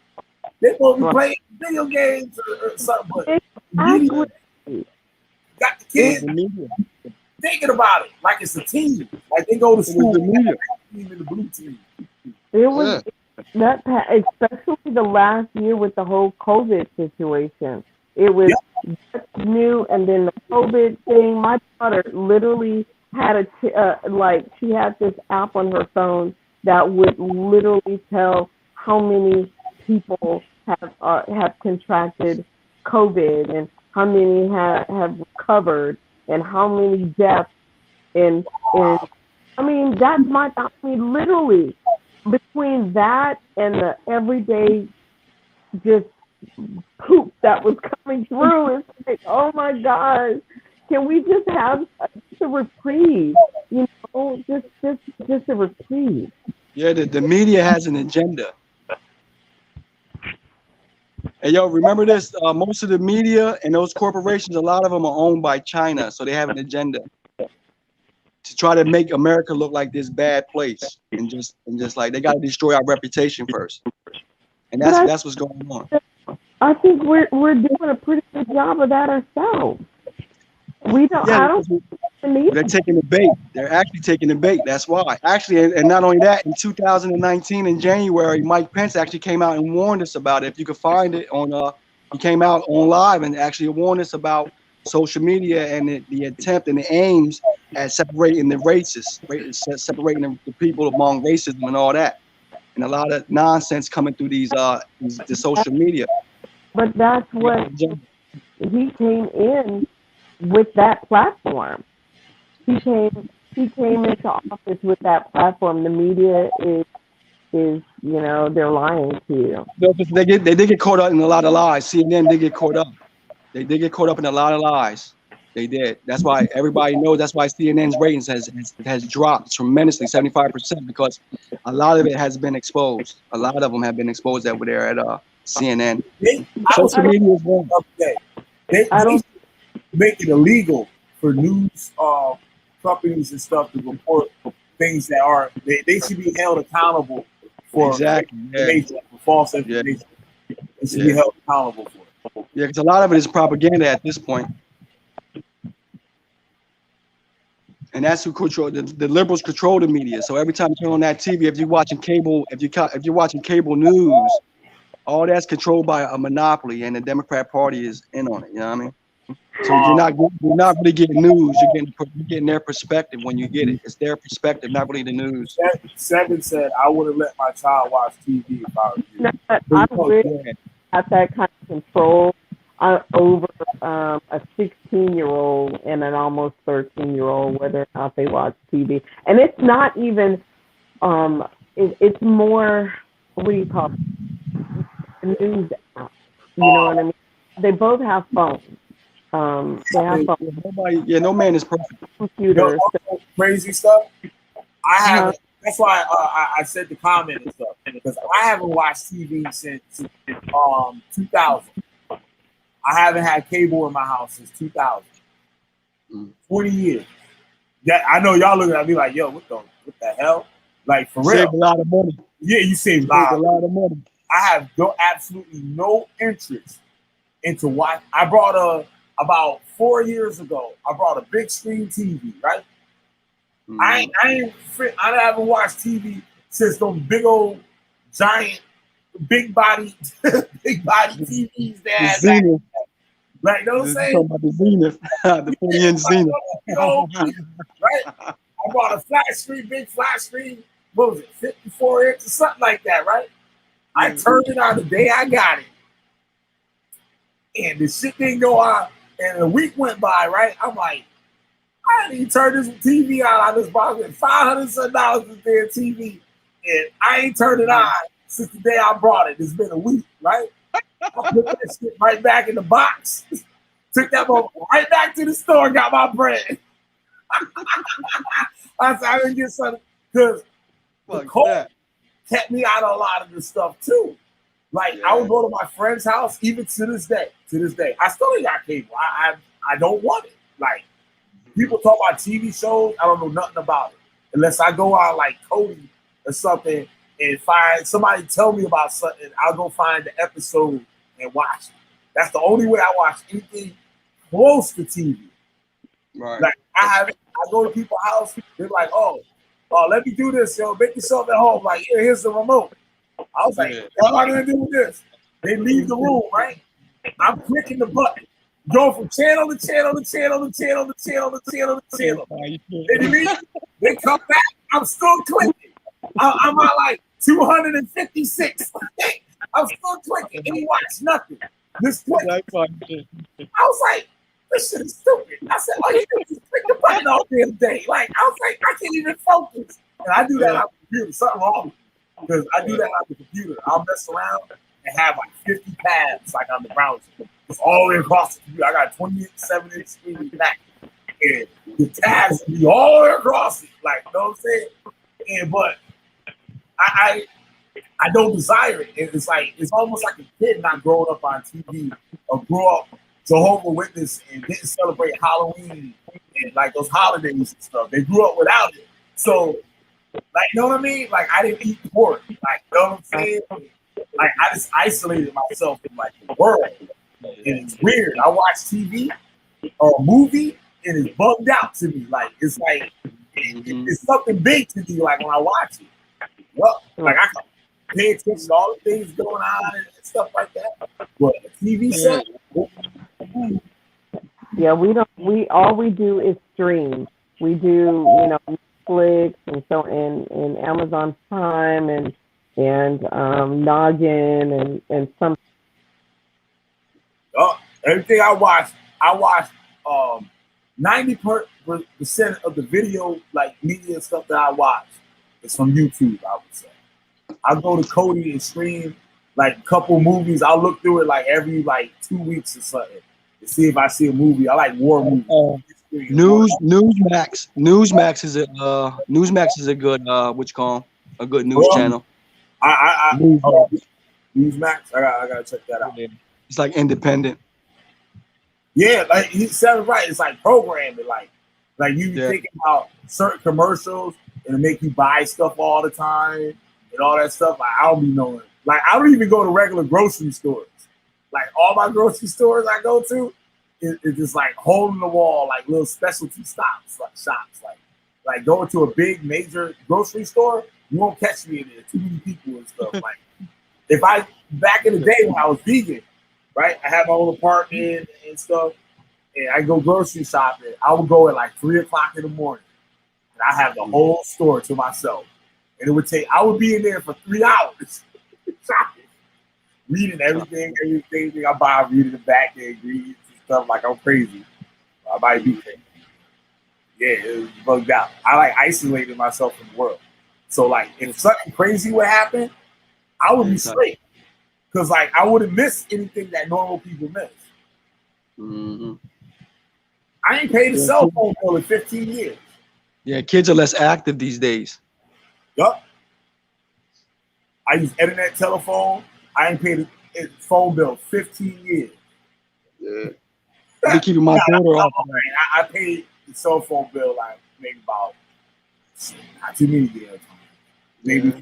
They're supposed to be playing video games or something. But media got the kids thinking about it like it's a team. Like they go to school. The team and the blue team. It was that, especially the last year with the whole COVID situation. It was new, and then the COVID thing. My daughter literally had she had this app on her phone that would literally tell how many people have contracted COVID, and how many have recovered, and how many deaths in I mean, that's literally between that and the everyday just poop that was coming through, it's like, oh my gosh, can we just have a reprieve? You know, just a reprieve. Yeah, the media has an agenda. Hey, yo, remember this? Most of the media and those corporations, a lot of them are owned by China, so they have an agenda to try to make America look like this bad place, and just like they got to destroy our reputation first, and that's what's going on. I think we're doing a pretty good job of that ourselves. We don't. Yeah, I don't. they're taking the bait. They're actually taking the bait. That's why. Actually, and not only that, in 2019 in January, Mike Pence actually came out and warned us about it. If you could find it on, he came out on live and actually warned us about social media and the attempt and the aims at separating the races, separating the people among racism and all that, and a lot of nonsense coming through the social media. But that's what he came in with, that platform. He came into office with that platform. The media is they're lying to you. No, they did get caught up in a lot of lies. CNN did get caught up. They did get caught up in a lot of lies. They did. That's why everybody knows. That's why CNN's ratings has dropped tremendously, 75%, because a lot of it has been exposed. A lot of them have been exposed over there at CNN. Social media is wrong. They make it illegal for news companies and stuff to report things that are they should be held accountable for. Exactly. For false information. They should be held accountable for it. Yeah, because a lot of it is propaganda at this point. And that's who control the liberals control the media. So every time you turn on that TV, if you're watching cable news, all that's controlled by a monopoly, and the Democrat Party is in on it. You know what I mean? So you're not really getting news. You're getting their perspective when you get it. It's their perspective, not really the news. Seven said, "I wouldn't let my child watch TV if I was you." I really have that kind of control over a 16-year-old and an almost 13-year-old, whether or not they watch TV. And it's not even, it's more, what do you call it? News app. You know what I mean? They both have phones. They have phones. No man is perfect. Computers. Crazy stuff. I haven't. That's why I said the comment and stuff, because I haven't watched TV since 2000. I haven't had cable in my house since 2000. 20 years. Yeah, I know y'all looking at me like, yo, what the hell? Like, for real. Save a lot of money. Yeah, you save a lot of money. I have absolutely no interest into what I brought about 4 years ago. I brought a big screen TV, right? I haven't watched TV since those big old giant big body TVs that had back then. Like, you know what I'm saying? Talking about the Zenith, the 40-inch Zenith. Right? I bought a flat screen, big flat screen. What was it, 54 inches or something like that, right? I turned it on the day I got it. And the shit didn't go on. And a week went by, right? I'm like, I didn't even turn this TV on this box. $500 this damn TV. And I ain't turned it on since the day I brought it. It's been a week, right? I put that shit right back in the box. Took that right back to the store and got my bread. I said, I didn't get something. Because the cold kept me out of a lot of this stuff, too. Like, I would go to my friend's house, even to this day. I still ain't got cable. I don't want it. Like, people talk about TV shows, I don't know nothing about it. Unless I go out like Cody or something and find somebody tell me about something, I'll go find the episode and watch it. That's the only way I watch anything close to TV. Right. Like, I go to people's house, they're like, oh, let me do this, yo. Make yourself at home. Like, here's the remote. I was like, what am I gonna do with this? They leave the room, right? I'm clicking the button. Go from channel to channel to channel to channel to channel to channel to channel. They come back. I'm still clicking. I'm on like 256. I was still clicking, and he watched nothing. This click. I was like, this shit is stupid. I said, all you do is click the button all damn day. Like, I was like, I can't even focus. And I do that on the computer. Something wrong with me. Because I do that on the computer. I'll mess around and have like 50 tabs like on the browser. It's all the way across the computer. I got a 27-inch screen in the back. And the tabs will be all the way across it. Like, you know what I'm saying? And but I don't desire it. It's like it's almost like a kid not growing up on TV or grew up Jehovah's Witness and didn't celebrate Halloween and like those holidays and stuff. They grew up without it. So, like, you know what I mean? Like, I didn't eat pork. Like, you know what I'm saying? Like, I just isolated myself from like the world. And it's weird. I watch TV or a movie and it's bugged out to me. Like, it's like it's something big to me. Like when I watch it, well, like I can pay attention to all the things going on and stuff like that. But a TV set. Yeah, we don't. All we do is stream. We do, Netflix and so and Amazon Prime and Noggin and some. Everything I watch 90% of the video like media stuff that I watch is from YouTube. I would say I go to Cody and stream like a couple movies. I'll look through it like every like 2 weeks or something to see if I see a movie. I like war movies. Newsmax is a good a good news channel. Newsmax. I gotta check that out. It's like independent. Yeah, like he said it right. It's like programming, like you thinking about certain commercials and it make you buy stuff all the time and all that stuff. Like I don't be knowing. Like I don't even go to regular grocery stores. Like all my grocery stores I go to, it's just like hole in the wall, like little specialty shops. Like going to a big major grocery store, you won't catch me in there. Too many people and stuff. Like if I back in the day when I was vegan, right? I had my own apartment and stuff, and I go grocery shopping. I would go at like 3 o'clock in the morning, and I have the whole store to myself. And it would take. I would be in there for 3 hours shopping, reading everything I buy, reading the back, the ingredients and stuff. Like I'm crazy. I might be crazy. Yeah, it was bugged out. I like isolated myself from the world. So like, if something crazy would happen, I would be straight. Because like I wouldn't miss anything that normal people miss. Mm-hmm. I ain't paid a cell phone bill in 15 years. Yeah, kids are less active these days. Yup. I use internet telephone. I ain't paid a phone bill 15 years. Yeah. I'm keeping my daughter off. I paid the cell phone bill like maybe about not too many years. Maybe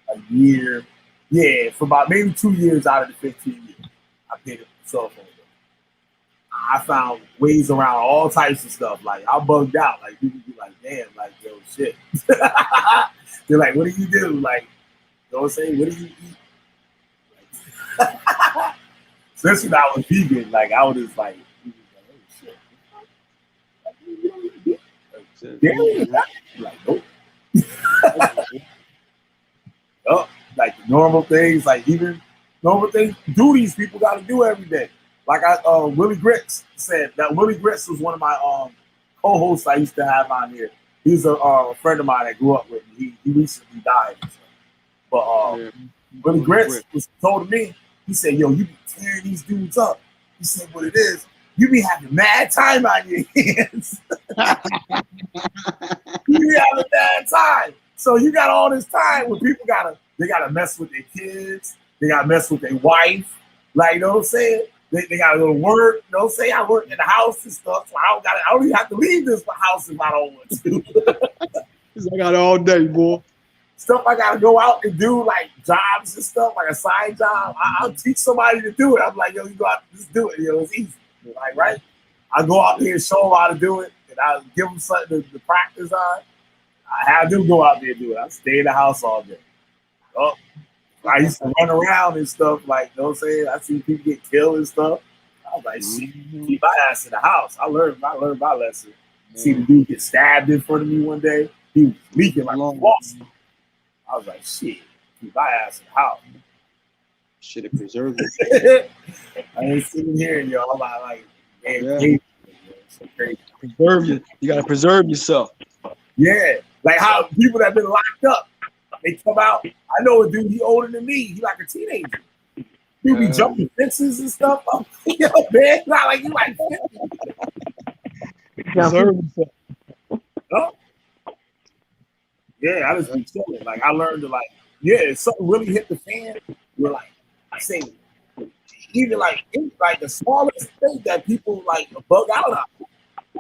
a year. Yeah, for about maybe 2 years out of the 15 years, I paid a cell phone bill. I found ways around all types of stuff. Like I bugged out. Like people be like, "Damn, like yo, shit." They're like, "What do you do?" Like, don't say, "What do you eat?" Especially when I was vegan, like I was just like, "Oh shit." Like, nope. Oh, like the normal things, like even normal things, duties people got to do every day. Like Willie Grits said that Willie Grits was one of my co-hosts I used to have on here. He's a friend of mine that grew up with me. He recently died. But Willie Grits was told to me, he said, "Yo, you be tearing these dudes up." He said, "What it is, you be having mad time on your hands." You be having mad time. So you got all this time where people they gotta mess with their kids, they gotta mess with their wife, like you know what I'm saying? They gotta go to work, you know what I'm saying? I work in the house and stuff, so I don't even have to leave this house if I don't want to. I got all day, boy. Stuff I gotta go out and do, like jobs and stuff, like a side job. I'll teach somebody to do it. I'm like, yo, you go out, just do it, it's easy. Like, right? I go out there and show them how to do it, and I give them something to practice on. I have them go out there and do it. I stay in the house all day. Oh, I used to run around and stuff, like, you know what I'm saying? I see people get killed and stuff. I was like, shit, keep my ass in the house. I learned my lesson. See the dude get stabbed in front of me one day. He was leaking like a faucet. I was like, shit, keep my ass in the house. Shit, it preserves you. I ain't sitting here, yo. I'm like, Yeah. it's so crazy. Preserve you. You gotta preserve yourself. Yeah, like how people that been locked up, they come out. I know a dude, he older than me. He like a teenager. He be jumping fences and stuff. Oh, yo, man, it's not like you like 50. Preserve yourself. Oh. Yeah, I just be chilling. Like I learned to like, yeah, if something really hit the fan, you're like, I say, even like the smallest thing that people like bug out on.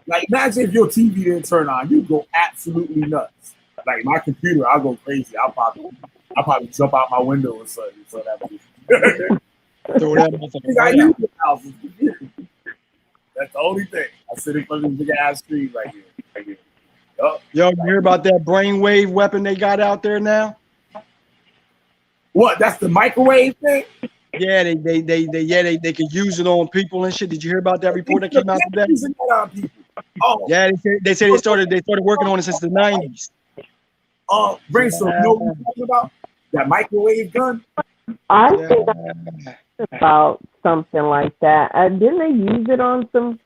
Like imagine if your TV didn't turn on, you go absolutely nuts. Like my computer, I'll go crazy. I'll probably jump out my window or something. So that throw that motherfucker I right use out. the house. That's the only thing. I sit in front of this big ass screen right here. Yup. Yo, you hear about that brainwave weapon they got out there now? What? That's the microwave thing? Yeah, they can use it on people and shit. Did you hear about that report that came out today? Using that on people. Oh. Yeah, they started working on it since the 90s. Breasia, you know what I'm talking about? That microwave gun? I think about something like that. Didn't they use it on some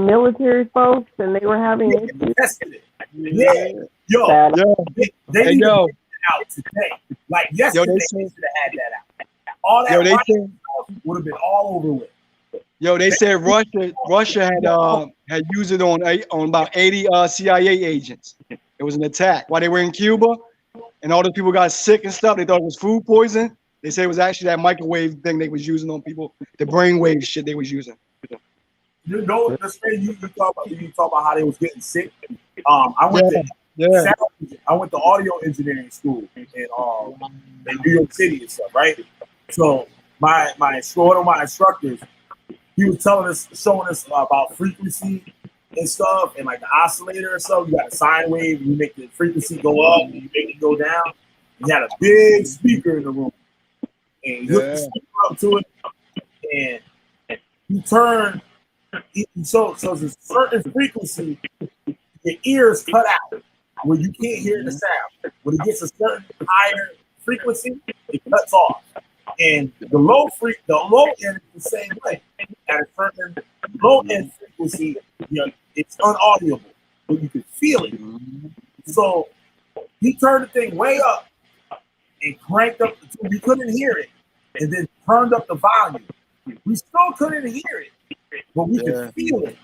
military folks and they were having issues? Tested it. Yeah. Yo. They need to get it out today. Like yesterday, they should have had that out. All that would have been all over with. Yo, they said Russia had used it on about 80 CIA agents. It was an attack while they were in Cuba, and all those people got sick and stuff. They thought it was food poison. They said it was actually that microwave thing they was using on people, the brainwave shit they was using. You know, the thing you talk about how they was getting sick. I went to audio engineering school in New York City and stuff, right? So one of my instructors, he was showing us about frequency and stuff, and like the oscillator or stuff. You got a sine wave, you make the frequency go up, and you make it go down. He had a big speaker in the room, and he hooked the speaker up to it, and he turned. So there's a certain frequency, your ears cut out where you can't hear the sound. When it gets a certain higher frequency, it cuts off. And the low end is the same way. At a certain low end frequency, it's unaudible, but you can feel it. So he turned the thing way up and cranked up we couldn't hear it, and then turned up the volume. We still couldn't hear it, but we could feel it.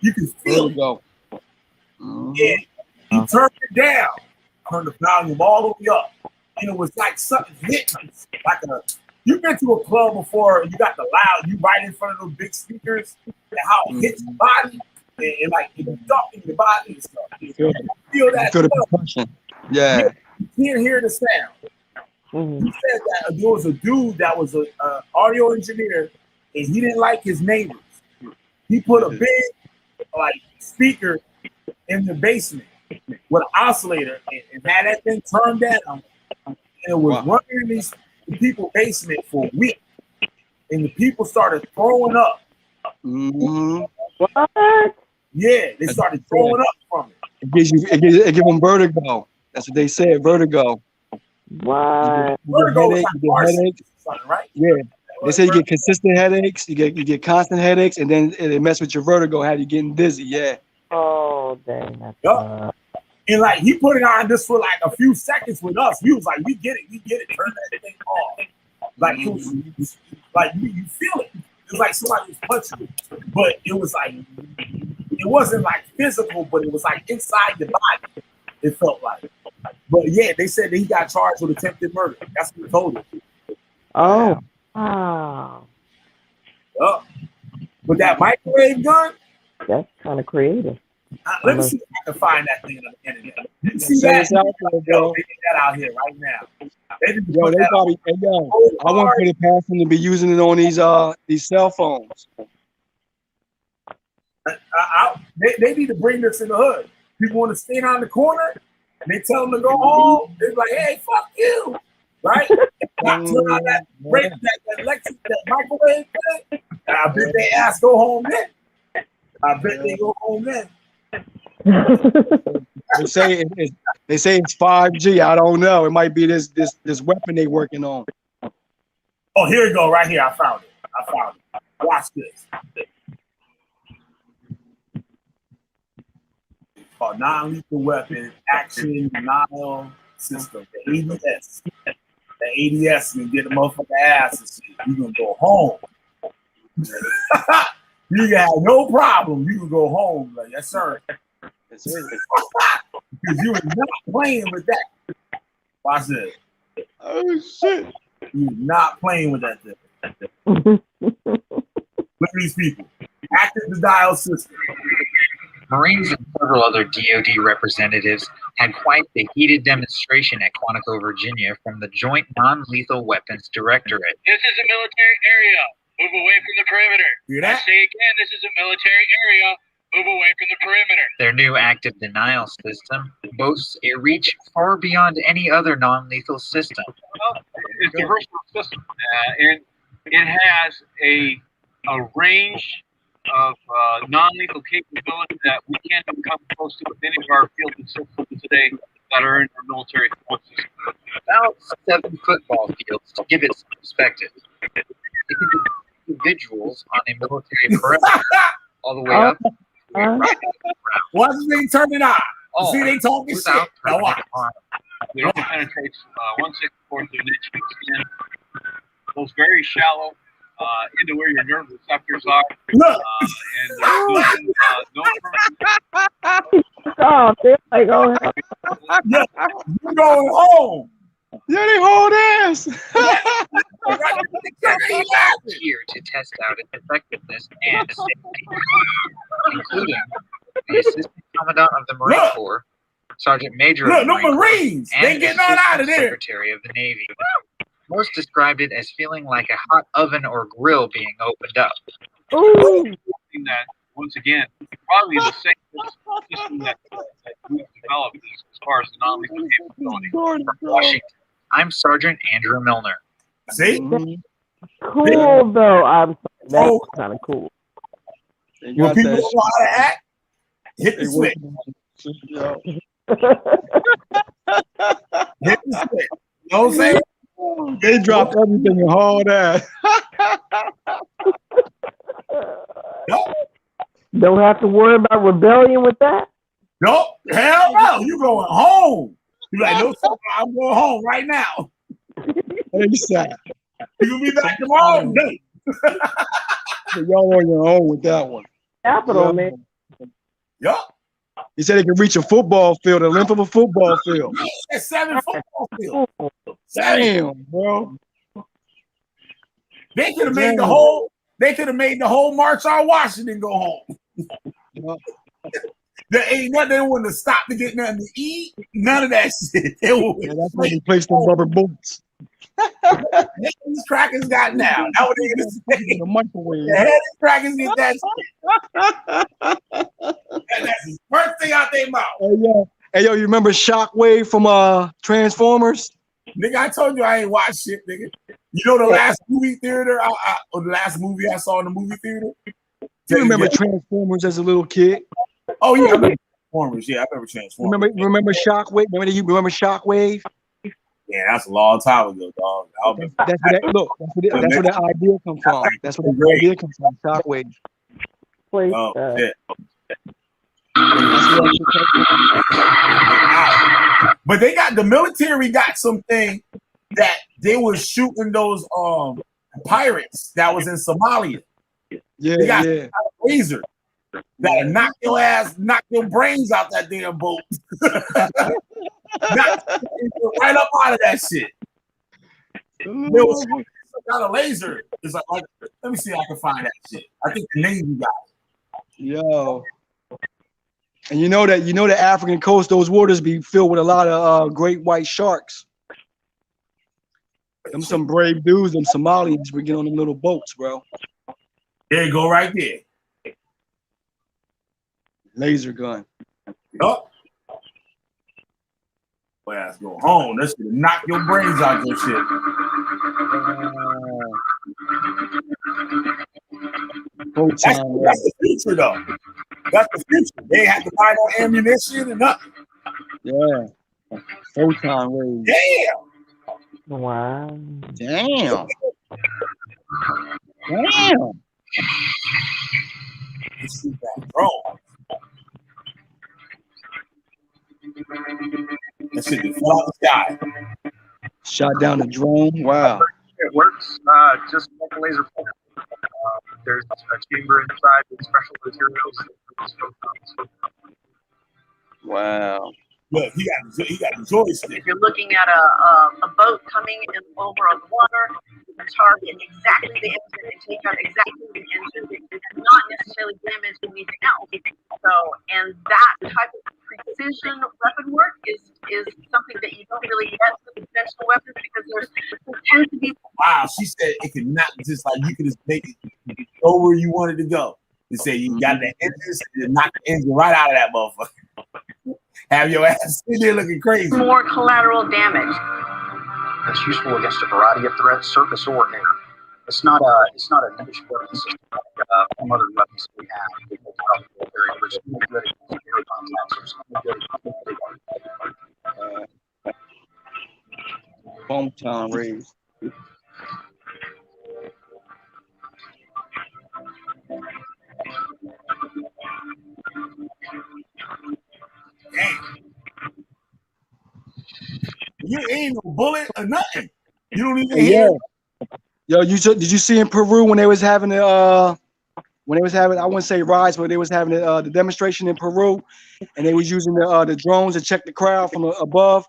You can feel it. And he turned it down, turned the volume all the way up, and it was like something hitting us, like you've been to a club before, you got the loud, you right in front of those big speakers, and how it hits your body, and like it's in your body and stuff. You feel that stuff. Yeah. You can't hear the sound. He said that there was a dude that was an audio engineer, and he didn't like his neighbors. He put a big speaker in the basement with an oscillator and had that thing turned down, and it was running in these people basement for a week, and the people started throwing up. What? Yeah, they started throwing up from it. It gives them vertigo. That's what they said, vertigo. What? Vertigo is like headaches, right? Yeah. They say you get consistent headaches, you get constant headaches, and then it mess with your vertigo, have you getting dizzy. Yeah. Oh, dang. And like he put it on just for like a few seconds with us. We was like, we get it, turn that thing off. Like it was like you feel it. It's like somebody was punching you. But it was like it wasn't like physical, but it was like inside the body. It felt like. But yeah, they said that he got charged with attempted murder. That's what they told him. Oh. Wow. But that microwave gun? That's kind of creative. Let me see if I can find that thing on the internet. You see that? Yo, they did that out here right now. I won't put it past them to be using it on these cell phones. They need to bring this in the hood. People want to stand on the corner, and they tell them to go home. They're like, "Hey, fuck you!" Right? Turn on that microwave thing. I bet they ass go home then. I bet they go home then. They say it's 5G. I don't know. It might be this weapon they working on. Oh, here we go, right here. I found it. Watch this. Called non-lethal weapon action denial system, the ADS. The ADS can get the motherfucker ass and shit. You can go home. You can have no problem. You can go home. Like, yes, sir. Because you are not playing with that. Watch this. Oh shit! You're not playing with that thing. Look at these people. Active denial system. Marines and several other DoD representatives had quite the heated demonstration at Quantico, Virginia from the Joint Non-Lethal Weapons Directorate. This is a military area. Move away from the perimeter. Hear that? I say again, this is a military area. Move away from the perimeter. Their new active denial system boasts a reach far beyond any other non-lethal system. Well, it's a versatile system, and it has a range of non-lethal capability that we can't even come close to with any of our field systems today that are in our military forces. About 7 football fields to give it some perspective. It can be individuals on a military perimeter all the way up. What's the thing turning on? See, they talking shit. Now watch. It only penetrates 1/64 of an inch of skin. Goes very shallow into where your nerve receptors are. Look. Oh, they're like, oh, you're going home. Yeah, they hold ass. Here to test out its effectiveness and safety, including the Assistant Commandant of the Marine Corps, Sergeant Major of the Marines. Corps, They and getting on out of there. Secretary of the Navy. Most described it as feeling like a hot oven or grill being opened up. That, once again, probably the safest system that we've developed as far as the non-lethal capability. From Washington, I'm Sergeant Andrew Milner. See? Cool, though. I'm sorry. That's kind of cool. When people don't know how to act, hit the switch. Hit the switch. You know what I'm saying? They dropped everything in hard ass. Don't have to worry about rebellion with that. Nope. Hell no. You going home. You're like, no, sir, I'm going home right now. You're gonna be back tomorrow. Y'all on your own with that one. Capital, man. Yup. He said he could reach a football field, the length of a football field. That's 7 football fields. Damn, bro. They could have made the whole. They could have made the whole March on Washington go home. There ain't nothing. They wouldn't have stopped to get nothing to eat. None of that shit. That's why they placed them rubber boots. These crackers got now. Now what they gonna say? The microwave. These crackers get that shit. And that's the first thing out their mouth. Hey yo, you remember Shockwave from Transformers? Nigga, I told you I ain't watched shit, nigga. You know the last movie theater, or the last movie I saw in the movie theater? You remember Transformers as a little kid? Oh yeah, I remember Transformers. Yeah, I remember Transformers. Remember Shockwave? Remember Shockwave? Yeah, that's a long time ago, dog. That's where that idea comes from. That's where the idea comes from. Shockwave. Oh shit. But they got the military got something that they were shooting those pirates that was in Somalia. Yeah, they got a laser that'll knock your ass, knock your brains out that damn boat. Right up out of that shit. There was some kind of laser. It's like, let me see if I can find that shit. I think the Navy got it. Yo. And you know the African coast, those waters be filled with a lot of great white sharks. Them some brave dudes, them Somalis, we get on them little boats, bro. There you go, right there. Laser gun. Oh. Boy, ass go home. That's gonna knock your brains out your shit. That's the future, though. That's the future. They have to buy no ammunition and nothing. Yeah. Photon rays. Damn. Wow. Damn. Damn. Let's shoot that drone. That shit just fell out the sky. Shot down the drone. Wow. It works just like a laser pointer. There's a chamber inside with special materials. Wow. Look, he got a joystick. If you're looking at a boat coming in over on the water, you can target exactly the engine and take out exactly the engine and not necessarily damage anything else. So, and that type of precision weapon work is something that you don't really get with conventional weapons because there tends to be. Wow, she said it could not just like you could just make it go where you wanted to go. They say you got the engine and knock the engine right out of that motherfucker. Have your ass sitting there looking crazy. More collateral damage. It's useful against a variety of threats, surface or air. It's not a niche weapon system like some other weapons that we have. People probably very rich, good at air contacts or Hometown raised. You ain't no bullet or nothing. You don't even hear. Yo, did you see in Peru when they was having I wouldn't say riots, but they was having the demonstration in Peru, and they was using the drones to check the crowd from above.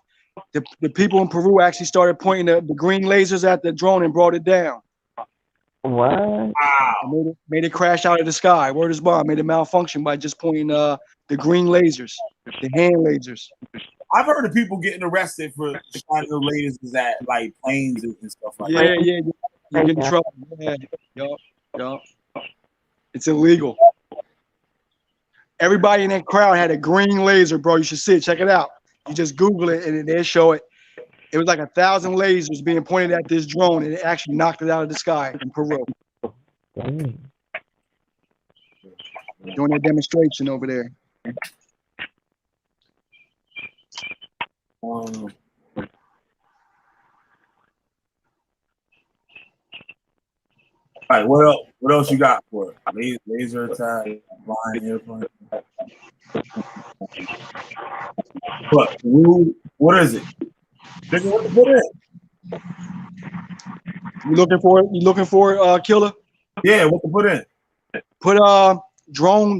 The people in Peru actually started pointing the green lasers at the drone and brought it down. What? Wow. Made it crash out of the sky. Word is bond. Made it malfunction by just pointing the green lasers, the hand lasers. I've heard of people getting arrested for shining the lasers at like planes and stuff like that. Yeah. You get in trouble. Yeah. Yup. It's illegal. Everybody in that crowd had a green laser, bro. You should see it. Check it out. You just Google it and they show it. It was like 1,000 lasers being pointed at this drone, and it actually knocked it out of the sky in Peru. Doing that demonstration over there. All right, what else? What else you got for it? Laser attack, flying airplane. What is it? Nigga, what to put in? You looking for it, Killer? Yeah, what to put in? Put drone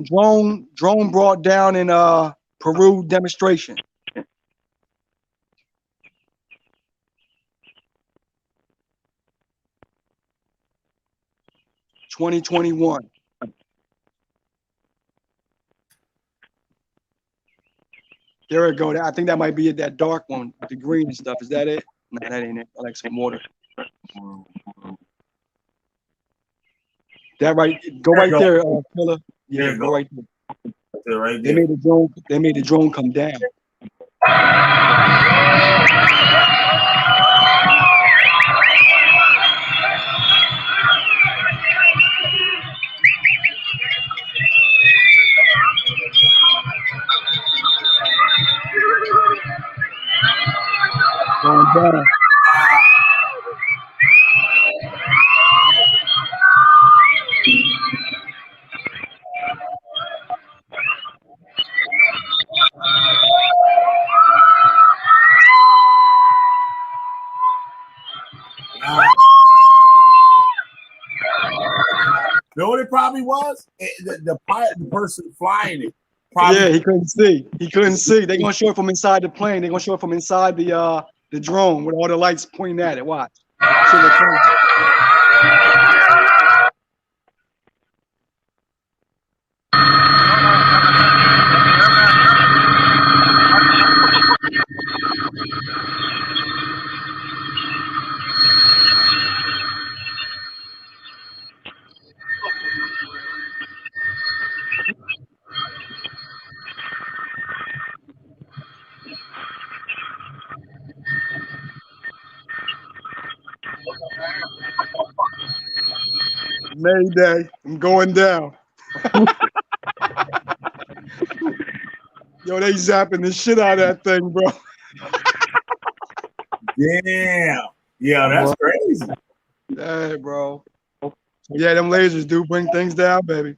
brought down in Peru demonstration. $2021. There we go. I think that might be it, that dark one with the green and stuff. Is that it? No, that ain't it. I like some water. That right. Go right there, Killer. Yeah, go right there. Right there. They made the drone come down. Going down. You know what it probably was? The person flying it. Probably. Yeah, he couldn't see. They're gonna show it from inside the plane. They're gonna show it from inside the drone with all the lights pointing at it. Watch. Mayday, I'm going down. Yo, they zapping the shit out of that thing, bro. Damn. Yeah, that's crazy. Hey, bro. Yeah, them lasers do bring things down, baby.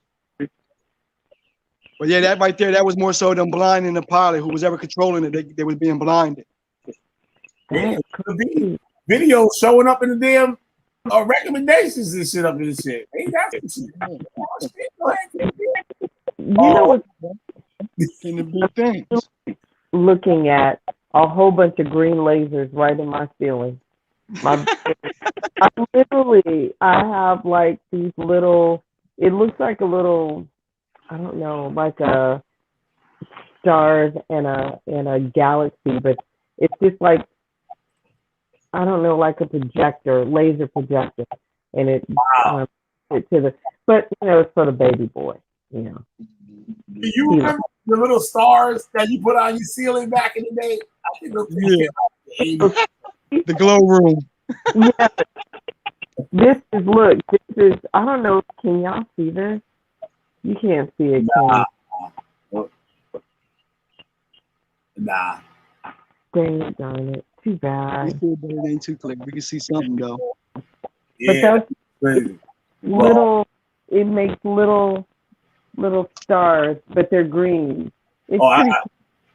But yeah, that right there, that was more so them blinding the pilot who was ever controlling it. They was being blinded. Yeah, could be videos showing up in the damn recommendations and shit up in this shit. Ain't that some shit? Go ahead. You know what? In the big things. Looking at a whole bunch of green lasers right in my ceiling. I have like these little, it looks like a little, I don't know, like a stars and a galaxy, but it's just like, I don't know, like a projector, laser projector, and it it to the, but you know, it's for the baby boy, you know. Do you remember the little stars that you put on your ceiling back in the day? I think the glow room. Yeah. This is, I don't know, can y'all see this? You can't see it, can you? Nah. Darn it. Too bad. It ain't too clear. We can see something though. Yeah, but those little, it makes little stars, but they're green. It's pretty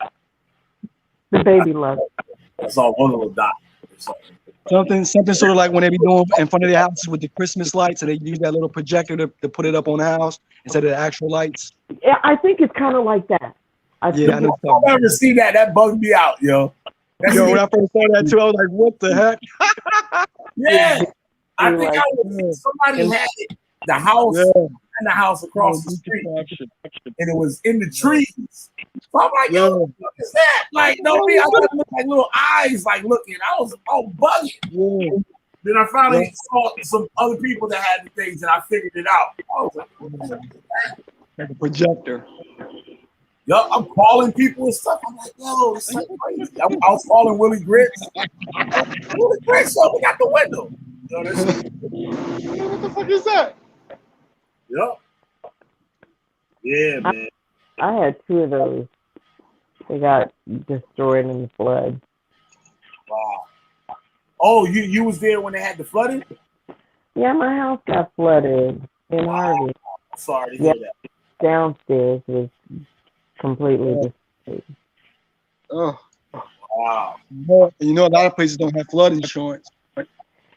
cool. The baby loves it. That's all one little dot. Something sort of like when they be doing in front of their houses with the Christmas lights, and they use that little projector to put it up on the house instead of the actual lights. Yeah, I think it's kind of like that. I never see that. That bugged me out, yo. Yo, when I first saw that too, I was like, "What the heck?" Yeah, I think somebody had it, the house and the house across the street, and it was in the trees. So I'm like, "Yo, what is that?" Like, no, me, I thought it looked like little eyes, like looking. I was all bugging. Yeah. Then I finally saw some other people that had the things, and I figured it out. I was like, "What the heck is that?" Like a projector. Yo, I'm calling people and stuff. I'm like, yo, this is like crazy. I was calling Willie Grits. Willie Grits, yo, we got the window. Yo, what the fuck is that? Yep. Yeah, man. I had 2 of those. They got destroyed in the flood. Wow. Oh, you was there when they had the flooding? Yeah, my house got flooded in Harvey. Sorry to hear that. Downstairs was completely destroyed. Oh. Wow. You know, a lot of places don't have flood insurance.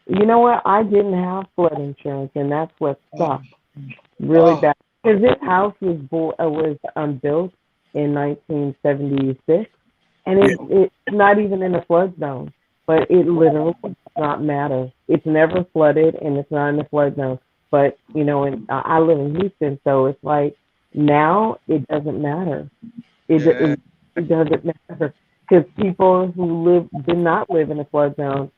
You know what? I didn't have flood insurance, and that's what sucked really bad. Because this house was built in 1976, and it's not even in a flood zone. But it literally does not matter. It's never flooded, and it's not in the flood zone. But you know, I live in Houston, so it's like now it doesn't matter. It doesn't matter because people who did not live in a flood zone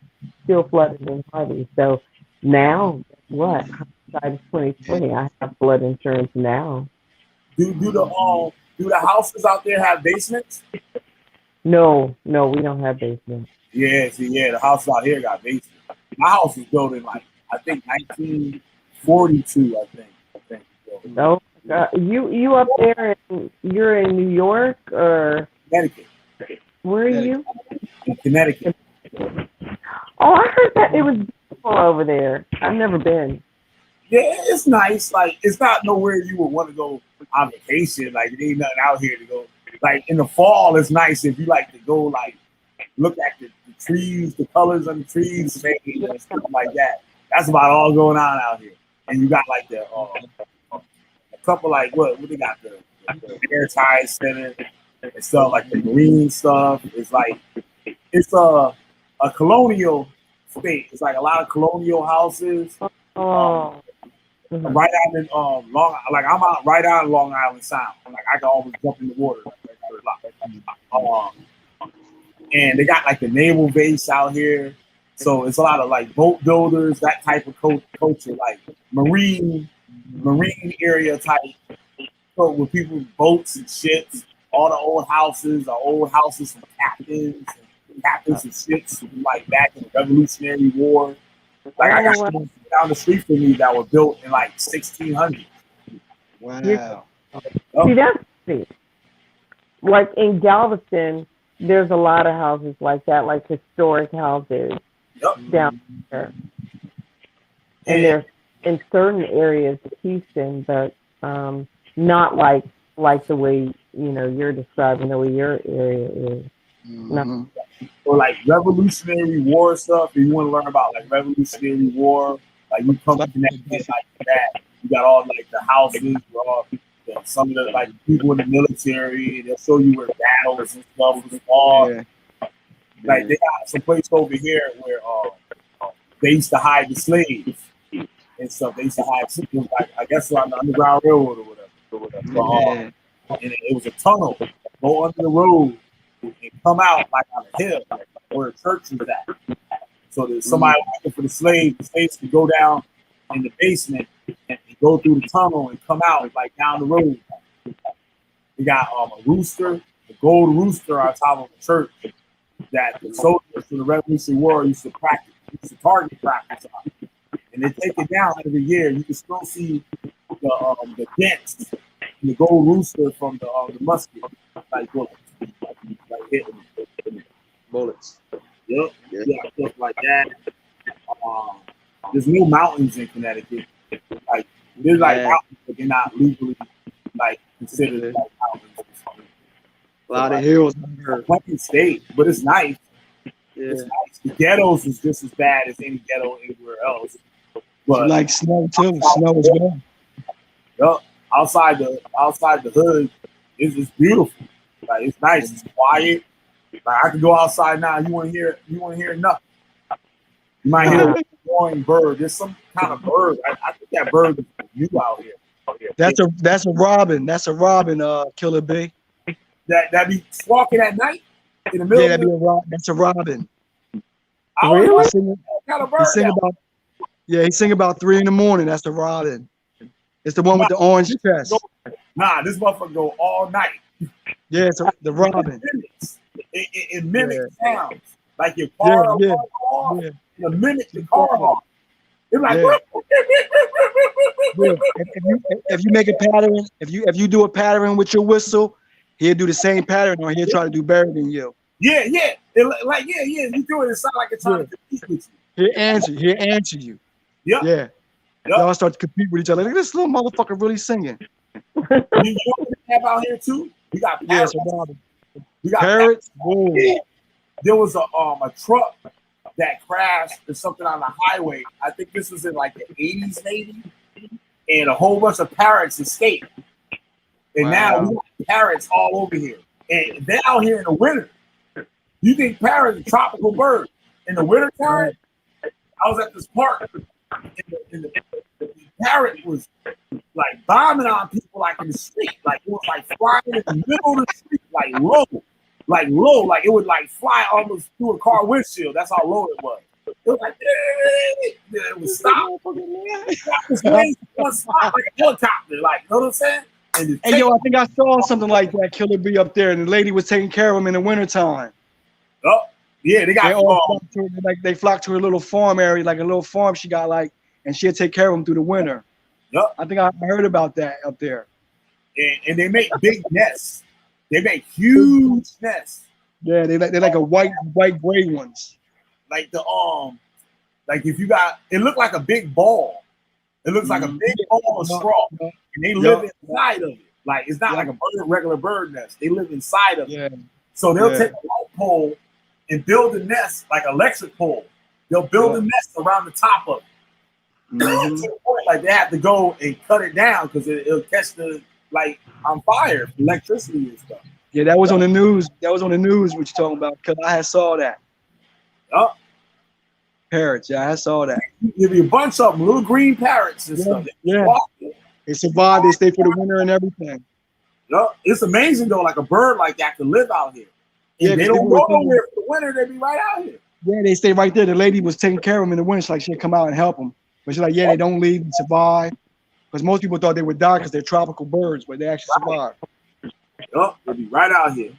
still flooded in Harvey. So now, what? Hindsight is 2020. I have flood insurance now. Do the houses out there have basements? No, we don't have basements. Yeah, the house out here got basements. My house was built in I think 1942. I think. No, you up there? You're in New York or Connecticut? Where are you? In Connecticut. Oh, I heard that it was beautiful over there. I've never been. Yeah, it's nice. Like, it's not nowhere you would want to go on vacation. Like, there ain't nothing out here to go. Like, in the fall, it's nice if you like to go, like, look at the trees, the colors of the trees, fading and stuff like that. That's about all going on out here. And you got, like, a couple, like, what they got? The Air Tide Center and stuff, like the marine stuff. It's like, it's a colonial state. It's like a lot of colonial houses. Right out in I'm out right out in Long Island Sound. Like, I can always jump in the water. And they got like the naval base out here, so it's a lot of like boat builders, that type of culture, like marine area type. So with people with boats and ships, all the old houses are old houses from captains and ships from like back in the Revolutionary War. Like, I got houses down the street from me that were built in like 1600. Wow. See, that's the like in Galveston, there's a lot of houses like that, like historic houses down there. And in certain areas of Houston, but not like the way you're describing the way your area is. Mm-hmm. Or like Revolutionary War stuff. If you want to learn about like Revolutionary War, like you come connected like that. You got all like the houses, all some of the like people in the military. They'll show you where battles and stuff was fought. Like they got some place over here where they used to hide the slaves and stuff. They used to hide, like I guess on the Underground Railroad or whatever. And it was a tunnel. Go under the road and come out like on a hill where the church was at. So there's somebody looking for the slaves could go down in the basement and go through the tunnel and come out like down the road. We got a rooster, a gold rooster on top of the church that the soldiers from the Revolutionary War used to target practice on. And they take it down every year. You can still see the dents in the gold rooster from the musket, like bullets. Like hitting bullets. Yep. Yeah, stuff like that. There's no mountains in Connecticut. Like there's like mountains, but they're not legally like considered like mountains. A lot of hills. Fucking state, but it's nice. It's nice. The ghettos is just as bad as any ghetto anywhere else. But like snow too. Snow as well. Yup. Outside the hood, it's beautiful. Like it's nice. It's quiet. Like I can go outside now. You want to hear nothing. You might hear a growing bird. There's some kind of bird. I think that bird is you out here. That's a robin. That's a robin. Killer B. That be walking at night in the middle. Yeah, that's a robin. Really? He sing about 3 in. That's the robin. It's the one with the orange chest. Nah, this motherfucker go all night. Yeah, it's the robin. It mimics sounds. Like your car off. The minute the car off. It's like if you make a pattern, if you do a pattern with your whistle, he'll do the same pattern or he'll try to do better than you. Yeah. You do it, it sounds like it's trying to compete with you. He'll answer you. Yep. Yeah. Y'all start to compete with each other. Look at this little motherfucker really singing. You know what we have out here too? We got parrots. We got parrots. Yeah. There was a truck that crashed or something on the highway. I think this was in like the 80s maybe. And a whole bunch of parrots escaped. And now we got parrots all over here. And they're out here in the winter. You think parrots are tropical birds. In the winter time, I was at this park. And the parrot was like bombing on people like in the street. Like it was like flying in the middle of the street, like low. Like it would like fly almost through a car windshield. That's how low it was. It was like, it would stop. One spot like a helicopter, like, you know what I'm saying? Hey, yo, I think I saw something like that, Killer B up there, and the lady was taking care of him in the wintertime. Oh, yeah, they flocked to her little farm area, like a little farm she got, like, and she'll take care of them through the winter. Yep. I think I heard about that up there. And they make big nests. They make huge nests. Yeah, they're like a white gray ones. Like like if you got, it looked like a big ball. It looks like a big ball of straw, and they live inside of it. Like it's not like a regular bird nest. They live inside of it. So they'll take a light pole and build a nest like an electric pole. They'll build a nest around the top of it. To the point, like they have to go and cut it down because it'll catch on fire, electricity and stuff. Yeah, that was on the news. That was on the news. What you talking about? Because I had saw that. Oh, parrots. Yeah, I saw that. There'll be a bunch of them, little green parrots and stuff. They survive. They stay for the winter and everything. It's amazing though. Like a bird like that can live out here. And they don't go nowhere for the winter. They be right out here. Yeah, they stay right there. The lady was taking care of them in the winter. She's like she'd come out and help them. But she's like, they don't leave and survive. Because most people thought they would die because they're tropical birds, but they actually survive. They'll be right out here.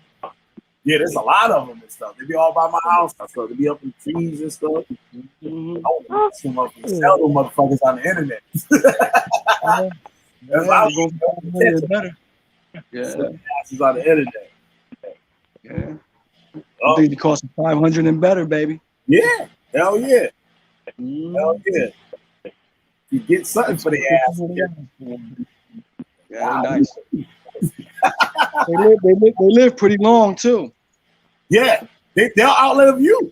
Yeah, there's a lot of them and stuff. They be all by my house and stuff. They be up in the trees and stuff. Sell them motherfuckers on the internet. That's how better. It's on the internet. Yeah. I think it costs $500 and better, baby. Yeah. Hell yeah. Hell yeah. You get something for the ass. Yeah, they nice. they live pretty long too. Yeah, they'll outlive you.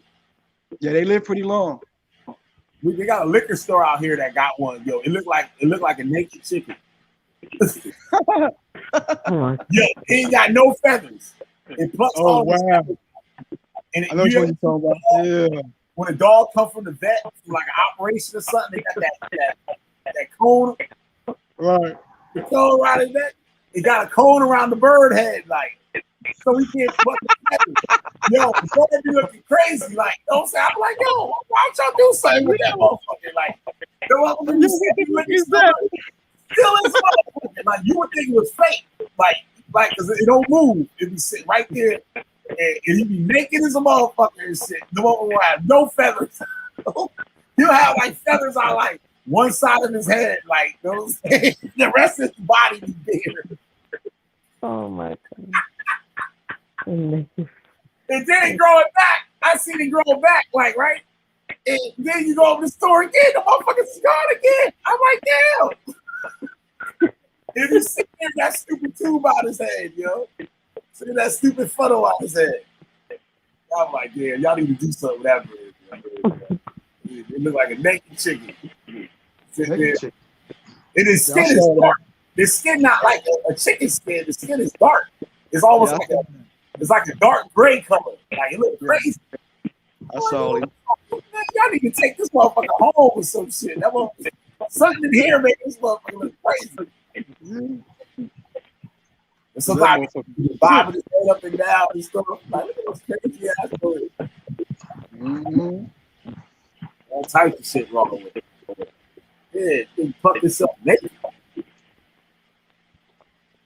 Yeah, they live pretty long. They got a liquor store out here that got one. Yo, it looked like a naked chicken. Yeah, it ain't got no feathers. It plucks all this feathers. And I know what you're talking about. Yeah. When a dog comes from the vet, from like an operation or something, they got that cone. Right. The cone around his neck. It got a cone around the bird head, like, so he can't fuck the feathers. Yo, the bird be looking crazy, like, you know what I'm saying? I'm like, yo, why don't y'all do something with that motherfucker? Like, the motherfucker still is motherfucker. Like, you would think it was fake. Like, because it don't move. It be sitting right there. And he be naked as a motherfucker and shit. The motherfucker will have no feathers. He'll have like feathers on like one side of his head, like those. The rest of his body be bigger. Oh my god. And then it growing back. I seen it grow back, like right. And then you go over the store again, the motherfucker's gone again. I'm like, damn. And he's sitting there, that stupid tube out his head, yo. See that stupid funnel out his head. I'm like, yeah, y'all need to do something with that bird. It look like a naked chicken. And his skin is dark. His skin not like a chicken skin. The skin is dark. It's almost like a dark gray color. Like it looks crazy. I saw it. Y'all need to take this motherfucker home or some shit. That motherfucker, something in here making this motherfucker look crazy. And sometimes he's bobbing his head up and down and stuff. Like, look at those crazy ass birds. All types of shit wrong with it. Yeah, they fuck himself naked.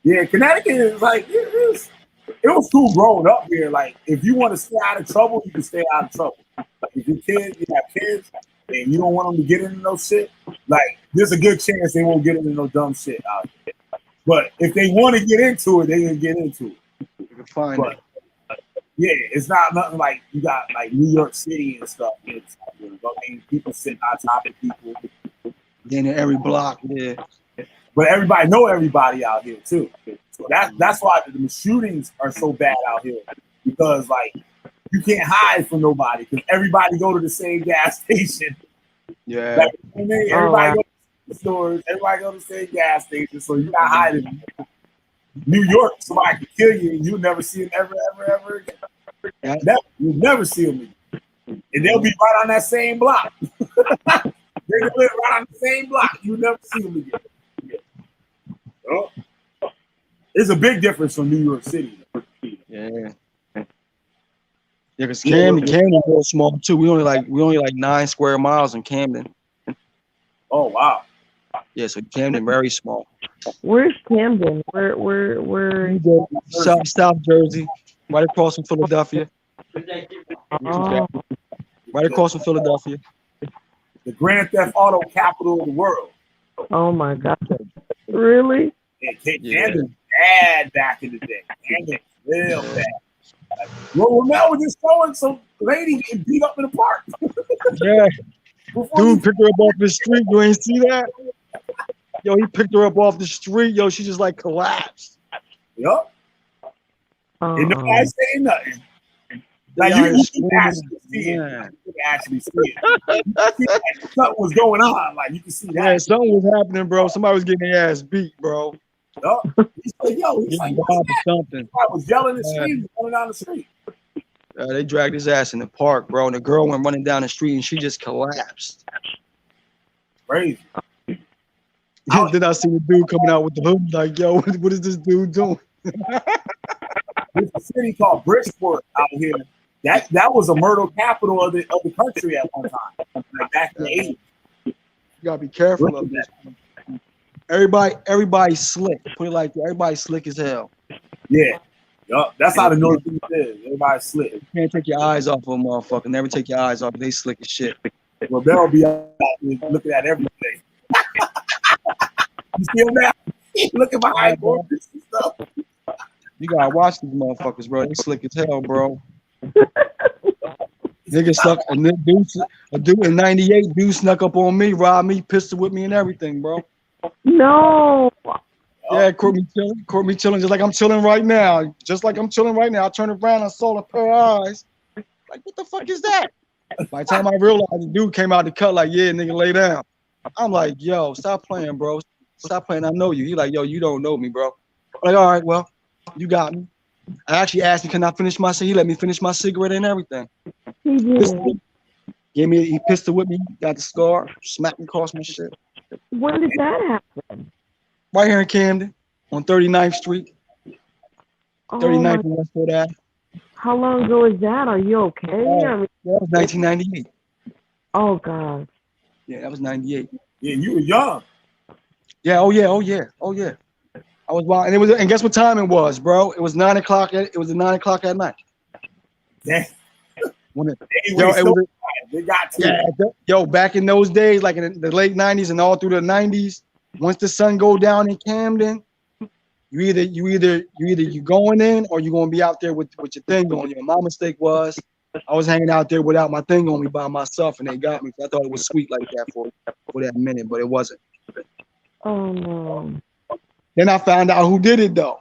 Yeah, Connecticut is like, it was cool growing up here. Like, if you want to stay out of trouble, you can stay out of trouble. Like, if you have kids, and you don't want them to get into no shit, like, there's a good chance they won't get into no dumb shit out here. But if they want to get into it, they can get into it. You can find it. Yeah, it's not nothing like you got like New York City and stuff. It's, I mean, people sitting on top of people. Then in every block, yeah. But everybody know everybody out here too. So that's why the shootings are so bad out here, because like you can't hide from nobody because everybody go to the same gas station. Yeah. Like, everybody go to the stores. Everybody go to the same gas station. So you're not hiding. New York, somebody can kill you and you'll never see them ever again. You'll never see them again. And they'll be right on that same block. They live right on the same block. You'll never see them again. Oh. It's a big difference from New York City. Yeah. Yeah, because Camden's real small too. We only like 9 square miles in Camden. Oh wow. Yeah, so Camden very small. Where's Camden? Where? South Jersey, right across from Philadelphia. Oh. Right across from Philadelphia. The Grand Theft Auto capital of the world. Oh my God. Really? Yeah, Camden's bad back in the day. Camden's real bad. Like, Romel was just showing some lady getting beat up in the park. Yeah. Dude picked her up off the street. You ain't see that? Yo, he picked her up off the street. Yo, she just like collapsed. Yup. And nobody saying nothing. Like you can actually see it. You can actually see it. Something was going on. Like you can see that. Yeah, something was happening, bro. Somebody was getting their ass beat, bro. Yup. He's like, something. I was yelling and screaming, running down the street. They dragged his ass in the park, bro. And the girl went running down the street and she just collapsed. Crazy. Then I see the dude coming out with the hood, like, yo, what is this dude doing? There's a city called Bridgeport out here. That was a murder capital of the country at one time, like back in the 80s. You gotta be careful of this. Everybody's slick. Put it like that. Everybody's slick as hell. Yeah. Yup. That's how the Northeast is. Everybody's slick. You can't take your eyes off of a motherfucker. Never take your eyes off. They slick as shit. Well, they'll be out there looking at everything. You see him now? Looking behind borders and stuff. You gotta watch these motherfuckers, bro. They slick as hell, bro. Nigga stuck a dude in '98. Dude snuck up on me, robbed me, pistol with me, and everything, bro. No. Yeah, caught me chilling, just like I'm chilling right now. Just like I'm chilling right now. I turned around and saw a pair of eyes. Like, what the fuck is that? By the time I realized, the dude came out the cut like, yeah, nigga, lay down. I'm like, yo, stop playing, bro. Stop playing. I know you. He like, yo, you don't know me, bro. I'm like, all right, well, you got me. I actually asked him, can I finish my cigarette? He let me finish my cigarette and everything. He pistol with me, got the scar, smacked me across my shit. When did that happen? Right here in Camden, on 39th Street. 39th and Westwood Ave. How long ago is that? Are you okay? That was 1998. Oh, God. Yeah, that was 98. Yeah, you were young. Yeah, oh yeah. I was wild, and guess what time it was, bro? It was 9 o'clock. It was at 9 o'clock at night. Yeah. They got to. Yo, back in those days, like in the late 90s and all through the 90s, once the sun go down in Camden, you going in or you gonna be out there with your thing on you. My mistake was I was hanging out there without my thing on me by myself, and they got me. I thought it was sweet like that for that minute, but it wasn't. Oh no. Then I found out who did it though.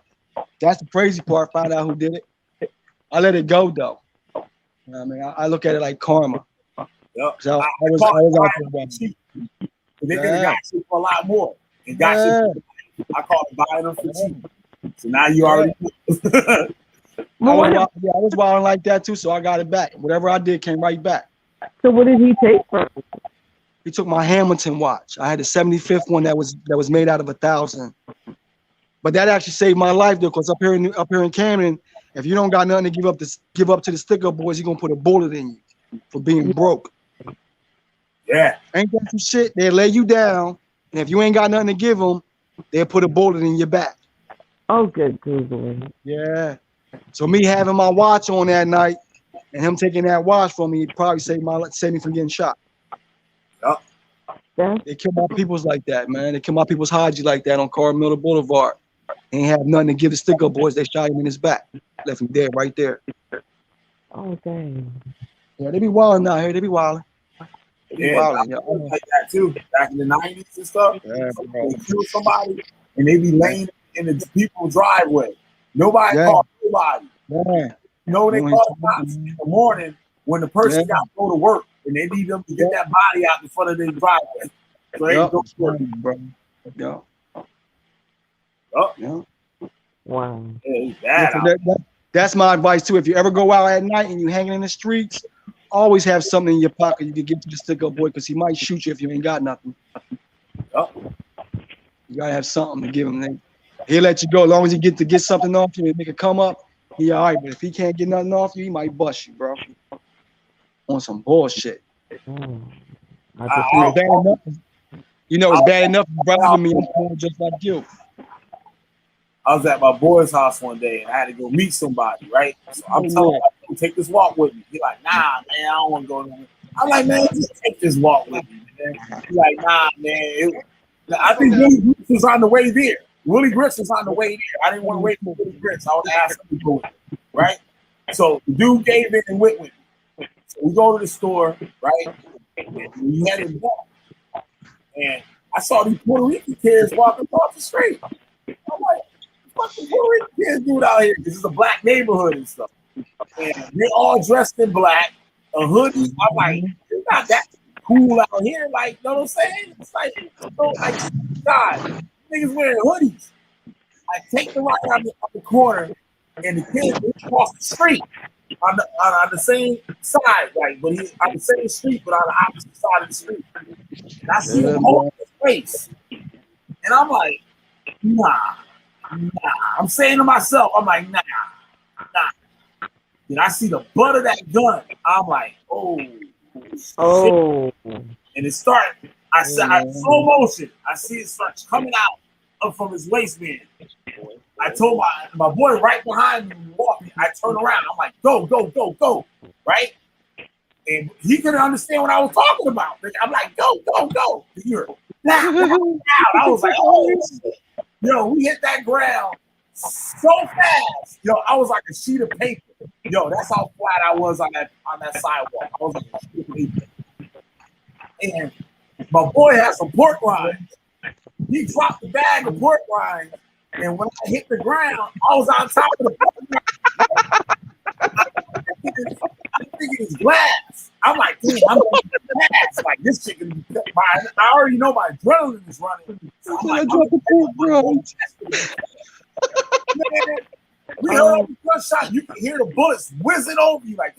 That's the crazy part. I found out who did it. I let it go though. You know what I mean, I look at it like karma. Yep. So I was out there watching. They could have got you for a lot more. And got you. I call it buying them for cheap. So now you already. I was wilding like that too, so I got it back. Whatever I did came right back. So what did he take from it? He took my Hamilton watch. I had the 75th one that was made out of 1,000. But that actually saved my life though, because up here in Camden, if you don't got nothing to give up to the sticker boys, he's gonna put a bullet in you for being broke. Yeah. Ain't that some shit? They'll lay you down, and if you ain't got nothing to give them, they'll put a bullet in your back. Oh, good Google. Yeah. So me having my watch on that night and him taking that watch from me probably saved me from getting shot. Yep. They kill my peoples like that, man. They kill my people's Haji like that on Carmel Boulevard. He ain't have nothing to give the sticker boys. They shot him in his back. Left him dead right there. Oh, dang. Yeah, they be wilding out here. They be wilding. Like that too. Back in the 90s and stuff. Yeah, they kill somebody and they be laying in the people's driveway. Nobody called nobody. Yeah. No, they call the cops in the morning when the person got to go to work and they need them to get that body out in front of their driveway. So they go to work, bro. Wow. That's my advice too. If you ever go out at night and you hanging in the streets, always have something in your pocket you can give to the stick up boy because he might shoot you if you ain't got nothing. You gotta have something to give him. He'll let you go as long as he get something off you and make it come up. He all right, but if he can't get nothing off you, he might bust you, bro. On some bullshit. It's bad enough bribing me. I'm playing just like you. I was at my boy's house one day and I had to go meet somebody, right? So I'm telling him, take this walk with me. He's like, nah, man, I don't want to go nowhere. I'm like, man, just take this walk with me, man. He's like, nah, man. I think Willie Grits was on the way there. Willie Grits was on the way there. I didn't want to wait for Willie Grits. I would ask him to go with me, right? So the dude gave in and went with me. So we go to the store, right? And we had him walk. And I saw these Puerto Rican kids walking across the street. I'm like, what the Puerto Rican kids do out here? This is a black neighborhood and stuff. And they're all dressed in black, a hoodie. I'm like, it's not that cool out here. Like, you know what I'm saying? It's like, God, niggas wearing hoodies. I take the right out the corner, and the kids across the street on the same side, like, but he's on the same street, but on the opposite side of the street. And I see him hold his face, and I'm like, nah. I'm saying to myself, I'm like, nah. And I see the butt of that gun. I'm like, oh. And it started. I slow motion. I see it starts coming out up from his waistband. I told my boy right behind me walking. I turn around. I'm like, go, right? And he couldn't understand what I was talking about. I'm like, go. Now. I was like, oh, yo, we hit that ground. so fast. Yo, I was like a sheet of paper. Yo, that's how flat I was on that sidewalk. I was like a sheet of paper. And my boy had some pork rinds. He dropped the bag of pork rinds, and when I hit the ground, I was on top of the pork rind. I'm thinking it's glass. I'm like, damn, I'm going to pass. Like, this shit can be I already know my adrenaline is running. So I'm like, man, we heard the gunshot. You can hear the bullets whizzing over you, like,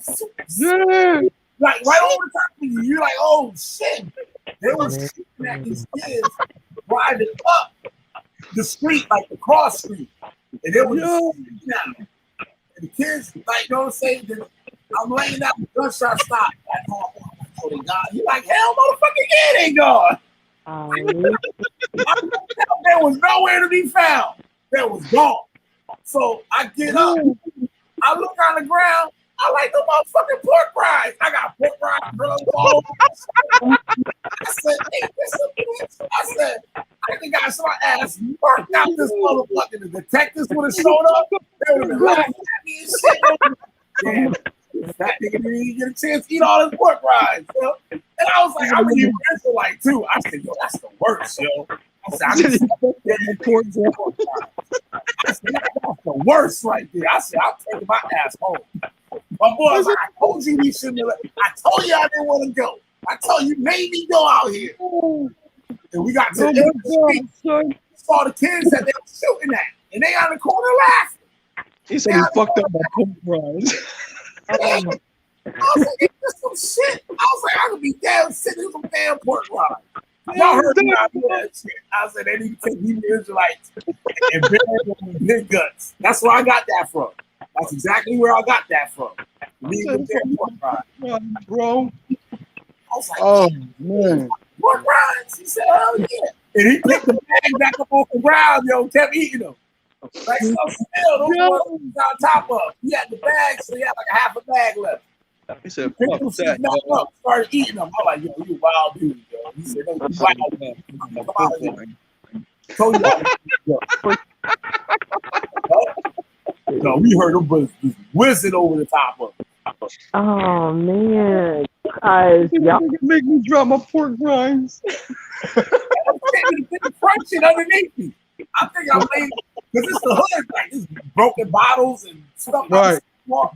like right over the top of you. You're like, oh shit. They were shooting at these kids driving up the street, like the cross street. And they were shooting at them. And the kids, like, you know what I'm saying? I'm laying down, the gunshot stop. Oh, they gone. You're like, hell, motherfucker, yeah, they gone. There was nowhere to be found. That was gone. So I get up, I look on the ground, I like the motherfucking pork rinds. I got pork rinds all over. I said, hey, this is a bitch. I said, I think I saw my ass marked out this motherfucker. The detectives would have showed up. They would have been laughing at me and shit. Damn, that nigga didn't even get a chance to eat all his pork rinds. You know? And I was like, I'm really like too. I said, yo, that's the worst, yo. I said, that's the worst right there. I said, I'm taking my ass home. My boy was like, I told you we shouldn't have. I told you I didn't want to go. I told you, made me go out here. And we got to the street. Saw the kids that they were shooting at, and they on the corner laughing. He said he fucked up my pork rinds. I was like, it's just some shit. I was like, I could be damn sitting in some damn pork rinds. Y'all heard me out that shit. I said they need to take Hebrew Israelites and bury them in big guts. That's where I got that from. That's exactly where I got that from. Leave them damn pork rinds. Bro. I was like, oh man. Pork rinds? He said, hell yeah. And he picked the bag back up off the ground, yo, kept eating them. Like so still, those ones on top of. He had the bag, so he had like a half a bag left. He said, fuck that. Up, started eating them. I'm like, yo, you wild dude, yo. He said, no, you wild man. Come out of here. Told you no, we heard them bullets just whizzing over the top of it. Oh man, guys, y'all make me drop my pork rinds. Crunching underneath me. I think I'm laying because it's the hood, like it's broken bottles and stuff. Right.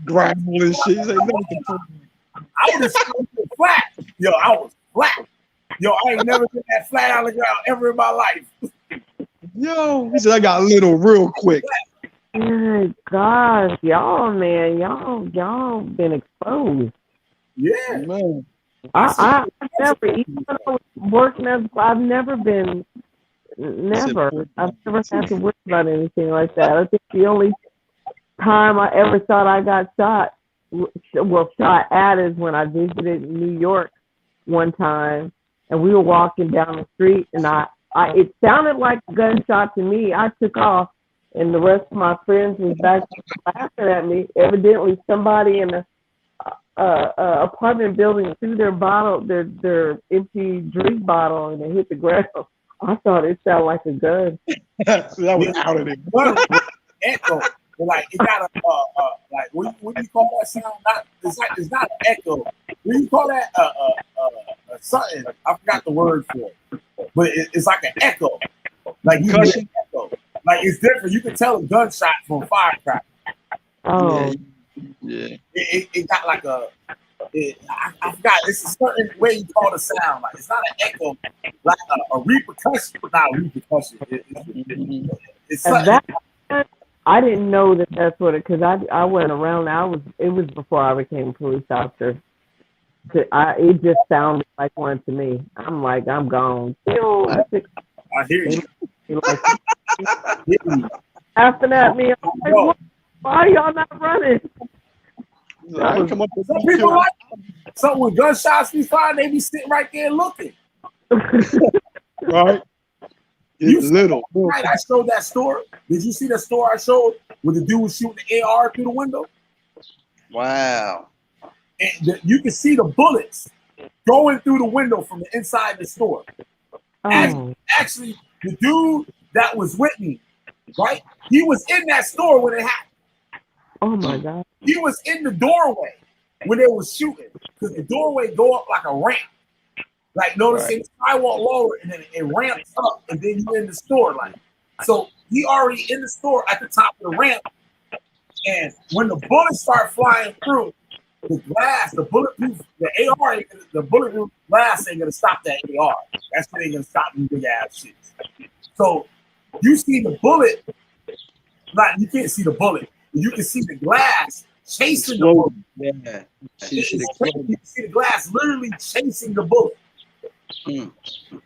Gravel and shit. Like, I was flat. Yo, I was flat. Yo, I ain't never been that flat on the ground ever in my life. Yo, he said I got little real quick. My gosh, y'all, man, y'all been exposed. Yeah, man. I never, even though I was working as, I've never had to worry about anything like that. I think the only time I ever thought I got shot at is when I visited New York one time, and we were walking down the street, and it sounded like a gunshot to me. I took off, and the rest of my friends was back laughing at me. Evidently, somebody in the apartment building threw their empty drink bottle, and it hit the ground. I thought it sounded like a gun. That was out of it. Echo. Like it got a like what do you call that sound? It's not an echo. What do you call that? Something. I forgot the word for it. But it's like an echo. Like you hear an echo. Like it's different. You can tell a gunshot from a firecracker. Oh. Yeah. It got like I forgot. It's a certain way you call the sound. Like it's not an echo, like a repercussion. Not a repercussion. It's something. I didn't know that's what it, because I went around. It was before I became a police officer. It just sounded like one to me. I'm like, I'm gone. I hear you. Laughing at me. I'm like, why are y'all not running? Some people like so when gunshots be fired, they be sitting right there looking. Right. It's little. Right, I showed that story. Did you see the story I showed where the dude was shooting the AR through the window? Wow. And you can see the bullets going through the window from the inside the store. Actually, the dude that was with me, right? He was in that store when it happened. Oh my God. He was in the doorway when they was shooting, because the doorway go up like a ramp. Like, noticing the sidewalk lower and then it ramps up, and then you're in the store. Like, so he already in the store at the top of the ramp. And when the bullets start flying through, the glass, the bulletproof, the AR, the bulletproof glass ain't gonna stop that AR. That shit ain't gonna stop them big ass shits. So you see the bullet, like you can't see the bullet, but you can see the glass chasing the bullet. Yeah. You see the glass literally chasing the bullet.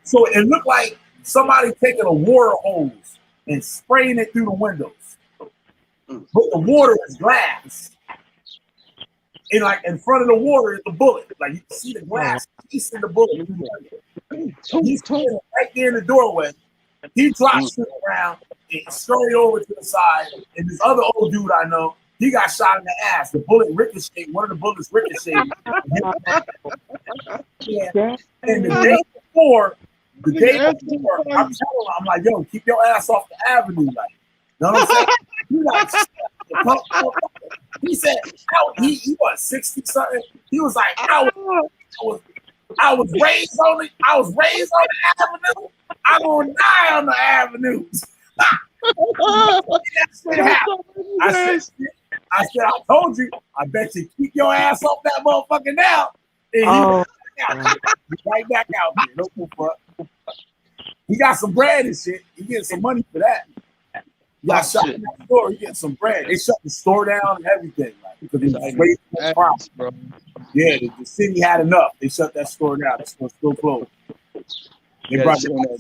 So it looked like somebody taking a water hose and spraying it through the windows. But the water is glass. And like in front of the water is the bullet. Like you can see the glass chasing the bullet. He's standing right there in the doorway. He drops it around and scurried over to the side. And this other old dude I know, he got shot in the ass. The bullet ricocheted. One of the bullets ricocheted. Yeah. And the day before, I'm telling him, I'm like, yo, keep your ass off the avenue. Like, you know what I'm saying? He said, he was 60 something. He was like, I was raised on the avenue. I'm gonna die on the avenue. I said, I told you. I bet you keep your ass off that motherfucker now. And he right back out there. No fuck. He got some bread and shit. He getting some money for that. He got shot in that store. He getting some bread. They shut the store down and everything, like, because it was way too much crime. Yeah, the city had enough. They shut that store down. The store's still closed. They brought people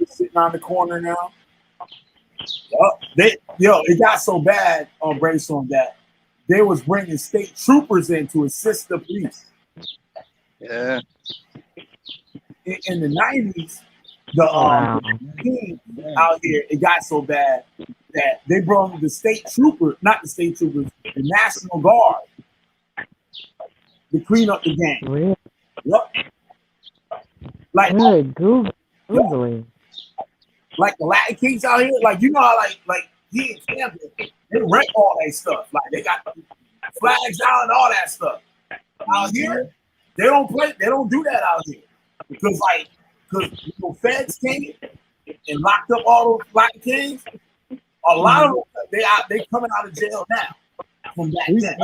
sitting on the corner now. It got so bad on Breasia that they was bringing state troopers in to assist the police. Yeah. In the 90s, the team out here, it got so bad that they brought the state trooper, not the state troopers, the National Guard to clean up the gang. Really? Yep. Like Googling. Like the Latin Kings out here, like you know how like he in Tampa, they rent all that stuff. Like they got flags out and all that stuff. Out here, they don't do that out here. Because feds came and locked up all those Latin Kings. A lot of them, they coming out of jail now from back then.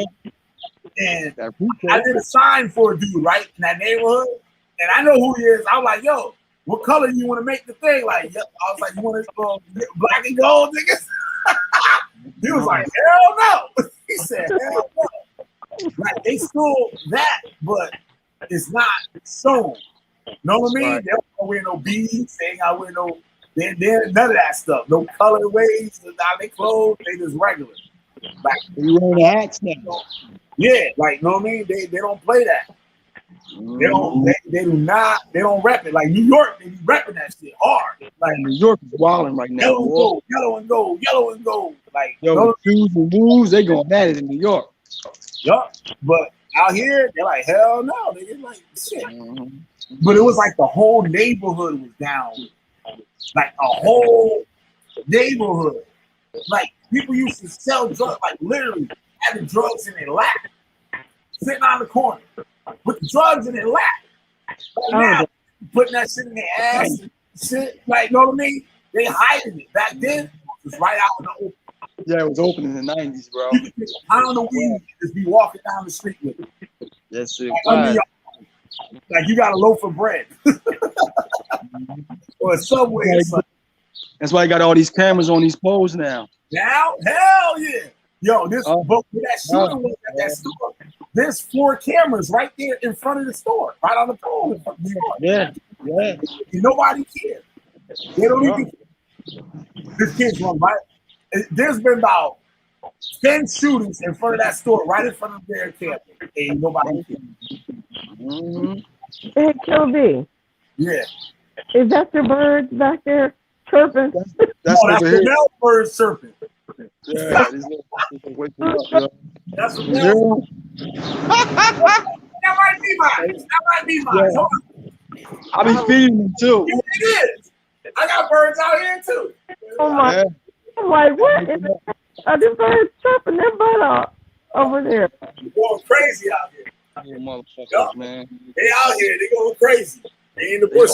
And I did a sign for a dude right in that neighborhood, and I know who he is. I was like, yo, what color you want to make the thing? Like, I was like, you want to black and gold, niggas? He was like, hell no. He said, hell no. Like, they stole that, but it's not shown. Know what I mean? They don't wear no beads. They ain't got to wear no, none of that stuff. No colorways, how they clothes. They just regular. Like, you wearing hats now? Yeah, like, know what I mean? They don't play that. They don't rep it. Like New York, they be repping that shit hard. Like New York is wilding right now. Yellow and gold. Like the shoes and moves, they going at it in New York. Yup. But out here, they're like, hell no. They like shit. But it was like the whole neighborhood was down. Like a whole neighborhood. Like people used to sell drugs, like literally having drugs in their lap. Sitting on the corner with the drugs in their lap. Right now, putting that shit in their ass and shit. Like, know what I mean? They hiding it. Back then, it was right out in the open. Yeah, it was open in the 90s, bro. You could take a pound of weed and just be walking down the street with it. That's it. Like you got a loaf of bread. Or a Subway or something. That's why I got all these cameras on these poles now. Now? Hell yeah. Yo, this book with that shooter was at that store. There's 4 cameras right there in front of the store, right on the pole in front of the store. Yeah. And nobody cares. They don't even care. This kid's run right. There's been about 10 shootings in front of that store, right in front of their campus. And nobody cares. Hey, Kill B. Yeah. Is that the birds back there chirping? That's the male bird chirping. Yeah, that's what that might be mine. Yeah. I be feeding them too. It is. I got birds out here too. Oh my! I'm like, what? I just heard chopping their butt off over there. They're going crazy out here. Yeah, motherfuckers, man. They out here. They going crazy. They in the bush.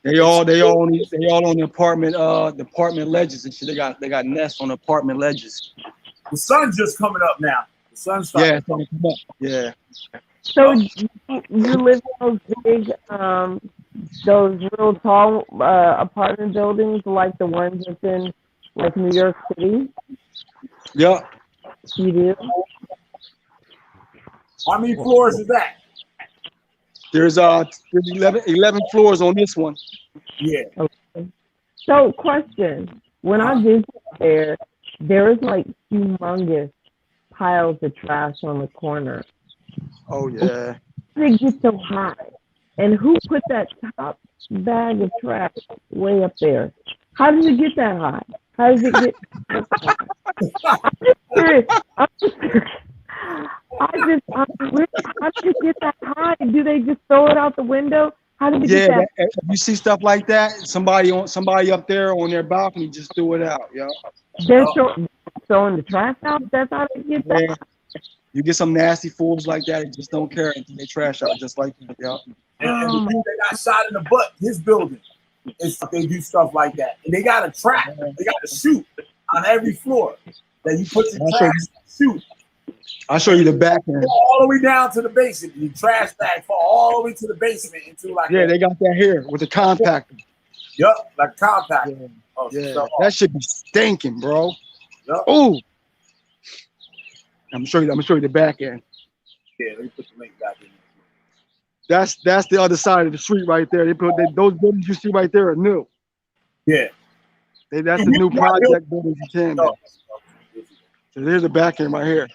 They all on the apartment ledges and shit. They got nests on apartment ledges. The sun's just coming up now. The sun's starting to come up. Yeah. So you live in those big, those real tall apartment buildings like the ones that's in like New York City? Yeah. You do? How many floors is that? There's 11 floors on this one. Yeah. Okay. So question, when I visit there is like humongous piles of trash on the corner. Oh yeah. How did it get so high? And who put that top bag of trash way up there? How did it get that high? How does it get that high? I'm just curious. How did it get that high? Do they just throw it out the window? How did it get that? If you see stuff like that, somebody up there on their balcony just threw it out, yo. They're throwing the trash out. That's how they get that. Yeah. You get some nasty fools like that and just don't care until they trash out just like that, yo. And the dude that got shot in the butt, his building, they do stuff like that. And they got a trap. They got a chute on every floor that you put your trash chute. I'll show you the back end. All the way down to the basement. The trash bag fall all the way to the basement into like they got that here with the compactor. Yup, like compactor. Yeah, oh, that should be stinking, bro. Yep. Ooh. I'm gonna show you the back end. Yeah, let me put the link back in. That's the other side of the street right there. Those buildings you see right there are new. Yeah. That's the new project buildings in Canada. So there's the back end right here.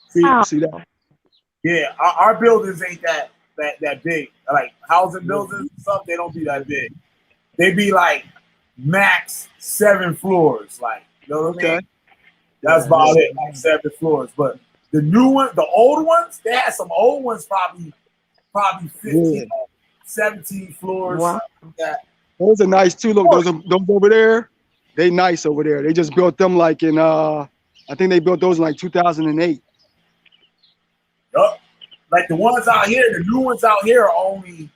See that? Yeah, our buildings ain't that big. Like housing buildings and stuff, they don't be that big. They be like max 7 floors. Like, you know what I mean? That's about it, like 7 floors. But the new one, the old ones, they had some old ones probably 15, 17 floors. Wow. Like that. Those are nice too. Look, those over there, they nice over there. They just built them like in I think they built those in like 2008. Yup. Like the ones out here, the new ones out here are only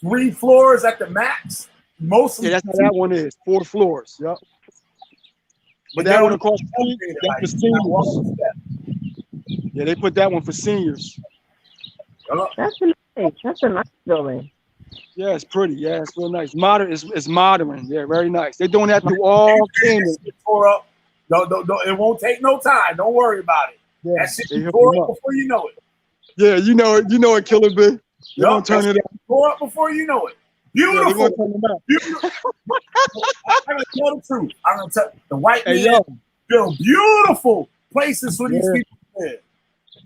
3 floors at the max. Mostly that's how that one is. 4 floors. Yep. But that one across the street, that's for seniors. Yeah, they put that one for seniors. That's a nice building. Yeah, it's pretty. Yeah, it's real nice. Modern. It's modern. Yeah, very nice. They're doing that through all Canada. Tore up. No, it won't take no time. Don't worry about it. Yeah, that shit tore up before you know it. Yeah, you know it. You know it, Killer B. They're gonna turn it up. Tore up before you know it. Beautiful. Yeah, Beautiful. I'm gonna tell the truth. I'm gonna tell the white man build beautiful places for these people to live,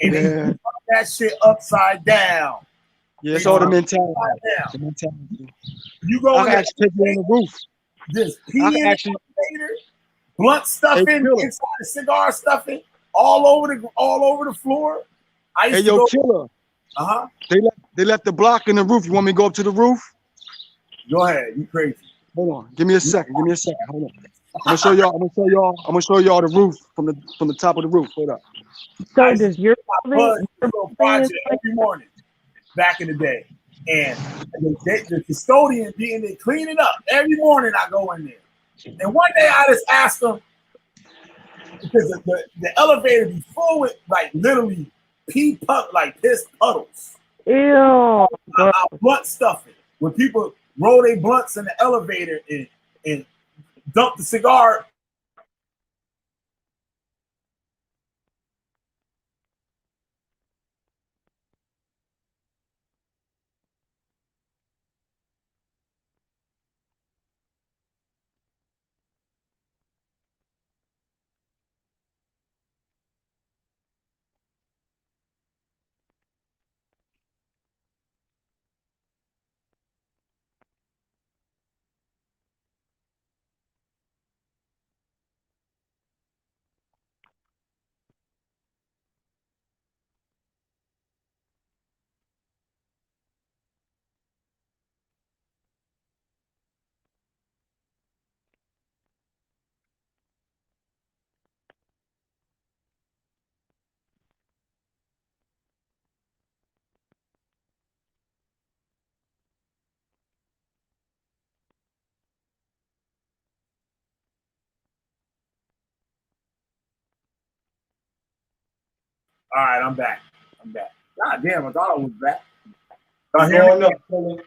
and they turn that shit upside down. Yeah, it's all the mentality. The mentality. You go I actually take you on the roof. Just pee in the elevator, blunt stuffing inside the cigar stuffing, all over the floor. Hey, yo, Killer. They left the block in the roof. You want me to go up to the roof? Go ahead. You crazy? Hold on. Give me a second. Hold on. I'm gonna show y'all the roof from the top of the roof. Hold up. So does your project every morning back in the day, and the custodian being there cleaning up every morning. I go in there, and one day I just asked them because the elevator be full with like literally piss puddles. Ew. Blunt stuffing when people roll their blunts in the elevator and dump the cigar. All right, I'm back. God damn, I thought I was back. It's Hear going me? up, Terrell.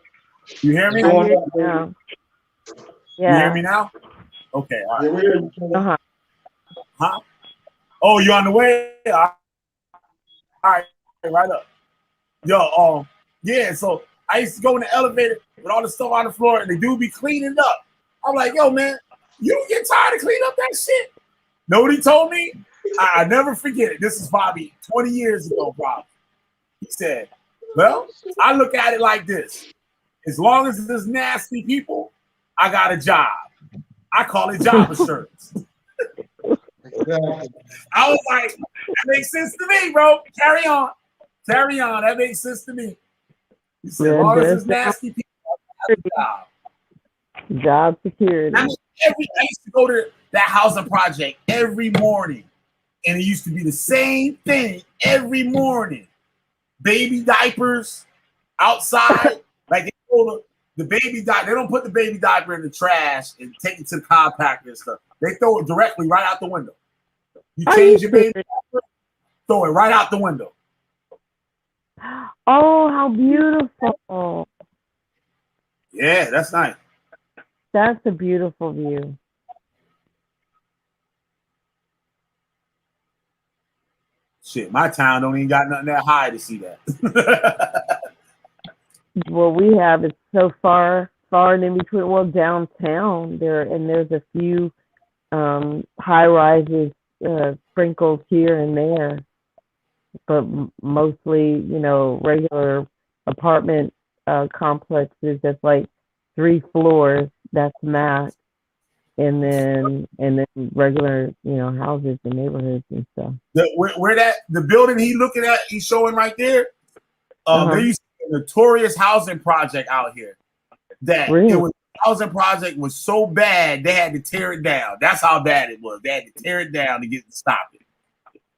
You hear me? It's going up, Yeah. Terrell. You hear Yeah. me now? Okay, all right. Yeah, we hear you, Terrell. Uh-huh. Huh? Oh, you on the way? All right, right up. Yo, yeah, so I used to go in the elevator with all the stuff on the floor, and the dude be cleaning up. I'm like, yo, man, you don't get tired of cleaning up that shit? Know what he told me? I never forget it. This is probably 20 years ago, probably. He said, well, I look at it like this. As long as there's nasty people, I got a job. I call it job assurance. I was like, that makes sense to me, bro. Carry on. That makes sense to me. He said, as long as there's nasty people, I got a job. Job security. I mean, I used to go to that housing project every morning, and it used to be the same thing every morning. Baby diapers outside, like they throw the baby diaper. They don't put the baby diaper in the trash and take it to the compactor and stuff. They throw it directly right out the window. You change your baby diaper, throw it right out the window. Oh, how beautiful. Yeah, that's nice. That's a beautiful view. Shit, my town don't even got nothing that high to see that. What we have is so far and in between. Well, downtown there's a few high rises sprinkled here and there, but mostly, regular apartment complexes that's like 3 floors. That's max, and then regular houses and neighborhoods and stuff. Where the building he's showing right there. There used to be a notorious housing project out here. Housing project was so bad they had to tear it down. That's how bad it was. They had to tear it down to get to stop it.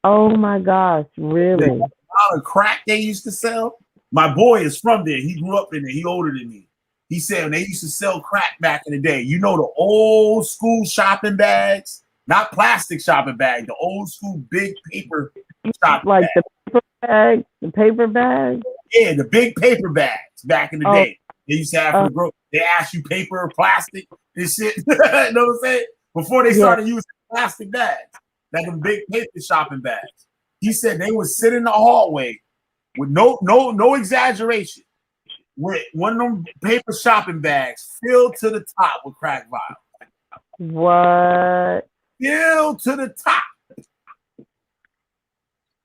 Oh my gosh, really? The amount of crack they used to sell. My boy is from there. He grew up in there. He older than me. He said when they used to sell crack back in the day, the old school shopping bags, not plastic shopping bags, the old school big paper shopping like bags. the paper bags. Yeah, the big paper bags back in the day. They used to have for the group. They asked you paper or plastic and shit. You know what I'm saying? Before they started using plastic bags, like them big paper shopping bags. He said they would sit in the hallway with no exaggeration, with one of them paper shopping bags filled to the top with crack vials. What? Filled to the top.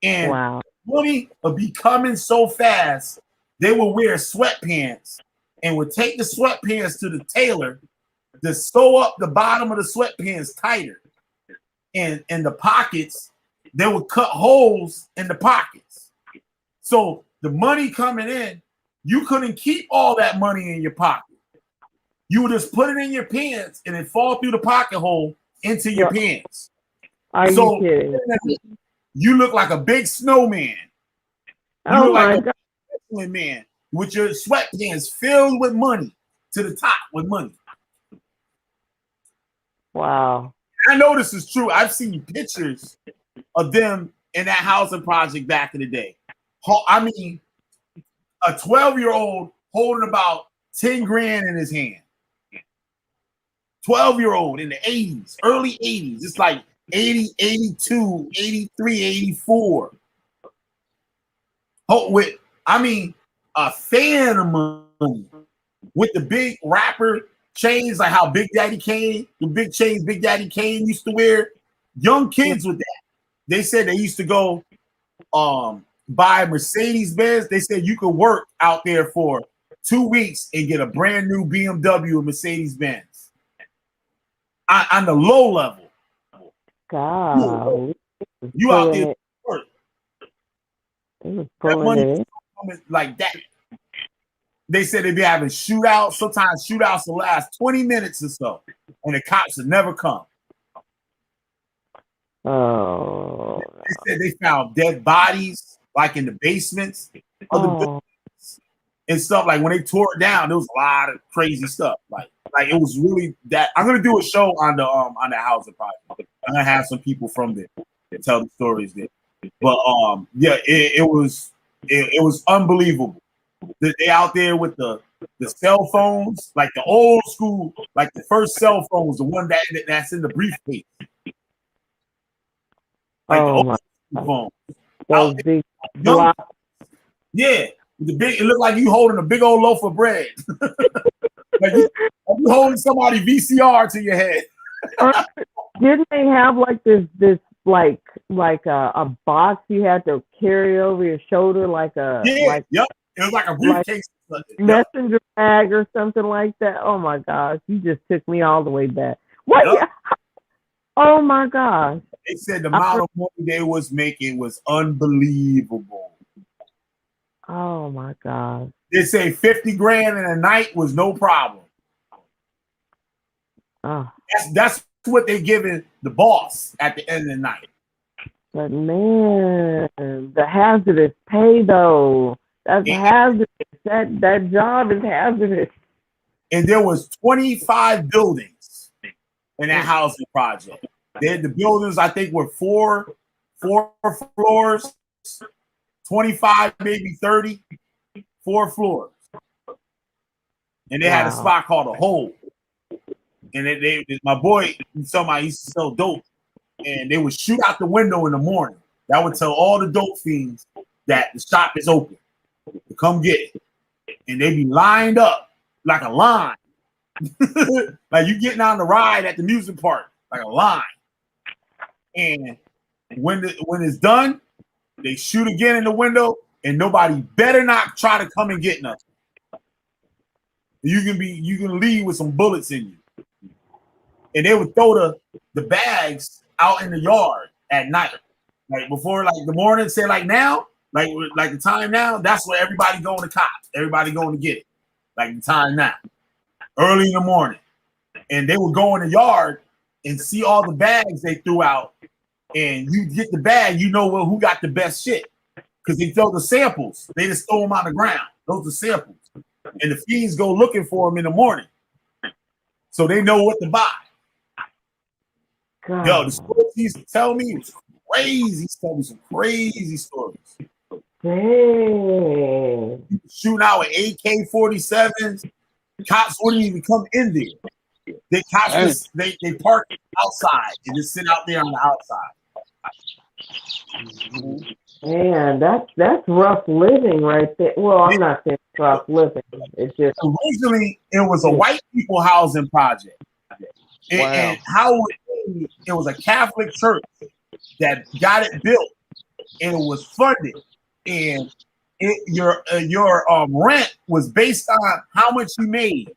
And money would be coming so fast, they would wear sweatpants and would take the sweatpants to the tailor to sew up the bottom of the sweatpants tighter. And in the pockets, they would cut holes in the pockets. So the money coming in, you couldn't keep all that money in your pocket. You would just put it in your pants and it fall through the pocket hole into your pants. Are you kidding? You look like a big snowman. You look like a man with your sweatpants filled with money to the top with money. Wow. I know this is true. I've seen pictures of them in that housing project back in the day. I mean, a 12-year-old holding about 10 grand in his hand. 12-year-old in the 80s, early 80s. It's like 80, 82, 83, 84. A fan of money with the big rapper chains, like how Big Daddy Kane, the big chains Big Daddy Kane used to wear. Young kids with that. They said they used to go buy Mercedes Benz. They said you could work out there for 2 weeks and get a brand new BMW Mercedes Benz on the low level. God, you out there work. That money like that. They said they'd be having shootouts. Sometimes shootouts will last 20 minutes or so, and the cops would never come. Oh. They said they found dead bodies, like in the basements of the buildings and stuff. Like when they tore it down, there was a lot of crazy stuff. Like it was really that. I'm gonna do a show on the housing project. I'm gonna have some people from there to tell the stories there. But yeah, it was unbelievable. They out there with the cell phones, like the old school, like the first cell phones, the one that's in the briefcase. Like the old phone. Those big blocks. Yeah, the big. It looked like you holding a big old loaf of bread. Like you holding somebody VCR to your head. Didn't they have like this like a box you had to carry over your shoulder like a Yep. It was like a briefcase. Like messenger bag or something like that. Oh my gosh, you just took me all the way back. What? Yep. Oh my gosh. They said the amount of money they was making was unbelievable. Oh my God. They say 50 grand in a night was no problem. Oh. That's what they giving the boss at the end of the night. But man, the hazardous pay though. That's hazardous. That job is hazardous. And there was 25 buildings in that housing project. The buildings, I think, were four floors, 25, maybe 30, 4 floors. And they had a spot called a hole. And my boy, somebody used to sell dope, and they would shoot out the window in the morning. That would tell all the dope fiends that the shop is open to come get it. And they'd be lined up like a line. Like you getting on the ride at the music park, like a line. And when it's done, they shoot again in the window, and nobody better not try to come and get nothing. You can leave with some bullets in you. And they would throw the bags out in the yard at night, like before, like the morning. Say like now, like the time now. That's where everybody going to cops. Everybody going to get it. Like the time now, early in the morning, and they would go in the yard and see all the bags they threw out, and you get the bag. You know who got the best shit because they throw the samples. They just throw them on the ground. Those are samples, and the fiends go looking for them in the morning, so they know what to buy. God. Yo, the stories he used to tell me was crazy. He told me some crazy stories. Dang. Shooting out with AK-47s. Cops wouldn't even come in there. They park outside and just sit out there on the outside. Man, that's rough living right there. Well, I'm not saying it's rough living. It's just originally it was a white people housing project. And how it was a Catholic church that got it built, and it was funded, and your rent was based on how much you made.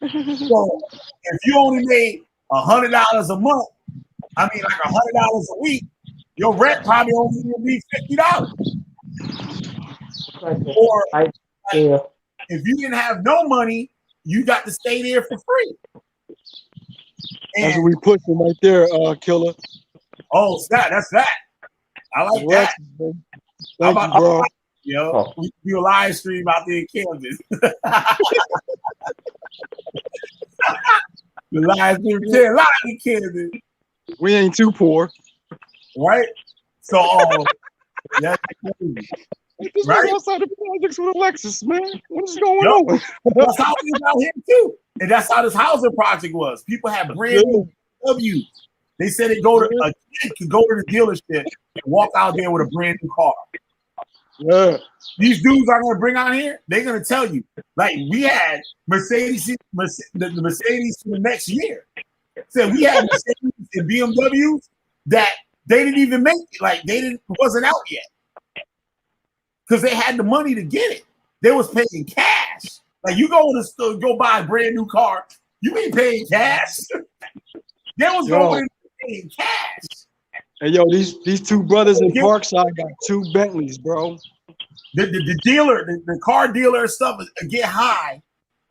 So if you only made $100 a month, I mean like $100 a week, your rent probably only will be $50. Or if you didn't have no money, you got to stay there for free. That's what we pushing right there, Killer. Oh, that's that. I like that. Thank you, bro. Yo, we do a live stream out there in Kansas. The live stream live in Kansas. We ain't too poor, right? So, that's crazy. This right? Outside the projects with Alexis, man. What is going on? That's how it was out here too, and that's how this housing project was. People had brand new W's. They said a kid could go to the dealership and walk out there with a brand new car. Yeah. These dudes are going to bring out here. They're going to tell you, like we had Mercedes, the Mercedes for the next year. So we had Mercedes and BMWs that they didn't even make it. Like wasn't out yet. Because they had the money to get it. They was paying cash. Like you go to the store, go buy a brand new car, you ain't paying cash. They was going and paying cash. Hey yo, these two brothers in Parkside got 2 Bentleys, bro. The dealer, the car dealer and stuff get high,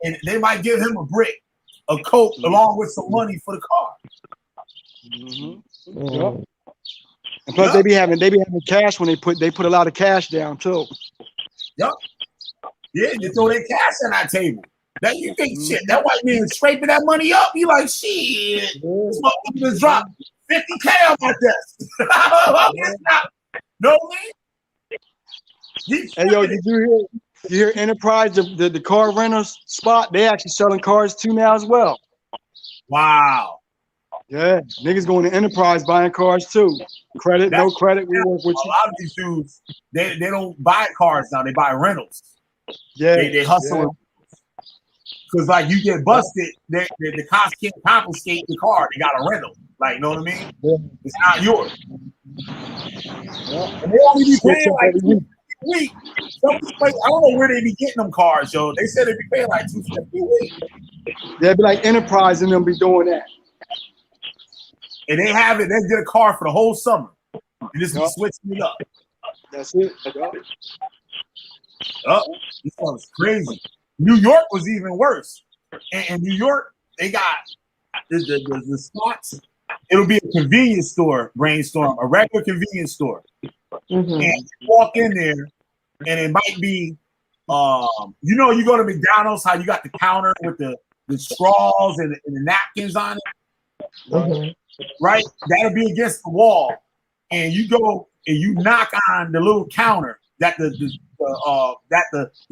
and they might give him a brick, a coat, along with some money for the car. Mm-hmm. Yep. And plus they be having cash when they put a lot of cash down too. Yep. Yeah, they throw their cash on that table. Now you think shit, that white man scraping that money up, you like shit. This motherfucker just dropped $50K on my desk. No man. Hey yo, did you hear Enterprise, the car rentals spot? They actually selling cars too now as well. Wow. Yeah, niggas going to Enterprise buying cars too. Credit, no credit, we work with A you. lot of these dudes, they don't buy cars now, they buy rentals. Yeah. They hustle. Because like you get busted, the cops can't confiscate the car. They got a rental. Like, you know what I mean? Yeah. It's not yours. And they only be paying like $250 a week. I don't know where they be getting them cars, yo. They said they be paying like $250 a week. They'd be like Enterprise and them be doing that. And they have it, they get a car for the whole summer. And just be switching it up. That's it. Oh, this was crazy. New York was even worse. And New York, they got the spots. It'll be a convenience store, Brainstorm, a regular convenience store. Mm-hmm. And you walk in there, and it might be, you know, you go to McDonald's, how you got the counter with the straws and the napkins on it, right? That'll be against the wall, and you go and you knock on the little counter that the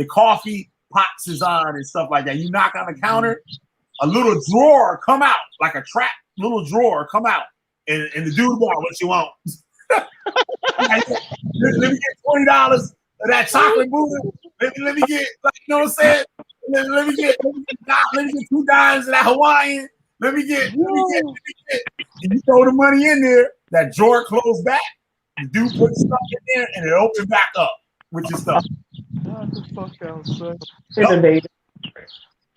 coffee pots is on and stuff like that. You knock on the counter, a little drawer come out, like a trap little drawer come out, and the dude go, what you want? Let me get $20 of that chocolate Buddha. Let me get, like, you know what I'm saying? Let me get $2 of that Hawaiian. Let me get. And you throw the money in there, that drawer closed back, the dude put stuff in there, and it opened back up with your stuff. What the fuck else, son?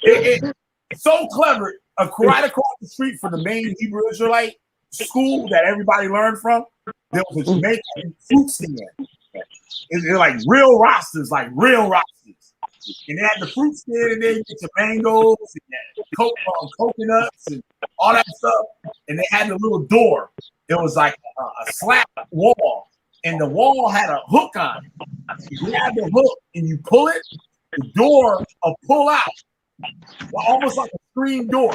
It's so clever. Right across the street from the main Hebrew Israelite school that everybody learned from, there was a Jamaican fruit stand. They're like real rosters, And they had the fruit stand, and then you get your mangoes and coconuts and all that stuff. And they had the little door. It was like a slab wall, and the wall had a hook on it. You grab the hook and you pull it, the door will pull out, almost like a screen door.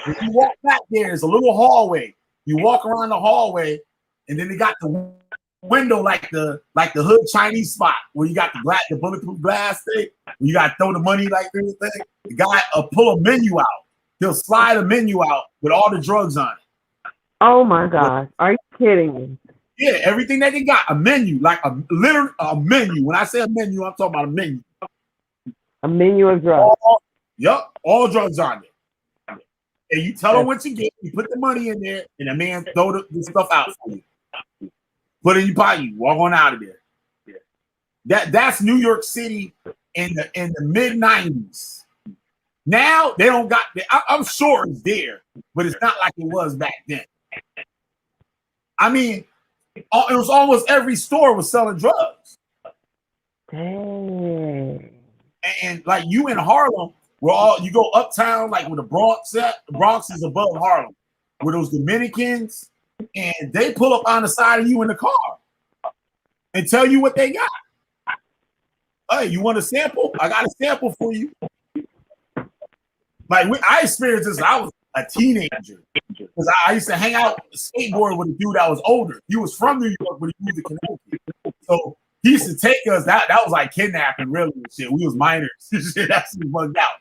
If you walk back there's a little hallway. You walk around the hallway, and then they got the window like the hood Chinese spot where you got the bulletproof glass thing. You got to throw the money like this thing. The guy will pull a menu out. He'll slide a menu out with all the drugs on it. Oh my God! Are you kidding me? Yeah, everything that they got, a menu, like a menu. When I say a menu, I'm talking about a menu. A menu of drugs. All drugs on there. And you tell them what you get, you put the money in there, and the man throw the stuff out for you. Put it in your pocket, you walk on out of there. That's New York City in the mid-90s. Now they don't got I'm sure it's there, but it's not like it was back then. I mean, it was almost every store was selling drugs. Dang. And like you in Harlem, you go uptown, like where the Bronx at. The Bronx is above Harlem, where those Dominicans, and they pull up on the side of you in the car and tell you what they got. Hey, you want a sample? I got a sample for you. Like I experienced this when I was a teenager, because I used to hang out skateboard with a dude that was older. He was from New York, but he moved to Connecticut. So he used to take us. That was like kidnapping, really, and shit. We was minors. That's bugged out.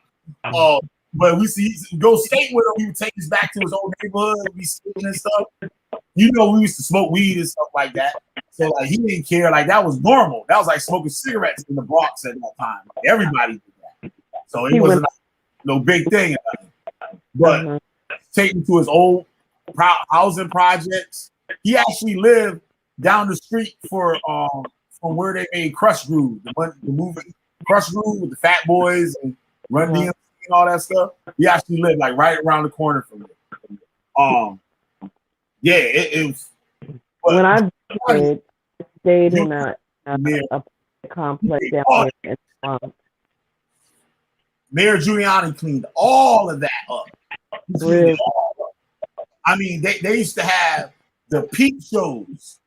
But we used to go skate with him. He would take us back to his old neighborhood. We skating and stuff. You know, we used to smoke weed and stuff like that. So like he didn't care. Like that was normal. That was like smoking cigarettes in the Bronx at that time. Like, everybody did that. So it wasn't no big thing. But taking to his old housing projects. He actually lived down the street from where they made Crush Groove, the movie Crush Groove with the Fat Boys and Run DMC and all that stuff. He actually lived like right around the corner from it. Yeah, it was. When I stayed in a complex down there in Bronx. Mayor Giuliani cleaned all of that up. Really? I mean, they used to have the peep shows.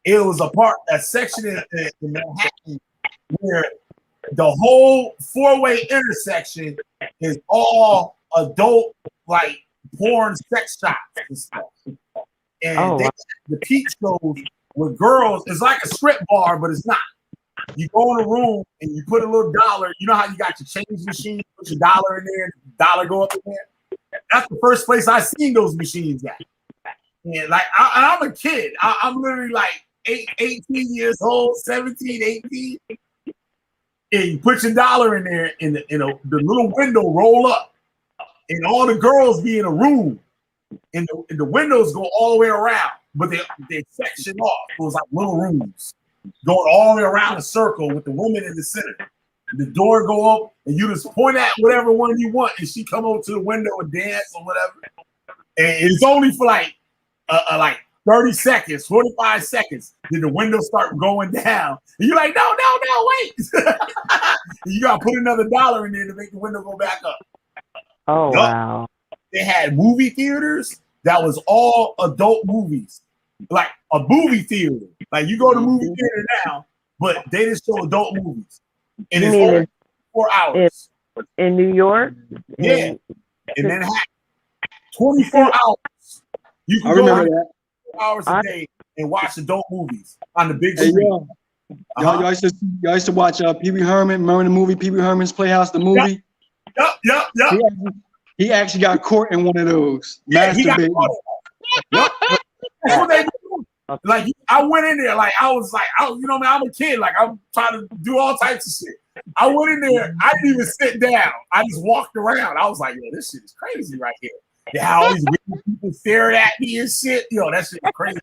It was a section in Manhattan where the whole four-way intersection is all adult, like porn sex shops and stuff. And the peep shows with girls. It's like a strip bar, but it's not. You go in a room and you put a little dollar. You know how you got your change machine, put your dollar in there, the dollar go up in there? That's the first place I seen those machines at. And like, I'm a kid. I'm literally like 18 years old, 17, 18. And you put your dollar in there, and the little window roll up, and all the girls be in a room, and the windows go all the way around, but they section off. It was like little rooms going all the way around a circle with the woman in the center. The door go up, and you just point at whatever one you want, and she come over to the window and dance or whatever. And it's only for like 30 seconds, 45 seconds, then the window start going down. And you're like, no, wait. You got to put another dollar in there to make the window go back up. Oh, wow. They had movie theaters that was all adult movies. Like a movie theater. Like you go to movie theater now, but they just show adult movies. And it's only 4 hours. In New York? Yeah. In Manhattan. 24 hours. You can go out 4 hours a day and watch adult movies on the big screen. Y'all used to watch Pee Wee Herman. Remember the movie Pee Wee Herman's Playhouse, the movie? Yep. He actually got caught in one of those. Yeah, he got caught. Yep. That's what they do. Like I went in there, like I was like, man, I'm a kid, like I'm trying to do all types of shit. I went in there, I didn't even sit down. I just walked around. I was like, yo, this shit is crazy right here. They had all these weird people staring at me and shit. Yo, that shit was crazy.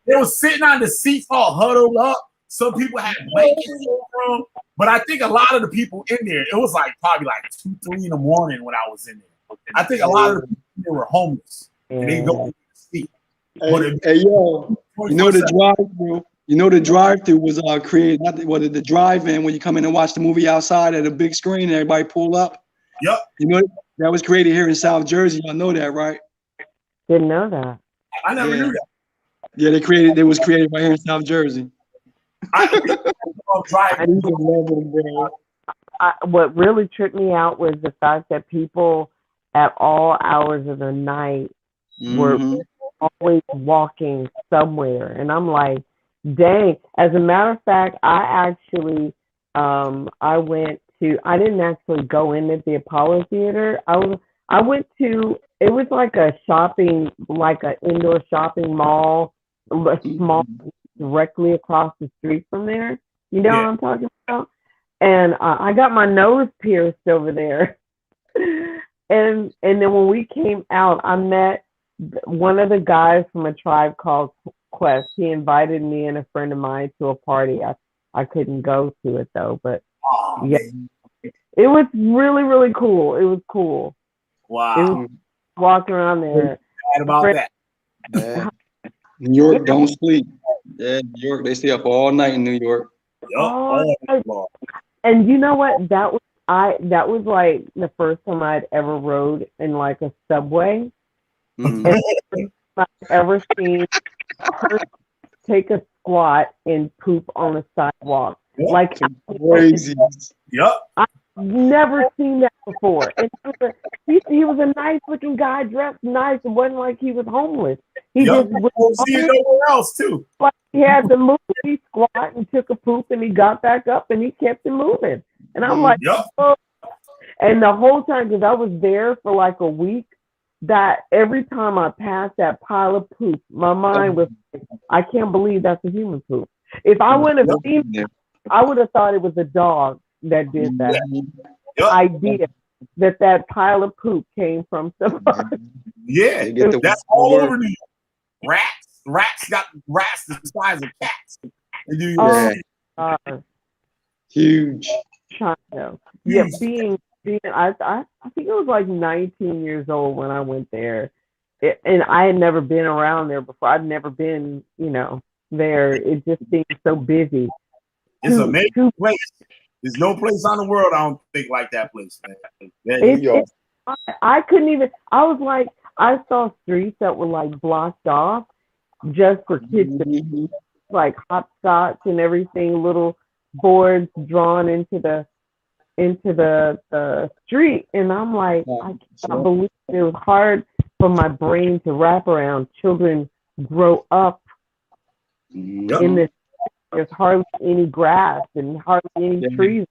They were sitting on the seats all huddled up. Some people had blankets over them. But I think a lot of the people in there, it was like probably like 2, 3 in the morning when I was in there. I think a lot of the people in there were homeless. And they go to sleep. Hey, yo, you know the drive-through. You know the drive-through was created. The drive-in when you come in and watch the movie outside at a big screen and everybody pull up. Yep. You know that was created here in South Jersey. Y'all know that, right? Didn't know that. I never knew that. Yeah, it was created right here in South Jersey. What really tripped me out was the fact that people at all hours of the night were always walking somewhere. And I'm like, dang. As a matter of fact, I actually, I didn't actually go in at the Apollo Theater. I went to, it was like a shopping, like an indoor shopping mall, a small, directly across the street from there. You know what I'm talking about? And I got my nose pierced over there. And then when we came out, I met one of the guys from A Tribe Called Quest. He invited me and a friend of mine to a party. I couldn't go to it though, but yeah, it was really, really cool. It was cool. Wow. It was walking around there. About that. Yeah. New York don't sleep. Yeah, New York, they stay up all night in New York. And you know what? That was like the first time I'd ever rode in like a subway. And I've ever seen a person take a squat and poop on a sidewalk. Like crazy. Yep. I've never seen that before. And he was a nice looking guy, dressed nice. It wasn't like he was homeless. He just see it nowhere else too. Like he had to move. He squat and took a poop, and he got back up, and he kept it moving. And I'm like, oh. And the whole time, because I was there for like a week, that every time I passed that pile of poop, my mind was, I can't believe that's a human poop. If I wouldn't have seen it, I would have thought it was a dog that did that. Idea that pile of poop came from somebody. Yeah, that's all over New York. Rats got rats the size of cats. Huge. China. Yeah, being I think I was like 19 years old when I went there, and I had never been around there before. I'd never been, there. It just seemed so busy. It's an amazing place. There's no place on the world I don't think like that place, man. I couldn't even. I was like, I saw streets that were like blocked off just for kids to eat, like hopscotch and everything, little boards drawn into the street, and I'm like, I can't believe it was hard for my brain to wrap around. Children grow up In this, there's hardly any grass and hardly any trees.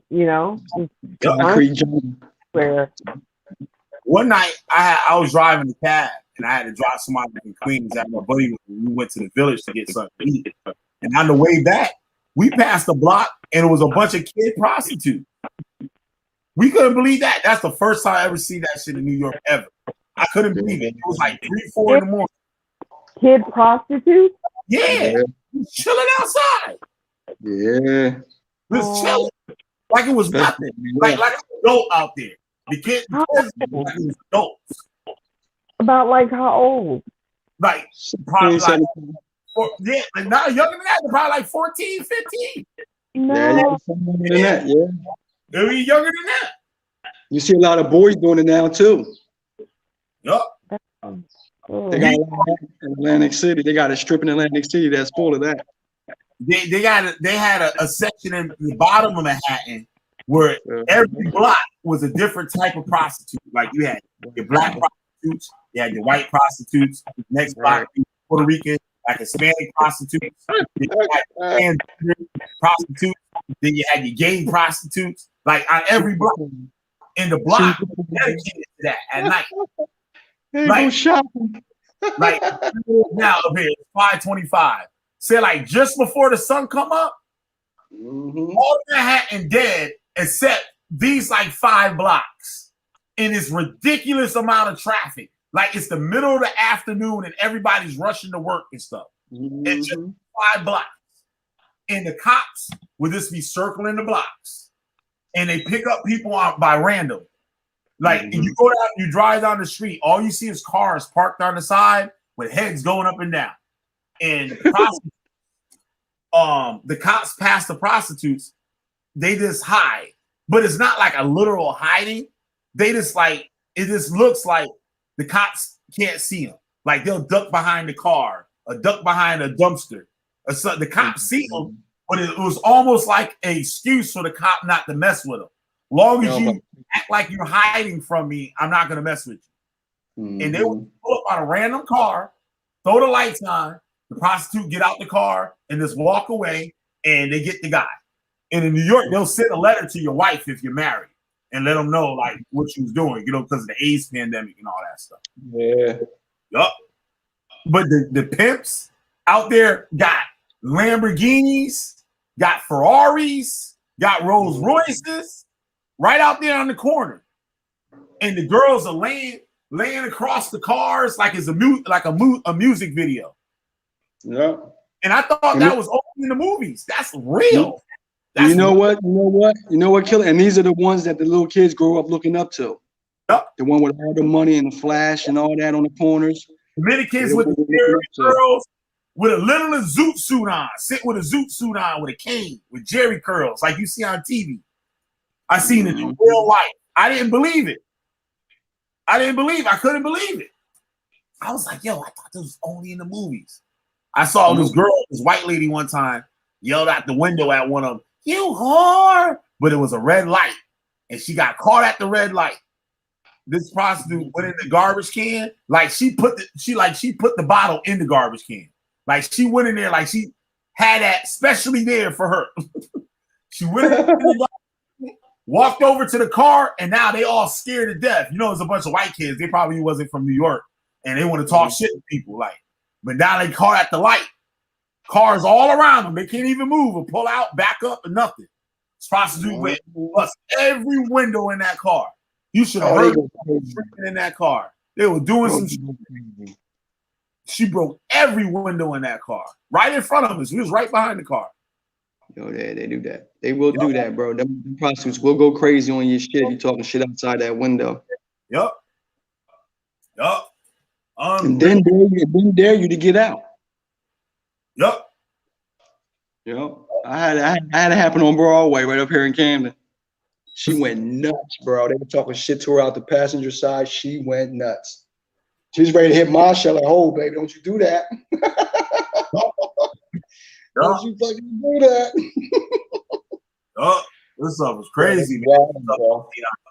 You know, where one night I was driving the cab and I had to drop somebody in Queens at my buddy. We went to the village to get something to eat, and on the way back, we passed the block and it was a bunch of kid prostitutes. We couldn't believe that. That's the first time I ever seen that shit in New York ever. I couldn't believe it. It was like 3, 4 in the morning. Kid prostitutes? Yeah. Chilling outside. Yeah. Just chilling. Like it was nothing. Like an adult out there. The kids like it was adults. About like how old? Like probably like not younger than that, probably like 14, 15. No. They'll be younger than that. You see a lot of boys doing it now too. Yup. They got in Atlantic City. They got a strip in Atlantic City that's full of that. They had a section in the bottom of Manhattan where every block was a different type of prostitute. Like you had your black prostitutes, you had your white prostitutes, next block Puerto Rican, like Hispanic prostitutes, you had prostitutes, then you had your gay prostitutes, like on every block. And the block was dedicated to that at night. Like, like now up here, it's 5:25. Say like just before the sun come up, all Manhattan dead except these like 5 blocks in this ridiculous amount of traffic. Like it's the middle of the afternoon and everybody's rushing to work and stuff. It's just 5 blocks. And the cops would just be circling the blocks. And they pick up people by random. Like if you go down, you drive down the street, all you see is cars parked on the side with heads going up and down. And the cops pass the prostitutes, they just hide. But it's not like a literal hiding. They just like, it just looks like the cops can't see them. Like they'll duck behind the car, or duck behind a dumpster. Or so the cops see them, but it was almost like an excuse for the cop not to mess with them. Long as you act like you're hiding from me, I'm not going to mess with you. And they would pull up on a random car, throw the lights on, the prostitute get out the car and just walk away, and they get the guy. And in New York, they'll send a letter to your wife if you're married and let them know like what she was doing, you know, because of the AIDS pandemic and all that stuff. Yeah. Yup. But the pimps out there got Lamborghinis, got Ferraris, got Rolls Royces, right out there on the corner. And the girls are laying across the cars like it's a music video. Yeah. And I thought that was only in the movies. That's real. That's you know what, Killer? And these are the ones that the little kids grow up looking up to. Yep. The one with all the money and the flash and all that on the corners. The many kids with the Jerry curls with a little zoot suit on, sit with a zoot suit on with a cane with Jerry curls like you see on TV. I seen it in real life. I didn't believe it. I couldn't believe it. I was like, yo, I thought this was only in the movies. I saw this white lady one time yelled out the window at one of them, "You whore!" But it was a red light, and she got caught at the red light. This prostitute went in the garbage can, like she put the bottle in the garbage can. Like she went in there, like she had that specially there for her. She went in the walked over to the car, and now they all scared to death. You know, there's a bunch of white kids. They probably wasn't from New York, and they want to talk shit to people. Like, but now they caught at the light. Cars all around them. They can't even move or pull out, back up, or nothing. This prostitute went bust every window in that car. You should have heard them in that car. They were doing some shit. She broke every window in that car, right in front of us. We was right behind the car. Yo, they do that. They will do that, bro. Them prostitutes will go crazy on your shit if you talking shit outside that window. Yup. And then dare you to get out. Yup. I had it happen on Broadway right up here in Camden. She went nuts, bro. They were talking shit to her out the passenger side. She went nuts. She's ready to hit my shell. Like, oh, baby, don't you do that. Don't you fucking do that. This stuff was crazy, man.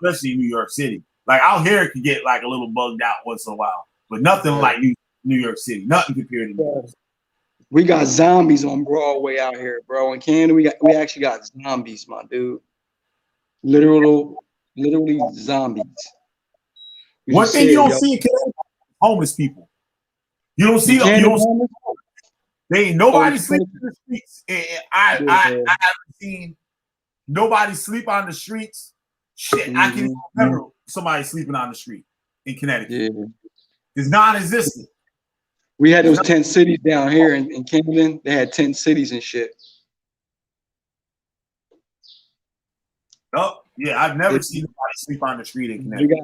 Especially in New York City. Like out here, it could get like a little bugged out once in a while, but nothing like New York City. Nothing compared to New York City. We got zombies on Broadway out here, bro. In Canada, we actually got zombies, my dude. Literally zombies. One thing you don't see in Canada, homeless people. You don't see them. You don't see them. They ain't nobody sleeping in the streets. I haven't seen nobody sleep on the streets. Shit, I can remember somebody sleeping on the street in Connecticut. It's non-existent. We had those 10 cities down here in Camden. They had 10 cities and shit. Oh, yeah, I've never seen nobody sleep on the street in Connecticut.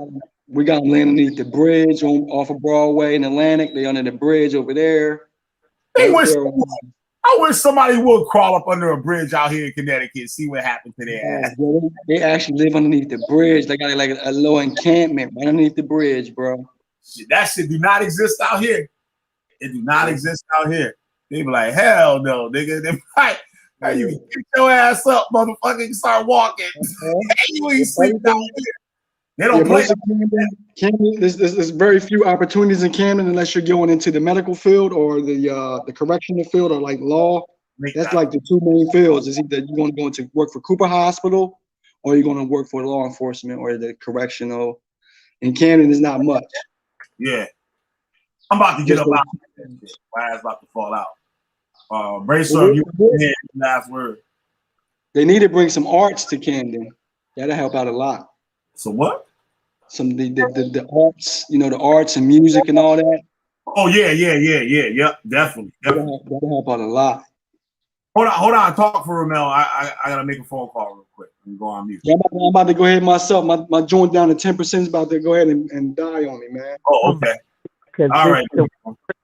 We got them laying underneath the bridge off of Broadway in Atlantic. They under the bridge over there. I wish somebody would crawl up under a bridge out here in Connecticut and see what happened to their ass. They actually live underneath the bridge. They got like a little encampment right underneath the bridge, bro. That shit do not exist out here. It do not exist out here. They be like, hell no, nigga. They be like, hey, you get your ass up, motherfucker, and start walking. You ain't sleep down here. They don't play. Camden, there's very few opportunities in Camden unless you're going into the medical field or the correctional field or like law. That's like the two main fields. It's either you're going to go into work for Cooper Hospital or you're going to work for law enforcement or the correctional. In Camden, there's not much. Yeah. I'm about to get up out of here. My ass about to fall out. Breasia, you had last word. They need to bring some arts to Camden. That'll help out a lot. So what? Some the arts, you know, the arts and music and all that. Oh yeah, definitely. That'll help out a lot. Hold on. Talk for Ramel. I gotta make a phone call real quick. I'm going on mute. Yeah, I'm about to go ahead myself. My joint down to 10% is about to go ahead and die on me, man. Oh, okay. All right.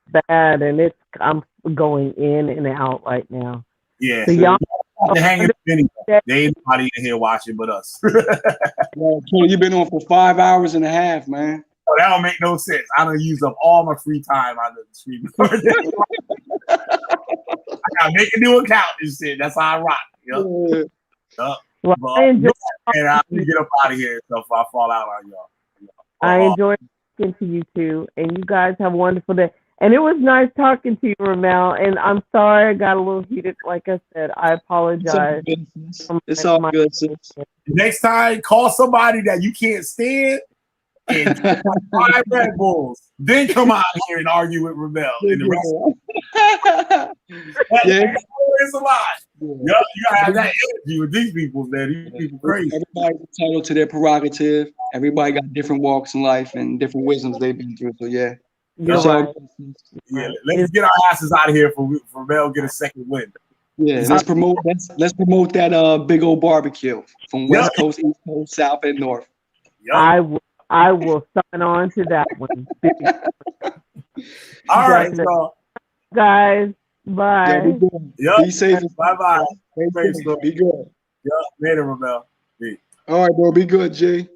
Bad, and I'm going in and out right now. Yeah. So y'all hanging anyway. There ain't nobody in here watching but us. Well, you've been on for 5 hours and a half, man. Oh, that don't make no sense. I done used up all my free time out of the stream. I gotta make a new account and shit. That's how I rock. Well, I enjoy and I'll get up out of here so if I fall out on y'all. I enjoy talking to you two, and you guys have a wonderful day. And it was nice talking to you, Ramel. And I'm sorry I got a little heated. Like I said, I apologize. It's all good, sis. Next time, call somebody that you can't stand and 5 Red Bulls. Then come out here and argue with Ramel. And the rest it's a lot. You gotta have that energy with these people, man. These people crazy. Everybody's entitled to their prerogative. Everybody got different walks in life and different wisdoms they've been through. So yeah. Let's get our asses out of here for Mel get a second win. Yeah, let's promote that big old barbecue from West Coast, East Coast, South, and North. I will sign on to that one. All right, guys. Bye. Be safe. Bye. Be good. Later, Ramel. All right, bro. Be good, Jay.